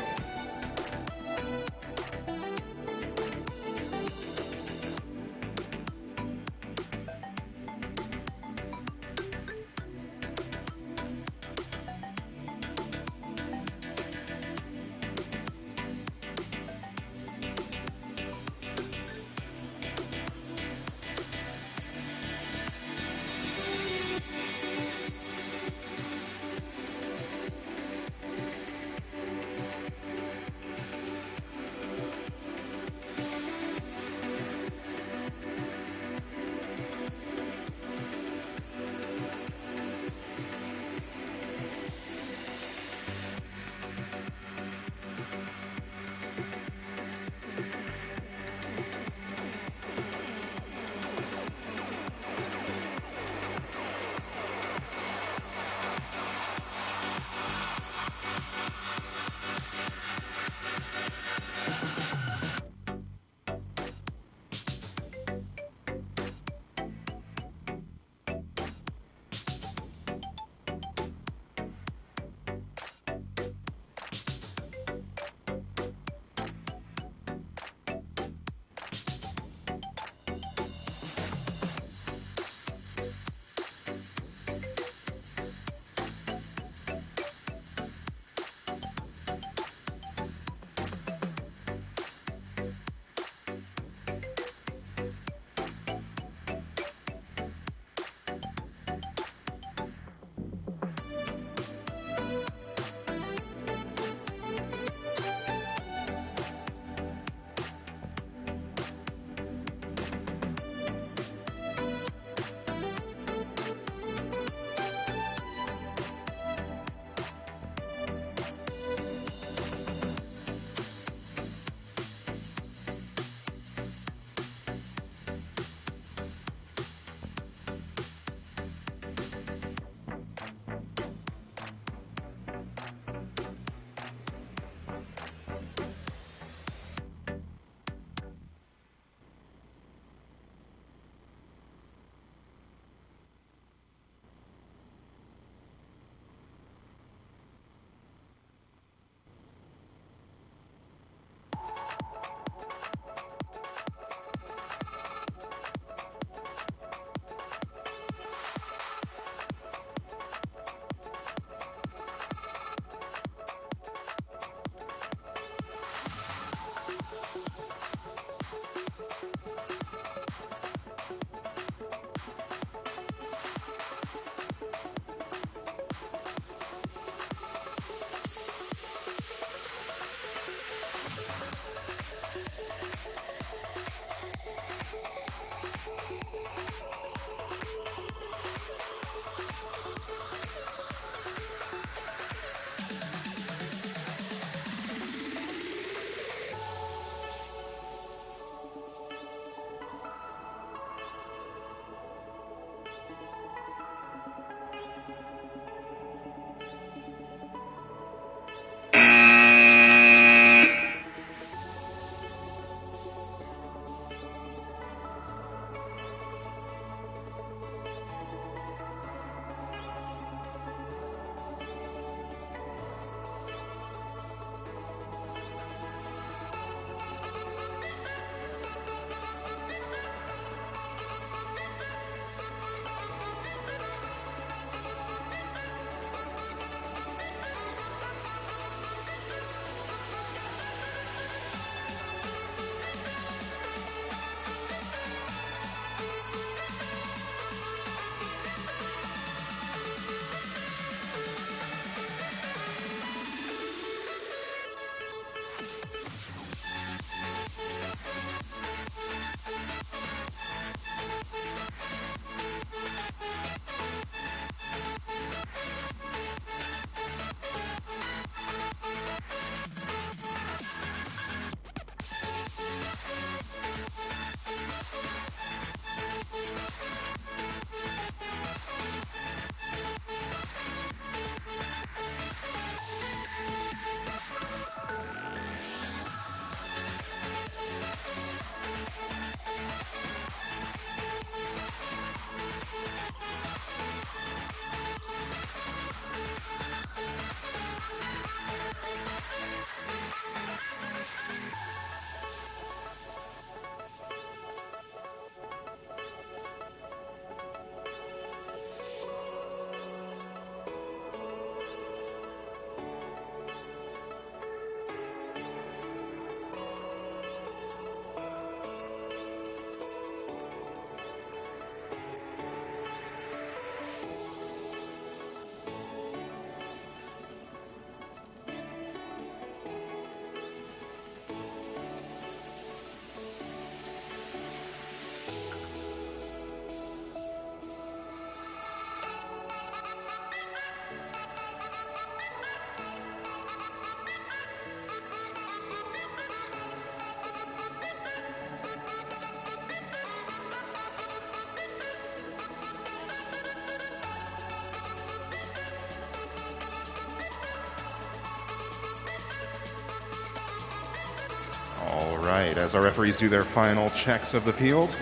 right, as our referees do their final checks of the field,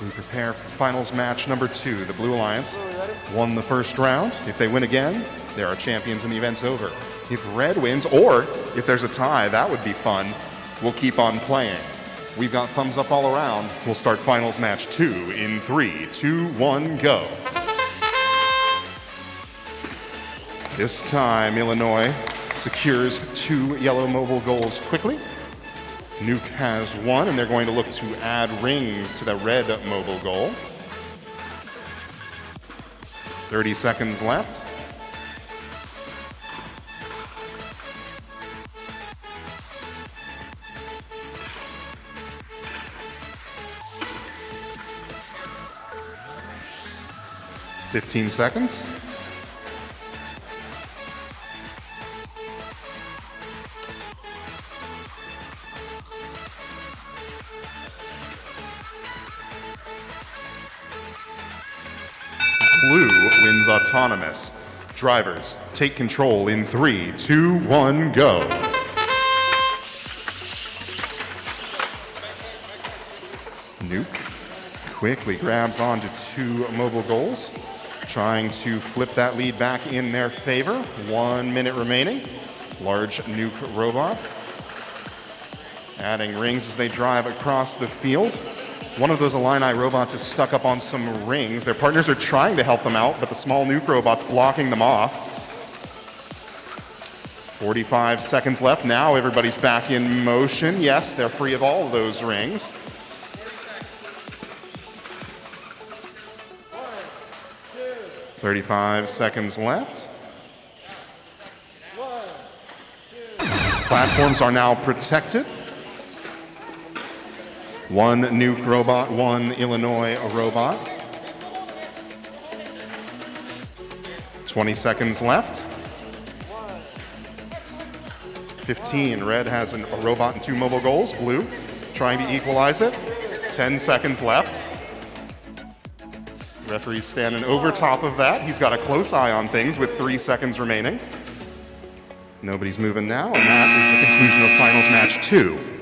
we prepare for finals match number 2. The Blue Alliance won the first round. If they win again, they are champions and the event's over. If Red wins, or if there's a tie, that would be fun, we'll keep on playing. We've got thumbs up all around. We'll start finals match 2 in 3, 2, 1, go. This time, Illinois secures 2 yellow mobile goals quickly. Nuke has 1, and they're going to look to add rings to the red mobile goal. 30 seconds left. Fifteen seconds. Blue wins autonomous. Drivers, take control in 3, 2, 1, go. Nuke quickly grabs onto 2 mobile goals, trying to flip that lead back in their favor. 1 minute remaining. Large Nuke robot adding rings as they drive across the field. One of those Illini robots is stuck up on some rings. Their partners are trying to help them out, but the small Nuke robot's blocking them off. 45 seconds left. Now everybody's back in motion. Yes, they're free of all of those rings. – 35 seconds left. Platforms are now protected. 1 Nuke robot, 1 Illinois robot. 20 seconds left. 15, Red has a robot and 2 mobile goals. Blue trying to equalize it. 10 seconds left. Referee's standing over top of that. He's got a close eye on things with 3 seconds remaining. Nobody's moving now, and that is the conclusion of finals match 2.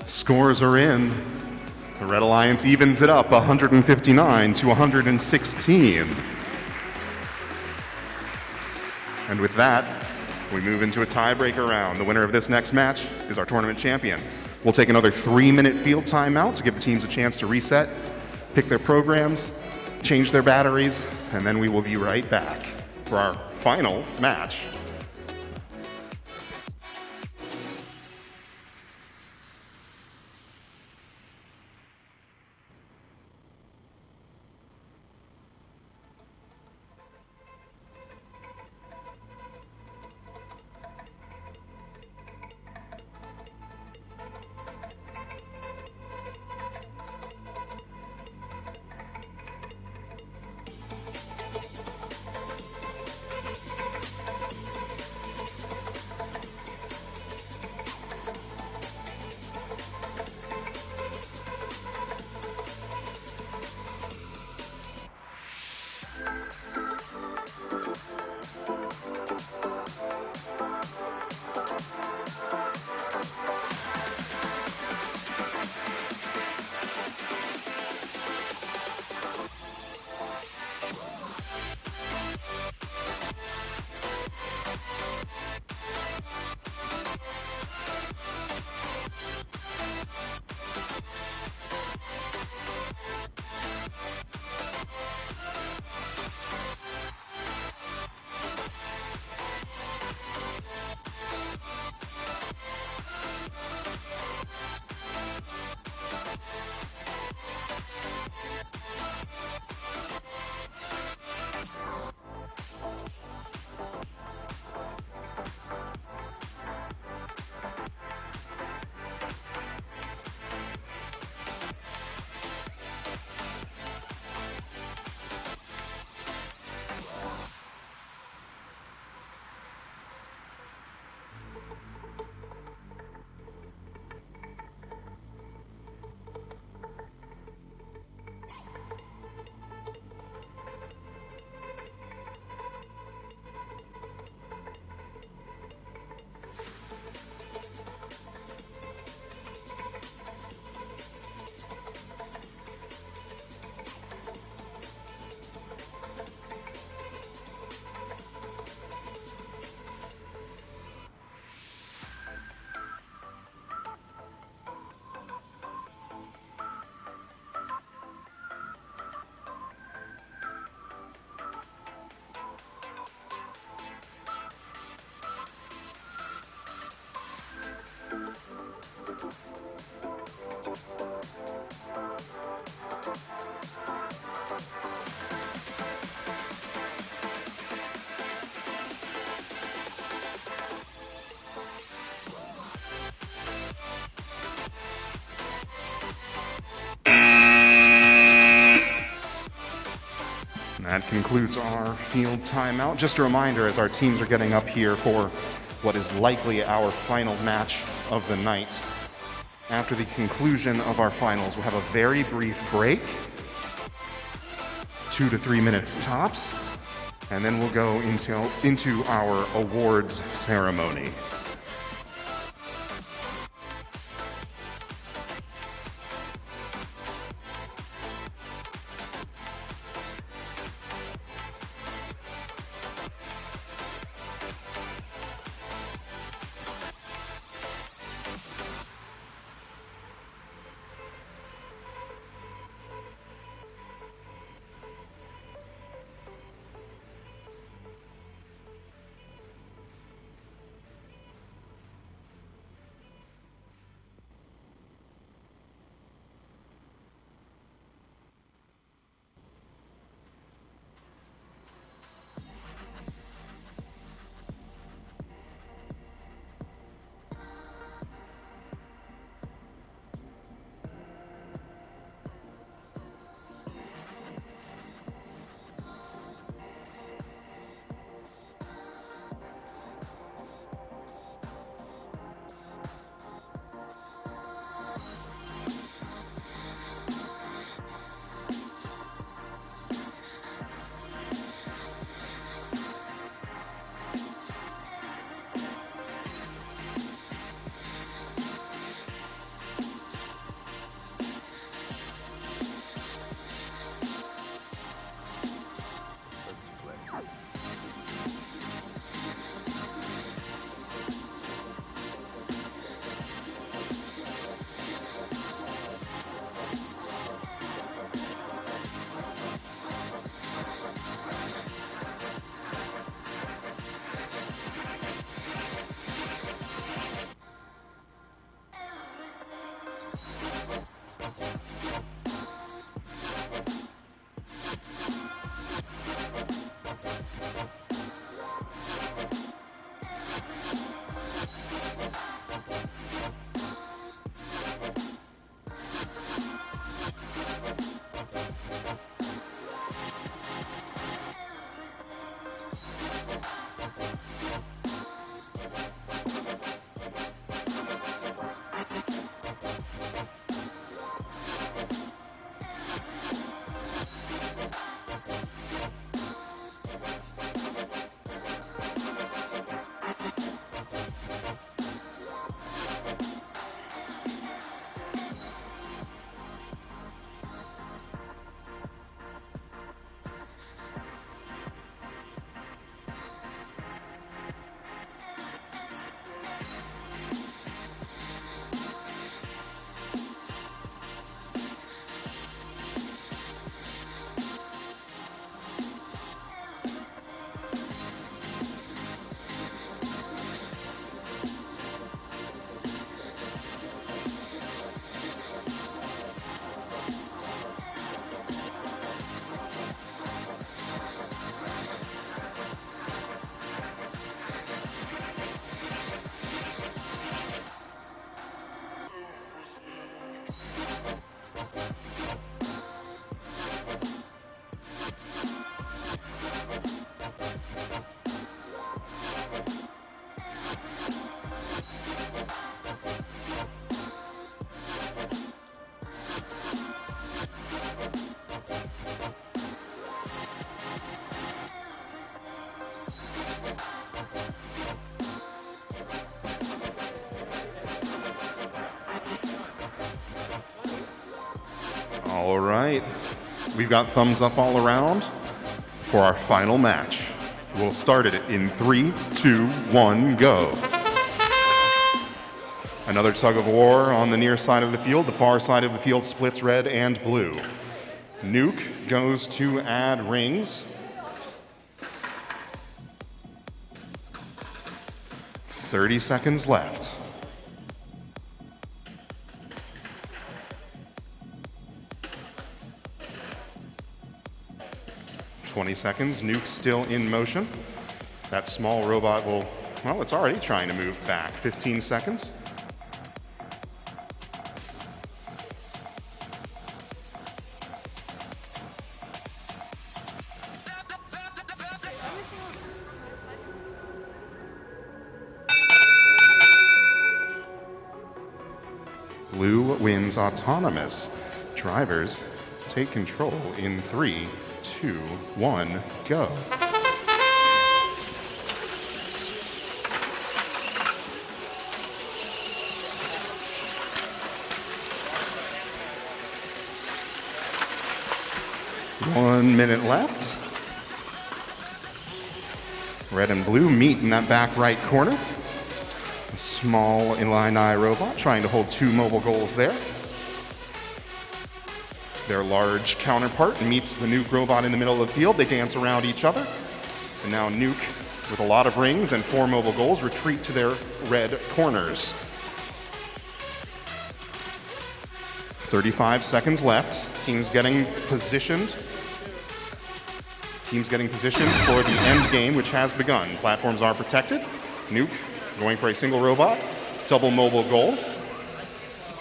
Scores are in. The Red Alliance evens it up 159 to 116. And with that, we move into a tiebreaker round. The winner of this next match is our tournament champion. We'll take another 3-minute field timeout to give the teams a chance to reset, pick their programs, change their batteries, and then we will be right back for our final match. That concludes our field timeout. Just a reminder, as our teams are getting up here for what is likely our final match of the night, after the conclusion of our finals, we'll have a very brief break, 2 to 3 minutes tops, and then we'll go into our awards ceremony. All right. We've got thumbs up all around for our final match. We'll start it in 3, 2, 1, go. Another tug of war on the near side of the field. The far side of the field splits red and blue. Nuke goes to add rings. 30 seconds left. Seconds, Nuke still in motion. That small robot will, well, it's already trying to move back. 15 seconds. Blue wins autonomous. Drivers take control in 3, 2, 1, go. One minute left. Red and blue meet in that back right corner. A small Illini robot trying to hold 2 mobile goals there. Their large counterpart meets the Nuke robot in the middle of the field. They dance around each other. And now Nuke, with a lot of rings and 4 mobile goals, retreat to their red corners. 35 seconds left. Teams getting positioned. Teams getting positioned for the end game, which has begun. Platforms are protected. Nuke going for a single robot, double mobile goal.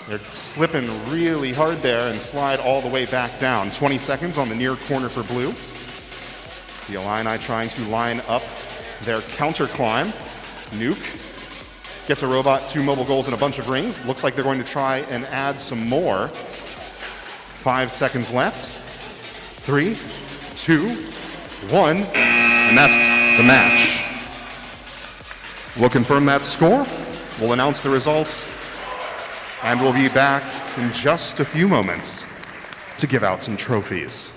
They're slipping really hard there and slide all the way back down. 20 seconds on the near corner for blue. The Illini trying to line up their counter climb. Nuke gets a robot, 2 mobile goals, and a bunch of rings. Looks like they're going to try and add some more. 5 seconds left. 3, 2, 1, and that's the match. We'll confirm that score. We'll announce the results. And we'll be back in just a few moments to give out some trophies.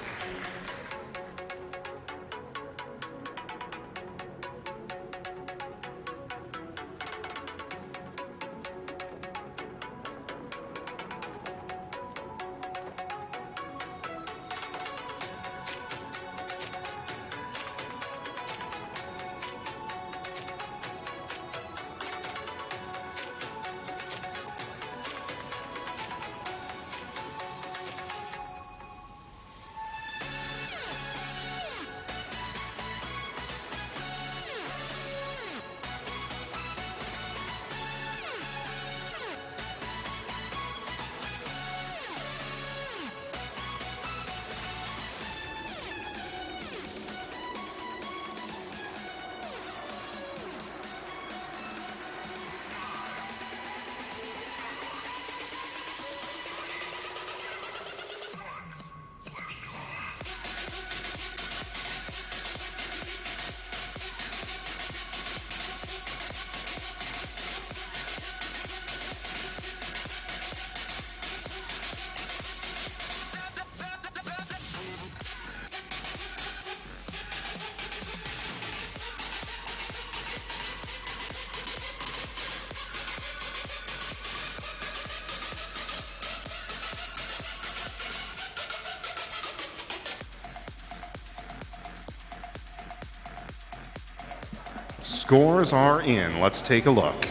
Scores are in. Let's take a look.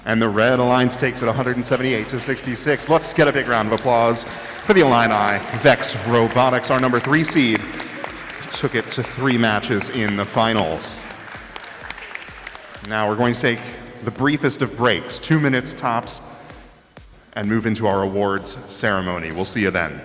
And the Red Alliance takes it 178-66. Let's get a big round of applause for the Illini. VEX Robotics, our number 3 seed, took it to 3 matches in the finals. Now we're going to take the briefest of breaks, 2 minutes tops, and move into our awards ceremony. We'll see you then.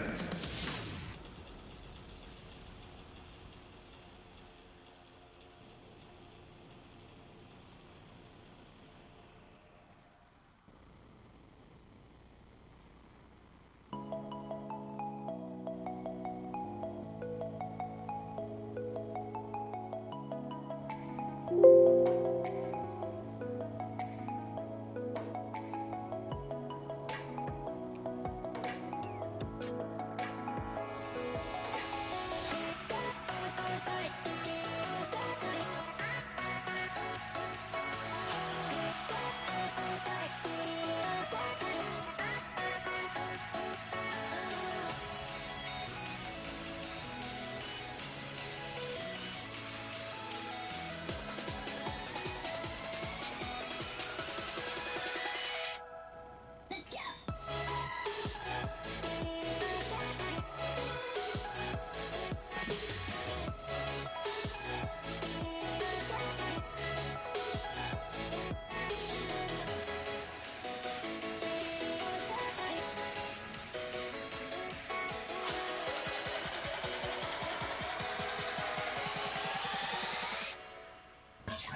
We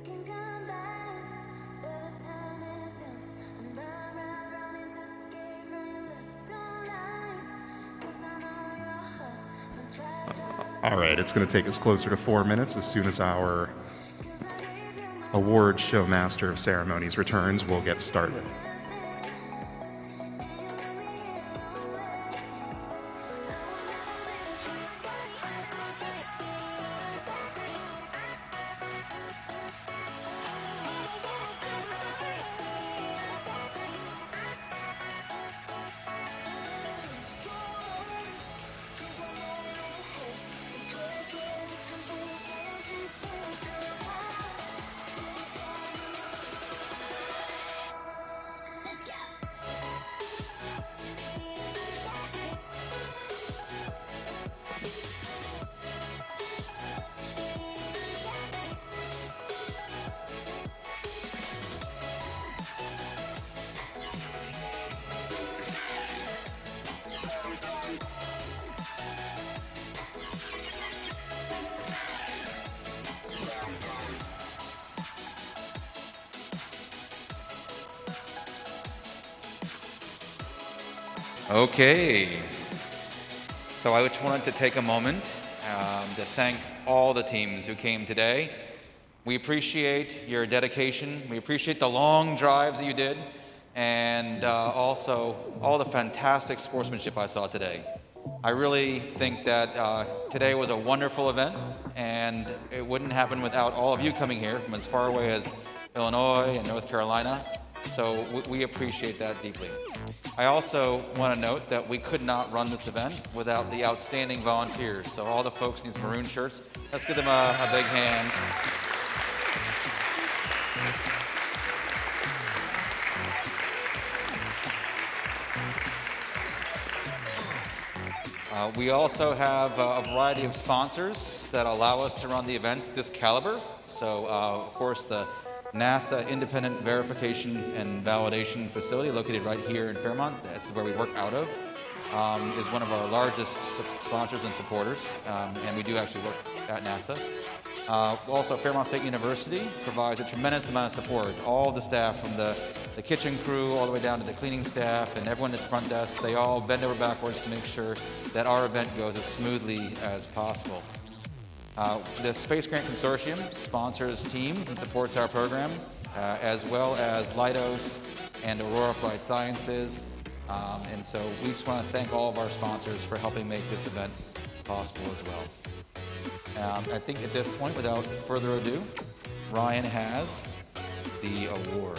can come back, the time is gone. I'm running to escape from left. Don't lie, 'cause I know your heart. Don't try. All right, it's going to take us closer to 4 minutes. As soon as our award show master of ceremonies returns, we'll get started. Okay. So I just wanted to take a moment to thank all the teams who came today. We appreciate your dedication. We appreciate the long drives that you did, and also all the fantastic sportsmanship I saw today. I really think that today was a wonderful event, and it wouldn't happen without all of you coming here from as far away as Illinois and North Carolina. So we appreciate that deeply. I also want to note that we could not run this event without the outstanding volunteers. So all the folks in these maroon shirts, let's give them a big hand. We also have a variety of sponsors that allow us to run the events this caliber. So, of course, the NASA Independent Verification and Validation Facility, located right here in Fairmont, that's where we work out of, is one of our largest sponsors and supporters, and we do actually work at NASA. Also, Fairmont State University provides a tremendous amount of support. All the staff, from the kitchen crew all the way down to the cleaning staff and everyone at the front desk, they all bend over backwards to make sure that our event goes as smoothly as possible. The Space Grant Consortium sponsors teams and supports our program, as well as Leidos and Aurora Applied Sciences. And so we just want to thank all of our sponsors for helping make this event possible as well. I think at this point, without further ado, Ryan has the award.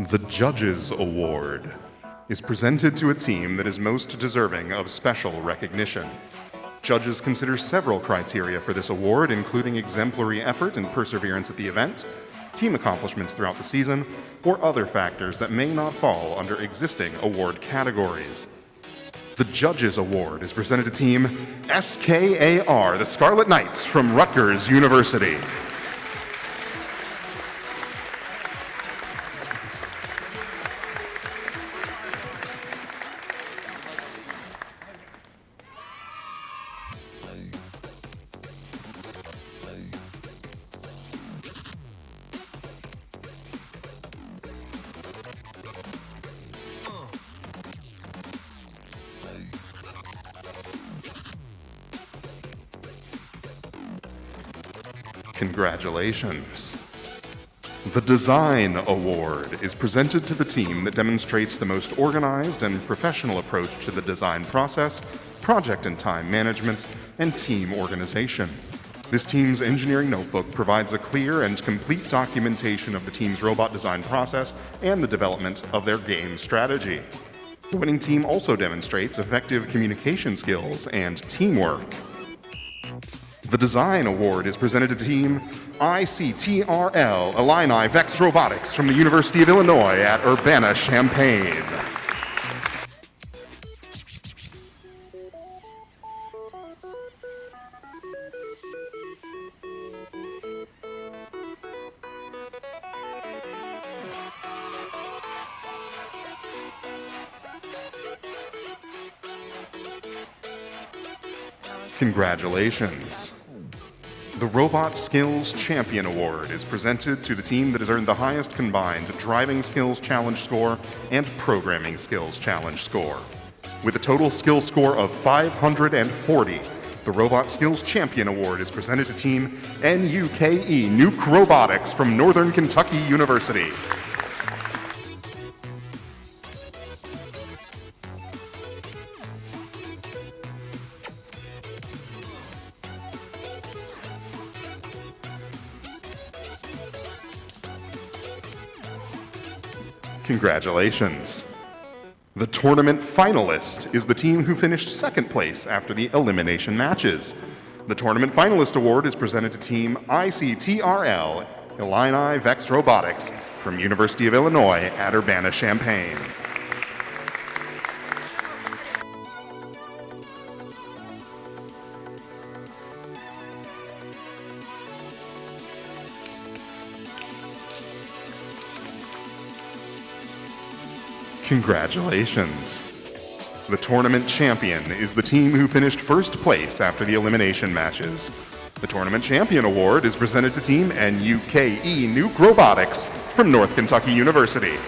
The Judges Award is presented to a team that is most deserving of special recognition. Judges consider several criteria for this award, including exemplary effort and perseverance at the event, team accomplishments throughout the season, or other factors that may not fall under existing award categories. The Judges Award is presented to Team SKAR, the Scarlet Knights from Rutgers University. Congratulations. The Design Award is presented to the team that demonstrates the most organized and professional approach to the design process, project and time management, and team organization. This team's engineering notebook provides a clear and complete documentation of the team's robot design process and the development of their game strategy. The winning team also demonstrates effective communication skills and teamwork. The Design Award is presented to Team ICTRL Illini VEX Robotics from the University of Illinois at Urbana-Champaign. Congratulations. The Robot Skills Champion Award is presented to the team that has earned the highest combined Driving Skills Challenge score and Programming Skills Challenge score. With a total skills score of 540, the Robot Skills Champion Award is presented to Team NUKE Nuke Robotics from Northern Kentucky University. Congratulations. The tournament finalist is the team who finished second place after the elimination matches. The tournament finalist award is presented to Team ICTRL Illini VEX Robotics from University of Illinois at Urbana-Champaign. Congratulations. The tournament champion is the team who finished first place after the elimination matches. The tournament champion award is presented to Team NUKE Nuke Robotics from North Kentucky University.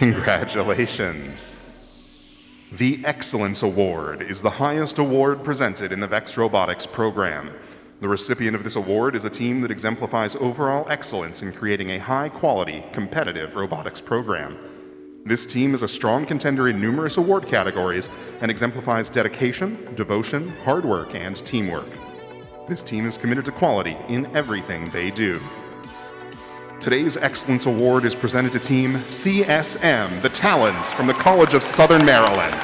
Congratulations. The Excellence Award is the highest award presented in the VEX Robotics program. The recipient of this award is a team that exemplifies overall excellence in creating a high-quality, competitive robotics program. This team is a strong contender in numerous award categories and exemplifies dedication, devotion, hard work, and teamwork. This team is committed to quality in everything they do. Today's Excellence Award is presented to Team CSM, the Talons from the College of Southern Maryland.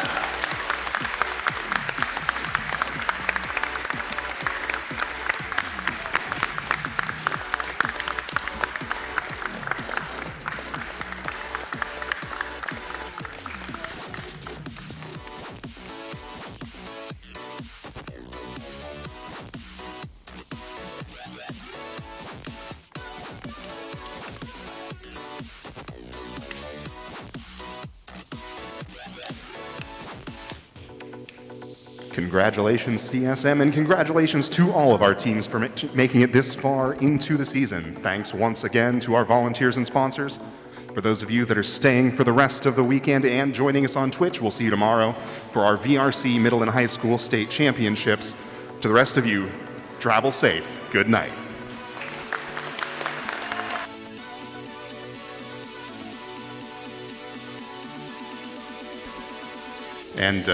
Congratulations, CSM, and congratulations to all of our teams for making it this far into the season. Thanks once again to our volunteers and sponsors. For those of you that are staying for the rest of the weekend and joining us on Twitch, we'll see you tomorrow for our VRC Middle and High School State Championships. To the rest of you, travel safe. Good night. And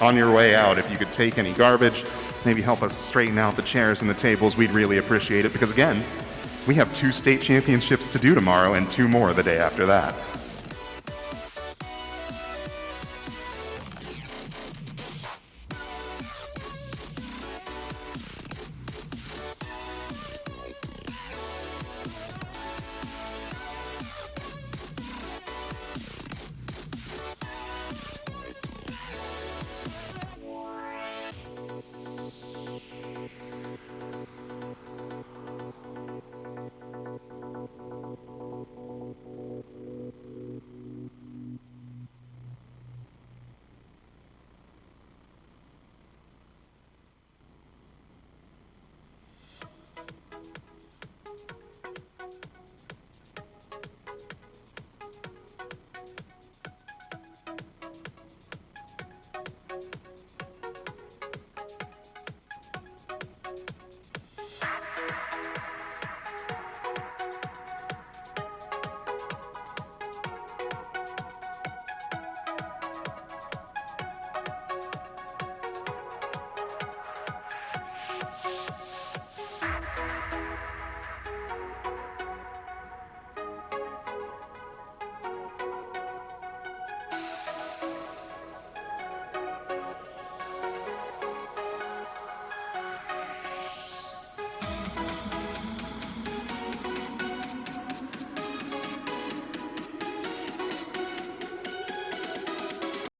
on your way out, if you could take any garbage, maybe help us straighten out the chairs and the tables, we'd really appreciate it because, again, we have 2 state championships to do tomorrow and 2 more the day after that.